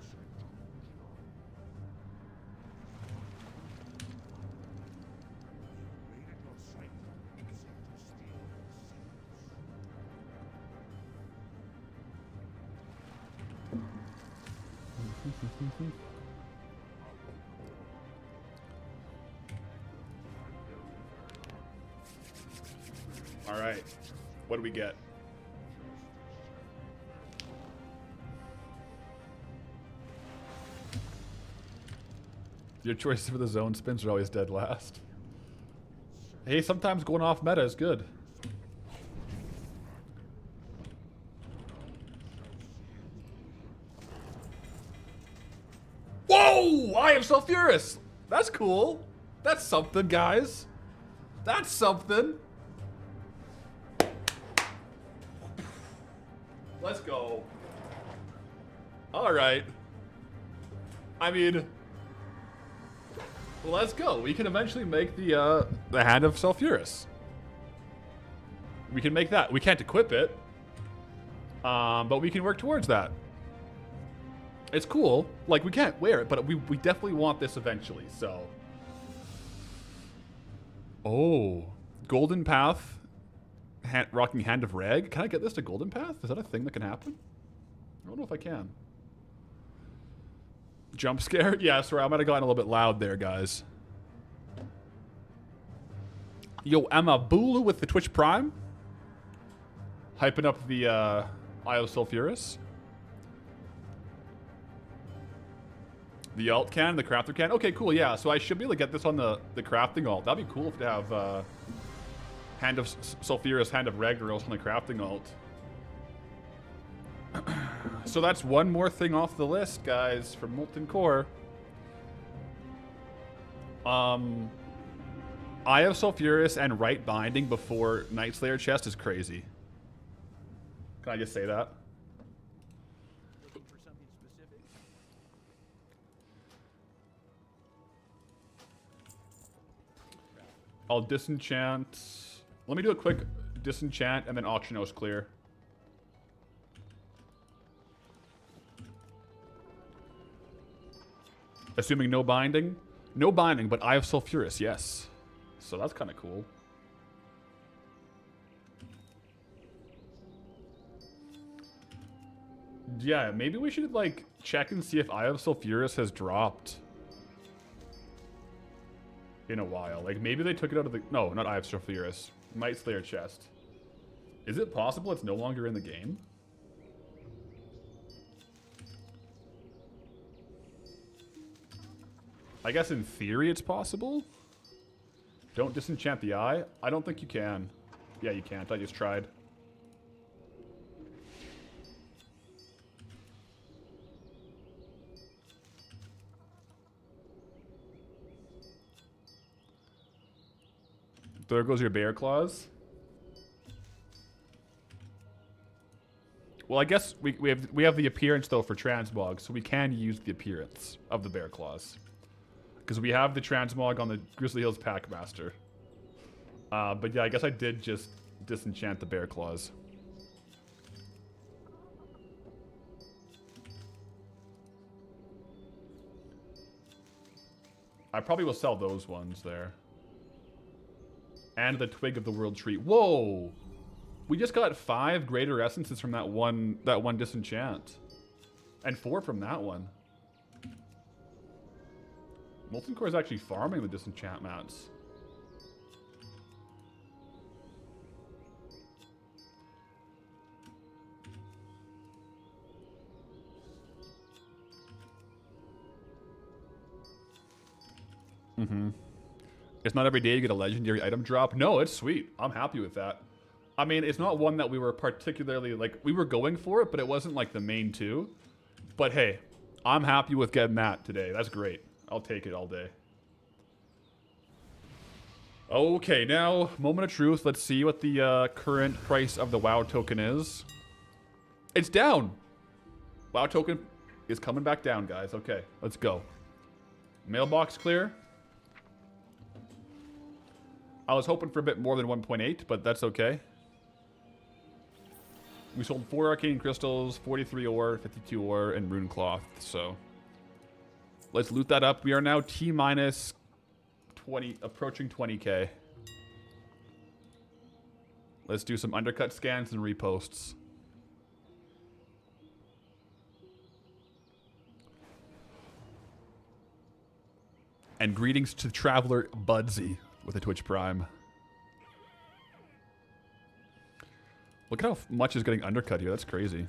All right, what do we get? Your choices for the zone spins are always dead last. Hey, sometimes going off meta is good. Whoa! I am sulfurous! That's cool. That's something, guys. That's something. Let's go. Alright. I mean... well, let's go. We can eventually make the Hand of Sulfurous. We can make that. We can't equip it. But we can work towards that. It's cool. Like, we can't wear it, but we definitely want this eventually, so... oh. Golden Path. Rocking Hand of Rag. Can I get this to Golden Path? Is that a thing that can happen? I don't know if I can. Jump scare? Yeah, sorry, I might have gotten a little bit loud there, guys. Yo, Emma Bulu with the Twitch Prime. Hyping up the Eye of Sulfurous. The alt can, the crafter can. Okay, cool, yeah. So I should be able to get this on the crafting alt. That'd be cool to have Hand of Sulfurous, Hand of Ragnaros on the crafting alt. So that's one more thing off the list, guys, for Molten Core. Eye of Sulfurous and Right Binding before Night Slayer chest is crazy. Can I just say that? I'll disenchant. Let me do a quick disenchant and then auction house clear. Assuming no binding? No binding, but Eye of Sulfurous, yes. So that's kind of cool. Yeah, maybe we should, like, check and see if Eye of Sulfurous has dropped in a while. Like, maybe they took it out of the... no, not Eye of Sulfurous. Might Slayer chest. Is it possible it's no longer in the game? I guess in theory it's possible. Don't disenchant the eye. I don't think you can. Yeah, you can't. I just tried. There goes your bear claws. Well, I guess we have the appearance though for transmog, so we can use the appearance of the bear claws. Because we have the transmog on the Grizzly Hills Packmaster. But yeah, I guess I did just disenchant the bear claws. I probably will sell those ones there. And the Twig of the World Tree. Whoa! We just got 5 greater essences from that one disenchant. And 4 from that one. Molten Core is actually farming the disenchant mats. Mm-hmm. It's not every day you get a legendary item drop. No, it's sweet. I'm happy with that. I mean, it's not one that we were particularly, like, we were going for it, but it wasn't, like, the main 2. But, hey, I'm happy with getting that today. That's great. I'll take it all day. Okay, now, moment of truth. Let's see what the current price of the WoW token is. It's down. WoW token is coming back down, guys. Okay, let's go. Mailbox clear. I was hoping for a bit more than 1.8, but that's okay. We sold 4 arcane crystals, 43 ore, 52 ore, and rune cloth. So let's loot that up. We are now T minus 20, approaching 20k. Let's do some undercut scans and reposts. And greetings to Traveler Budsy with a Twitch Prime. Look at how much is getting undercut here. That's crazy.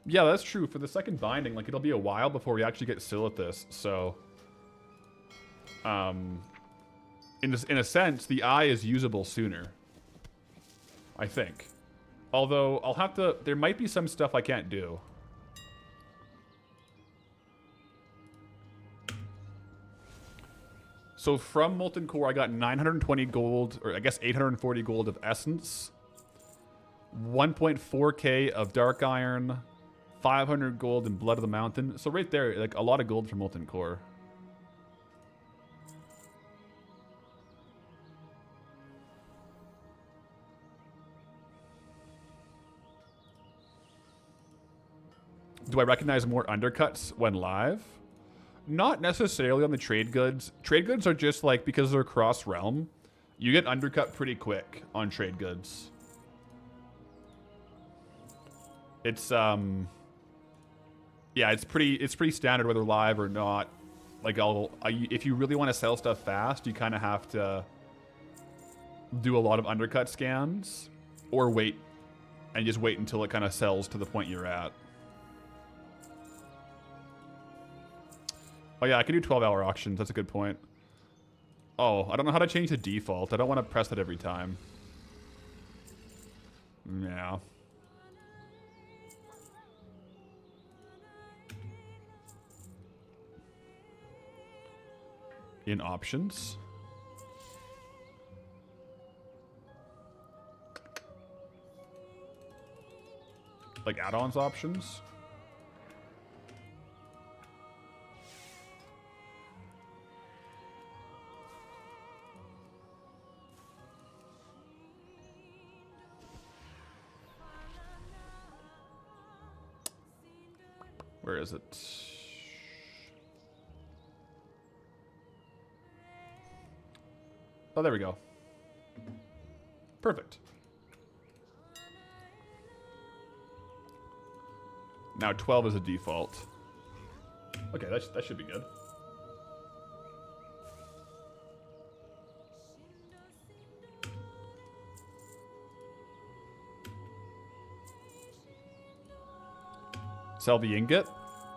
Yeah, that's true. For the second binding, like, it'll be a while before we actually get Silithus. So, in a sense, the eye is usable sooner, I think. Although, I'll have to... There might be some stuff I can't do. So from Molten Core, I got 920 gold, or I guess 840 gold of Essence, 1.4k of Dark Iron, 500 gold in Blood of the Mountain. So right there, like, a lot of gold from Molten Core. Do I recognize more undercuts when live? Not necessarily on the trade goods. Trade goods are just like, because they're cross realm, you get undercut pretty quick on trade goods. It's yeah, it's pretty standard whether live or not. Like, if you really want to sell stuff fast, you kind of have to do a lot of undercut scans, or wait and just wait until it kind of sells to the point you're at. Oh yeah, I can do 12-hour auctions. That's a good point. Oh, I don't know how to change the default. I don't want to press that every time. Yeah. In options. Like add-ons options. Where is it? Oh, there we go. Perfect. Now 12 is a default. Okay, that should be good. Sell the ingot.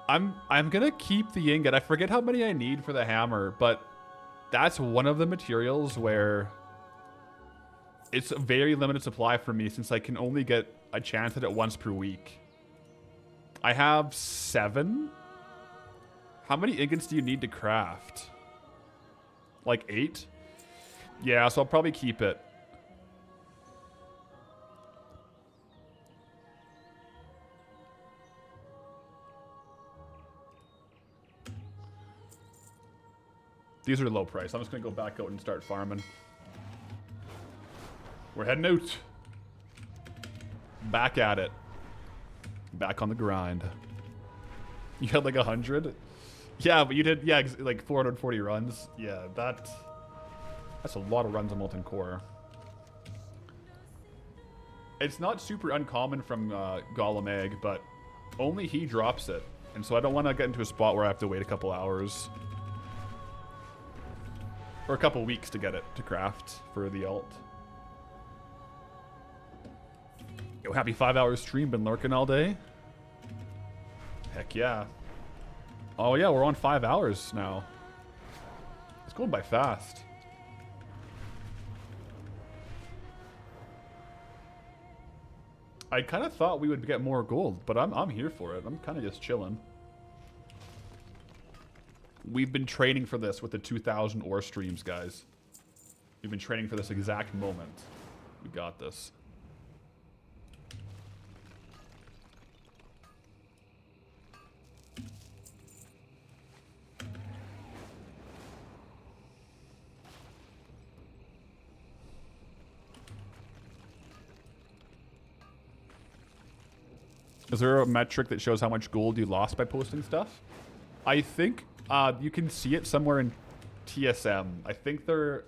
I'm gonna keep the ingot. I forget how many I need for the hammer, but that's one of the materials where it's a very limited supply for me, since I can only get a chance at it once per week. I have 7. How many ingots do you need to craft? Like 8? Yeah, so I'll probably keep it. These are low price. I'm just going to go back out and start farming. We're heading out. Back at it. Back on the grind. You had like 100? Yeah, but you did, yeah, like 440 runs. Yeah, that's a lot of runs on Molten Core. It's not super uncommon from Golem Egg, but only he drops it. And so I don't want to get into a spot where I have to wait a couple hours. Or a couple weeks to get it to craft for the alt. Yo, happy 5-hour stream. Been lurking all day? Heck yeah. Oh yeah, we're on 5 hours now. It's going by fast. I kind of thought we would get more gold, but I'm here for it. I'm kind of just chilling. We've been training for this with the 2,000 ore streams, guys. We've been training for this exact moment. We got this. Is there a metric that shows how much gold you lost by posting stuff? I think you can see it somewhere in TSM. I think there...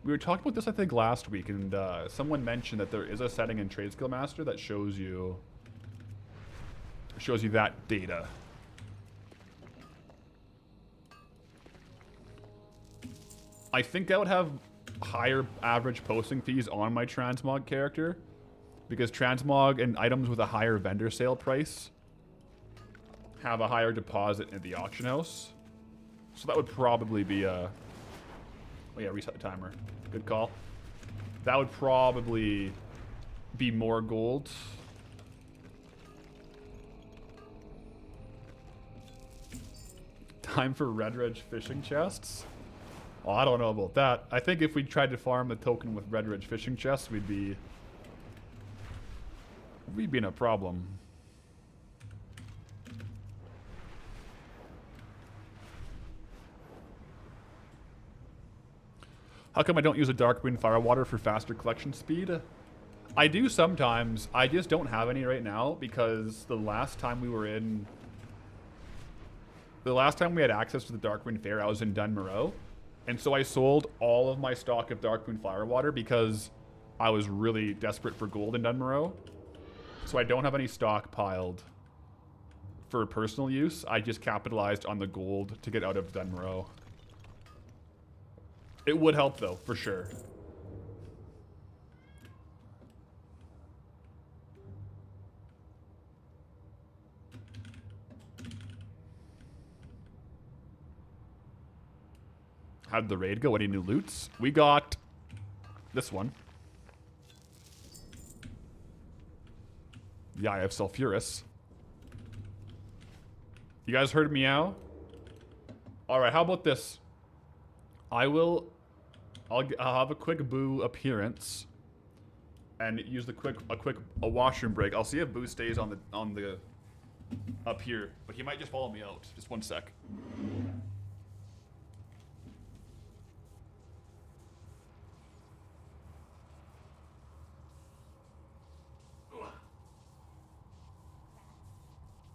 We were talking about this, I think, last week, and someone mentioned that there is a setting in Trade Skill Master that shows you that data. I think I would have higher average posting fees on my transmog character, because transmog and items with a higher vendor sale price have a higher deposit in the auction house. So that would probably be a... Oh yeah, reset the timer. Good call. That would probably be more gold. Time for Red Ridge fishing chests? Oh, I don't know about that. I think if we tried to farm the token with Red Ridge fishing chests, we'd be in a problem. How come I don't use a Darkwind Firewater for faster collection speed? I do sometimes. I just don't have any right now because the last time we had access to the Darkwind Fair, I was in Dunmoreau. And so I sold all of my stock of Darkwind Firewater because I was really desperate for gold in Dunmoreau. So I don't have any stockpiled for personal use. I just capitalized on the gold to get out of Dunmoreau. It would help, though, for sure. How'd the raid go? Any new loots? We got this one. The Eye of Sulfurous. You guys heard meow? Alright, how about this? I'll have a quick Boo appearance and use a washroom break. I'll see if Boo stays on the up here, but he might just follow me out. Just one sec.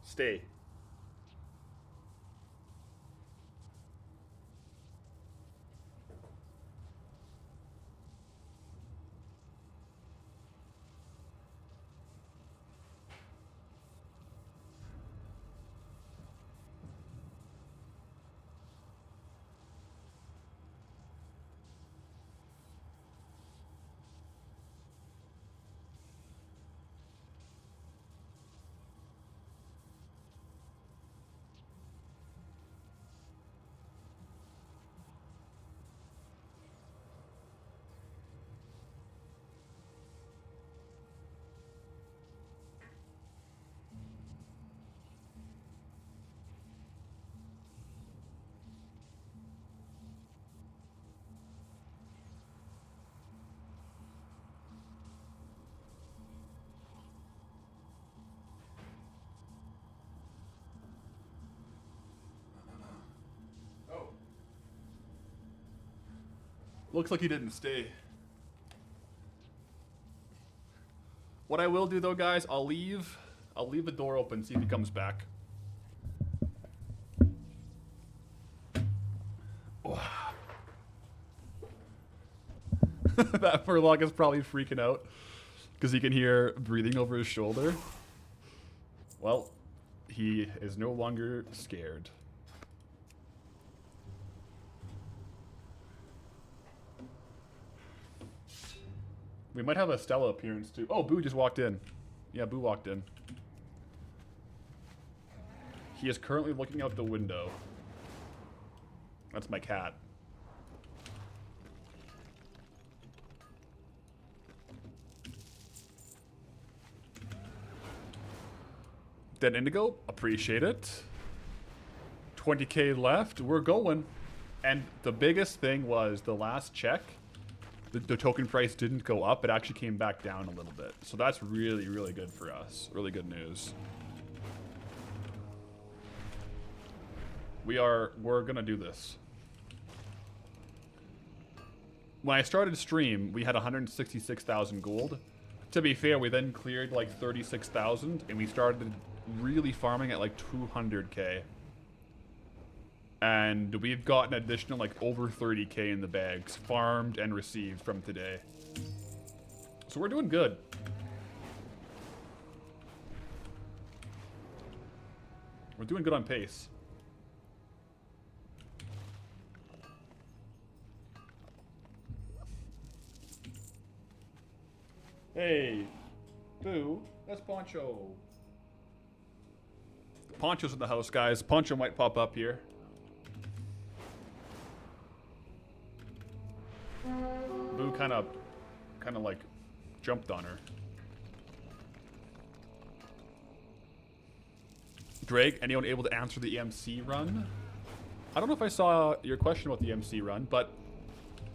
Stay. Looks like he didn't stay. What I will do though, guys, I'll leave the door open, see if he comes back. That Furlock is probably freaking out because he can hear breathing over his shoulder. Well, he is no longer scared. We might have a Stella appearance too. Oh, Boo just walked in. Yeah, Boo walked in. He is currently looking out the window. That's my cat. Dead Indigo, appreciate it. 20k left, we're going. And the biggest thing was the last check. The token price didn't go up, it actually came back down a little bit. So that's really, really good for us. Really good news. We're gonna do this. When I started stream, we had 166,000 gold. To be fair, we then cleared like 36,000 and we started really farming at like 200k. And we've gotten additional like over 30k in the bags, farmed and received from today. So we're doing good. We're doing good on pace. Hey, Boo, that's Poncho. Poncho's in the house, guys. Poncho might pop up here. Boo kind of like jumped on her. Drake, anyone able to answer the EMC run? I don't know if I saw your question about the EMC run, but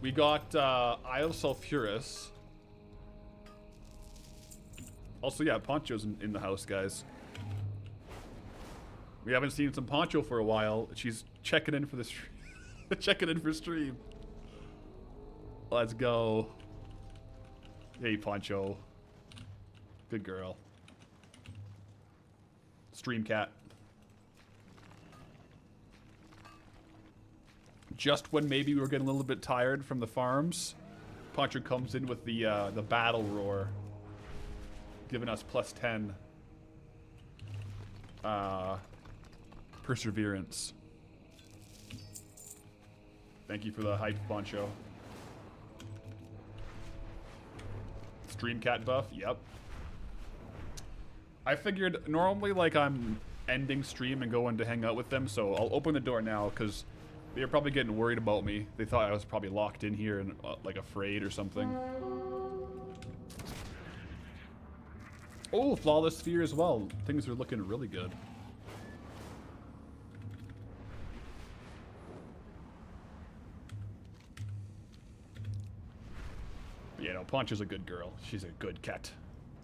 we got Isle Sulfuris. Also, yeah, Poncho's in the house, guys. We haven't seen some Poncho for a while. She's checking in for the stream. Checking in for stream. Let's go. Hey, Poncho. Good girl. Stream cat. Just when maybe we were getting a little bit tired from the farms, Poncho comes in with the battle roar, giving us +10 perseverance. Thank you for the hype, Poncho. Stream cat buff, yep. I figured normally like I'm ending stream and going to hang out with them, so I'll open the door now because they're probably getting worried about me. They thought I was probably locked in here and like afraid or something. Oh, flawless sphere as well. Things are looking really good. You know, Poncho's a good girl. She's a good cat.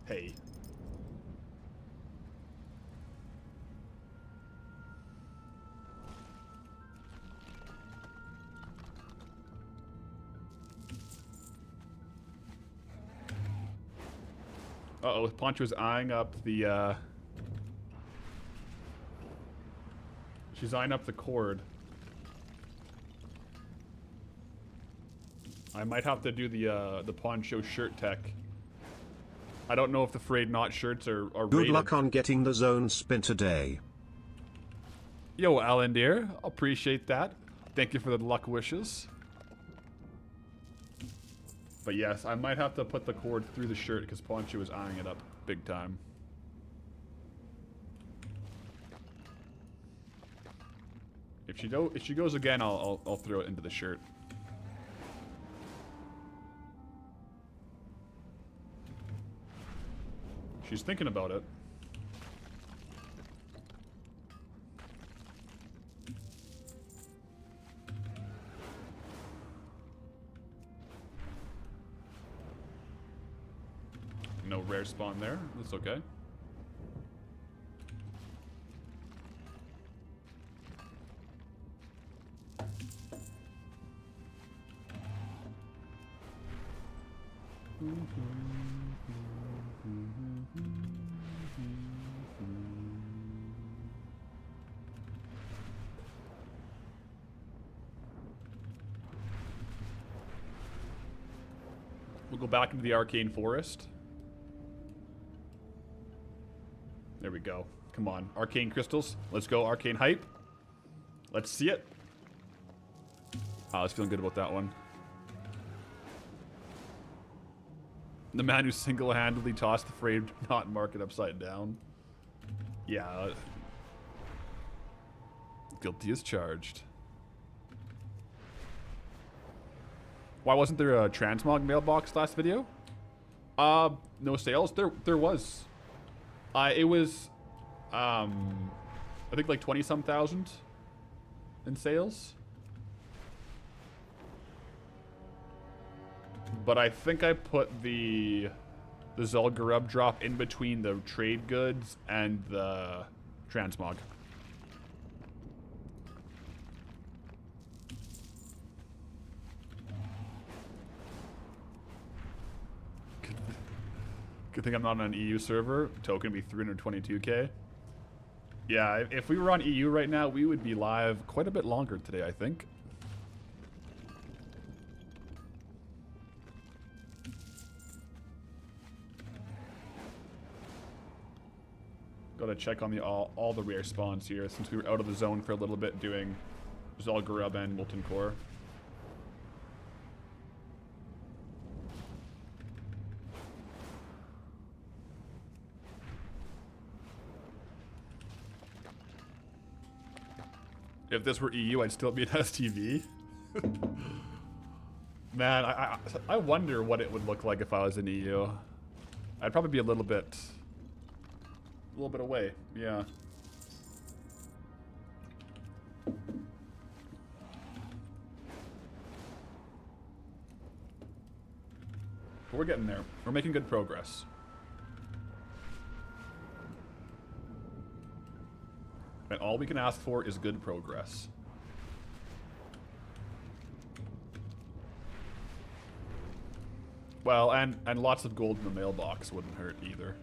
Hey. Uh-oh, Poncho's eyeing up the, she's eyeing up the cord. I might have to do the Poncho shirt tech. I don't know if the frayed knot shirts are Good rated. luck on getting the zone spin today. Yo, Alan dear, appreciate that. Thank you for the luck wishes. But yes, I might have to put the cord through the shirt because Poncho is eyeing it up big time. If she goes again, I'll throw it into the shirt. She's thinking about it. No rare spawn there. That's okay. We'll go back into the Arcane Forest. There we go. Come on. Arcane Crystals. Let's go. Arcane Hype. Let's see it. I was feeling good about that one. The man who single-handedly tossed the frayed knot market upside down. Yeah. Guilty as charged. Why wasn't there a transmog mailbox last video? No sales? There was. It was, I think like 20-some thousand in sales. But I think I put the Zul'Gurub drop in between the trade goods and the transmog. Good thing I'm not on an EU server. Token would be 322k. Yeah, if we were on EU right now, we would be live quite a bit longer today, I think. Gotta check on the all the rare spawns here, since we were out of the zone for a little bit doing Zal'Grub and Molten Core. If this were EU, I'd still be at STV. Man, I wonder what it would look like if I was in EU. I'd probably be a little bit away, yeah. But we're getting there. We're making good progress. And all we can ask for is good progress. Well, and lots of gold in the mailbox wouldn't hurt either.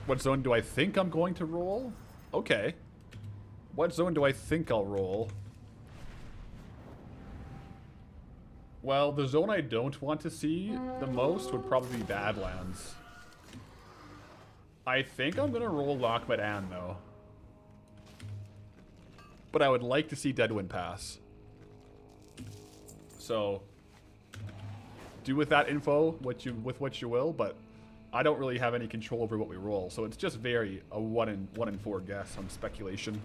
What zone do I think I'm going to roll? Okay. What zone do I think I'll roll? Well, the zone I don't want to see the most would probably be Badlands. I think I'm going to roll Loch Madan, though. But I would like to see Deadwind Pass. So, do with that info what you will, but I don't really have any control over what we roll, so it's just a 1 in 4 guess on speculation.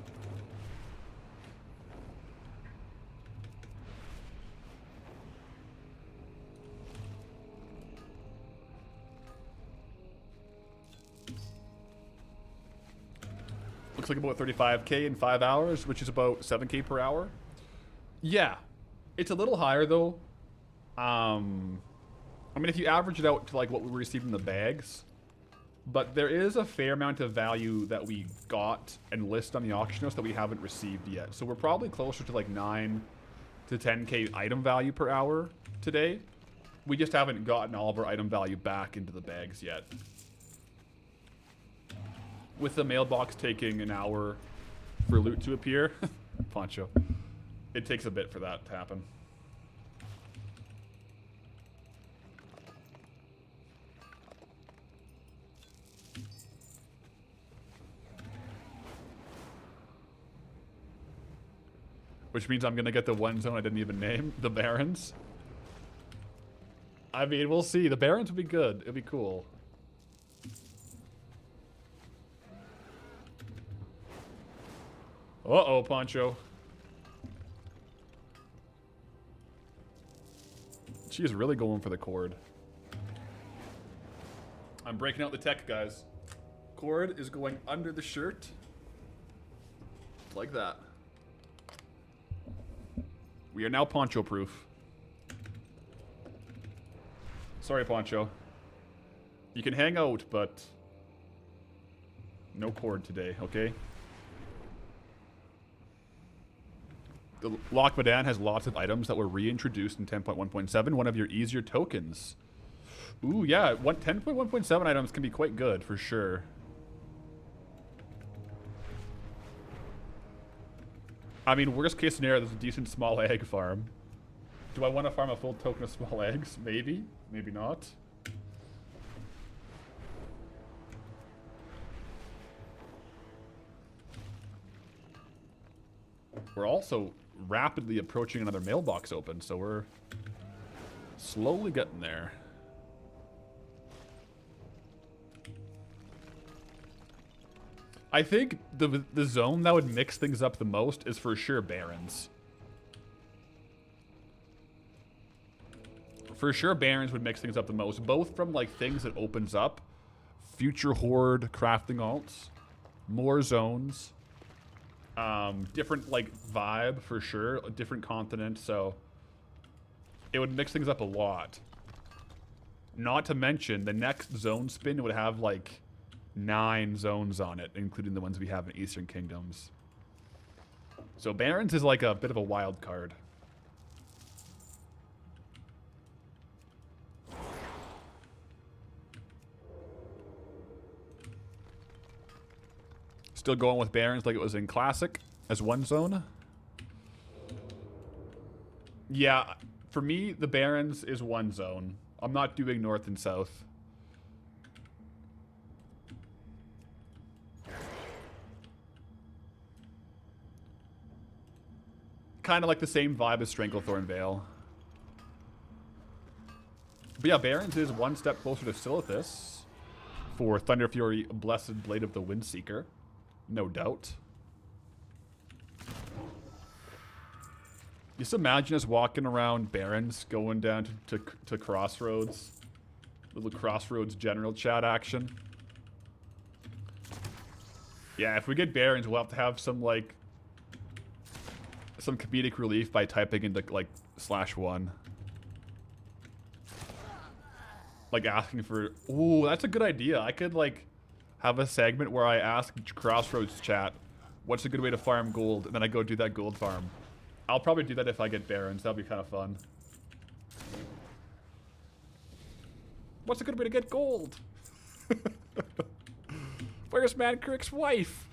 Looks like about 35k in 5 hours, which is about 7k per hour. Yeah, it's a little higher though. I mean, if you average it out to like what we received in the bags, but there is a fair amount of value that we got and list on the auction house that we haven't received yet. So we're probably closer to like 9 to 10k item value per hour today. We just haven't gotten all of our item value back into the bags yet. With the mailbox taking an hour for loot to appear, Poncho, it takes a bit for that to happen. Which means I'm going to get the one zone I didn't even name, the Barrens. I mean, we'll see. The Barrens would be good. It'd be cool. Uh-oh, Poncho. She is really going for the cord. I'm breaking out the tech, guys. Cord is going under the shirt. Like that. We are now Poncho-proof. Sorry, Poncho. You can hang out, but no cord today, okay? The Loch Madan has lots of items that were reintroduced in 10.1.7. One of your easier tokens. Ooh, yeah. 10.1.7 items can be quite good, for sure. I mean, worst case scenario, there's a decent small egg farm. Do I want to farm a full token of small eggs? Maybe. Maybe not. We're also rapidly approaching another mailbox open, so we're slowly getting there. I think the zone that would mix things up the most is for sure Barrens. For sure Barrens would mix things up the most, both from like things it opens up, future horde crafting alts, more zones, different like vibe for sure, a different continent, so it would mix things up a lot. Not to mention the next zone spin would have like 9 zones on it, including the ones we have in Eastern Kingdoms. So Barrens is like a bit of a wild card. Still going with Barons like it was in Classic as one zone. Yeah, for me, the Barons is one zone. I'm not doing North and South. Kind of like the same vibe as Stranglethorn Vale. But yeah, Barons is one step closer to Silithus for Thunder Fury, Blessed Blade of the Windseeker. No doubt. Just imagine us walking around Barons, going down to Crossroads. Little Crossroads general chat action. Yeah, if we get Barons, we'll have to have some, like, some comedic relief by typing into, like, /1. Like, asking for... Ooh, that's a good idea. I could, like, have a segment where I ask Crossroads chat, what's a good way to farm gold? And then I go do that gold farm. I'll probably do that if I get Barons. That'll be kind of fun. What's a good way to get gold? Where's Mancrick's wife?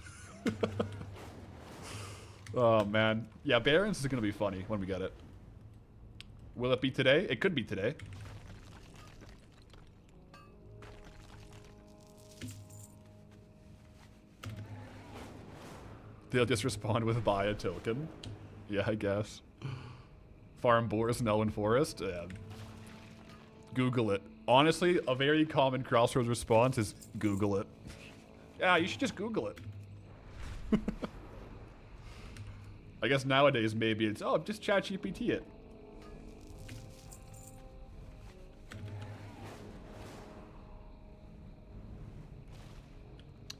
Oh, man. Yeah, Barons is going to be funny when we get it. Will it be today? It could be today. They'll just respond with buy a token. Yeah, I guess. Farm boars in Elwyn Forest. Yeah. Google it. Honestly, a very common Crossroads response is Google it. Yeah, you should just Google it. I guess nowadays maybe it's, oh, just ChatGPT it.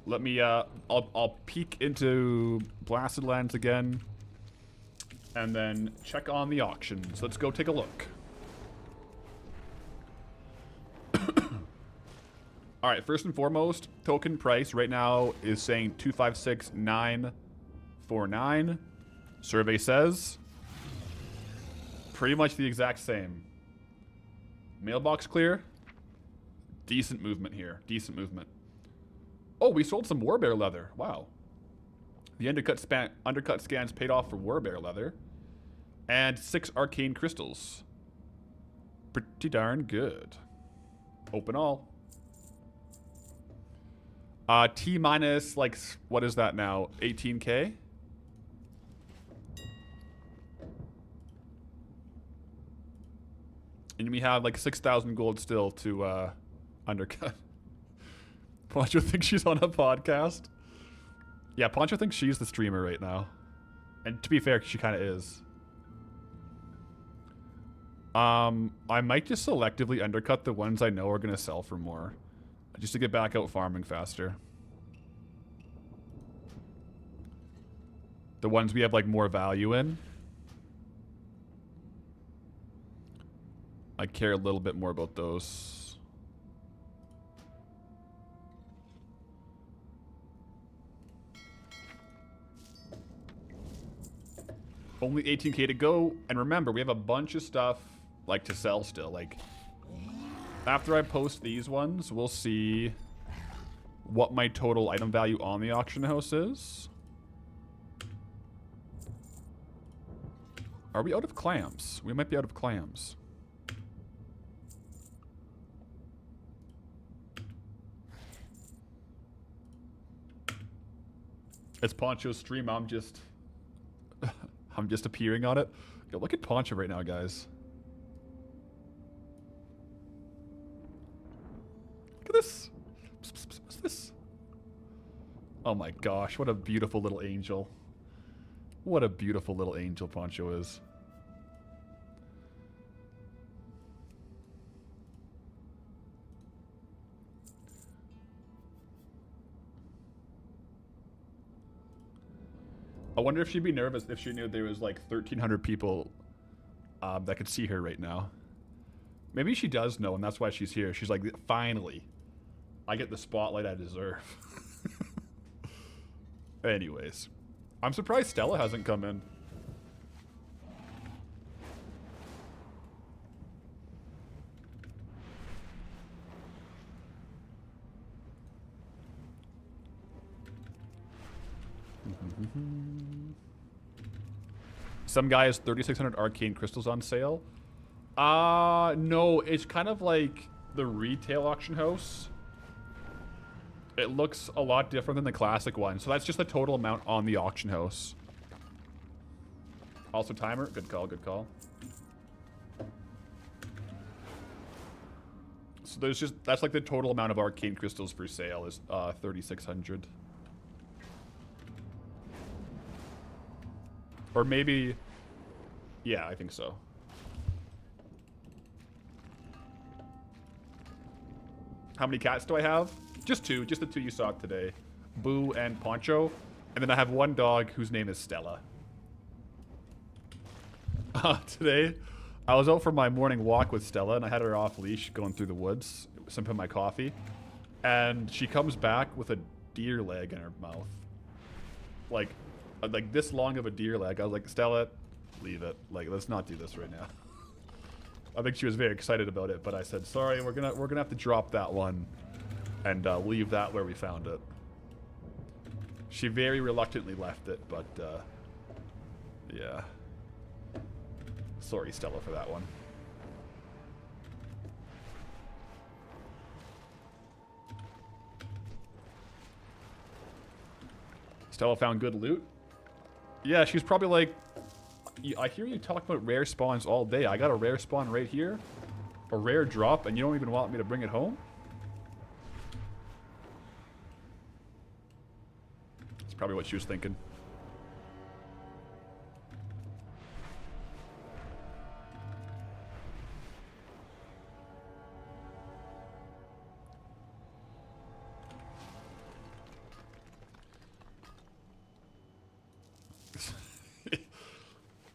Let me, I'll peek into Blasted Lands again. And then check on the auctions. Let's go take a look. Alright, first and foremost, token price right now is saying 256,949. Survey says pretty much the exact same. Mailbox clear. Decent movement here. Decent movement. Oh, we sold some Warbear leather. Wow. The undercut scans paid off for Warbear leather. And 6 arcane crystals. Pretty darn good. Open all. T minus, like, what is that now? 18K? And we have like 6,000 gold still to undercut. Poncho thinks she's on a podcast. Yeah, Poncho thinks she's the streamer right now. And to be fair, she kind of is. I might just selectively undercut the ones I know are going to sell for more. Just to get back out farming faster. The ones we have like more value in. I care a little bit more about those. Only 18K to go. And remember, we have a bunch of stuff like to sell still. Like, after I post these ones, we'll see what my total item value on the auction house is. Are we out of clams? We might be out of clams. It's Poncho's stream. I'm just appearing on it. Yo, look at Poncho right now, guys. Look at this. What's this? Oh my gosh, what a beautiful little angel. What a beautiful little angel Poncho is. I wonder if she'd be nervous if she knew there was like 1,300 people that could see her right now. Maybe she does know, and that's why she's here. She's like, finally, I get the spotlight I deserve. Anyways, I'm surprised Stella hasn't come in. Some guy has 3,600 arcane crystals on sale. No, it's kind of like the retail auction house. It looks a lot different than the classic one. So that's just the total amount on the auction house. Also timer. Good call, good call. So there's just, that's like the total amount of arcane crystals for sale is 3,600. Or maybe, yeah, I think so. How many cats do I have? Just two, just the two you saw today. Boo and Poncho. And then I have one dog whose name is Stella. Today, I was out for my morning walk with Stella, and I had her off leash going through the woods, sipping my coffee. And she comes back with a deer leg in her mouth. Like this long of a deer leg. I was like, Stella, leave it. Like, let's not do this right now. I think she was very excited about it, but I said, sorry, we're gonna have to drop that one and leave that where we found it. She very reluctantly left it, but yeah. Sorry, Stella, for that one. Stella found good loot. Yeah, she's probably like, I hear you talk about rare spawns all day. I got a rare spawn right here. A rare drop, and you don't even want me to bring it home? That's probably what she was thinking.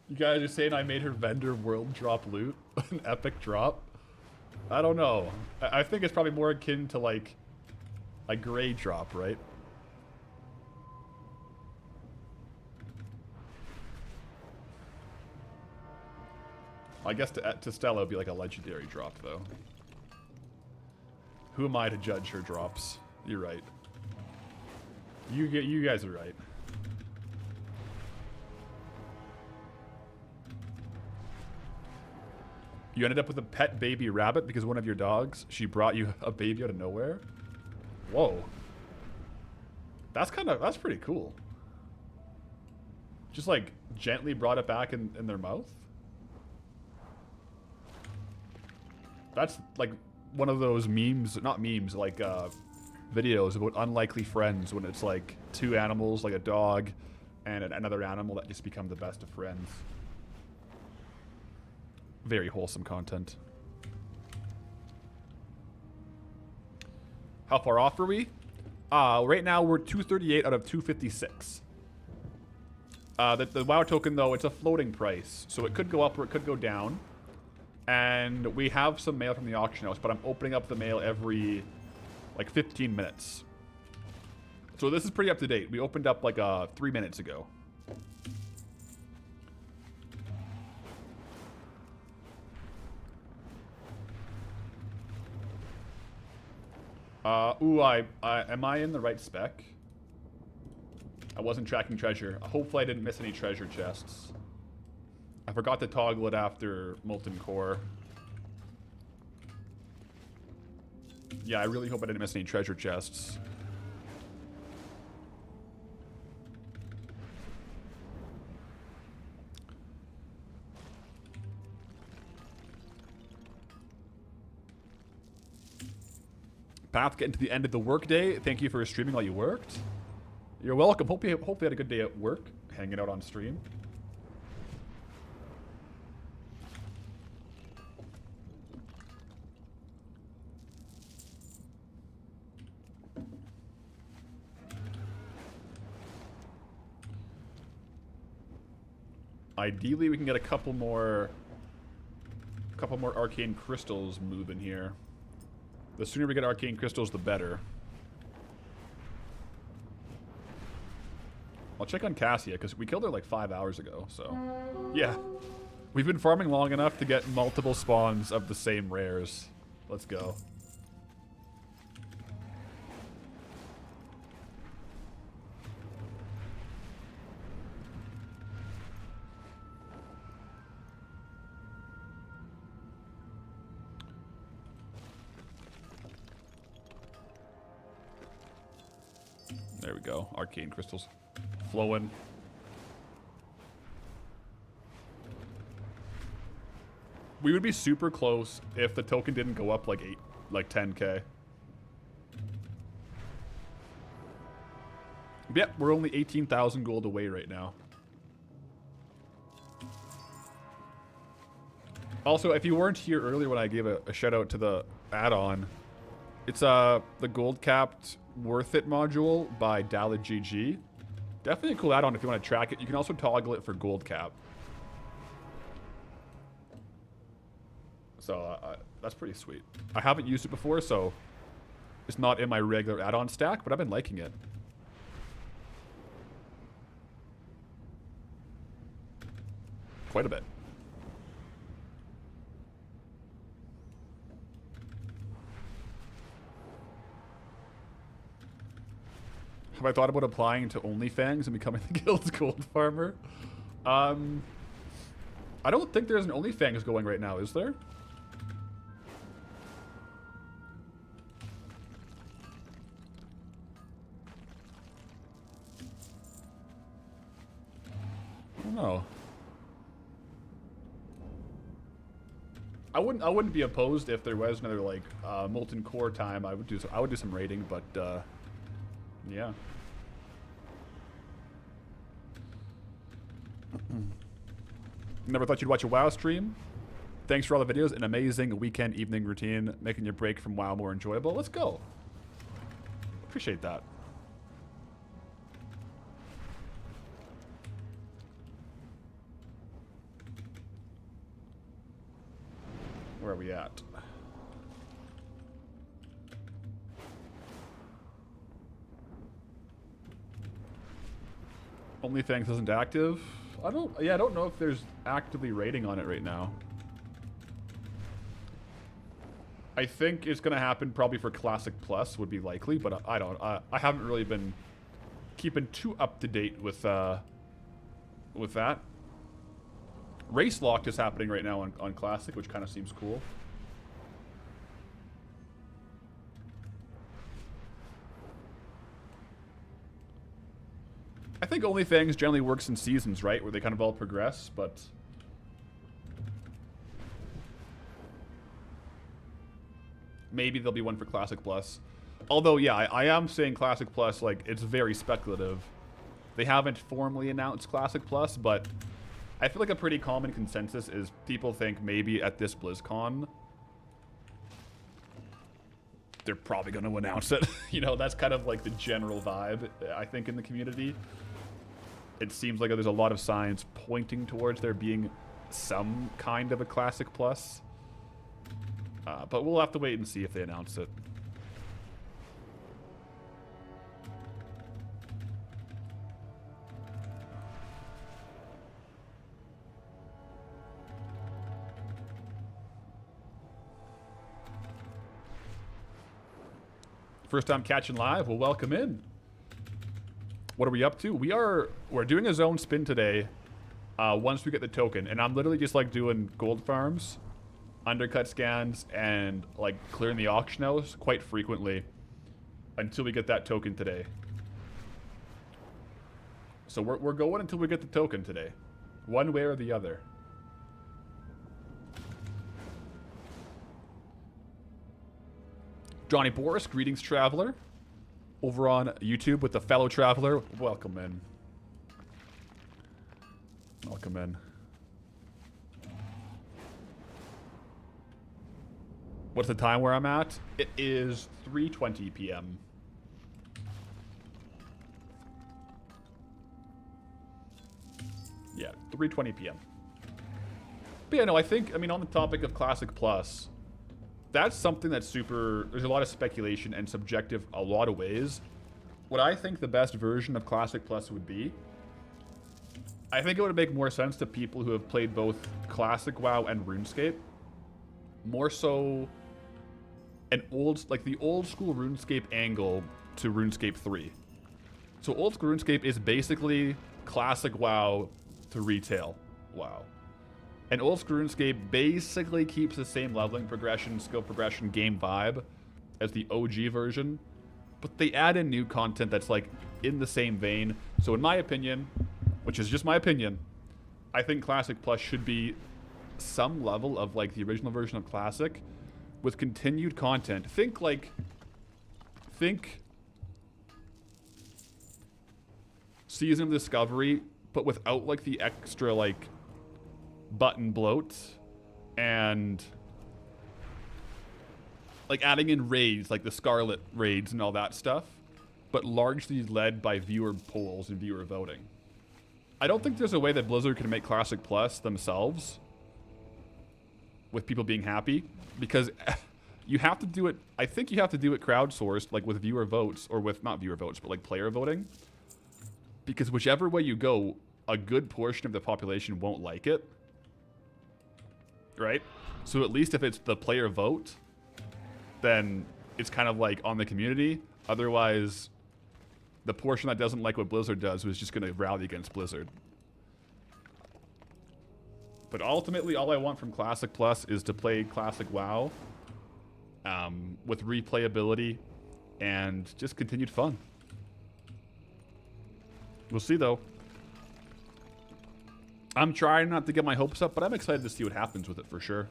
You guys are saying I made her vendor world drop loot? An epic drop? I don't know. I think it's probably more akin to like a gray drop, right? I guess to Stella it would be like a legendary drop though. Who am I to judge her drops? You're right. You guys are right. You ended up with a pet baby rabbit because one of your dogs, she brought you a baby out of nowhere? Whoa. That's pretty cool. Just like gently brought it back in their mouth? That's like one of those memes, not memes, like videos about unlikely friends when it's like two animals, like a dog and another animal that just become the best of friends. Very wholesome content. How far off are we? Right now we're 238 out of 256. The WoW token though, it's a floating price, so it could go up or it could go down. And we have some mail from the auction house, but I'm opening up the mail every like 15 minutes. So this is pretty up to date. We opened up like 3 minutes ago. Am I in the right spec? I wasn't tracking treasure. Hopefully I didn't miss any treasure chests. I forgot to toggle it after Molten Core. Yeah, I really hope I didn't miss any treasure chests. Path, getting to the end of the workday. Thank you for streaming while you worked. You're welcome. Hope you had a good day at work, hanging out on stream. Ideally, we can get a couple more arcane crystals moving here. The sooner we get arcane crystals, the better. I'll check on Cassia, because we killed her like 5 hours ago, so... Yeah. We've been farming long enough to get multiple spawns of the same rares. Let's go. There we go. Arcane crystals. Flowing. We would be super close if the token didn't go up like 10k. Yep, we're only 18,000 gold away right now. Also, if you weren't here earlier when I gave a shout out to the add-on, it's the gold capped Worth It module by DalaGG. Definitely a cool add-on if you want to track it. You can also toggle it for gold cap. So that's pretty sweet. I haven't used it before, so it's not in my regular add-on stack, but I've been liking it. Quite a bit. Have I thought about applying to OnlyFans and becoming the guild's gold farmer? I don't think there's an OnlyFans going right now, is there? I don't know. I wouldn't be opposed if there was another like molten core time. I would do some raiding, but yeah. Never thought you'd watch a WoW stream. Thanks for all the videos. An amazing weekend evening routine, making your break from WoW more enjoyable. Let's go. Appreciate that. Where are we at? OnlyFans isn't active. I don't know if there's actively rating on it right now. I think it's gonna happen probably for Classic Plus would be likely, but I haven't really been keeping too up to date with that. Race Locked is happening right now on Classic, which kind of seems cool. I think OnlyFans generally works in seasons, right? Where they kind of all progress, but... maybe there'll be one for Classic Plus. Although, yeah, I am saying Classic Plus, like, it's very speculative. They haven't formally announced Classic Plus, but I feel like a pretty common consensus is people think maybe at this BlizzCon they're probably going to announce it. You know, that's kind of like the general vibe, I think, in the community. It seems like there's a lot of signs pointing towards there being some kind of a Classic Plus. But we'll have to wait and see if they announce it. First time catching live, well, welcome in. What are we up to? We're doing a zone spin today. Once we get the token, and I'm literally just like doing gold farms, undercut scans, and like clearing the auction house quite frequently until we get that token today. So we're going until we get the token today, one way or the other. Johnny Boris, greetings, traveler. Over on YouTube with the fellow traveler. Welcome in. Welcome in. What's the time where I'm at? It is 3:20 p.m. Yeah, 3:20 p.m. But yeah, no, I mean, on the topic of Classic Plus, that's something that's super... There's a lot of speculation and subjective a lot of ways. What I think the best version of Classic Plus would be, I think it would make more sense to people who have played both Classic WoW and RuneScape. More so the old school RuneScape angle to RuneScape 3. So old school RuneScape is basically Classic WoW to retail WoW. And old school RuneScape basically keeps the same leveling progression, skill progression, game vibe as the OG version. but they add in new content that's like in the same vein. So in my opinion, which is just my opinion, I think Classic Plus should be some level of like the original version of Classic with continued content. Think Season of Discovery, but without like the extra like button bloat and like adding in raids, like the Scarlet raids and all that stuff, but largely led by viewer polls and viewer voting. I don't think there's a way that Blizzard can make Classic Plus themselves with people being happy, because you have to do it, I think you have to do it crowdsourced, like with viewer votes, or with, not viewer votes, but like player voting. Because whichever way you go, a good portion of the population won't like it. Right? So at least if it's the player vote, then it's kind of like on the community. Otherwise, the portion that doesn't like what Blizzard does was just going to rally against Blizzard. But ultimately, all I want from Classic Plus is to play Classic WoW with replayability and just continued fun. We'll see, though. I'm trying not to get my hopes up, but I'm excited to see what happens with it for sure.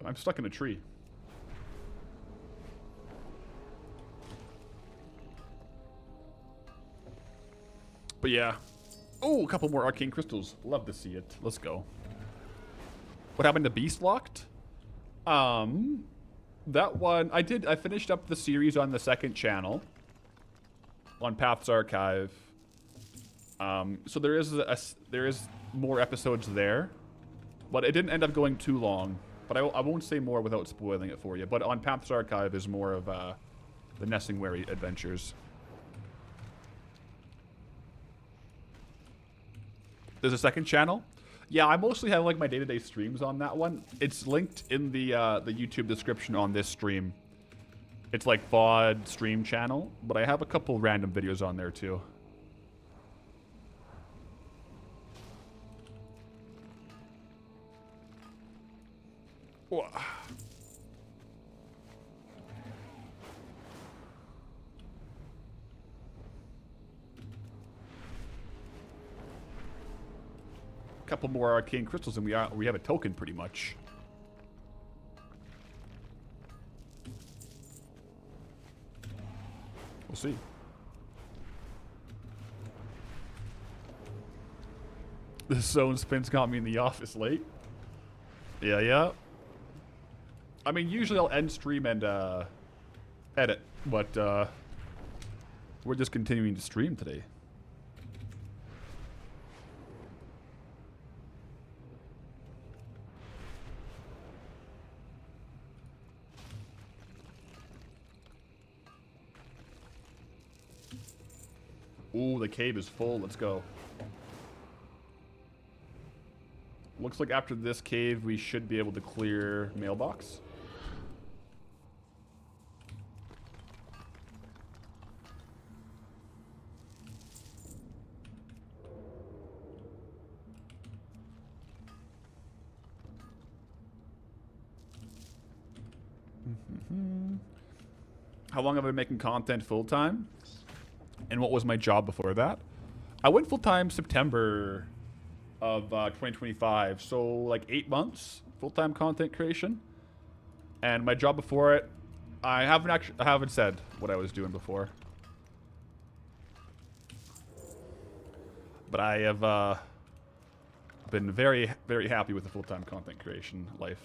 I'm stuck in a tree. But yeah. Oh, a couple more arcane crystals. Love to see it. Let's go. What happened to Beast Locked? That one, I finished up the series on the second channel. On Path's Archive. So there is more episodes there. But it didn't end up going too long. But I won't say more without spoiling it for you. But on Path's Archive is more of the Nessingwary adventures. There's a second channel. Yeah, I mostly have like my day-to-day streams on that one. It's linked in the YouTube description on this stream. It's like VOD stream channel, but I have a couple random videos on there too. Whoa. Couple more arcane crystals and we have a token pretty much. We'll see. The zone spins got me in the office late. Yeah. I mean, usually I'll end stream and edit, but we're just continuing to stream today. Ooh, the cave is full. Let's go. Looks like after this cave, we should be able to clear mailbox. How long have I been making content full-time? And what was my job before that? I went full-time September of 2025, so like 8 months full-time content creation. And my job before it, I haven't said what I was doing before. But I have been very, very happy with the full-time content creation life.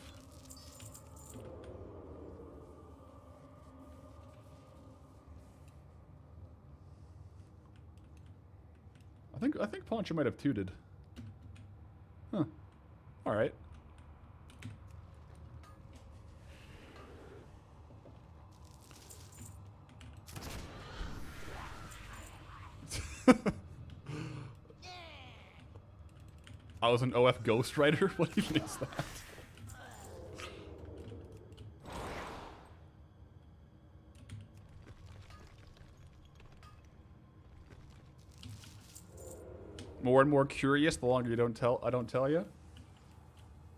I think Poncho might have tooted. Huh. All right. I was an OF ghostwriter? What even is that? More and more curious the longer I don't tell you.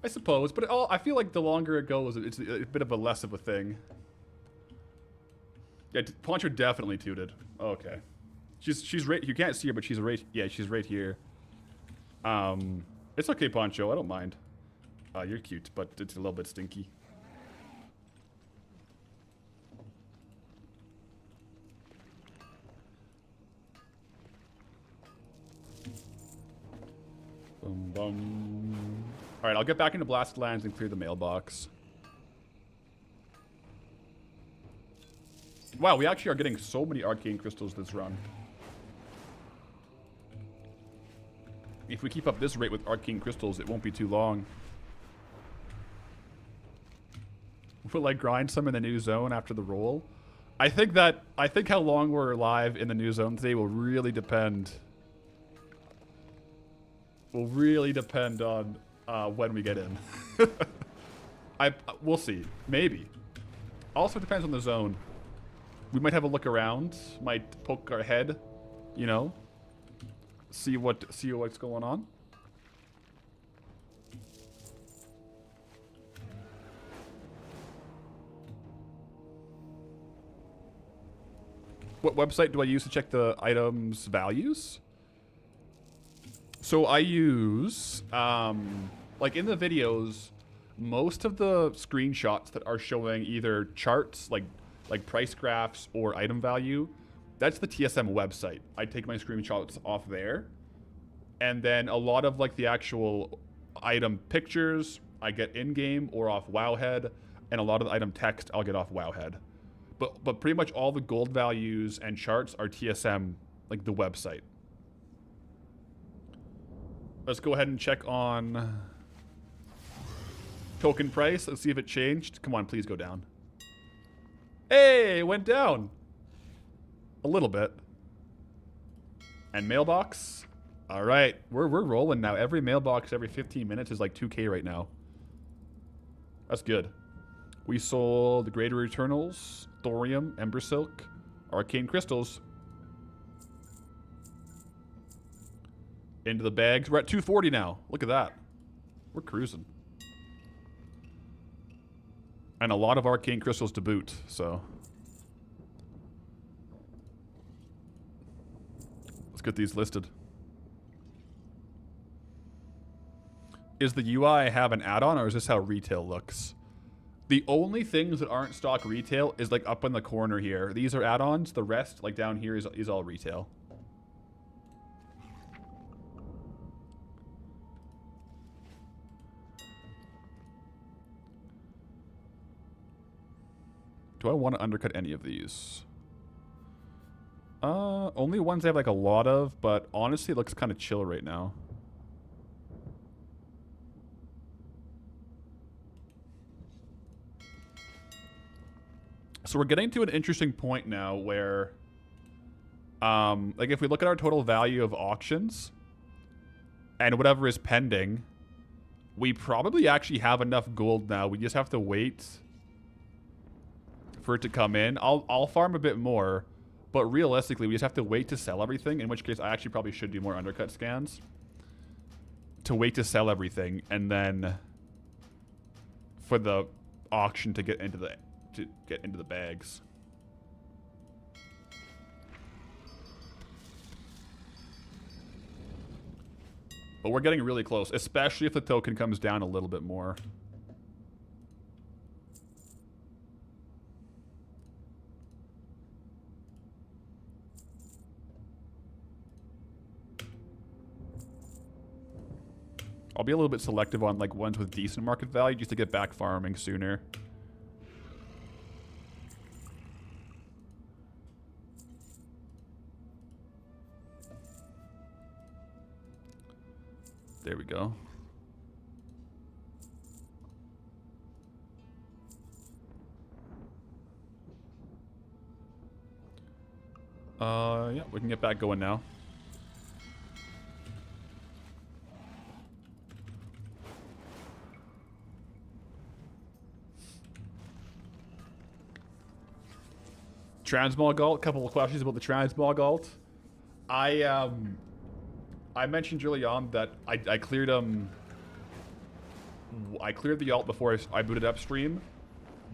I suppose, but I feel like the longer it goes, it's a bit of a less of a thing. Yeah, Poncho definitely tooted. Oh, okay. She's right. You can't see her, but she's right. Yeah, she's right here. It's okay, Poncho. I don't mind. You're cute, but it's a little bit stinky. Boom, boom. All right, I'll get back into Blasted Lands and clear the mailbox. Wow, we actually are getting so many Arcane Crystals this run. If we keep up this rate with Arcane Crystals, it won't be too long. Will I grind some in the new zone after the roll? I think how long we're live in the new zone today will really depend. Will really depend on when we get in. We'll see. Maybe. Also depends on the zone. We might have a look around. Might poke our head, you know. See what's going on. What website do I use to check the items' values? So I use, like in the videos, most of the screenshots that are showing either charts, like price graphs or item value, that's the TSM website. I take my screenshots off there. And then a lot of like the actual item pictures I get in-game or off Wowhead, and a lot of the item text I'll get off Wowhead. But pretty much all the gold values and charts are TSM, like the website. Let's go ahead and check on token price. Let's see if it changed. Come on, please go down. Hey, it went down. A little bit. And mailbox. All right, we're rolling now. Every mailbox every 15 minutes is like 2K right now. That's good. We sold the Greater Eternals, Thorium, Ember Silk, Arcane Crystals. Into the bags. We're at 240 now. Look at that. We're cruising. And a lot of Arcane Crystals to boot, so. Let's get these listed. Is the UI have an add-on, or is this how retail looks? The only things that aren't stock retail is like up in the corner here. These are add-ons. The rest, like down here, is all retail. Do I want to undercut any of these? Only ones I have like a lot of, but honestly it looks kind of chill right now. So we're getting to an interesting point now where, like if we look at our total value of auctions and whatever is pending, we probably actually have enough gold now. We just have to wait for it to come in. I'll farm a bit more, but realistically, we just have to wait to sell everything, in which case I actually probably should do more undercut scans to wait to sell everything, and then for the auction to get into the bags. But we're getting really close, especially if the token comes down a little bit more. I'll be a little bit selective on like ones with decent market value just to get back farming sooner. There we go. Yeah, we can get back going now. Transmog alt, couple of questions about the Transmog alt. I mentioned early on that I cleared I cleared the alt before I booted up stream,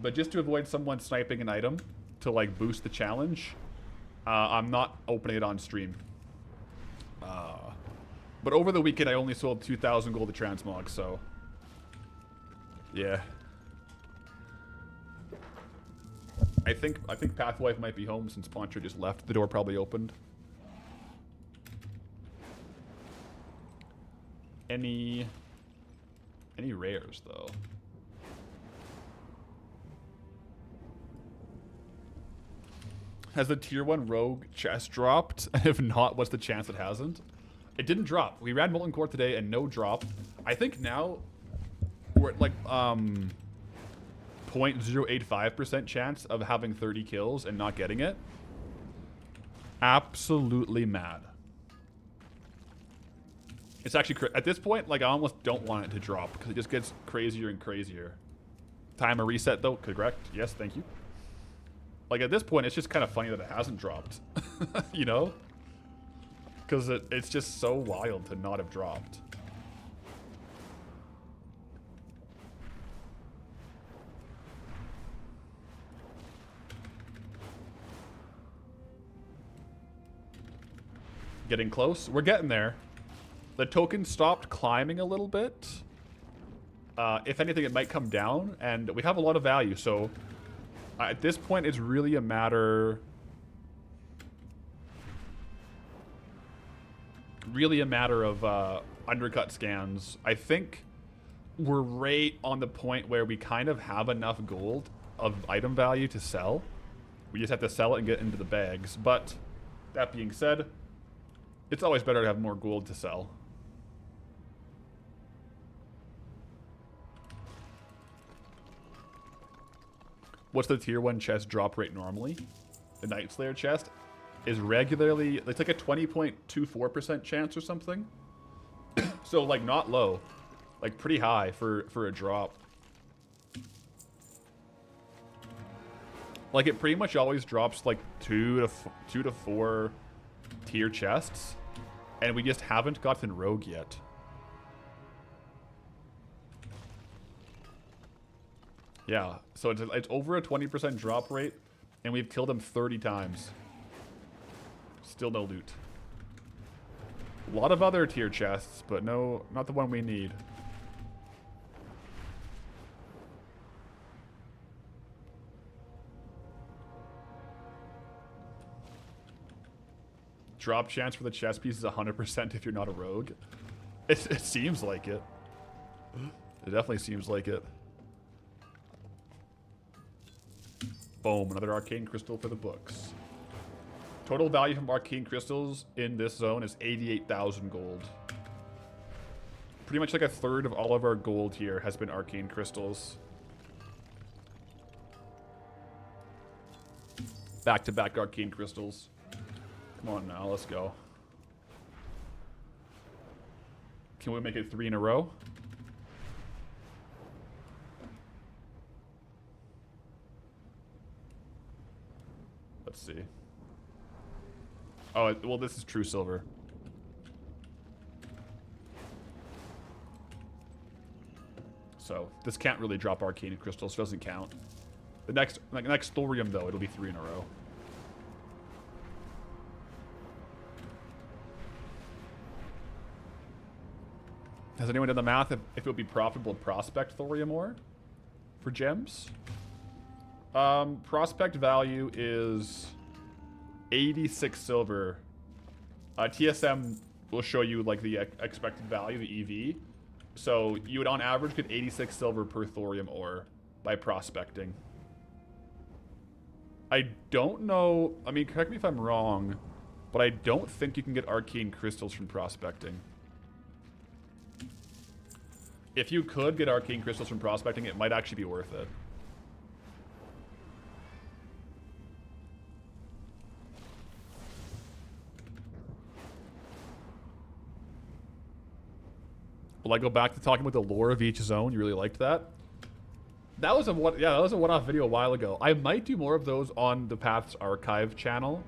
but just to avoid someone sniping an item to like boost the challenge, I'm not opening it on stream. But over the weekend I only sold 2,000 gold to transmog, so yeah. I think Pathwife might be home since Poncho just left. The door probably opened. Any rares though? Has the tier 1 rogue chest dropped? And if not, what's the chance it hasn't? It didn't drop. We ran Molten Core today and no drop. I think now we're at like 0.085% chance of having 30 kills and not getting it. Absolutely mad. It's actually, at this point, like I almost don't want it to drop because it just gets crazier and crazier. Time a reset though, correct? Yes, thank you. Like at this point, it's just kind of funny that it hasn't dropped, you know? Because it's just so wild to not have dropped. Getting close. We're getting there. The token stopped climbing a little bit. If anything, it might come down, and we have a lot of value, so at this point, it's really a matter... of undercut scans. I think we're right on the point where we kind of have enough gold of item value to sell. We just have to sell it and get into the bags. But that being said, it's always better to have more gold to sell. What's the tier 1 chest drop rate normally? The Night Slayer chest is regularly, it's like a 20.24% chance or something. So like not low, like pretty high for a drop. Like it pretty much always drops like 2 to 4 tier chests, and we just haven't gotten rogue yet. Yeah, so it's over a 20% drop rate, and we've killed him 30 times. Still no loot. A lot of other tier chests, but no, not the one we need. Drop chance for the chest piece is 100% if you're not a rogue. It seems like it. It definitely seems like it. Boom, another arcane crystal for the books. Total value from arcane crystals in this zone is 88,000 gold. Pretty much like a third of all of our gold here has been arcane crystals. Back-to-back arcane crystals. Come on now, let's go. Can we make it 3 in a row? Let's see. Oh, well, this is true silver. So this can't really drop arcane crystals, so it doesn't count. The next thorium though, it'll be 3 in a row. Has anyone done the math if it would be profitable to prospect thorium ore for gems? Prospect value is 86 silver. TSM will show you like the expected value, the EV. So you would on average get 86 silver per thorium ore by prospecting. I don't know, I mean, correct me if I'm wrong, but I don't think you can get arcane crystals from prospecting. If you could get arcane crystals from prospecting, it might actually be worth it. Will I go back to talking about the lore of each zone? You really liked that? That was a one-off video a while ago. I might do more of those on the Paths Archive channel.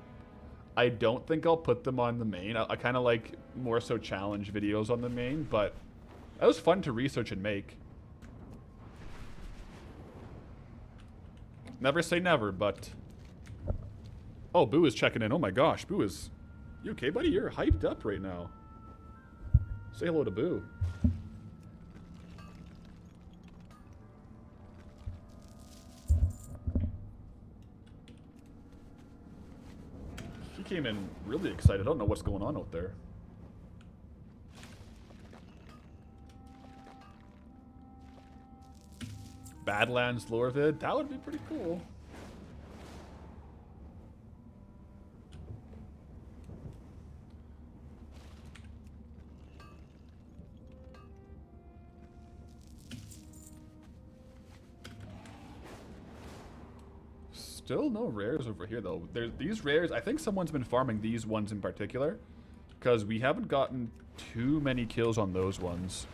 I don't think I'll put them on the main. I kind of like more so challenge videos on the main, but that was fun to research and make. Never say never, but... Oh, Boo is checking in. Oh my gosh, Boo is... You okay, buddy? You're hyped up right now. Say hello to Boo. She came in really excited. I don't know what's going on out there. Badlands lore vid? That would be pretty cool. Still no rares over here, though. These rares, I think someone's been farming these ones in particular, because we haven't gotten too many kills on those ones.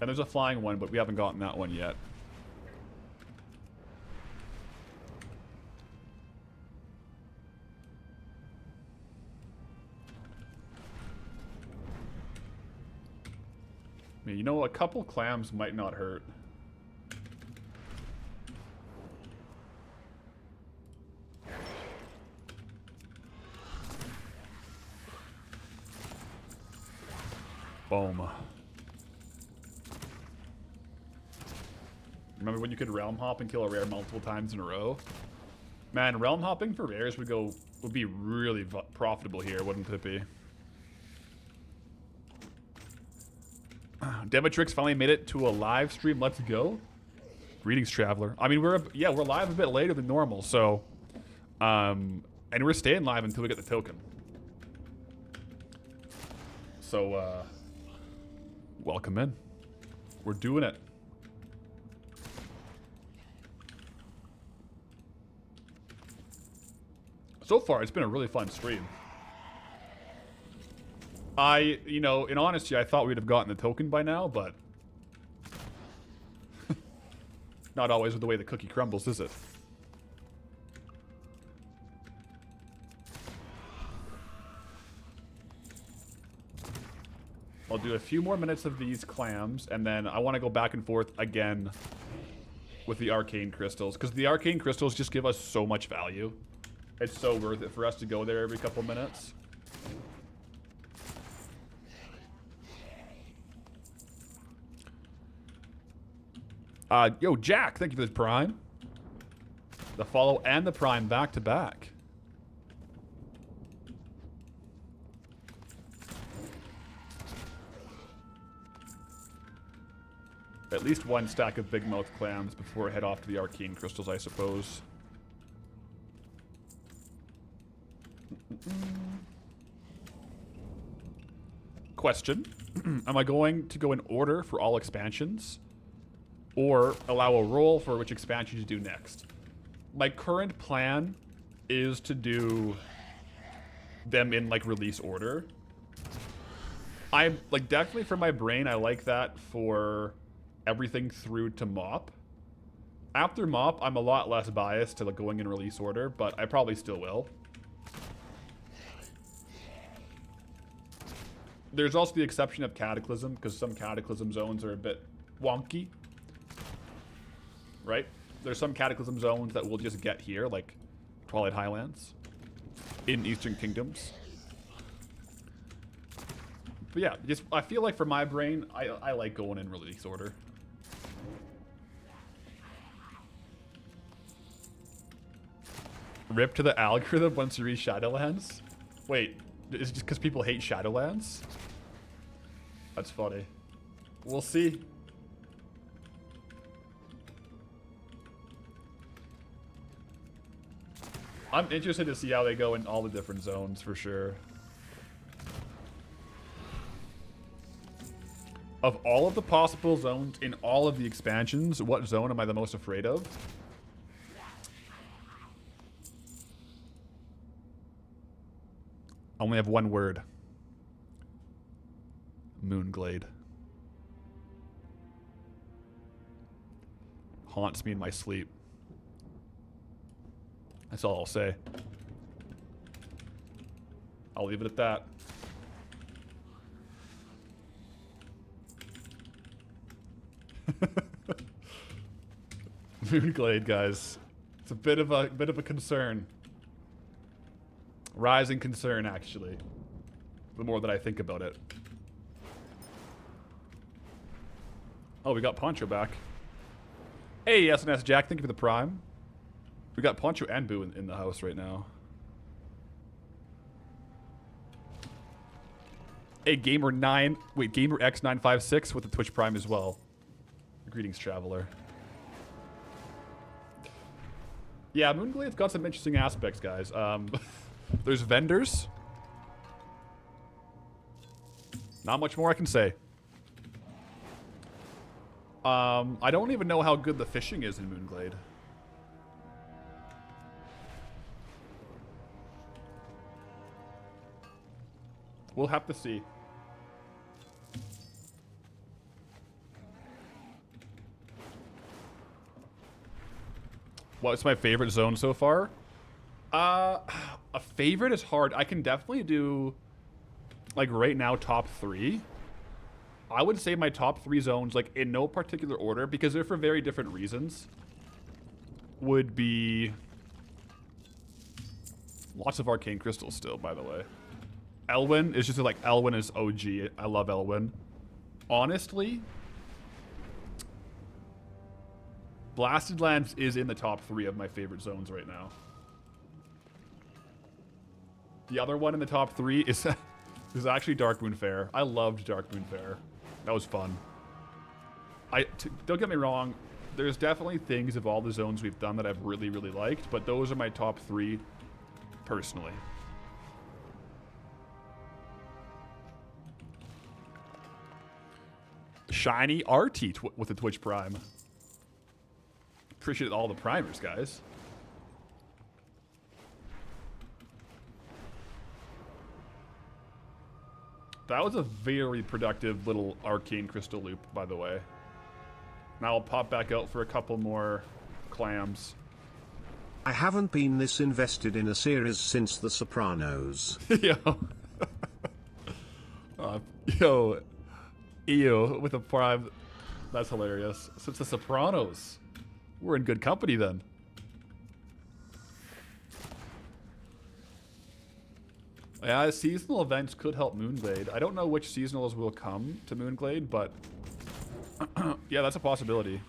And there's a flying one, but we haven't gotten that one yet. I mean, you know, a couple clams might not hurt. Boom. Remember when you could realm hop and kill a rare multiple times in a row? Man, realm hopping for rares would be really profitable here, wouldn't it be? Demetrix finally made it to a live stream. Let's go. Greetings, traveler. I mean, we're live a bit later than normal, so and we're staying live until we get the token. So welcome in. We're doing it. So far, it's been a really fun stream. You know, in honesty, I thought we'd have gotten the token by now, but not always with the way the cookie crumbles, is it? I'll do a few more minutes of these clams, and then I want to go back and forth again with the arcane crystals, because the arcane crystals just give us so much value. It's so worth it for us to go there every couple minutes. Yo, Jack, thank you for the prime. The follow and the prime back to back. At least one stack of big mouth clams before I head off to the arcane crystals, I suppose. Question. Am I going to go in order for all expansions? Or allow a roll for which expansion to do next? My current plan is to do them in, like, release order. I'm, like, definitely for my brain, I like that for everything through to MOP. After MOP, I'm a lot less biased to, like, going in release order, but I probably still will. There's also the exception of Cataclysm, because some Cataclysm zones are a bit wonky. Right? There's some Cataclysm zones that we'll just get here, like Twilight Highlands in Eastern Kingdoms. But yeah, just I feel like for my brain, I like going in release order. Rip to the algorithm once you reach Shadowlands? Wait, is it just because people hate Shadowlands? That's funny. We'll see. I'm interested to see how they go in all the different zones, for sure. Of all of the possible zones in all of the expansions, what zone am I the most afraid of? I only have one word. Moonglade. Haunts me in my sleep. That's all I'll say. I'll leave it at that. Moonglade, guys. It's a bit of a concern. Rising concern, actually. The more that I think about it. Oh, we got Poncho back. Hey, SNS Jack, thank you for the prime. We got Poncho and Boo in the house right now. Hey, Gamer X956 with the Twitch Prime as well. Greetings, traveler. Yeah, Moonglade's got some interesting aspects, guys. There's vendors. Not much more I can say. I don't even know how good the fishing is in Moonglade. We'll have to see. What's my favorite zone so far? A favorite is hard. I can definitely do, like right now, top 3. I would say my top 3 zones, like in no particular order, because they're for very different reasons, would be lots of arcane crystals still, by the way. Elwyn is just like, Elwyn is OG. I love Elwyn. Honestly, Blasted Lands is in the top 3 of my favorite zones right now. The other one in the top 3 is actually Darkmoon Faire. I loved Darkmoon Faire. That was fun. Don't get me wrong, there's definitely things of all the zones we've done that I've really, really liked, but those are my top 3 personally. Shiny RT with the Twitch Prime. Appreciate all the primers, guys. That was a very productive little arcane crystal loop, by the way. Now I'll pop back out for a couple more clams. I haven't been this invested in a series since The Sopranos. Yo. Yo, with a prime. That's hilarious. Since The Sopranos. We're in good company then. Yeah, seasonal events could help Moonglade. I don't know which seasonals will come to Moonglade, but yeah, that's a possibility.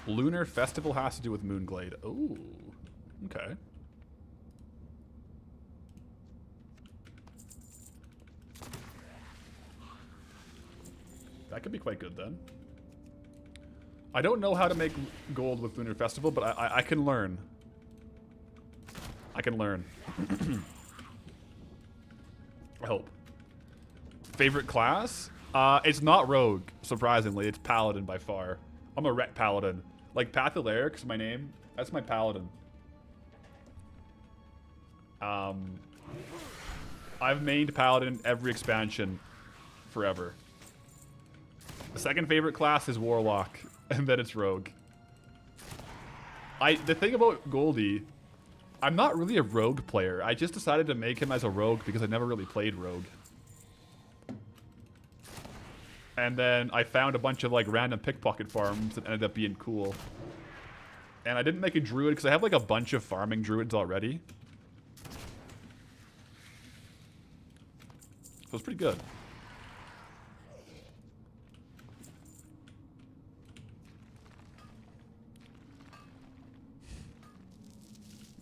Lunar Festival has to do with Moonglade. Ooh, okay. That could be quite good then. I don't know how to make gold with Lunar Festival, but I can learn. I can learn. I hope. Favorite class? It's not Rogue, surprisingly. It's Paladin by far. I'm a Ret Paladin. Like Pathalerix, my name. That's my Paladin. I've mained Paladin every expansion forever. The second favorite class is Warlock, and then it's Rogue. The thing about Goldie, I'm not really a Rogue player. I just decided to make him as a Rogue because I never really played Rogue. And then I found a bunch of like random pickpocket farms that ended up being cool. And I didn't make a druid because I have like a bunch of farming druids already. So it's pretty good.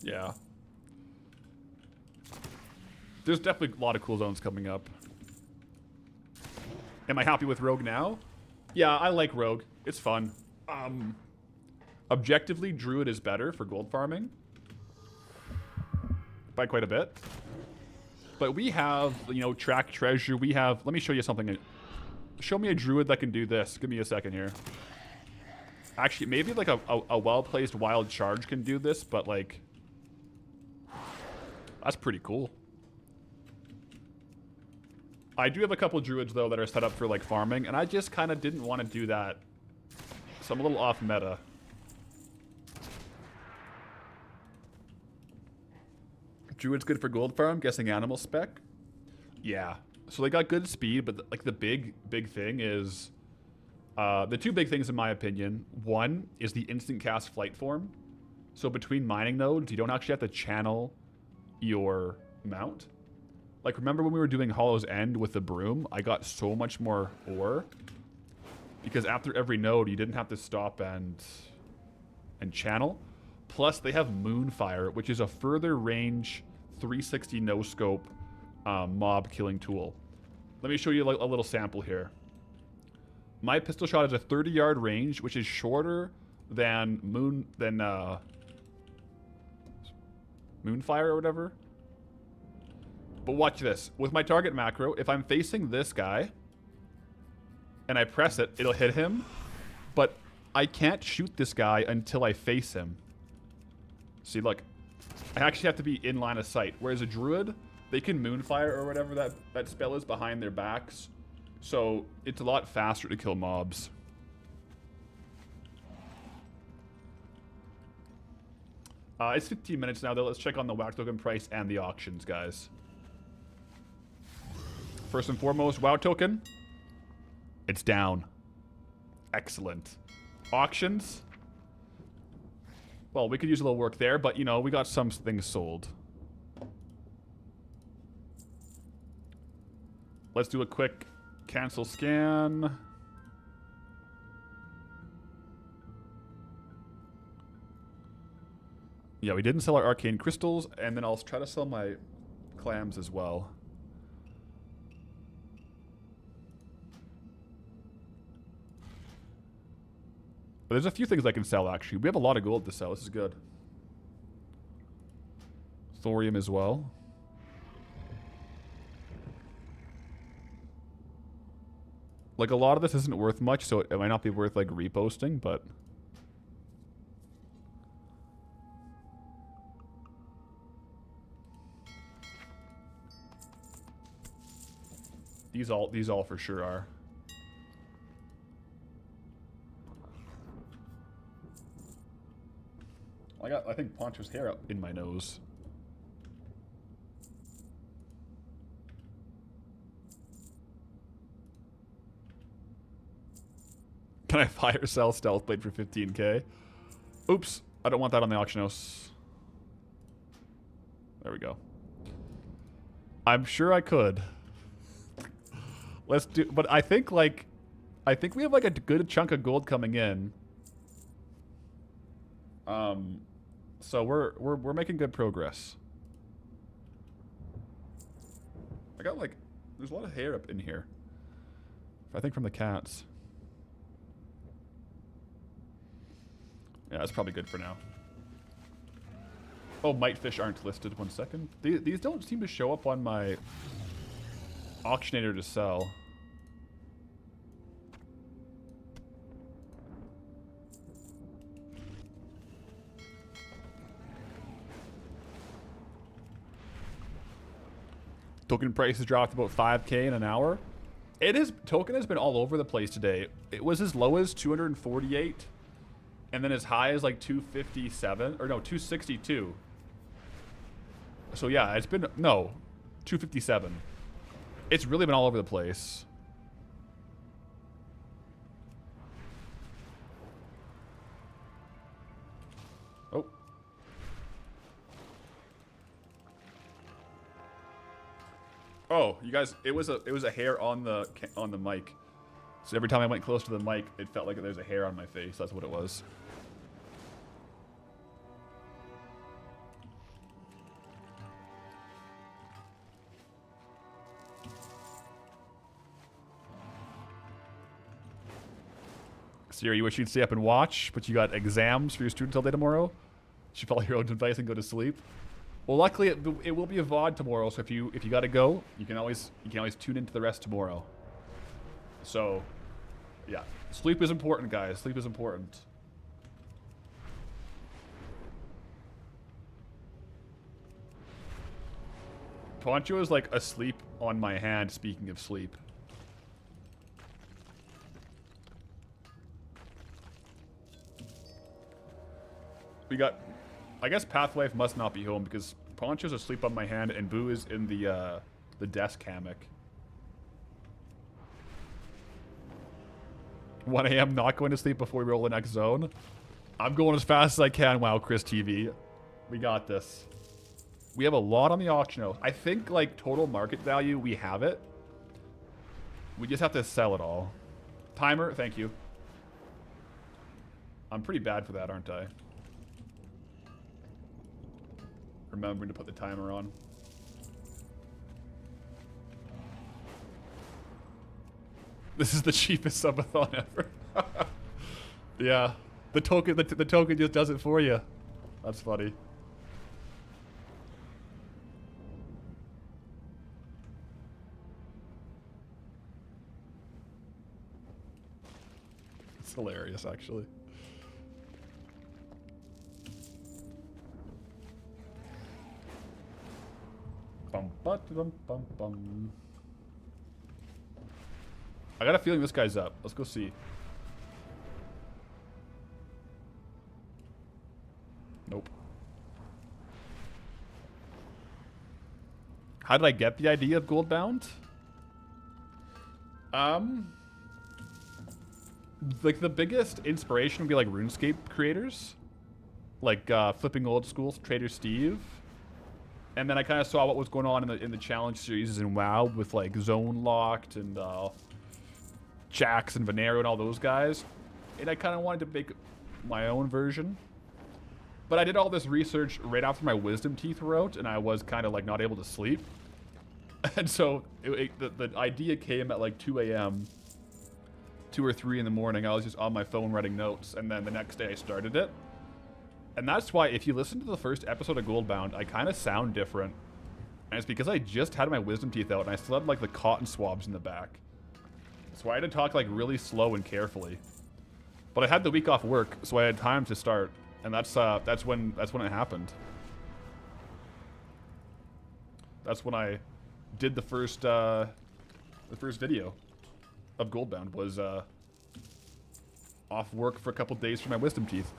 Yeah. There's definitely a lot of cool zones coming up. Am I happy with Rogue now? Yeah, I like Rogue. It's fun. Objectively, Druid is better for gold farming. By quite a bit. But we have, you know, track treasure. We have... Let me show you something show me a druid that can do this. Give me a second here. Actually, maybe like a well-placed wild charge can do this, but like... That's pretty cool. I do have a couple druids, though, that are set up for like farming, and I just kind of didn't want to do that. So I'm a little off meta. Druid's good for gold farm, guessing animal spec. Yeah. So they got good speed, but like the big thing is... the two big things in my opinion. One is the instant cast flight form. So between mining nodes, you don't actually have to channel your mount. Like remember when we were doing Hollow's End with the broom, I got so much more ore. Because after every node, you didn't have to stop and channel. Plus they have Moonfire, which is a further range 360 no scope mob killing tool. Let me show you a little sample here. My pistol shot has a 30-yard range, which is shorter than Moonfire or whatever. But watch this. With my target macro, if I'm facing this guy and I press it, it'll hit him. But I can't shoot this guy until I face him. See, look. I actually have to be in line of sight. Whereas a druid, they can Moonfire or whatever that spell is behind their backs. So it's a lot faster to kill mobs. It's 15 minutes now, though. Let's check on the WoW token price and the auctions, guys. First and foremost, WoW token. It's down. Excellent. Auctions. Well, we could use a little work there, but, you know, we got some things sold. Let's do a quick cancel scan. Yeah, we didn't sell our arcane crystals, and then I'll try to sell my clams as well. But there's a few things I can sell, actually. We have a lot of gold to sell. This is good. Thorium as well. Like, a lot of this isn't worth much, so it might not be worth, like, reposting, but... These all for sure are. I think Poncho's hair up in my nose. Can I fire sell stealth blade for 15k? Oops, I don't want that on the auction house. There we go. I'm sure I could. Let's do, but I think we have like a good chunk of gold coming in. So we're making good progress. I got like, there's a lot of hair up in here. I think from the cats. Yeah, that's probably good for now. Oh, mitefish aren't listed. 1 second. These don't seem to show up on my auctionator to sell. Token price has dropped about 5k in an hour. Token has been all over the place today. It was as low as 248, and then as high as like 257, or no, 262. So yeah, it's been, no, 257. It's really been all over the place. Oh. Oh, you guys, it was a hair on the mic. So every time I went close to the mic, it felt like there was a hair on my face. That's what it was. Siri, you wish you'd stay up and watch, but you got exams for your students all day tomorrow? You should follow your own advice and go to sleep. Well, luckily it will be a VOD tomorrow, so if you gotta go, you can always tune into the rest tomorrow. So, yeah. Sleep is important, guys. Sleep is important. Poncho is like asleep on my hand, speaking of sleep. We got... I guess Pathwife must not be home because Poncho's asleep on my hand and Boo is in the desk hammock. 1 a.m. not going to sleep before we roll the next zone. I'm going as fast as I can. Wow, Chris TV. We got this. We have a lot on the auction house. I think, like, total market value, we have it. We just have to sell it all. Timer, thank you. I'm pretty bad for that, aren't I? Remembering to put the timer on. This is the cheapest subathon ever. Yeah. The token just does it for you. That's funny. It's hilarious, actually. Bum, bum, bum, bum. I got a feeling this guy's up. Let's go see. Nope. How did I get the idea of Goldbound? Like the biggest inspiration would be like RuneScape creators. Like flipping old school Trader Steve. And then I kind of saw what was going on in the challenge series in WoW with like Zone Locked and Jax and Venero and all those guys. And I kind of wanted to make my own version. But I did all this research right after my wisdom teeth were out, and I was kind of like not able to sleep. And so the idea came at like 2 a.m., 2 or 3 in the morning. I was just on my phone writing notes, and then the next day I started it. And that's why if you listen to the first episode of Goldbound, I kind of sound different. And it's because I just had my wisdom teeth out, and I still had like the cotton swabs in the back. So I had to talk like really slow and carefully. But I had the week off work, so I had time to start. And that's when it happened. That's when I did the first video of Goldbound. Was off work for a couple days for my wisdom teeth.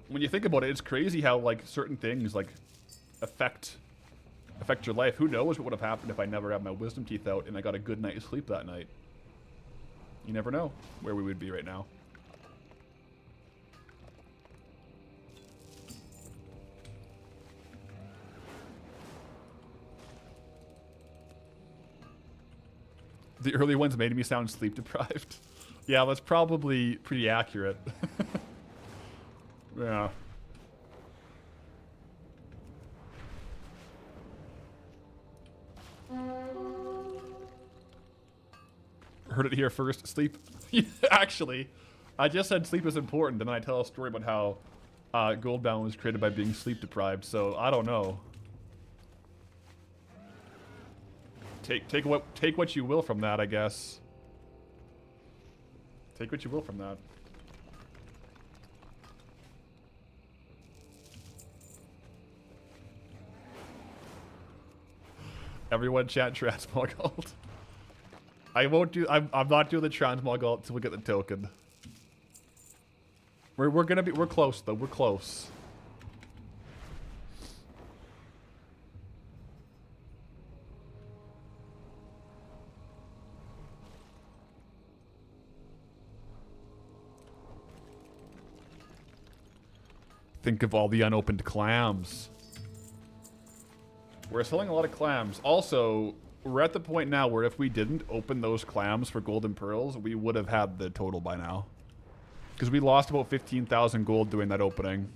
When you think about it, it's crazy how like certain things like affect your life. Who knows what would have happened if I never had my wisdom teeth out and I got a good night's sleep that night. You never know where we would be right now. The early ones made me sound sleep deprived. Yeah, that's probably pretty accurate. Yeah. Heard it here first. Sleep. Actually, I just said sleep is important, and then I tell a story about how Goldbound was created by being sleep deprived. So I don't know. Take what you will from that, I guess. Take what you will from that. Everyone chat transmog. I won't do. I'm not doing the transmog ult until we get the token. We're close though. We're close. Think of all the unopened clams. We're selling a lot of clams. Also, we're at the point now where if we didn't open those clams for golden pearls, we would have had the total by now. Because we lost about 15,000 gold doing that opening.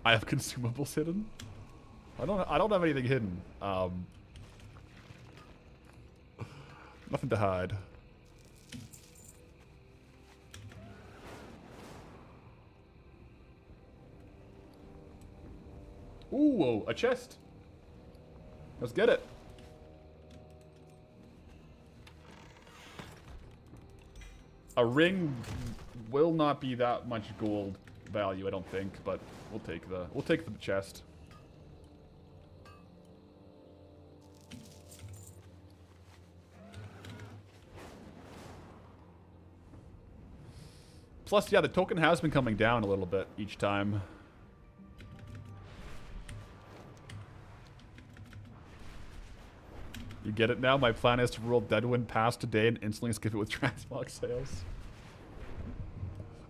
I have consumables hidden. I don't have anything hidden. Nothing to hide. Ooh, a chest. Let's get it. A ring will not be that much gold value, I don't think, but we'll take the chest. Plus, yeah, the token has been coming down a little bit each time. You get it now? My plan is to roll Deadwind Pass today and instantly skip it with transmog sales.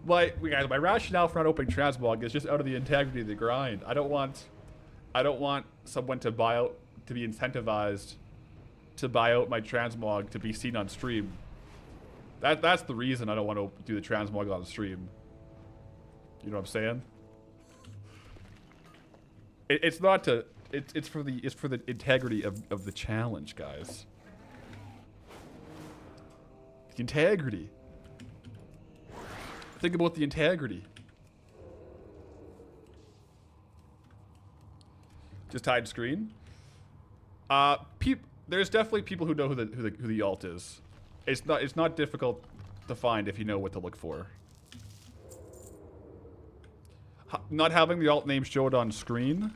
Guys, my rationale for not opening transmog is just out of the integrity of the grind. I don't want someone to buy out, to be incentivized to buy out my transmog to be seen on stream. That's the reason I don't want to do the transmog on stream. You know what I'm saying? It's not to. It's for the integrity of the challenge, guys. The integrity. Think about the integrity. Just hide screen. There's definitely people who know who the alt is. It's not difficult to find if you know what to look for. Not having the alt name showed on screen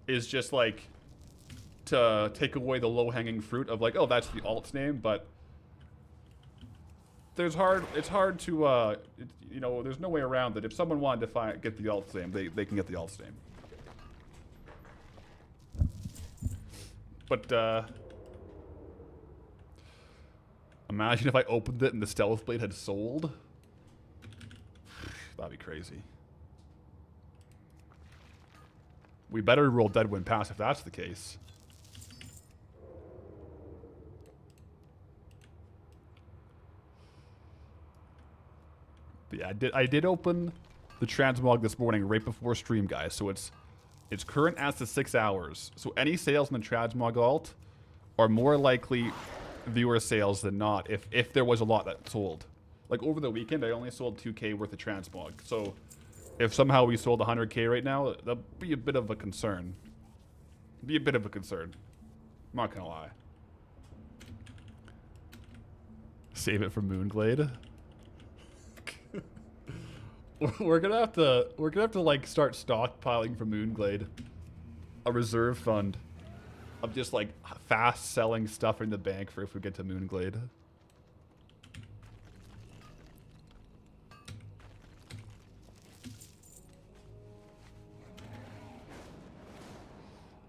is just like to take away the low-hanging fruit of like, oh, that's the alt's name, but it's hard to you know, there's no way around that. If someone wanted to get the alt's name, they can get the alt's name. But imagine if I opened it and the stealth blade had sold. That'd be crazy. We better roll Deadwind Pass if that's the case. But yeah, I did open the transmog this morning right before stream, guys. So it's current as to 6 hours. So any sales in the transmog alt are more likely viewer sales than not if there was a lot that sold. Like over the weekend, I only sold 2K worth of transmog. So if somehow we sold 100K right now, that'd be a bit of a concern. Be a bit of a concern. I'm not gonna lie. Save it for Moonglade. we're gonna have to like start stockpiling for Moonglade. A reserve fund of just like fast selling stuff in the bank for if we get to Moonglade.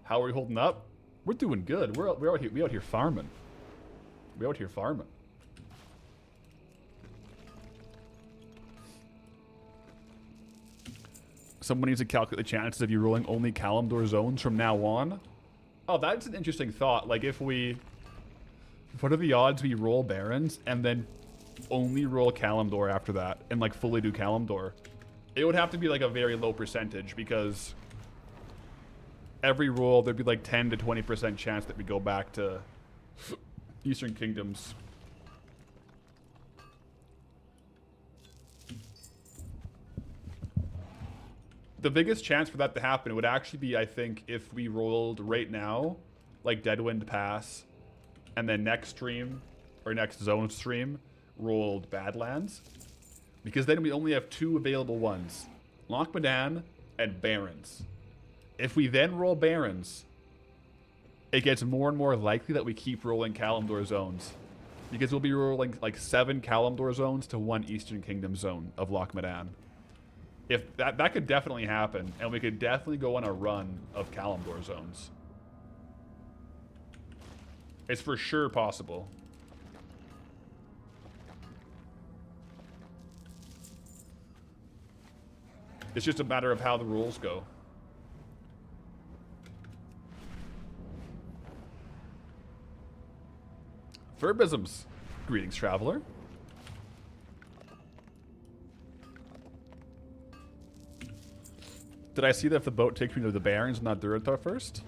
How are we holding up? We're doing good. We out here farming. We out here farming. Someone needs to calculate the chances of you rolling only Kalimdor zones from now on. Oh, that's an interesting thought. Like what are the odds we roll Barons and then only roll Kalimdor after that and like fully do Kalimdor? It would have to be like a very low percentage because every roll, there'd be like 10 to 20% chance that we go back to Eastern Kingdoms. The biggest chance for that to happen would actually be, I think, if we rolled right now, like Deadwind Pass, and then next stream, or next zone stream, rolled Badlands. Because then we only have 2 available ones. Lochmadan and Barons. If we then roll Barons, it gets more and more likely that we keep rolling Kalimdor zones. Because we'll be rolling like 7 Kalimdor zones to 1 Eastern Kingdom zone of Lochmadan. If that could definitely happen, and we could definitely go on a run of Kalimdor zones. It's for sure possible. It's just a matter of how the rules go. Verbisms. Greetings, traveler. Did I see that if the boat takes me to the Barrens, not Durotar first?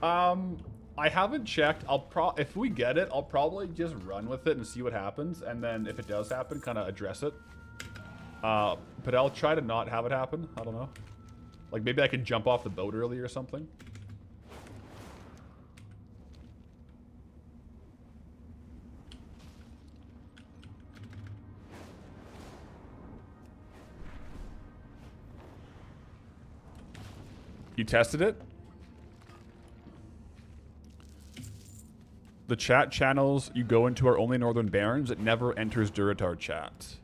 I I haven't checked. If we get it, I'll probably just run with it and see what happens, and then if it does happen, kind of address it. But I'll try to not have it happen. I don't know. Like maybe I can jump off the boat early or something. You tested it? The chat channels you go into are only Northern Barons. It never enters Duratar chat.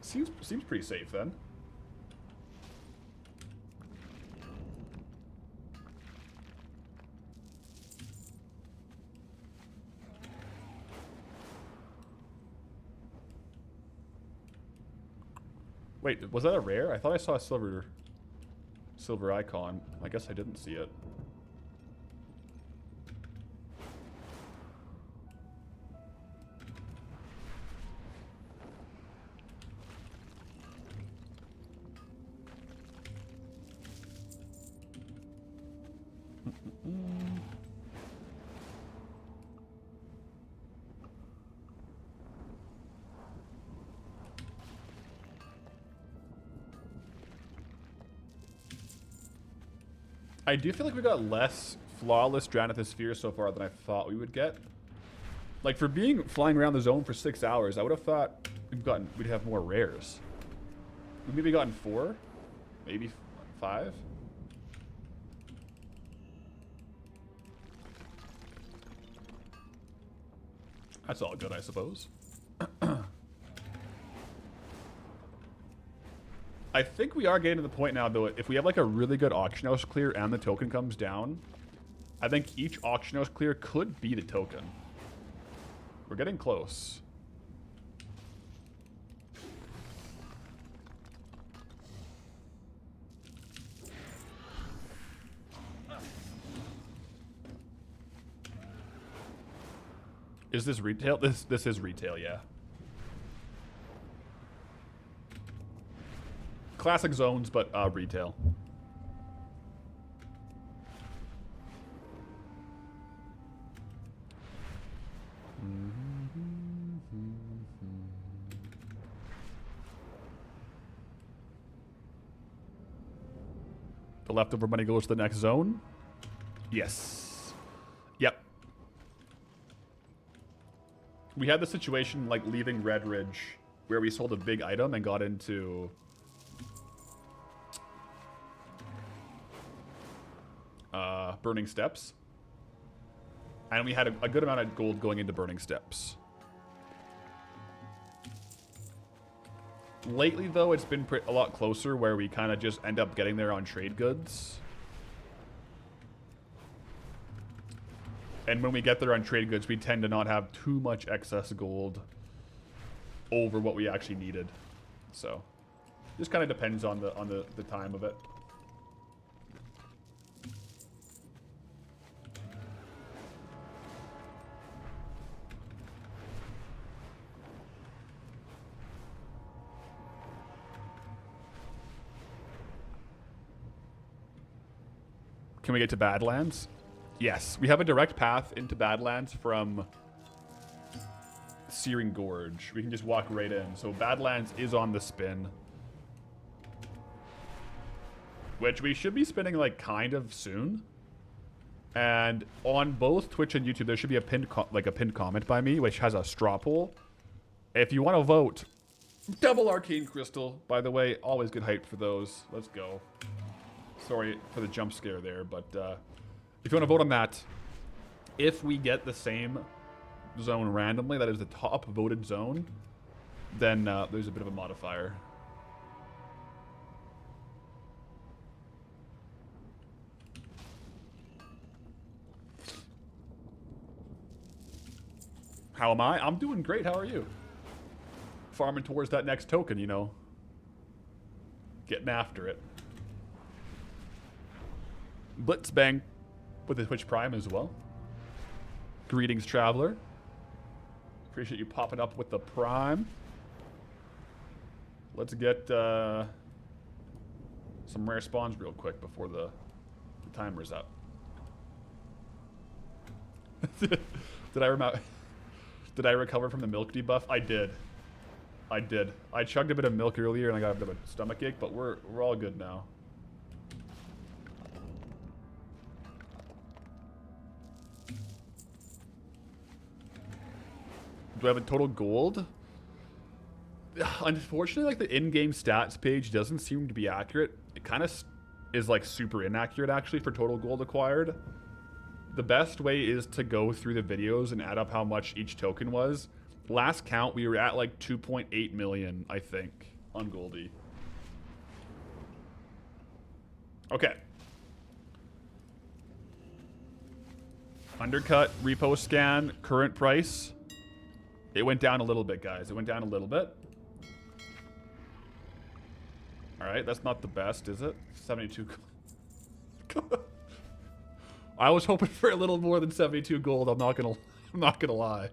Seems pretty safe then. Wait, was that a rare? I thought I saw a silver icon. I guess I didn't see it. I do feel like we got less flawless Dranathos so far than I thought we would get. Like for flying around the zone for 6 hours, I would have thought we'd have more rares. We maybe gotten 4, maybe 5. That's all good, I suppose. I think we are getting to the point now, though, if we have like a really good auction house clear and the token comes down, I think each auction house clear could be the token. We're getting close. Is this retail? This is retail, yeah. Classic zones, but retail. The leftover money goes to the next zone? Yes. Yep. We had the situation like leaving Red Ridge where we sold a big item and got into Burning Steps. And we had a good amount of gold going into Burning Steps. Lately, though, it's been a lot closer where we kind of just end up getting there on trade goods. And when we get there on trade goods, we tend to not have too much excess gold over what we actually needed. So, just kind of depends on the time of it. Can we get to Badlands? Yes. We have a direct path into Badlands from Searing Gorge. We can just walk right in. So Badlands is on the spin. Which we should be spinning like kind of soon. And on both Twitch and YouTube, there should be a pinned comment by me, which has a straw poll. If you want to vote, double Arcane Crystal. By the way, always good hype for those. Let's go. Sorry for the jump scare there, but if you want to vote on that, if we get the same zone randomly, that is the top voted zone, then there's a bit of a modifier. How am I? I'm doing great. How are you? Farming towards that next token, you know. Getting after it. Blitzbang with the Twitch Prime as well. Greetings, Traveler. Appreciate you popping up with the Prime. Let's get some rare spawns real quick before the timer's up. Did I recover from the milk debuff? I did. I chugged a bit of milk earlier and I got a bit of a stomach ache, but we're all good now. Do I have a total gold? Unfortunately, like the in-game stats page doesn't seem to be accurate. It kind of is like super inaccurate actually for total gold acquired. The best way is to go through the videos and add up how much each token was. Last count, we were at like 2.8 million, I think, on Goldie. Okay. Undercut, repo scan, current price. It went down a little bit, guys. It went down a little bit. All right, that's not the best, is it? 72 gold. I was hoping for a little more than 72 gold. I'm not gonna lie.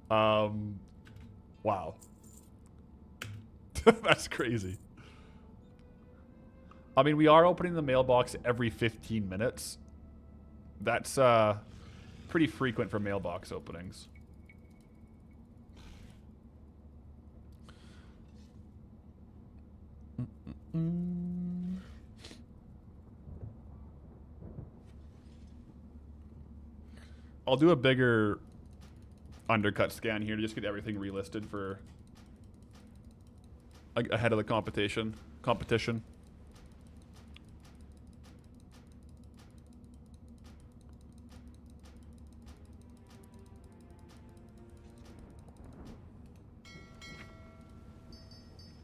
Wow. That's crazy. I mean, we are opening the mailbox every 15 minutes. That's pretty frequent for mailbox openings. I'll do a bigger undercut scan here to just get everything relisted for ahead of the competition.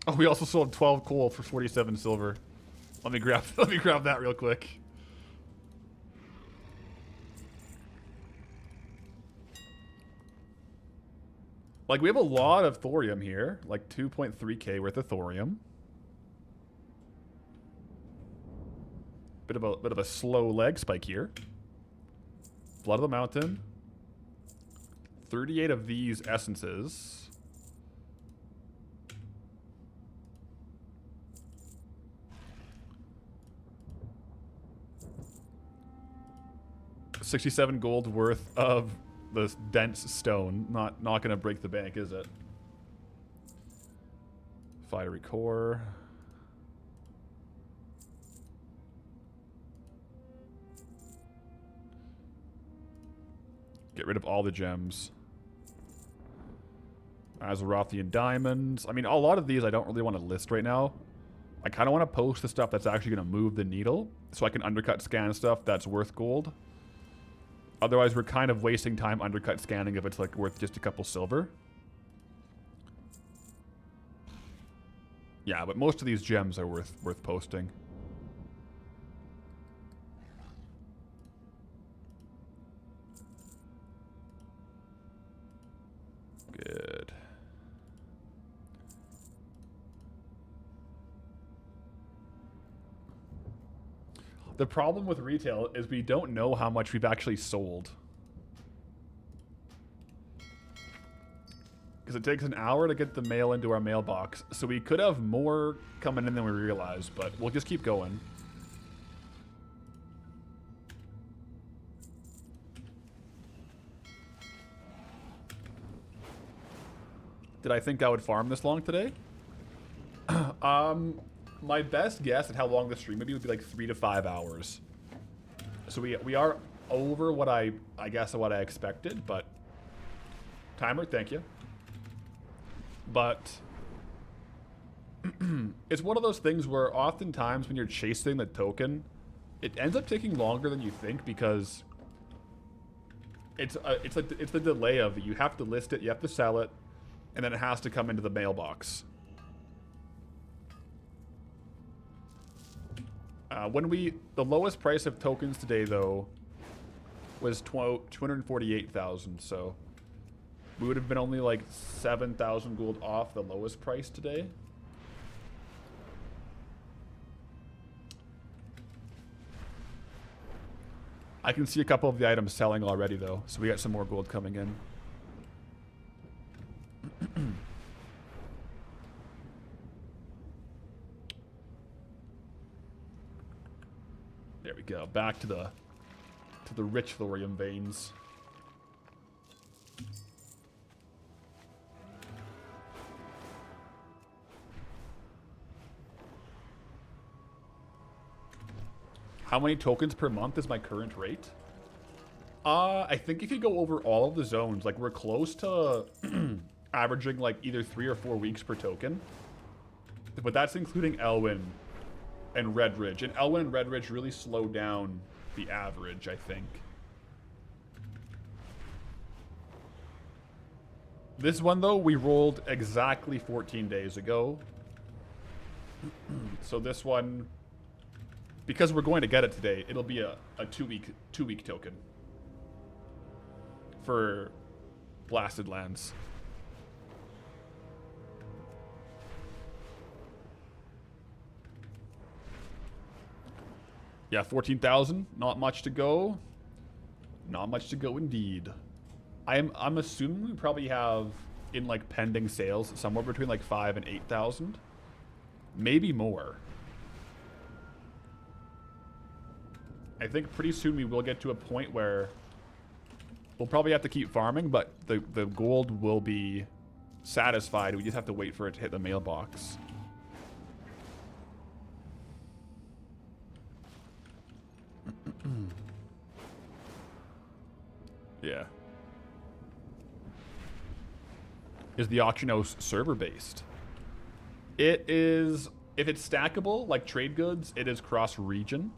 Oh, we also sold 12 coal for 47 silver. Let me grab that real quick. Like, we have a lot of thorium here. Like, 2.3k worth of thorium. Bit of a slow leg spike here. Blood of the Mountain. 38 of these essences. $67 gold worth of this dense stone. Not gonna break the bank, is it? Fiery core. Get rid of all the gems. Azerothian diamonds. I mean, a lot of these I don't really want to list right now. I kind of want to post the stuff that's actually going to move the needle, so I can undercut scan stuff that's worth gold. Otherwise, we're kind of wasting time undercut scanning if it's like worth just a couple silver. Yeah, but most of these gems are worth posting. Good. The problem with retail is we don't know how much we've actually sold. Because it takes an hour to get the mail into our mailbox. So we could have more coming in than we realize, but we'll just keep going. Did I think I would farm this long today? My best guess at how long the stream would be like 3 to 5 hours. So we are over what I guess what I expected, but timer, thank you. But it's one of those things where oftentimes when you're chasing the token, it ends up taking longer than you think because it's the delay of it. You have to list it, you have to sell it, and then it has to come into the mailbox. The lowest price of tokens today though was 248,000, so we would have been only like 7,000 gold off the lowest price today. I can see a couple of the items selling already though, so we got some more gold coming in. There we go. Back to the rich thorium veins. How many tokens per month is my current rate? I think if you go over all of the zones, like we're close to averaging like either 3 or 4 weeks per token. But that's including Elwyn and Red Ridge. And Elwyn and Red Ridge really slow down the average, I think. This one, though, we rolled exactly 14 days ago. So this one, because we're going to get it today, it'll be a two-week token for Blasted Lands. Yeah, 14,000. Not much to go. Not much to go indeed. I'm assuming we probably have in like pending sales somewhere between like 5,000 and 8,000, maybe more. I think pretty soon we will get to a point where we'll probably have to keep farming, but the gold will be satisfied. We just have to wait for it to hit the mailbox. Yeah. Is the auction house server based? It is, if it's stackable, like trade goods, it is cross region.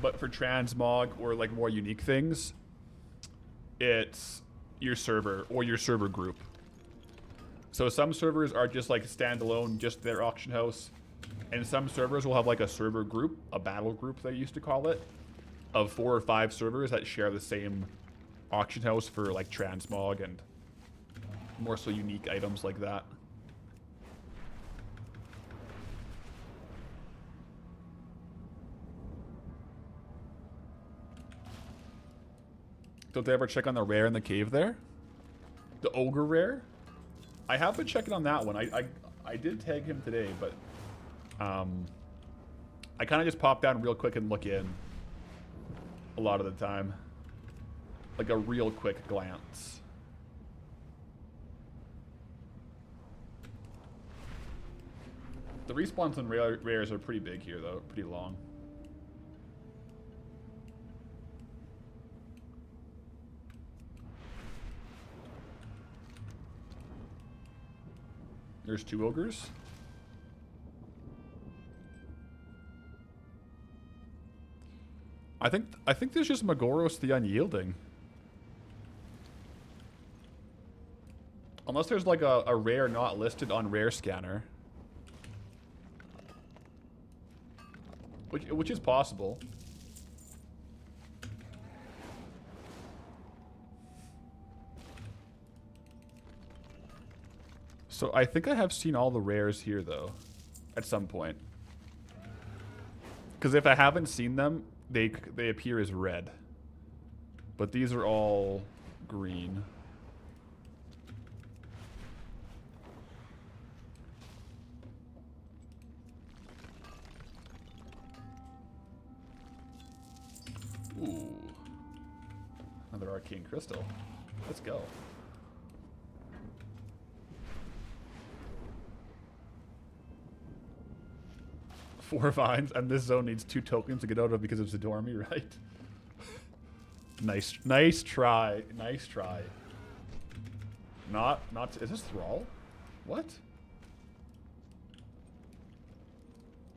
But for transmog or like more unique things, it's your server or your server group. So some servers are just like standalone, just their auction house. And some servers will have like a server group, a battle group they used to call it, of 4 or 5 servers that share the same auction house for like transmog and more so unique items like that. Don't they ever check on the rare in the cave there? The ogre rare? I have been checking on that one. I did tag him today, but I kind of just pop down real quick and look in a lot of the time. Like a real quick glance. The respawns on rares are pretty big here, though. Pretty long. There's 2 ogres. I think there's just Magoros the Unyielding. Unless there's like a rare not listed on Rare Scanner. Which is possible. So I think I have seen all the rares here though, at some point. Because if I haven't seen them, they appear as red. But these are all green. Ooh. Another arcane crystal. Let's go. Four vines, and this zone needs 2 tokens to get out of because of Zadormi, right? Nice try. Nice try. Not, is this Thrall? What?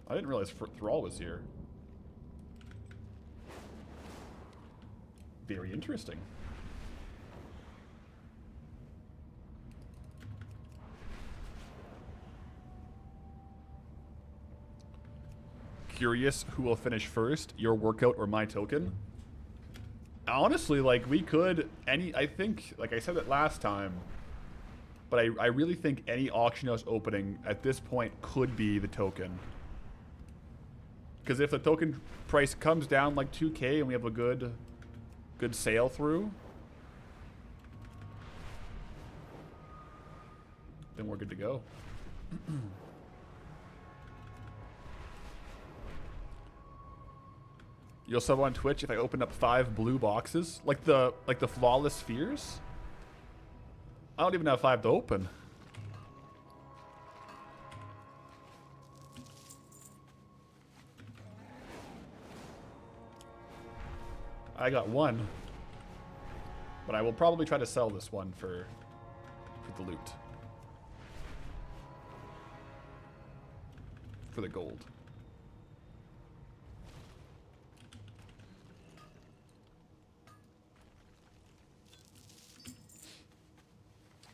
I didn't realize Thrall was here. Very interesting. Curious who will finish first, your workout or my token? Honestly, like, we could, I think, like I said it last time, but I really think any auction house opening at this point could be the token. Because if the token price comes down like 2K and we have a good sale through, then we're good to go. You'll sub on Twitch if I open up 5 blue boxes, like the flawless spheres. I don't even have 5 to open. I got 1, but I will probably try to sell this one for the loot, for the gold.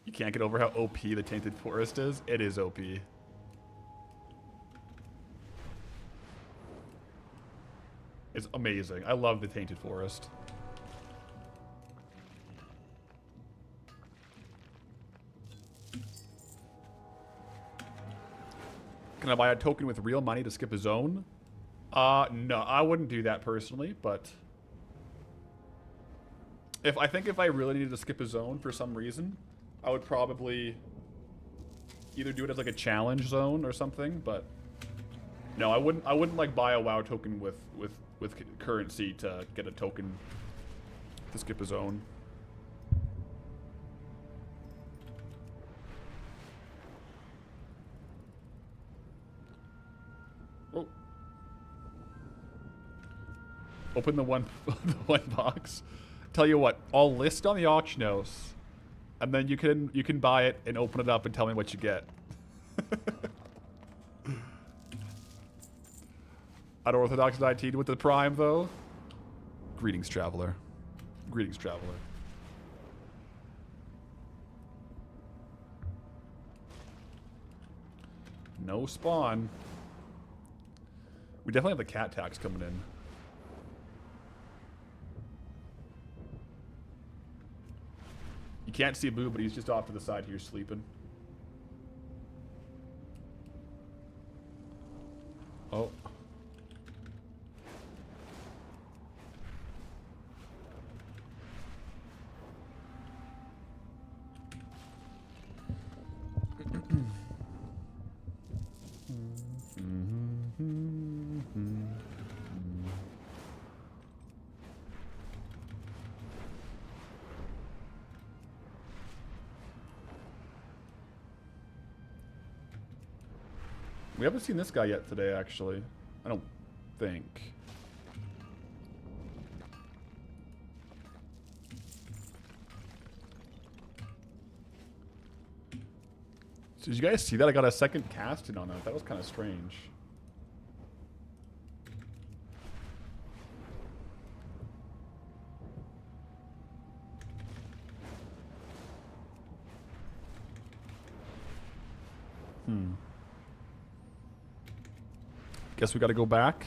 You can't get over how OP the Tainted Forest is. It is OP. It's amazing. I love the Tainted Forest. Can I buy a token with real money to skip a zone? No, I wouldn't do that personally, but if I really needed to skip a zone for some reason, I would probably either do it as like a challenge zone or something, but no, I wouldn't like buy a WoW token with currency to get a token to skip a zone. Oh. Open the one the one box. Tell you what, I'll list on the auction house, and then you can buy it and open it up and tell me what you get. Unorthodox 19 with the prime, though. Greetings, traveler. Greetings, traveler. No spawn. We definitely have the cat tax coming in. You can't see Boo, but he's just off to the side here sleeping. Oh. We haven't seen this guy yet today, actually. I don't think. So did you guys see that? I got a second cast in on that. That was kind of strange. Guess we gotta go back.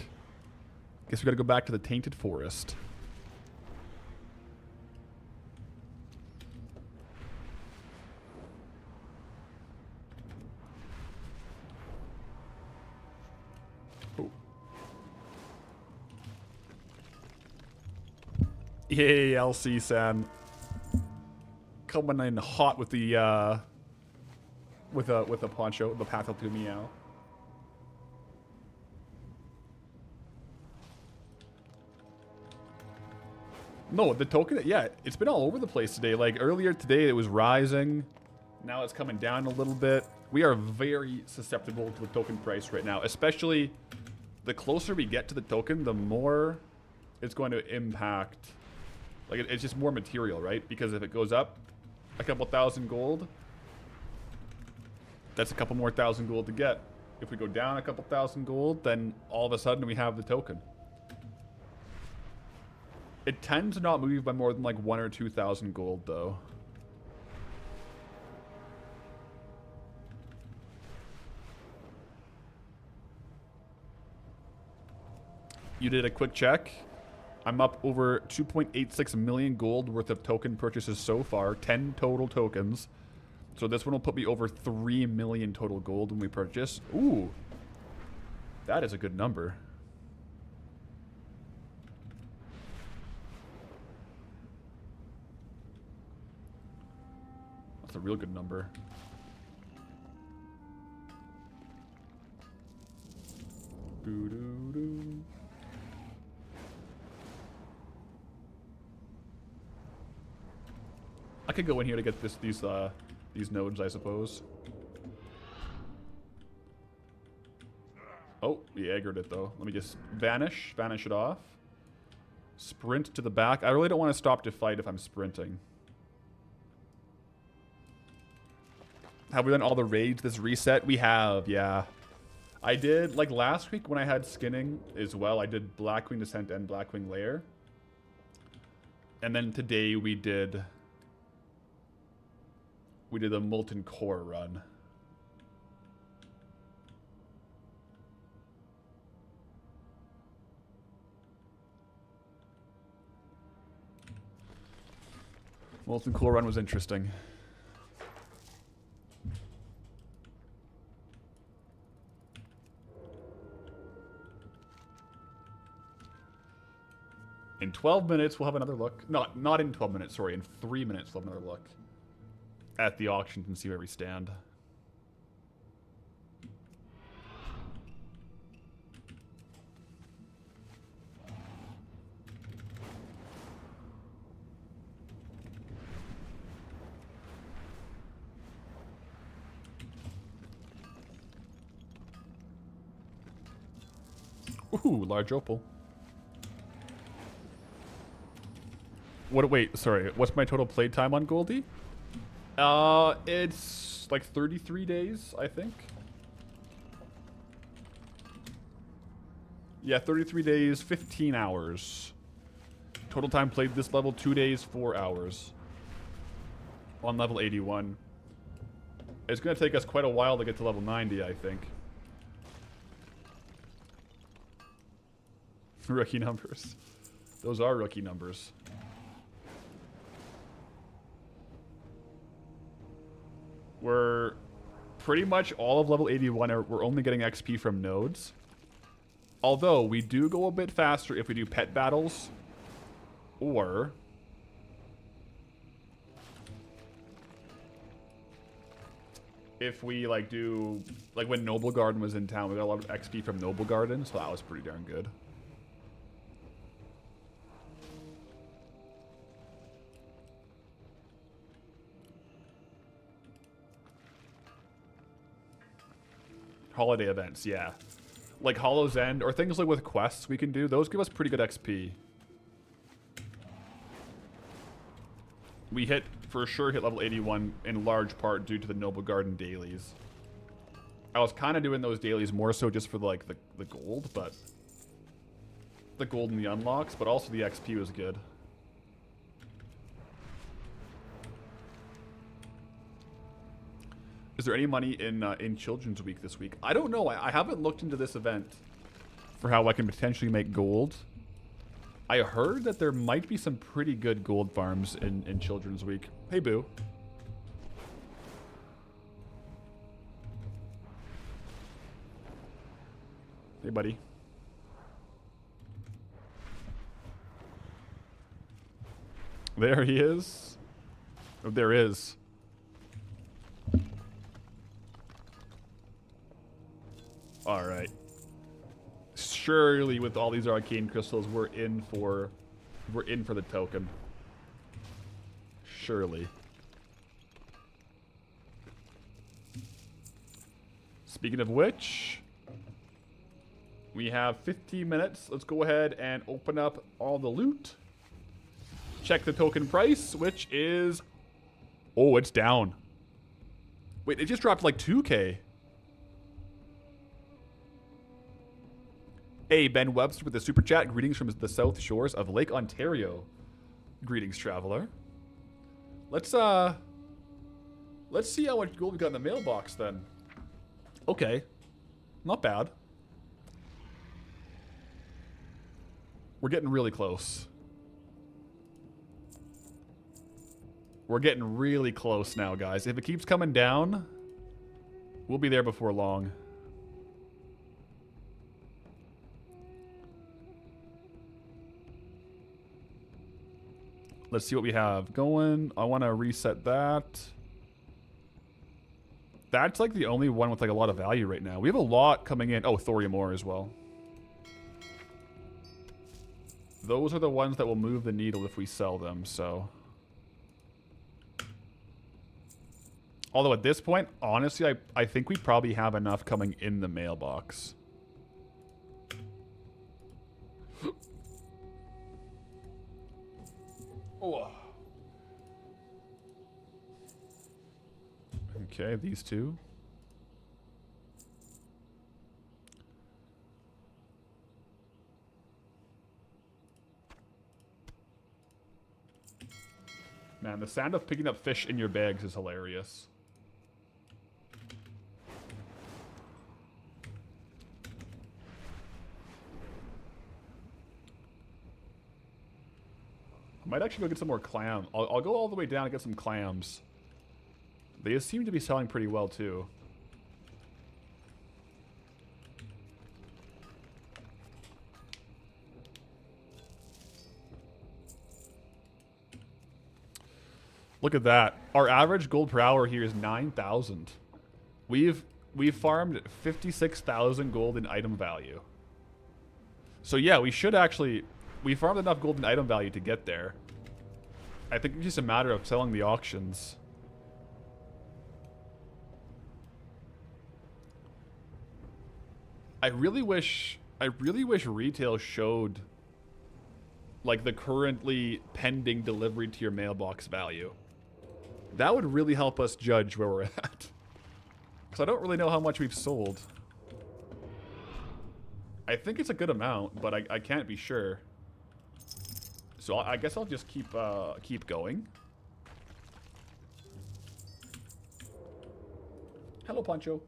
Guess we gotta go back to the Tainted Forest. Oh. Yay, LC-san. Coming in hot with the with a poncho, the Pathalerix meow. No, the token, yeah, it's been all over the place today. Like, earlier today, it was rising. Now it's coming down a little bit. We are very susceptible to the token price right now. Especially, the closer we get to the token, the more it's going to impact. Like, it's just more material, right? Because if it goes up a couple thousand gold, that's a couple more thousand gold to get. If we go down a couple thousand gold, then all of a sudden we have the token. It tends to not move by more than like 1,000 or 2,000 gold, though. You did a quick check. I'm up over 2.86 million gold worth of token purchases so far. 10 total tokens. So this one will put me over 3 million total gold when we purchase. Ooh. That is a good number. A real good number. I could go in here to get these nodes, I suppose. Oh, he aggroed it though. Let me just vanish it off. Sprint to the back. I really don't want to stop to fight if I'm sprinting. Have we done all the raids this reset? We have, yeah. I did, like last week when I had skinning as well, I did Blackwing Descent and Blackwing Lair. And then today we did a Molten Core run. Molten Core run was interesting. In 12 minutes, we'll have another look. Not in 12 minutes, sorry. In 3 minutes, we'll have another look at the auctions and see where we stand. Ooh, large opal. Wait, sorry. What's my total play time on Goldie? It's like 33 days, I think. Yeah, 33 days, 15 hours. Total time played this level, 2 days, 4 hours. On level 81. It's going to take us quite a while to get to level 90, I think. Rookie numbers. Those are rookie numbers. We're pretty much all of level 81. We're only getting XP from nodes. Although, we do go a bit faster if we do pet battles. Or if we like do, like when Noble Garden was in town, we got a lot of XP from Noble Garden, so that was pretty darn good. Holiday events, yeah. Like Hollow's End, or things like with quests we can do, those give us pretty good XP. We for sure hit level 81 in large part due to the Noble Garden dailies. I was kind of doing those dailies more so just for like the gold, but the gold and the unlocks, but also the XP was good. Is there any money in Children's Week this week? I don't know. I haven't looked into this event for how I can potentially make gold. I heard that there might be some pretty good gold farms in Children's Week. Hey, Boo. Hey, buddy. There he is. Oh, there is. Alright. Surely with all these arcane crystals, we're in for the token. Surely. Speaking of which, we have 15 minutes. Let's go ahead and open up all the loot. Check the token price, which is... Oh, it's down. Wait, it just dropped like 2K. Hey, Ben Webster with the super chat. Greetings from the South Shores of Lake Ontario. Greetings, traveler. Let's see how much gold we got in the mailbox then. Okay. Not bad. We're getting really close. We're getting really close now, guys. If it keeps coming down, we'll be there before long. Let's see what we have going. I want to reset that. That's like the only one with like a lot of value right now. We have a lot coming in. Oh, thorium ore as well. Those are the ones that will move the needle if we sell them, so. Although at this point, honestly, I think we probably have enough coming in the mailbox. Oh. Okay, these two. Man, the sound of picking up fish in your bags is hilarious. I might actually go get some more clam. I'll go all the way down and get some clams. They seem to be selling pretty well, too. Look at that. Our average gold per hour here is 9,000. We've farmed 56,000 gold in item value. So yeah, we should actually... We farmed enough gold in item value to get there. I think it's just a matter of selling the auctions. I really wish retail showed like the currently pending delivery to your mailbox value. That would really help us judge where we're at. Because I don't really know how much we've sold. I think it's a good amount, but I can't be sure. So I guess I'll just keep going. Hello, Pancho.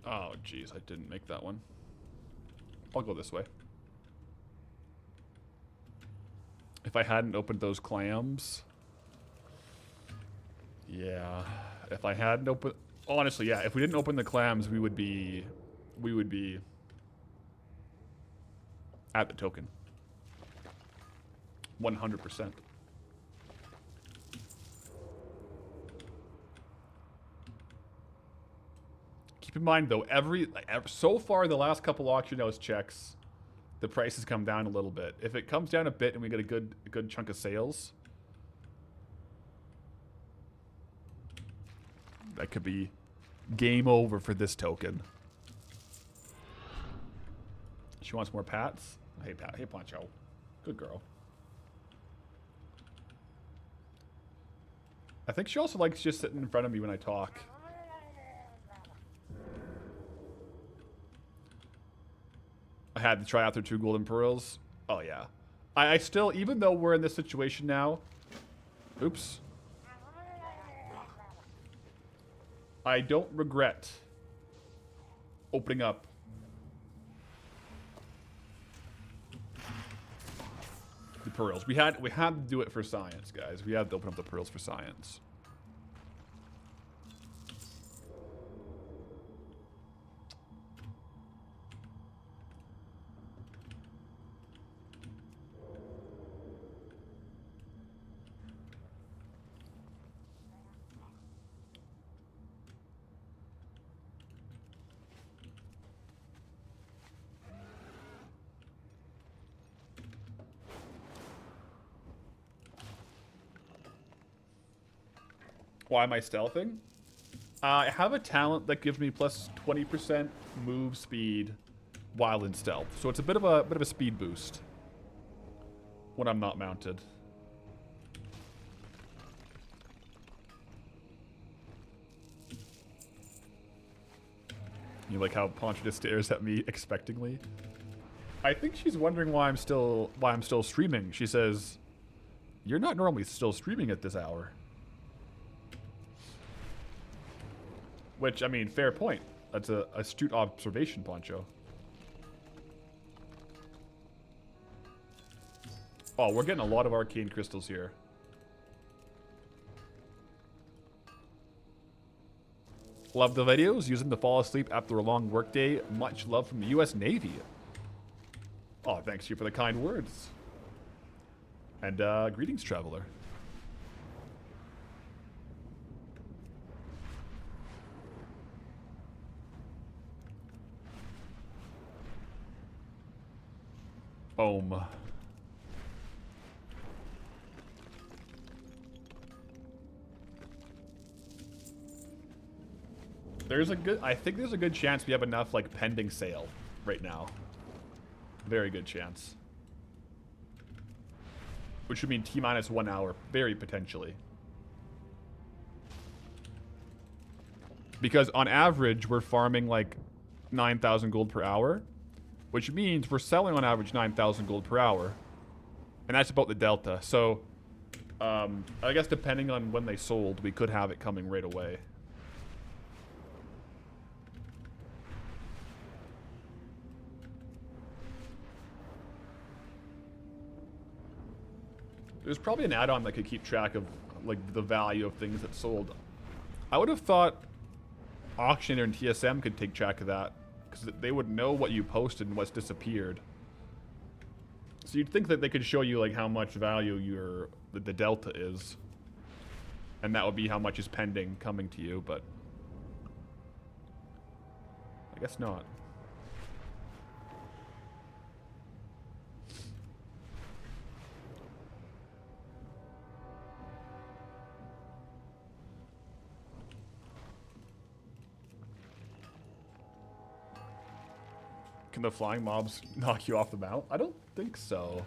Oh, jeez, I didn't make that one. I'll go this way. If I hadn't opened those clams... Yeah, if I hadn't opened... Honestly, yeah, if we didn't open the clams, we would be at the token. 100%. Keep in mind, though, so far the last couple auction house checks, the price has come down a little bit. If it comes down a bit and we get a good chunk of sales... That could be game over for this token. She wants more pats. Hey, Pat. Hey, Poncho. Good girl. I think she also likes just sitting in front of me when I talk. I had to try out their 2 golden pearls. Oh, yeah. I still, even though we're in this situation now... Oops. I don't regret opening up the pearls. We had to do it for science, guys. We had to open up the pearls for science. Why am I stealthing? I have a talent that gives me plus 20% move speed while in stealth. So it's a bit of a speed boost when I'm not mounted. You like how Poncho just stares at me expectingly? I think she's wondering why I'm still streaming. She says, "You're not normally still streaming at this hour." Which, I mean, fair point. That's an astute observation, Poncho. Oh, we're getting a lot of arcane crystals here. Love the videos. Using to fall asleep after a long workday. Much love from the U.S. Navy. Oh, thanks you for the kind words. And greetings, traveler. Boom. I think there's a good chance we have enough like pending sale right now. Very good chance. Which would mean T-minus 1 hour, very potentially. Because on average, we're farming like 9,000 gold per hour, which means we're selling on average 9,000 gold per hour. And that's about the delta. So, I guess depending on when they sold, we could have it coming right away. There's probably an add-on that could keep track of like the value of things that sold. I would have thought Auctioneer and TSM could take track of that because they would know what you posted and what's disappeared. So you'd think that they could show you like how much value the delta is, and that would be how much is pending coming to you. But I guess not. Can the flying mobs knock you off the mount? I don't think so.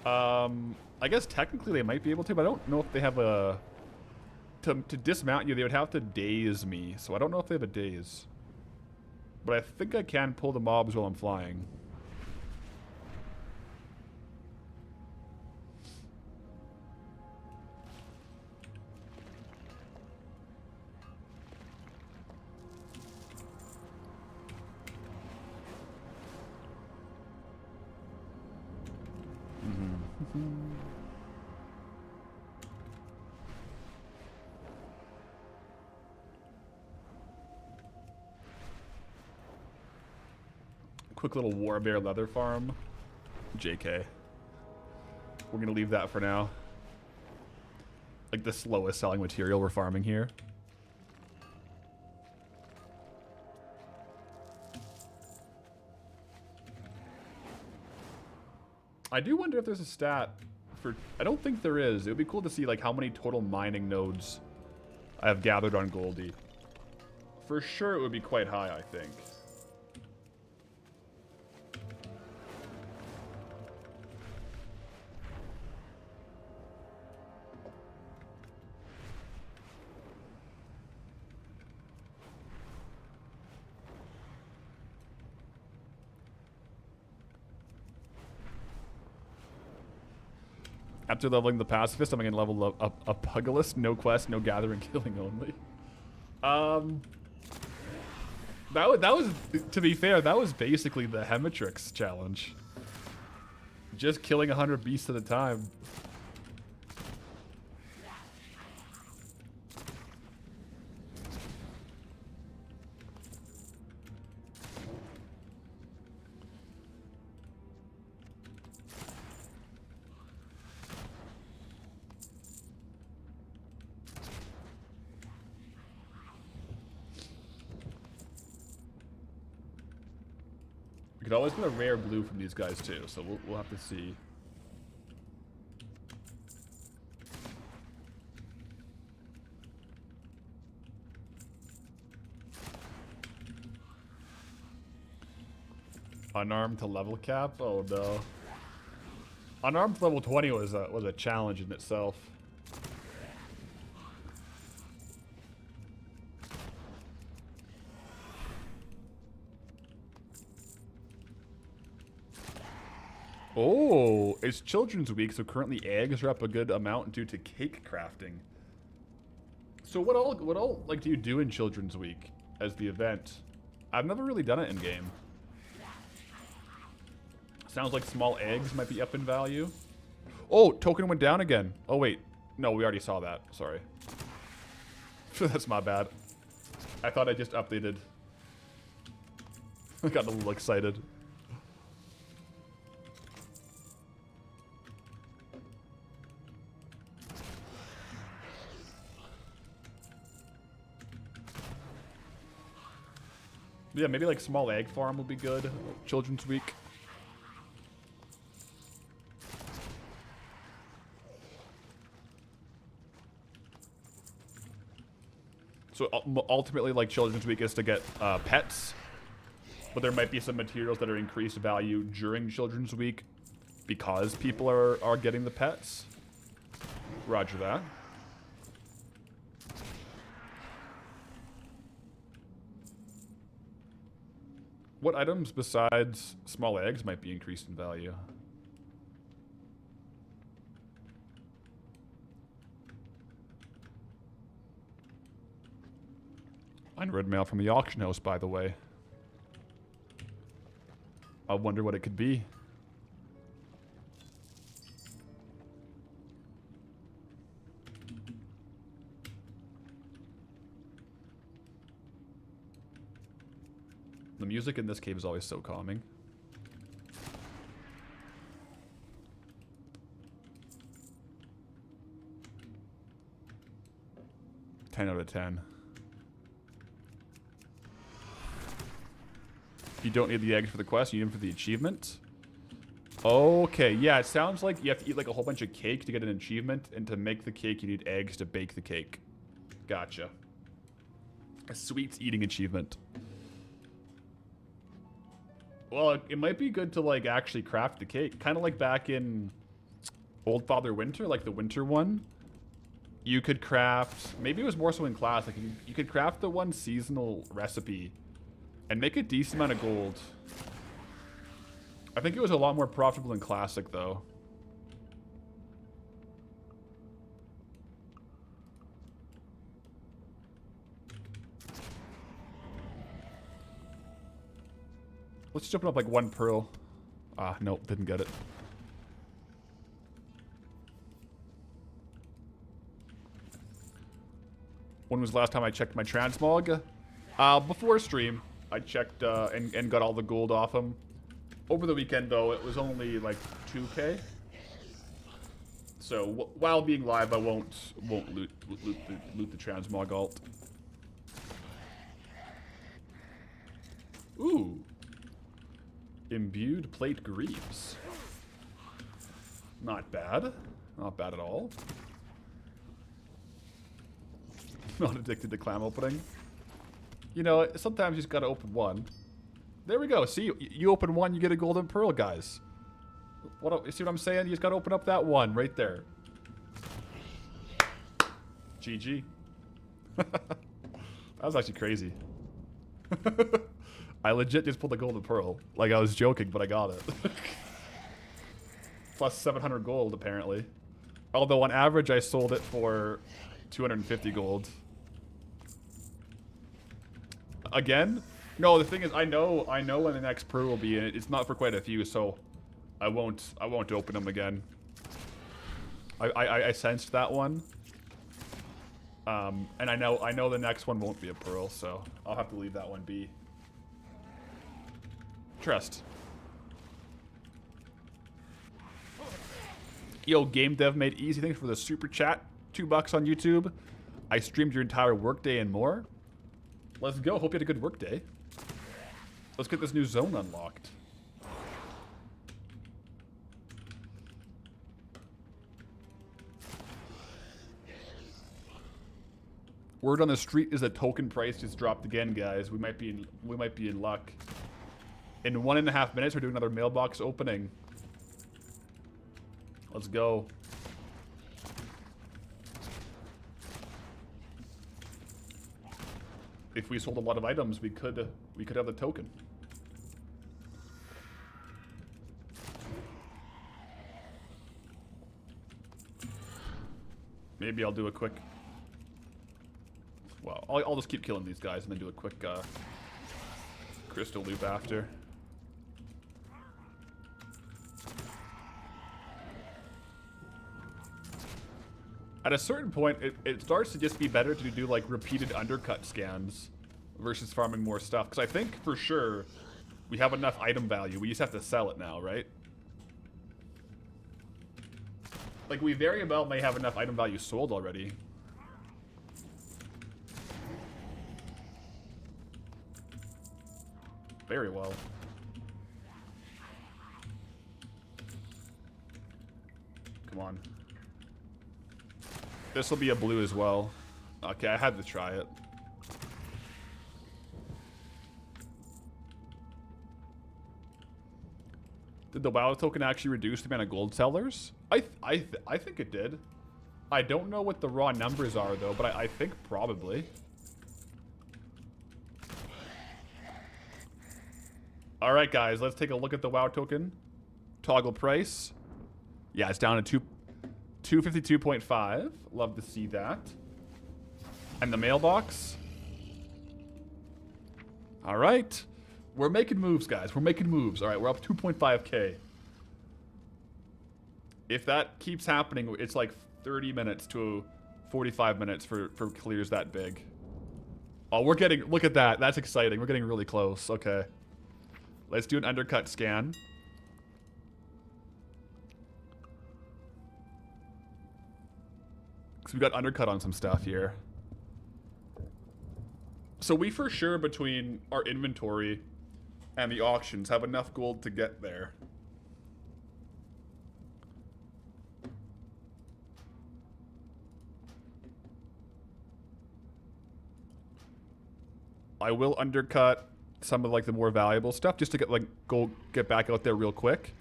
I guess technically they might be able to, but I don't know if they have a... To dismount you, they would have to daze me, so I don't know if they have a daze. But I think I can pull the mobs while I'm flying. Quick little Warbear leather farm. JK. We're gonna leave that for now. Like the slowest selling material we're farming here. I do wonder if there's a stat for... I don't think there is. It would be cool to see like how many total mining nodes I have gathered on Goldie. For sure it would be quite high, I think. After leveling the pacifist, I'm gonna level up a pugilist, no quest, no gathering, killing only. That was, to be fair, that was basically the Hematrix challenge. Just killing 100 beasts at a time. We could always get a rare blue from these guys too, so we'll have to see. Unarmed to level cap? Oh no. Unarmed to level 20 was a challenge in itself. Oh, it's Children's Week, so currently eggs are up a good amount due to cake crafting. So what all like do you do in Children's Week as the event? I've never really done it in game. Sounds like small eggs might be up in value. Oh, token went down again. Oh wait, no, we already saw that. Sorry. That's my bad. I thought I just updated. I got a little excited. Yeah, maybe like small egg farm would be good. Children's Week. So ultimately, like Children's Week is to get pets, but there might be some materials that are increased value during Children's Week because people are getting the pets. Roger that. What items besides small eggs might be increased in value? Unread mail from the auction house, by the way. I wonder what it could be. The music in this cave is always so calming. Ten out of 10. You don't need the eggs for the quest, you need them for the achievement. Okay, yeah, it sounds like you have to eat like a whole bunch of cake to get an achievement, and to make the cake you need eggs to bake the cake. Gotcha. A sweets eating achievement. Well, it might be good to like actually craft the cake. Kind of like back in Old Father Winter, like the winter one. You could craft, maybe it was more so in Classic, you could craft the one seasonal recipe and make a decent amount of gold. I think it was a lot more profitable in Classic, though. Let's just open up like one pearl. Ah, nope, didn't get it. When was the last time I checked my transmog? Before stream. I checked and got all the gold off him. Over the weekend, though, it was only like 2k. So while being live, I won't loot the transmog alt. Ooh, imbued plate greaves. Not bad. Not bad at all. Not addicted to clam opening. You know, sometimes you just gotta open one. There we go. See, you open one, you get a golden pearl, guys. You see what I'm saying? You just gotta open up that one right there. GG. That was actually crazy. I legit just pulled a golden pearl. Like, I was joking, but I got it. Plus 700 gold, apparently. Although, on average, I sold it for 250 gold. Again? No, the thing is, I know when the next pearl will be in it. It's not for quite a few, so I won't open them again. I sensed that one. And I know the next one won't be a pearl, so I'll have to leave that one be. Trust. Yo, Game Dev made easy. Thanks for the super chat. $2 on YouTube. I streamed your entire workday and more. Let's go. Hope you had a good workday. Let's get this new zone unlocked. Word on the street is that token price just dropped again, guys. We might be in luck. In 1.5 minutes, we're doing another mailbox opening. Let's go. If we sold a lot of items, we could have the token. Maybe I'll do a quick. Well, I'll just keep killing these guys and then do a quick crystal loop after. At a certain point, it starts to just be better to do like repeated undercut scans versus farming more stuff. Because I think for sure we have enough item value. We just have to sell it now, right? Like we very well may have enough item value sold already. Very well. Come on. This will be a blue as well. Okay, I had to try it. Did the WoW token actually reduce the amount of gold sellers? I think it did. I don't know what the raw numbers are though, but I think probably. All right, guys, let's take a look at the WoW token. Toggle price. Yeah, it's down to 252.5. Love to see that. And the mailbox. All right. We're making moves, guys. We're making moves. All right, we're up 2.5K. If that keeps happening, it's like 30 minutes to 45 minutes for clears that big. Oh, we're getting... Look at that. That's exciting. We're getting really close. Okay. Let's do an undercut scan. Because we got undercut on some stuff here. So we for sure, between our inventory and the auctions, have enough gold to get there. I will undercut some of like the more valuable stuff just to get back out there real quick.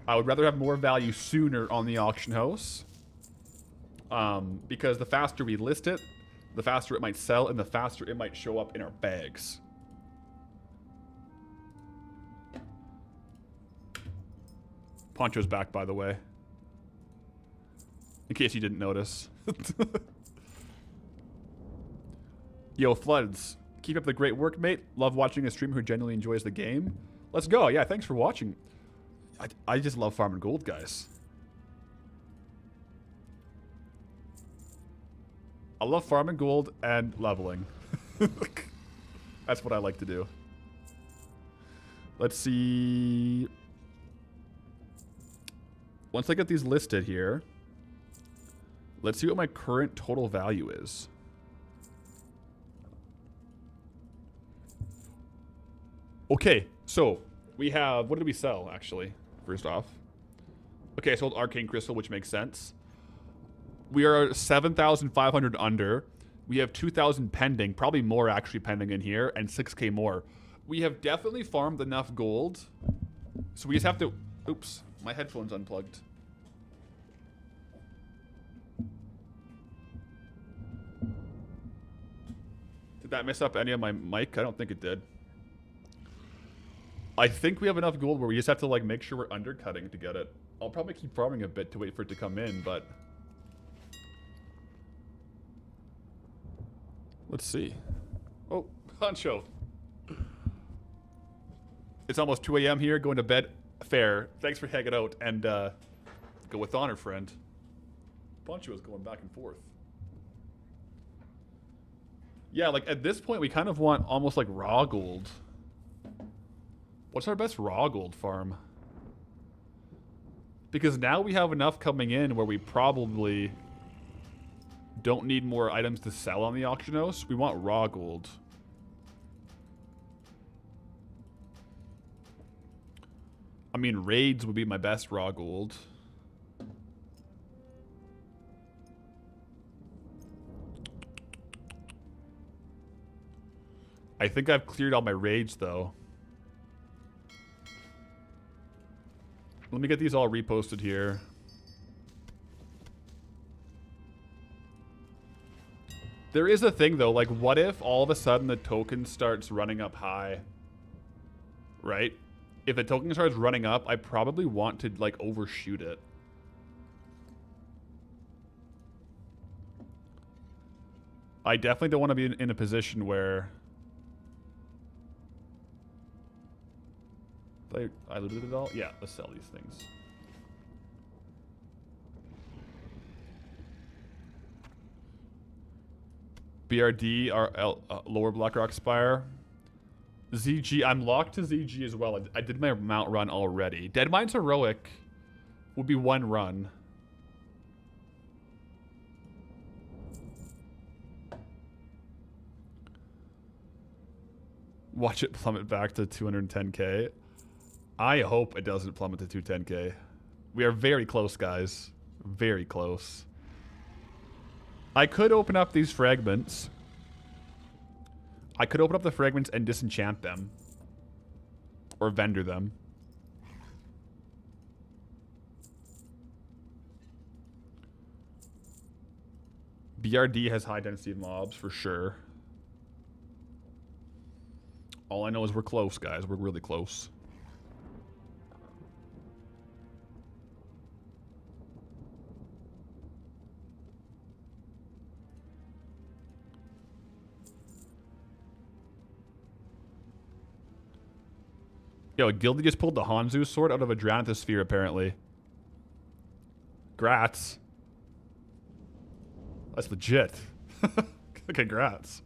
I would rather have more value sooner on the auction house. Because the faster we list it, the faster it might sell, and the faster it might show up in our bags. Poncho's back, by the way. In case you didn't notice. Yo, Floods. Keep up the great work, mate. Love watching a streamer who genuinely enjoys the game. Let's go. Yeah, thanks for watching. I just love farming gold, guys. I love farming gold and leveling. That's what I like to do. Let's see. Once I get these listed here, let's see what my current total value is. Okay, so we have, what did we sell actually, first off? Okay, I sold Arcane Crystal, which makes sense. We are 7,500 under. We have 2,000 pending, probably more actually pending in here, and 6K more. We have definitely farmed enough gold. So we just have to, oops, my headphone's unplugged. Did that mess up any of my mic? I don't think it did. I think we have enough gold where we just have to like make sure we're undercutting to get it. I'll probably keep farming a bit to wait for it to come in, but let's see. Oh, Honcho. It's almost 2 a.m. here, going to bed. Fair. Thanks for hanging out, and go with honor, friend. Poncho is going back and forth. Yeah, like at this point we kind of want almost like raw gold. What's our best raw gold farm? Because now we have enough coming in where we probably don't need more items to sell on the auction house. We want raw gold. I mean, raids would be my best raw gold. I think I've cleared all my raids though. Let me get these all reposted here. There is a thing though, like what if all of a sudden the token starts running up high? Right? If the token starts running up, I probably want to like overshoot it. I definitely don't want to be in a position where I looted it all? Yeah, let's sell these things. BRD, our lower Blackrock Spire. ZG, I'm locked to ZG as well. I did my mount run already. Deadmine's Heroic would be one run. Watch it plummet back to 210k. I hope it doesn't plummet to 210k. We are very close, guys. Very close. I could open up these fragments. I could open up the fragments and disenchant them. Or vendor them. BRD has high density of mobs for sure. All I know is we're close, guys. We're really close. Yo, Gildy just pulled the Hanzu sword out of a Dranithus sphere, apparently. Grats. That's legit. Congrats.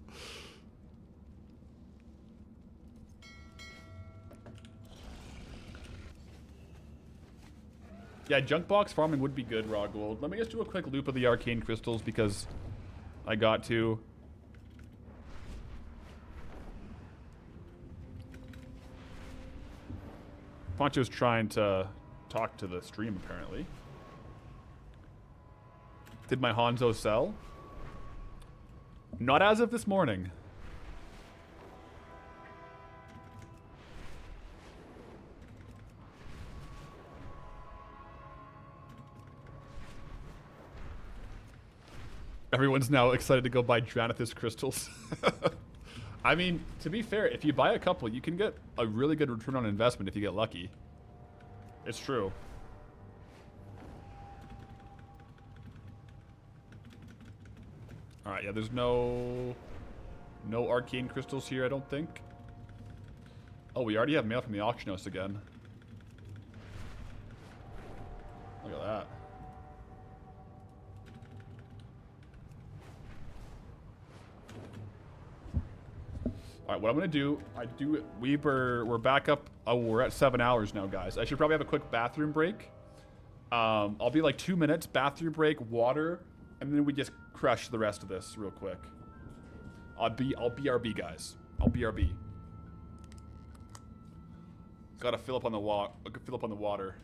Yeah, junk box farming would be good, raw gold. Let me just do a quick loop of the arcane crystals because I got to. Poncho's trying to talk to the stream, apparently. Did my Hanzo sell? Not as of this morning. Everyone's now excited to go buy Dranithus crystals. I mean, to be fair, if you buy a couple, you can get a really good return on investment if you get lucky. It's true. Alright, yeah, there's no arcane crystals here, I don't think. Oh, we already have mail from the auction house again. Look at that. All right, what I'm gonna do, we're back up. Oh, we're at 7 hours now, guys. I should probably have a quick bathroom break. I'll be like 2 minutes, bathroom break, water, and then we just crush the rest of this real quick. I'll BRB, guys. I'll BRB. Gotta fill up on the water.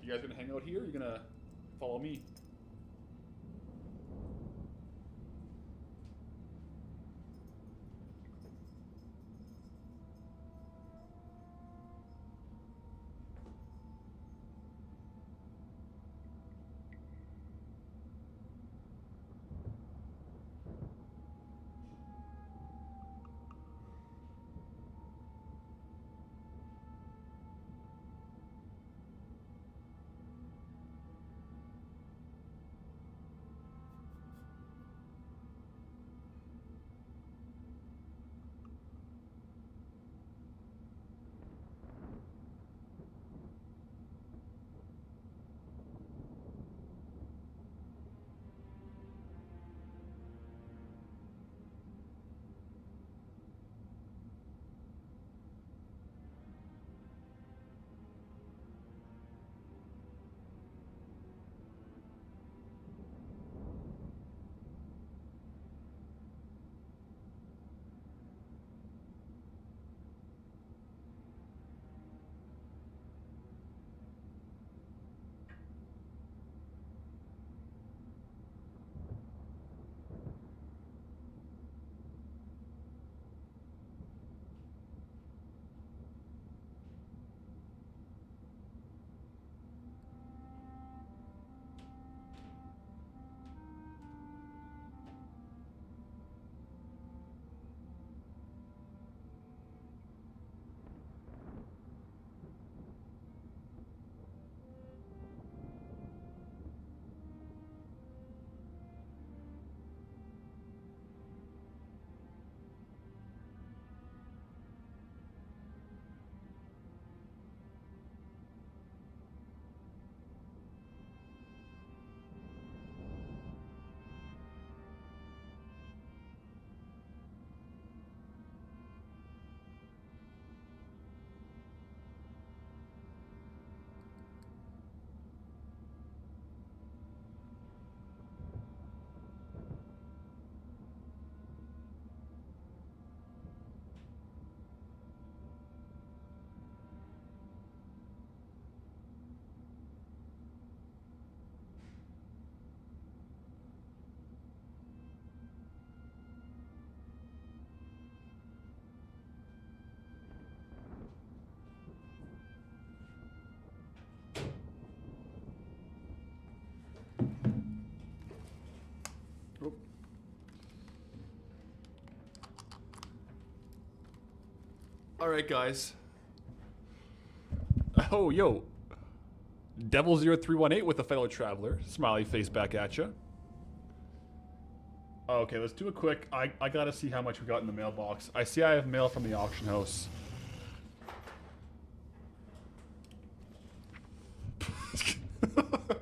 You guys gonna hang out here? Or you gonna follow me? All right, guys. Oh, yo. Devil0318 with a fellow traveler. Smiley face back at you. Okay, let's do a quick... I gotta see how much we got in the mailbox. I see I have mail from the auction house.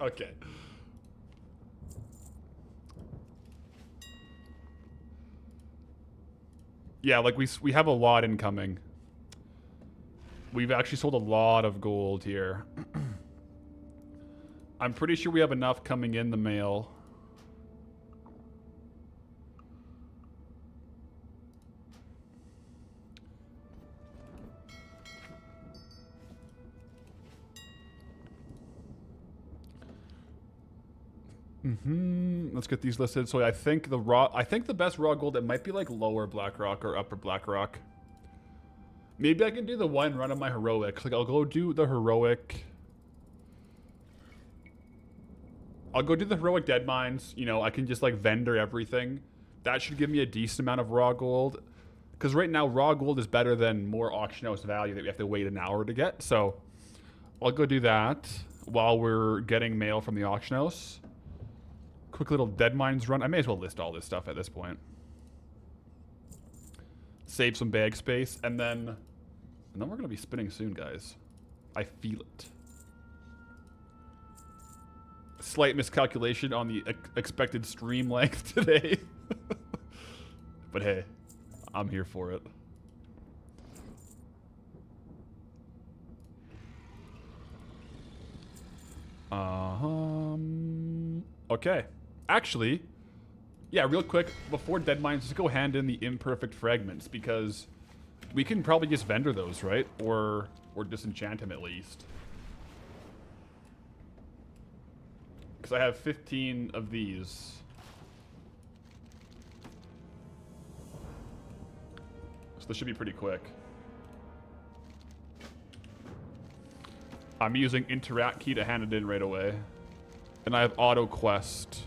Okay. Yeah, like we have a lot incoming. We've actually sold a lot of gold here. I'm pretty sure we have enough coming in the mail. Let's get these listed. So I think the best raw gold, it might be like lower Blackrock or upper Blackrock. Maybe I can do the one run of my heroic. Like I'll go do the heroic. I'll go do the heroic dead mines. You know, I can just like vendor everything. That should give me a decent amount of raw gold. Because right now raw gold is better than more auction house value that we have to wait an hour to get. So I'll go do that while we're getting mail from the auction house. Quick little dead mines run. I may as well list all this stuff at this point. Save some bag space, and then we're gonna be spinning soon, guys. I feel it. Slight miscalculation on the expected stream length today, but hey, I'm here for it. Okay. Actually, yeah, real quick, before dead mines, just go hand in the imperfect fragments, because we can probably just vendor those, right? Or disenchant him at least. Because I have 15 of these. So this should be pretty quick. I'm using interact key to hand it in right away. And I have auto quest.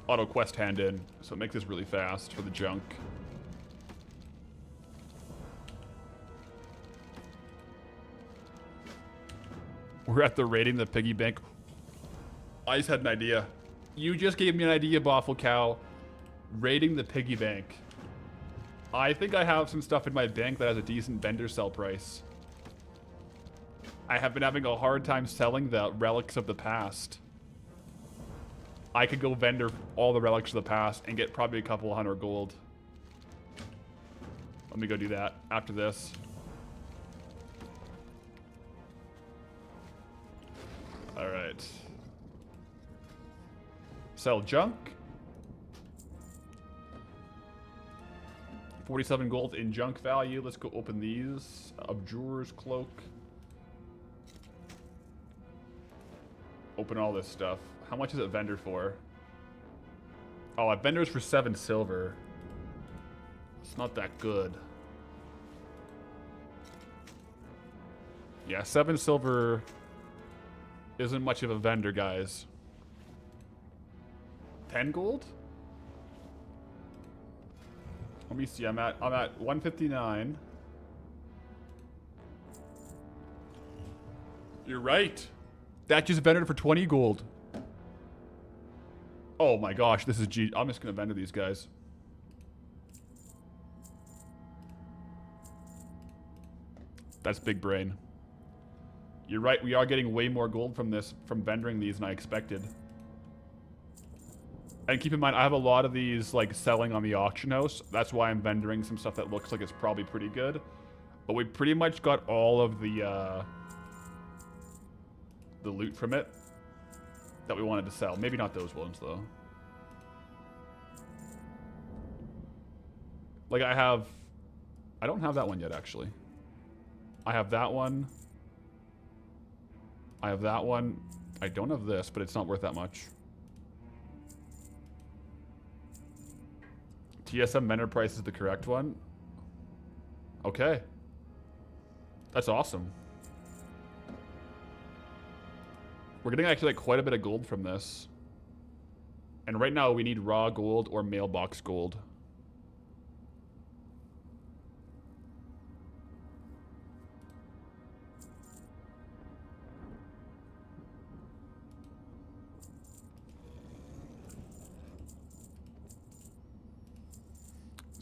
Auto quest hand in, so it makes this really fast for the junk. We're at the raiding the piggy bank. I just had an idea. You just gave me an idea, Boffle Cow. Raiding the piggy bank. I think I have some stuff in my bank that has a decent vendor sell price. I have been having a hard time selling the relics of the past. I could go vendor all the relics of the past and get probably a couple hundred gold. Let me go do that after this. All right. Sell junk. 47 gold in junk value. Let's go open these. Abjurer's cloak. Open all this stuff. How much is it vendor for? Oh, it vendors for 7 silver. It's not that good. Yeah, 7 silver isn't much of a vendor, guys. 10 gold? Let me see. I'm at 159. You're right. That just vended for 20 gold. Oh my gosh, this is G. I'm just gonna vendor these guys. That's big brain. You're right, we are getting way more gold from vendoring these than I expected. And keep in mind, I have a lot of these like selling on the auction house. That's why I'm vendoring some stuff that looks like it's probably pretty good. But we pretty much got all of the loot from it that we wanted to sell. Maybe not those ones, though. Like, I don't have that one yet, actually. I have that one. I have that one. I don't have this, but it's not worth that much. TSM vendor price is the correct one. Okay. That's awesome. We're getting actually like quite a bit of gold from this. And right now we need raw gold or mailbox gold.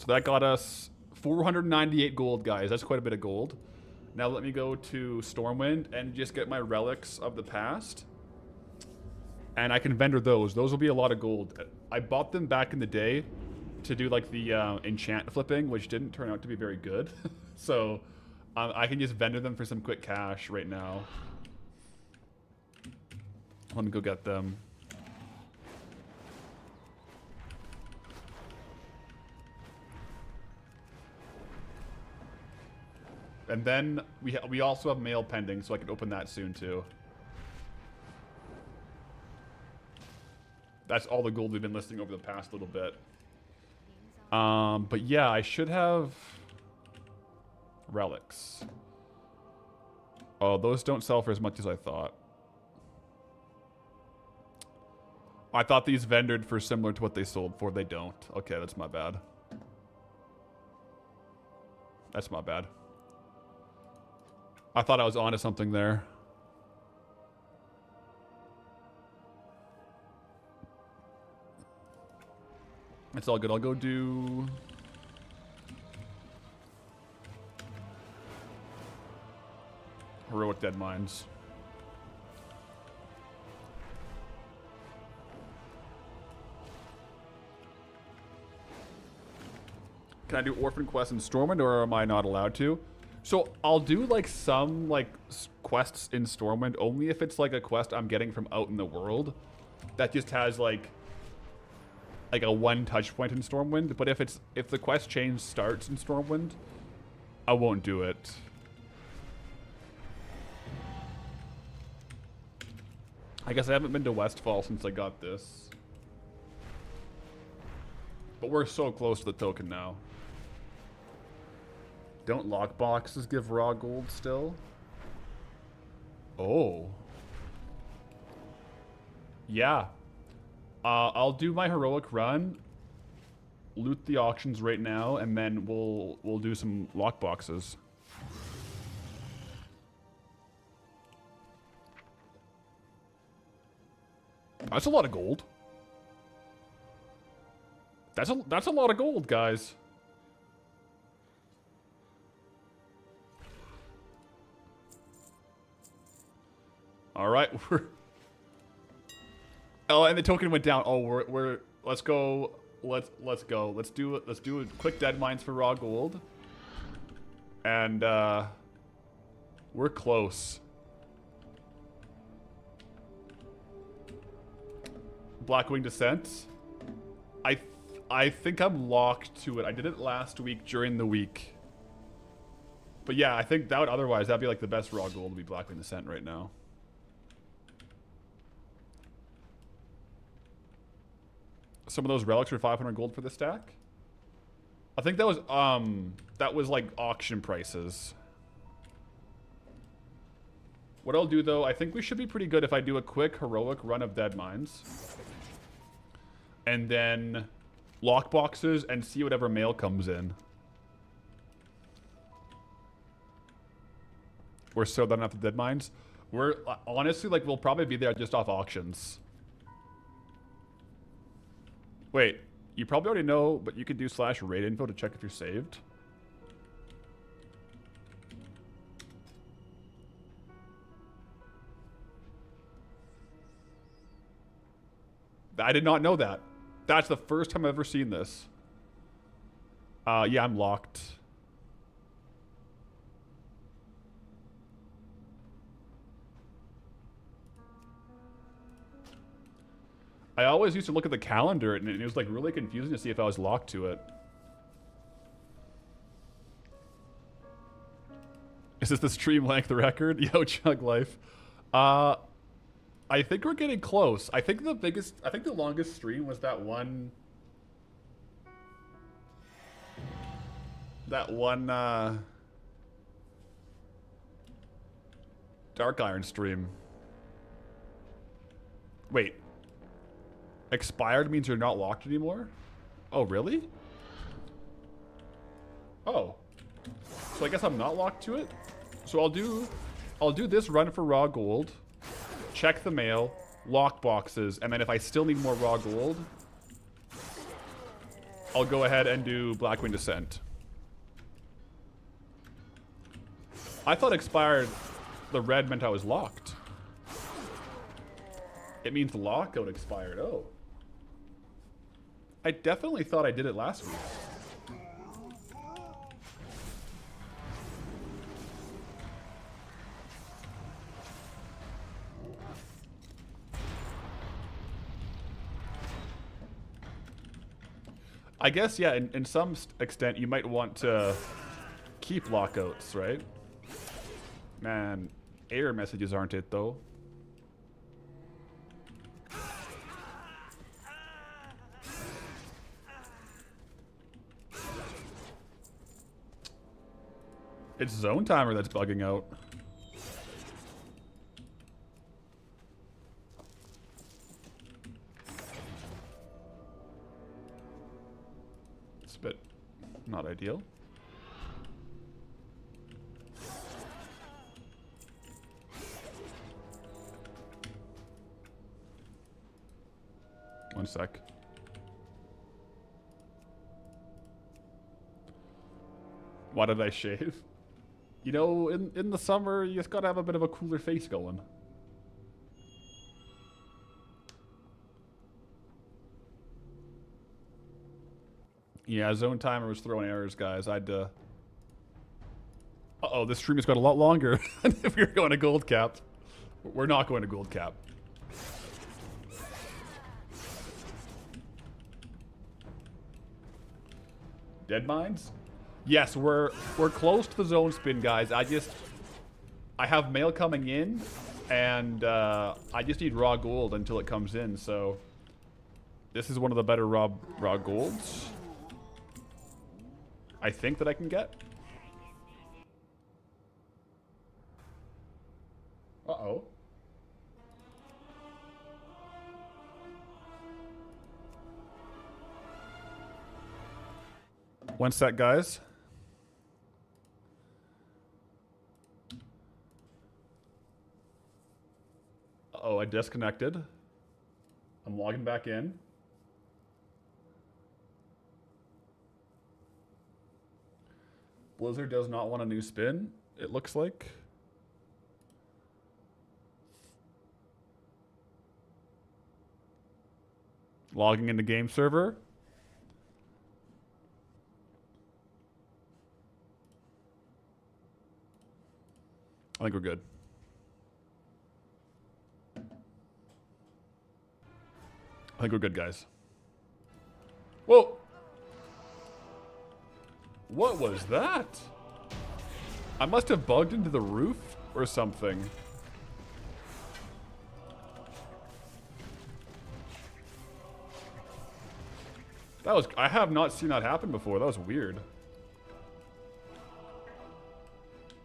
So that got us 498 gold, guys. That's quite a bit of gold. Now let me go to Stormwind and just get my relics of the past. And I can vendor those. Those will be a lot of gold. I bought them back in the day to do like the enchant flipping, which didn't turn out to be very good. So I can just vendor them for some quick cash right now. Let me go get them. And then we also have mail pending, so I can open that soon too. That's all the gold we've been listing over the past little bit. But yeah, I should have relics. Oh, those don't sell for as much as I thought. I thought these vendored for similar to what they sold for. They don't. Okay, that's my bad. That's my bad. I thought I was onto something there. It's all good. I'll go do... Heroic Dead Mines. Can I do Orphan Quests in Stormwind, or am I not allowed to? So I'll do like some like quests in Stormwind only if it's like a quest I'm getting from out in the world that just has like a one touch point in Stormwind. But if the quest chain starts in Stormwind, I won't do it. I guess I haven't been to Westfall since I got this. But we're so close to the token now. Don't lockboxes give raw gold still? Oh. Yeah. I'll do my heroic run, loot the auctions right now, and then we'll do some lockboxes. That's a lot of gold. That's a lot of gold, guys. All right, oh, and the token went down. Oh, we're let's go. Let's go. Let's do a quick dead mines for raw gold. And we're close. Blackwing Descent. I think I'm locked to it. I did it last week during the week. But yeah, I think that would otherwise that'd be like the best raw gold to be Blackwing Descent right now. Some of those relics were 500 gold for the stack. I think that was like auction prices. What I'll do though, I think we should be pretty good if I do a quick heroic run of dead mines. And then lock boxes and see whatever mail comes in. We're so done after dead mines. We're honestly like we'll probably be there just off auctions. Wait, you probably already know, but you could do /raid info to check if you're saved. I did not know that. That's the first time I've ever seen this. Yeah, I'm locked. I always used to look at the calendar and it was like really confusing to see if I was locked to it. Is this the stream length record? Yo, Chug Life. I think we're getting close. I think the longest stream was that one Dark Iron stream. Wait. Expired means you're not locked anymore? Oh, really? Oh. So I guess I'm not locked to it? So I'll do this run for raw gold, check the mail, lock boxes, and then if I still need more raw gold, I'll go ahead and do Blackwing Descent. I thought expired, the red meant I was locked. It means the lockout expired. Oh. I definitely thought I did it last week. I guess, yeah, in some extent, you might want to keep lockouts, right? Man, error messages aren't it, though. It's zone timer that's bugging out. It's a bit not ideal. One sec. Why did I shave? You know, in the summer, you just gotta have a bit of a cooler face going. Yeah, zone timer was throwing errors, guys. Uh-oh, this stream has got a lot longer if we were going to gold cap. We're not going to gold cap. Dead mines? Yes, we're close to the zone spin, guys. I have mail coming in, and I just need raw gold until it comes in. So this is one of the better raw golds I think that I can get. Uh-oh. One sec, guys. Uh-oh, I disconnected. I'm logging back in. Blizzard does not want a new spin, it looks like. Logging into game server. I think we're good. I think we're good, guys. Whoa! What was that? I must have bugged into the roof or something. That was... I have not seen that happen before. That was weird.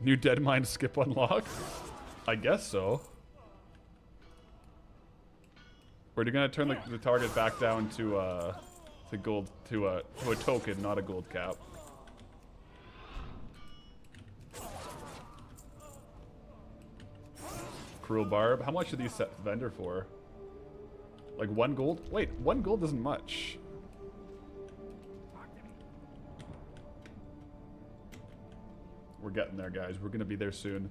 New dead mine skip unlock? I guess so. We're gonna turn the target back down to gold, to a token, not a gold cap. Cruel barb. How much do these set vendor for? Like 1 gold? Wait, 1 gold isn't much. We're getting there, guys. We're gonna be there soon.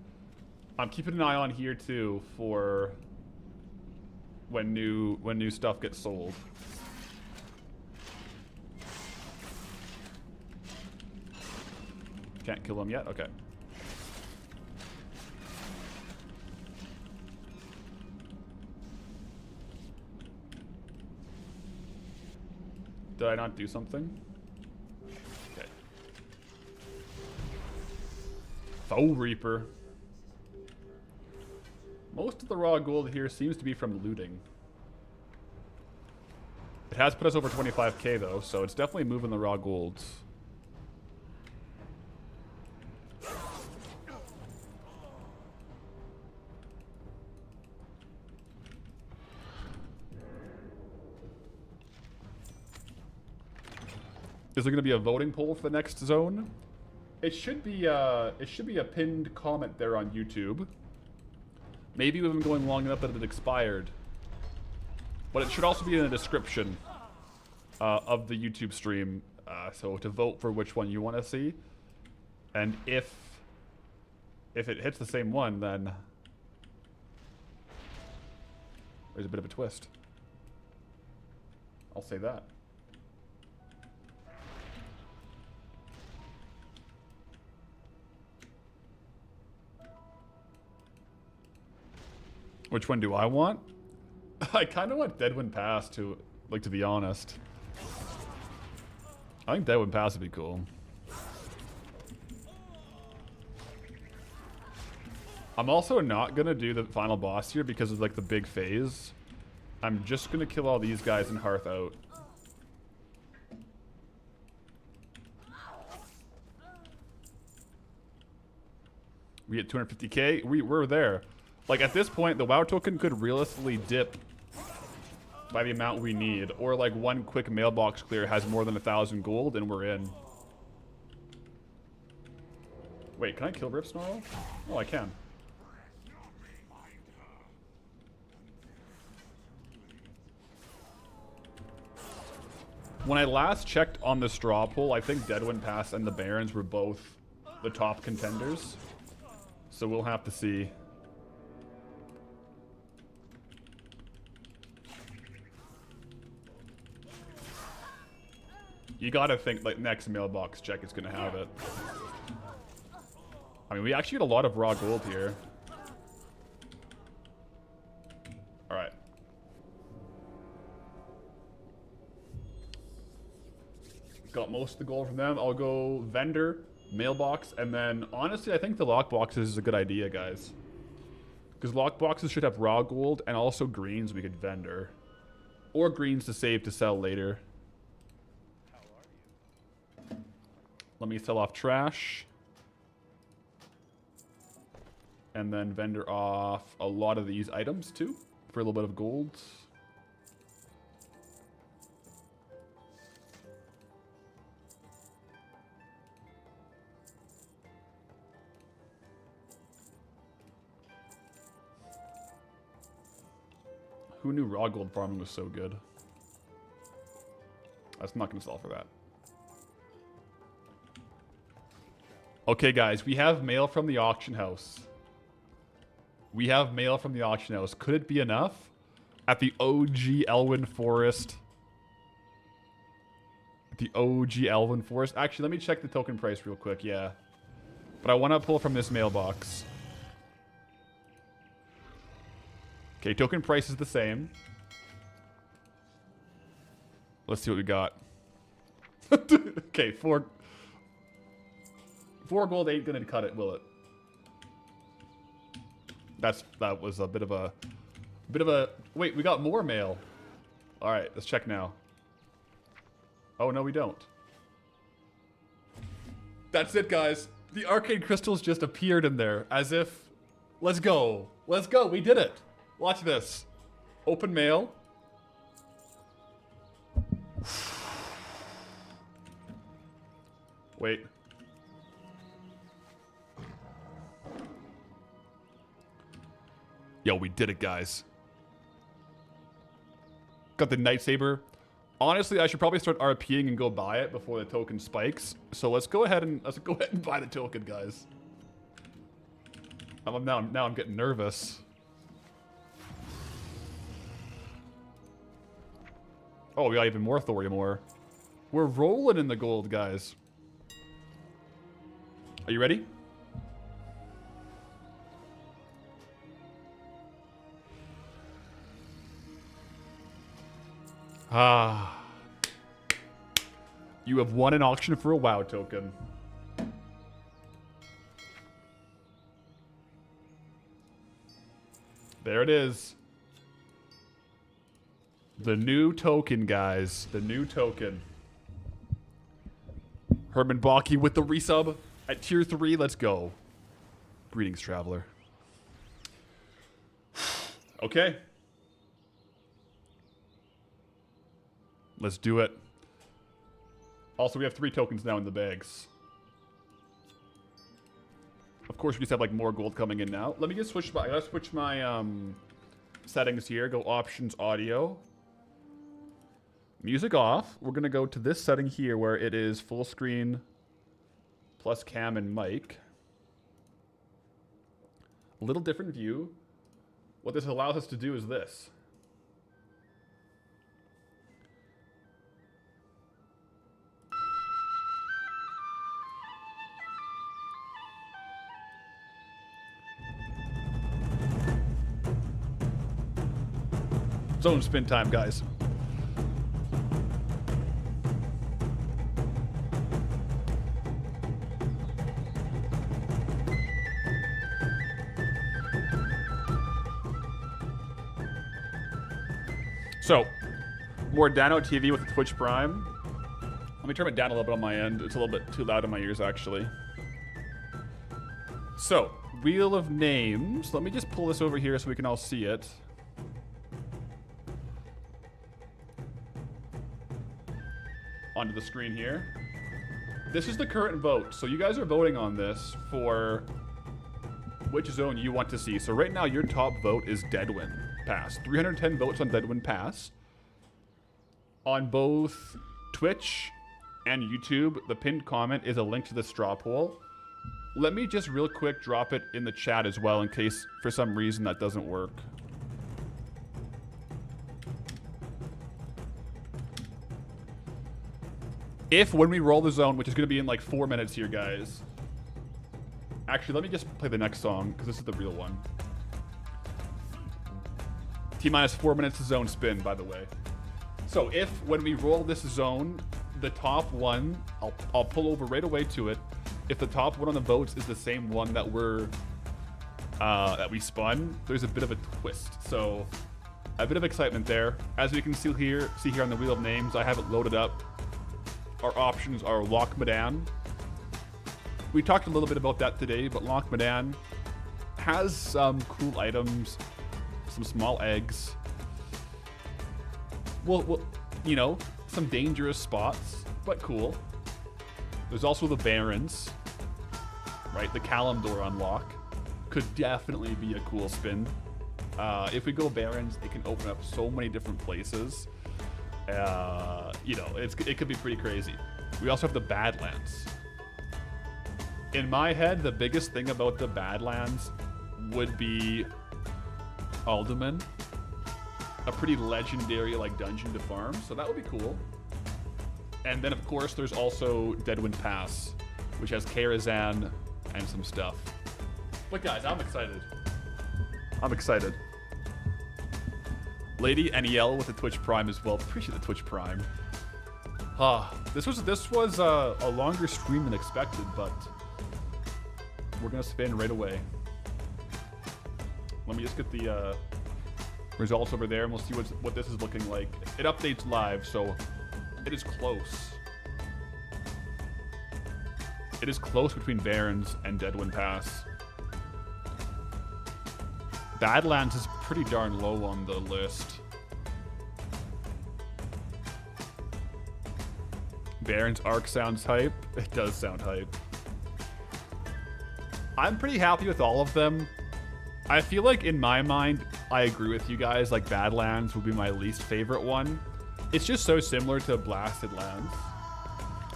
I'm keeping an eye on here too for when new stuff gets sold. Can't kill him yet? Okay. Did I not do something? Okay. Foe Reaper. Most of the raw gold here seems to be from looting. It has put us over 25k though, so it's definitely moving the raw golds. Is there going to be a voting poll for the next zone? It should be a pinned comment there on YouTube. Maybe we've been going long enough that it expired. But it should also be in the description. of the YouTube stream. So to vote for which one you want to see, and if it hits the same one, then there's a bit of a twist. I'll say that. Which one do I want? I kind of want Deadwind Pass to be honest. I think Deadwind Pass would be cool. I'm also not gonna do the final boss here because of like the big phase. I'm just gonna kill all these guys and Hearth out. We get 250k. We're there. Like at this point, the WoW token could realistically dip by the amount we need, or like one quick mailbox clear has more than 1,000 gold, and we're in. Wait, can I kill Rip Snarl? Oh, I can. When I last checked on the straw poll, I think Deadwind Pass and the Barons were both the top contenders. So we'll have to see. You gotta think like next mailbox check is gonna have it. I mean, we actually get a lot of raw gold here. Alright. Got most of the gold from them. I'll go vendor, mailbox, and then honestly, I think the lockboxes is a good idea, guys. Because lockboxes should have raw gold and also greens we could vendor. Or greens to save to sell later. Let me sell off trash. And then vendor off a lot of these items too, for a little bit of gold. Who knew raw gold farming was so good? That's not going to sell for that. Okay, guys, we have mail from the auction house. We have mail from the auction house. Could it be enough? At the OG Elwyn Forest. The OG Elwyn Forest. Actually, let me check the token price real quick, yeah. But I want to pull from this mailbox. Okay, token price is the same. Let's see what we got. Okay, 4 gold ain't gonna cut it, will it? That was a bit of a wait, we got more mail. Alright, let's check now. Oh no, we don't. That's it, guys. The arcane crystals just appeared in there as if let's go. Let's go, we did it. Watch this. Open mail. Wait. Yo, we did it, guys. Got the Night Saber. Honestly, I should probably start RPing and go buy it before the token spikes. So let's go ahead and buy the token, guys. Now I'm getting nervous. Oh, we got even more thorium ore. We're rolling in the gold, guys. Are you ready? Ah. You have won an auction for a WoW token. There it is. The new token, guys. The new token. Herman Baki with the resub at tier 3. Let's go. Greetings, traveler. Okay. Let's do it. Also, we have 3 tokens now in the bags. Of course, we just have like more gold coming in now. Let me just switch my. I gotta switch my settings here. Go options, audio. Music off. We're going to go to this setting here where it is full screen plus cam and mic. A little different view. What this allows us to do is this. Zone spin time, guys. So, more Dano TV with Twitch Prime. Let me turn it down a little bit on my end. It's a little bit too loud in my ears, actually. So, Wheel of Names. Let me just pull this over here so we can all see it. Onto the screen here. This is the current vote. So you guys are voting on this for which zone you want to see. So right now your top vote is Deadwind Pass. 310 votes on Deadwind Pass. On both Twitch and YouTube, the pinned comment is a link to the straw poll. Let me just real quick drop it in the chat as well in case for some reason that doesn't work. If when we roll the zone, which is going to be in like 4 minutes here, guys. Actually, let me just play the next song because this is the real one. T-minus 4 minutes to zone spin, by the way. So if when we roll this zone, the top one, I'll pull over right away to it. If the top one on the votes is the same one that we spun, there's a bit of a twist. So a bit of excitement there. As we can see here on the Wheel of Names, I have it loaded up. Our options are Loch Madan. We talked a little bit about that today, but Loch Madan has some cool items, some small eggs. Well, you know, some dangerous spots, but cool. There's also the Barrens, right? The Kalimdor unlock could definitely be a cool spin. If we go Barrens, it can open up so many different places. You know, it could be pretty crazy. We also have the Badlands. In my head, the biggest thing about the Badlands would be Alderman. A pretty legendary like dungeon to farm, so that would be cool. And then of course there's also Deadwind Pass, which has Karazhan and some stuff. But guys, I'm excited. I'm excited. Lady NEL with the Twitch Prime as well. Appreciate the Twitch Prime. This was a longer stream than expected, but we're gonna spin right away. Let me just get the results over there, and we'll see what this is looking like. It updates live, so it is close. It is close between Barrens and Deadwind Pass. Badlands is pretty darn low on the list. Barrens Arc sounds hype. It does sound hype. I'm pretty happy with all of them. I feel like in my mind, I agree with you guys, like Badlands would be my least favorite one. It's just so similar to Blasted Lands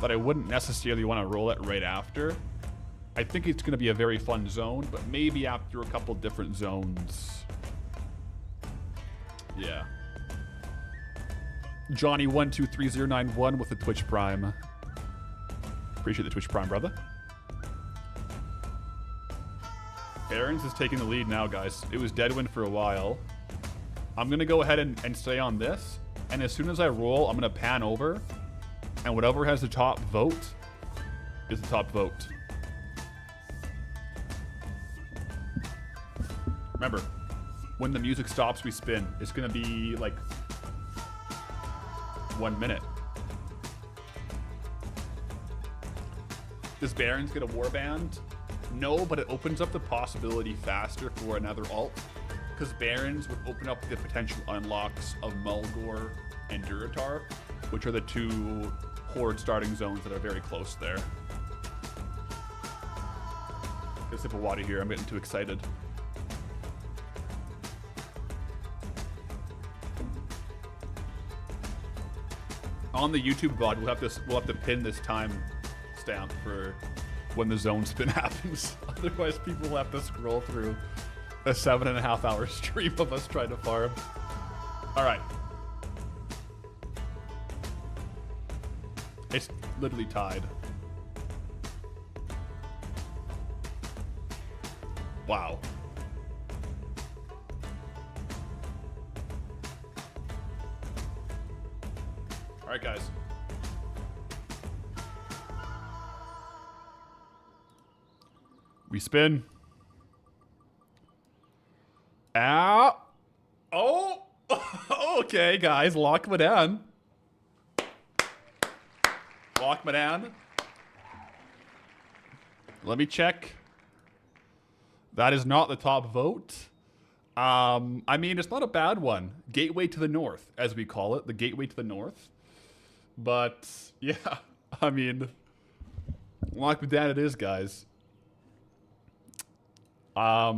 that I wouldn't necessarily want to roll it right after. I think it's going to be a very fun zone, but maybe after a couple different zones. Yeah. Johnny123091 with the Twitch Prime. Appreciate the Twitch Prime, brother. Barrens is taking the lead now, guys. It was Deadwind for a while. I'm going to go ahead and stay on this. And as soon as I roll, I'm going to pan over. And whatever has the top vote is the top vote. Remember, when the music stops, we spin. It's going to be like 1 minute. Does Barrens get a warband? No, but it opens up the possibility faster for another alt. Because Barrens would open up the potential unlocks of Mulgore and Durotar, which are the two Horde starting zones that are very close there. Get a sip of water here. I'm getting too excited. On the YouTube VOD, we'll have to pin this time stamp for when the zone spin happens. Otherwise, people will have to scroll through a 7.5 hour stream of us trying to farm. All right. It's literally tied. Wow. All right, guys. We spin. Ow. Oh. Okay, guys. Lock me down. Lock me down. Let me check. That is not the top vote. I mean, it's not a bad one. Gateway to the north, as we call it. The gateway to the north. But, yeah. I mean, lock me down it is, guys. I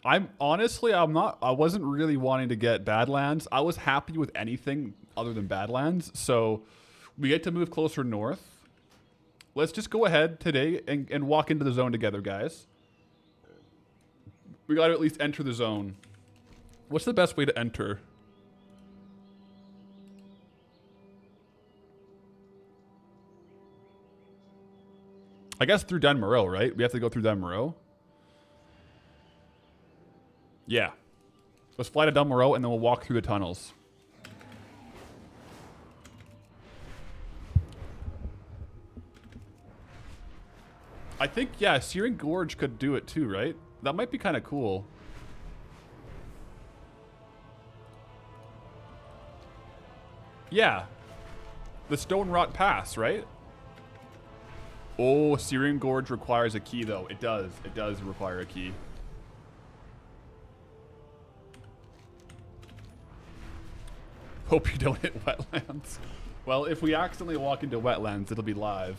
wasn't really wanting to get Badlands. I was happy with anything other than Badlands. So we get to move closer north. Let's just go ahead today and walk into the zone together, guys. We got to at least enter the zone. What's the best way to enter? I guess through Dunmoreau, right? We have to go through Dunmoreau. Yeah. Let's fly to Dunmoreau and then we'll walk through the tunnels. I think, yeah, Searing Gorge could do it too, right? That might be kind of cool. Yeah. The Stone Rot Pass, right? Oh, Searing Gorge requires a key, though. It does. It does require a key. Hope you don't hit wetlands. Well, if we accidentally walk into wetlands, it'll be live.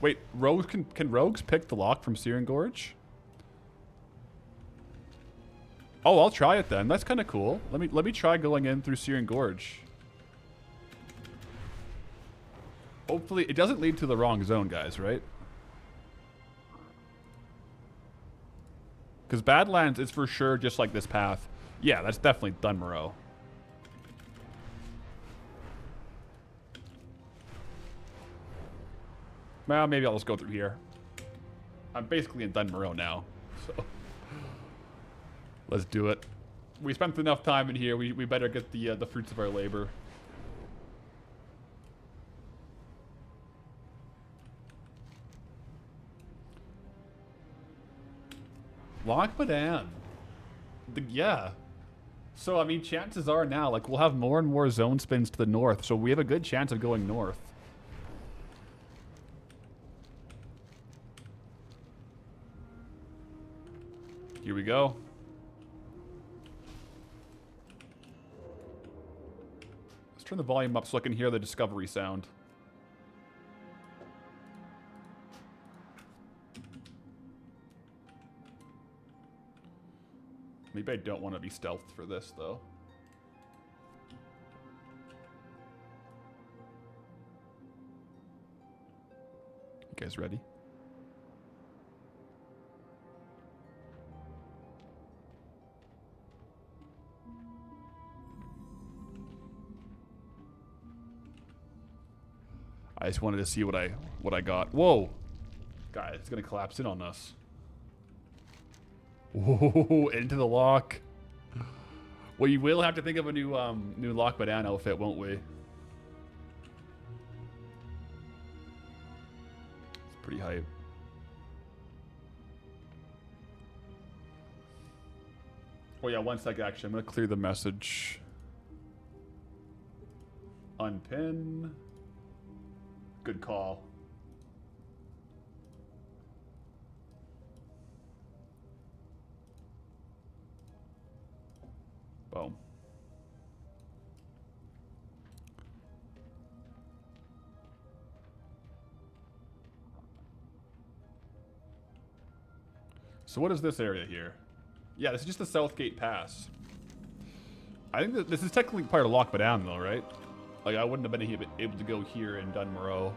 Wait, rogues can rogues pick the lock from Searing Gorge? Oh, I'll try it then. That's kind of cool. Let me try going in through Searing Gorge. Hopefully, it doesn't lead to the wrong zone, guys, right? Because Badlands is for sure just like this path. Yeah, that's definitely Dunmoreau. Well, maybe I'll just go through here. I'm basically in Dunmoreau now, so let's do it. We spent enough time in here. We better get the fruits of our labor. Lock Madan. Yeah. So, I mean, chances are now, like, we'll have more and more zone spins to the north, so we have a good chance of going north. Here we go. Let's turn the volume up so I can hear the discovery sound. Maybe I don't want to be stealthed for this, though. You guys ready? I just wanted to see what I got. Whoa! Guys, it's gonna collapse in on us. Whoa, into the lock. We will have to think of a new Lock Madan outfit, won't we? It's pretty hype. Oh yeah, one sec actually. I'm gonna clear the message. Unpin. Good call. Boom. So what is this area here? Yeah, this is just the Southgate Pass. I think that this is technically part of Loch Badan, though, right? Like, I wouldn't have been able to go here in Dunmoreau.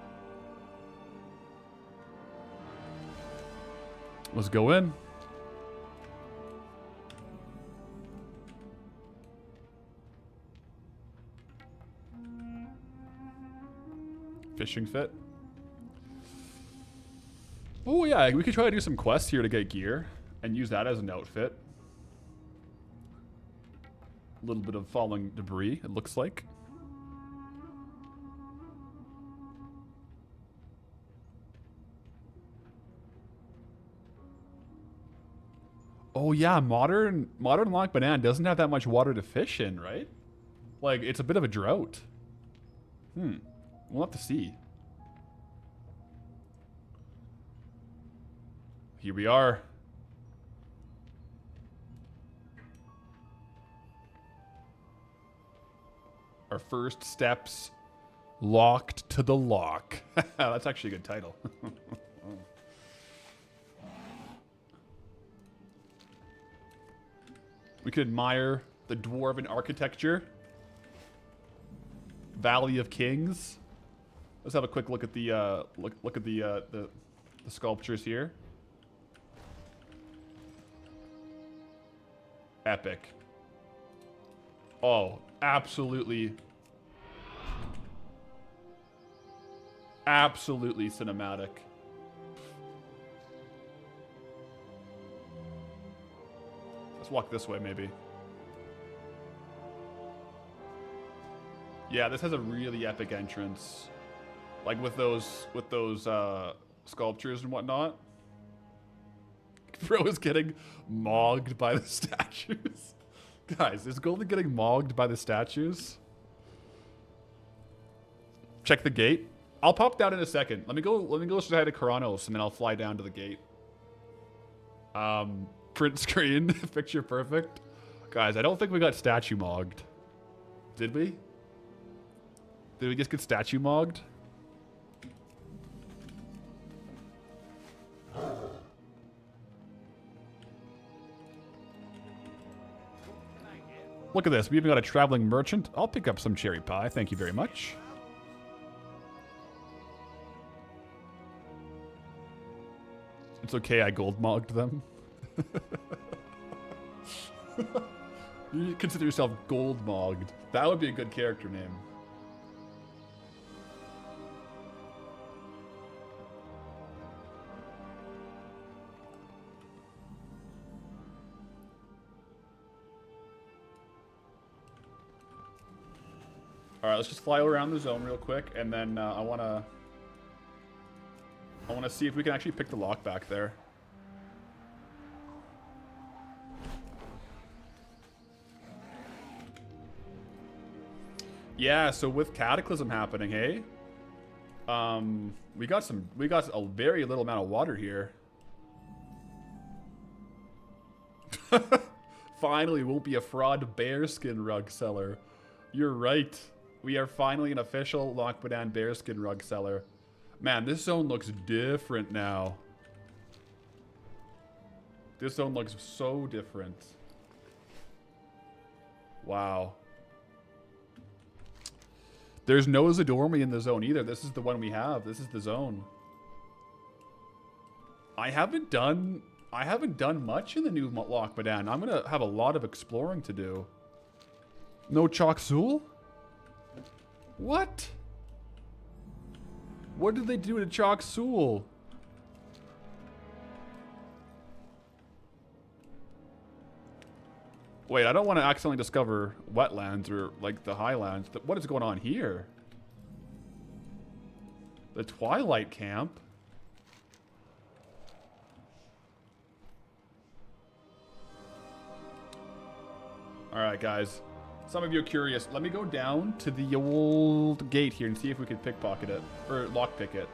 Let's go in. Fishing fit. Oh yeah, we could try to do some quests here to get gear and use that as an outfit. A little bit of falling debris, it looks like. Oh yeah, modern Loch Banan doesn't have that much water to fish in, right? Like, it's a bit of a drought. We'll have to see. Here we are. Our first steps locked to the lock. That's actually a good title. We could admire the dwarven architecture. Valley of Kings. Let's have a quick look at the look at the sculptures here. Epic. Oh, absolutely. Absolutely cinematic. Let's walk this way, maybe. Yeah, this has a really epic entrance. Like with those sculptures and whatnot. Bro is getting mogged by the statues. Guys, is Golden getting mogged by the statues? Check the gate. I'll pop down in a second. Let me go say hi to Karanos and then I'll fly down to the gate. Print screen, picture perfect. Guys, I don't think we got statue mogged. Did we? Did we just get statue mogged? Look at this. We even got a traveling merchant. I'll pick up some cherry pie. Thank you very much. It's okay, I gold mogged them. You consider yourself gold mogged. That would be a good character name. All right, let's just fly around the zone real quick, and then I wanna see if we can actually pick the lock back there. Yeah, so with Cataclysm happening, hey, we got a very little amount of water here. Finally, won't be a fraud bearskin rug seller. You're right. We are finally an official Loch Badan bearskin rug seller. Man, this zone looks different now. This zone looks so different. Wow. There's no Zadormi in the zone either. This is the one we have. This is the zone. I haven't done much in the new Loch Badan. I'm gonna have a lot of exploring to do. No Choksul? What? What did they do to Choksul? Wait, I don't want to accidentally discover wetlands or like the highlands. What is going on here? The Twilight Camp? Alright, guys. Some of you are curious. Let me go down to the old gate here and see if we can pickpocket it. Or lockpick it.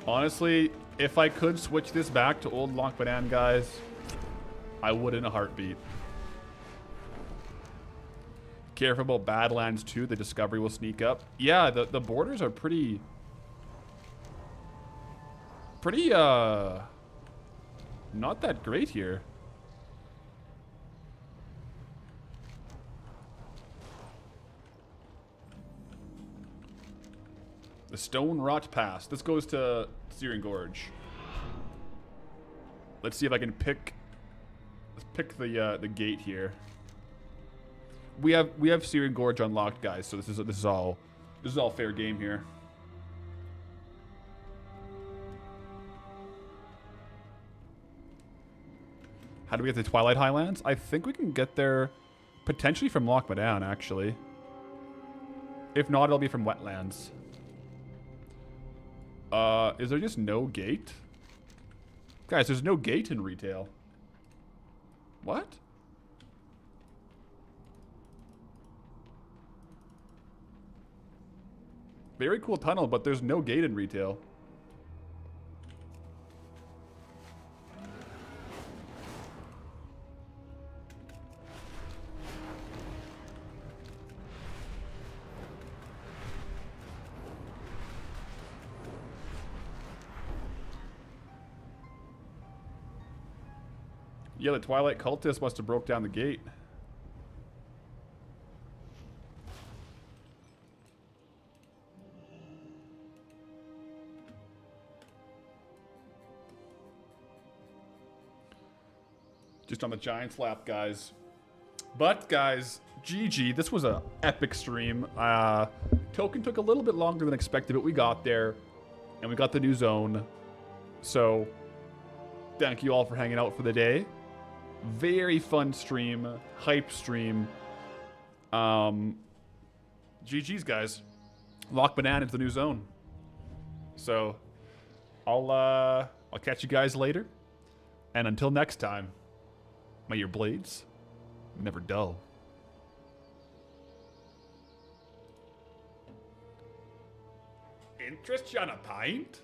Honestly, if I could switch this back to old Loch Badan, guys, I would in a heartbeat. Careful about Badlands too. The discovery will sneak up. Yeah, the borders are pretty pretty, not that great here. The Stone Rot Pass. This goes to Searing Gorge. Let's see if I can pick the gate here. We have Searing Gorge unlocked, guys. So this is all fair game here. How do we get to Twilight Highlands? I think we can get there potentially from Loch Madan, actually. If not, it'll be from Wetlands. Is there just no gate? Guys, there's no gate in retail. What? Very cool tunnel, but there's no gate in retail. Yeah, the Twilight cultist must have broke down the gate. Just on the giant slap, guys. But, guys, GG. This was an epic stream. Token took a little bit longer than expected, but we got there. And we got the new zone. So, thank you all for hanging out for the day. Very fun stream. Hype stream. GG's, guys. Loch Madan into the new zone. So, I'll catch you guys later. And until next time, may your blades never dull. Interest you on a pint?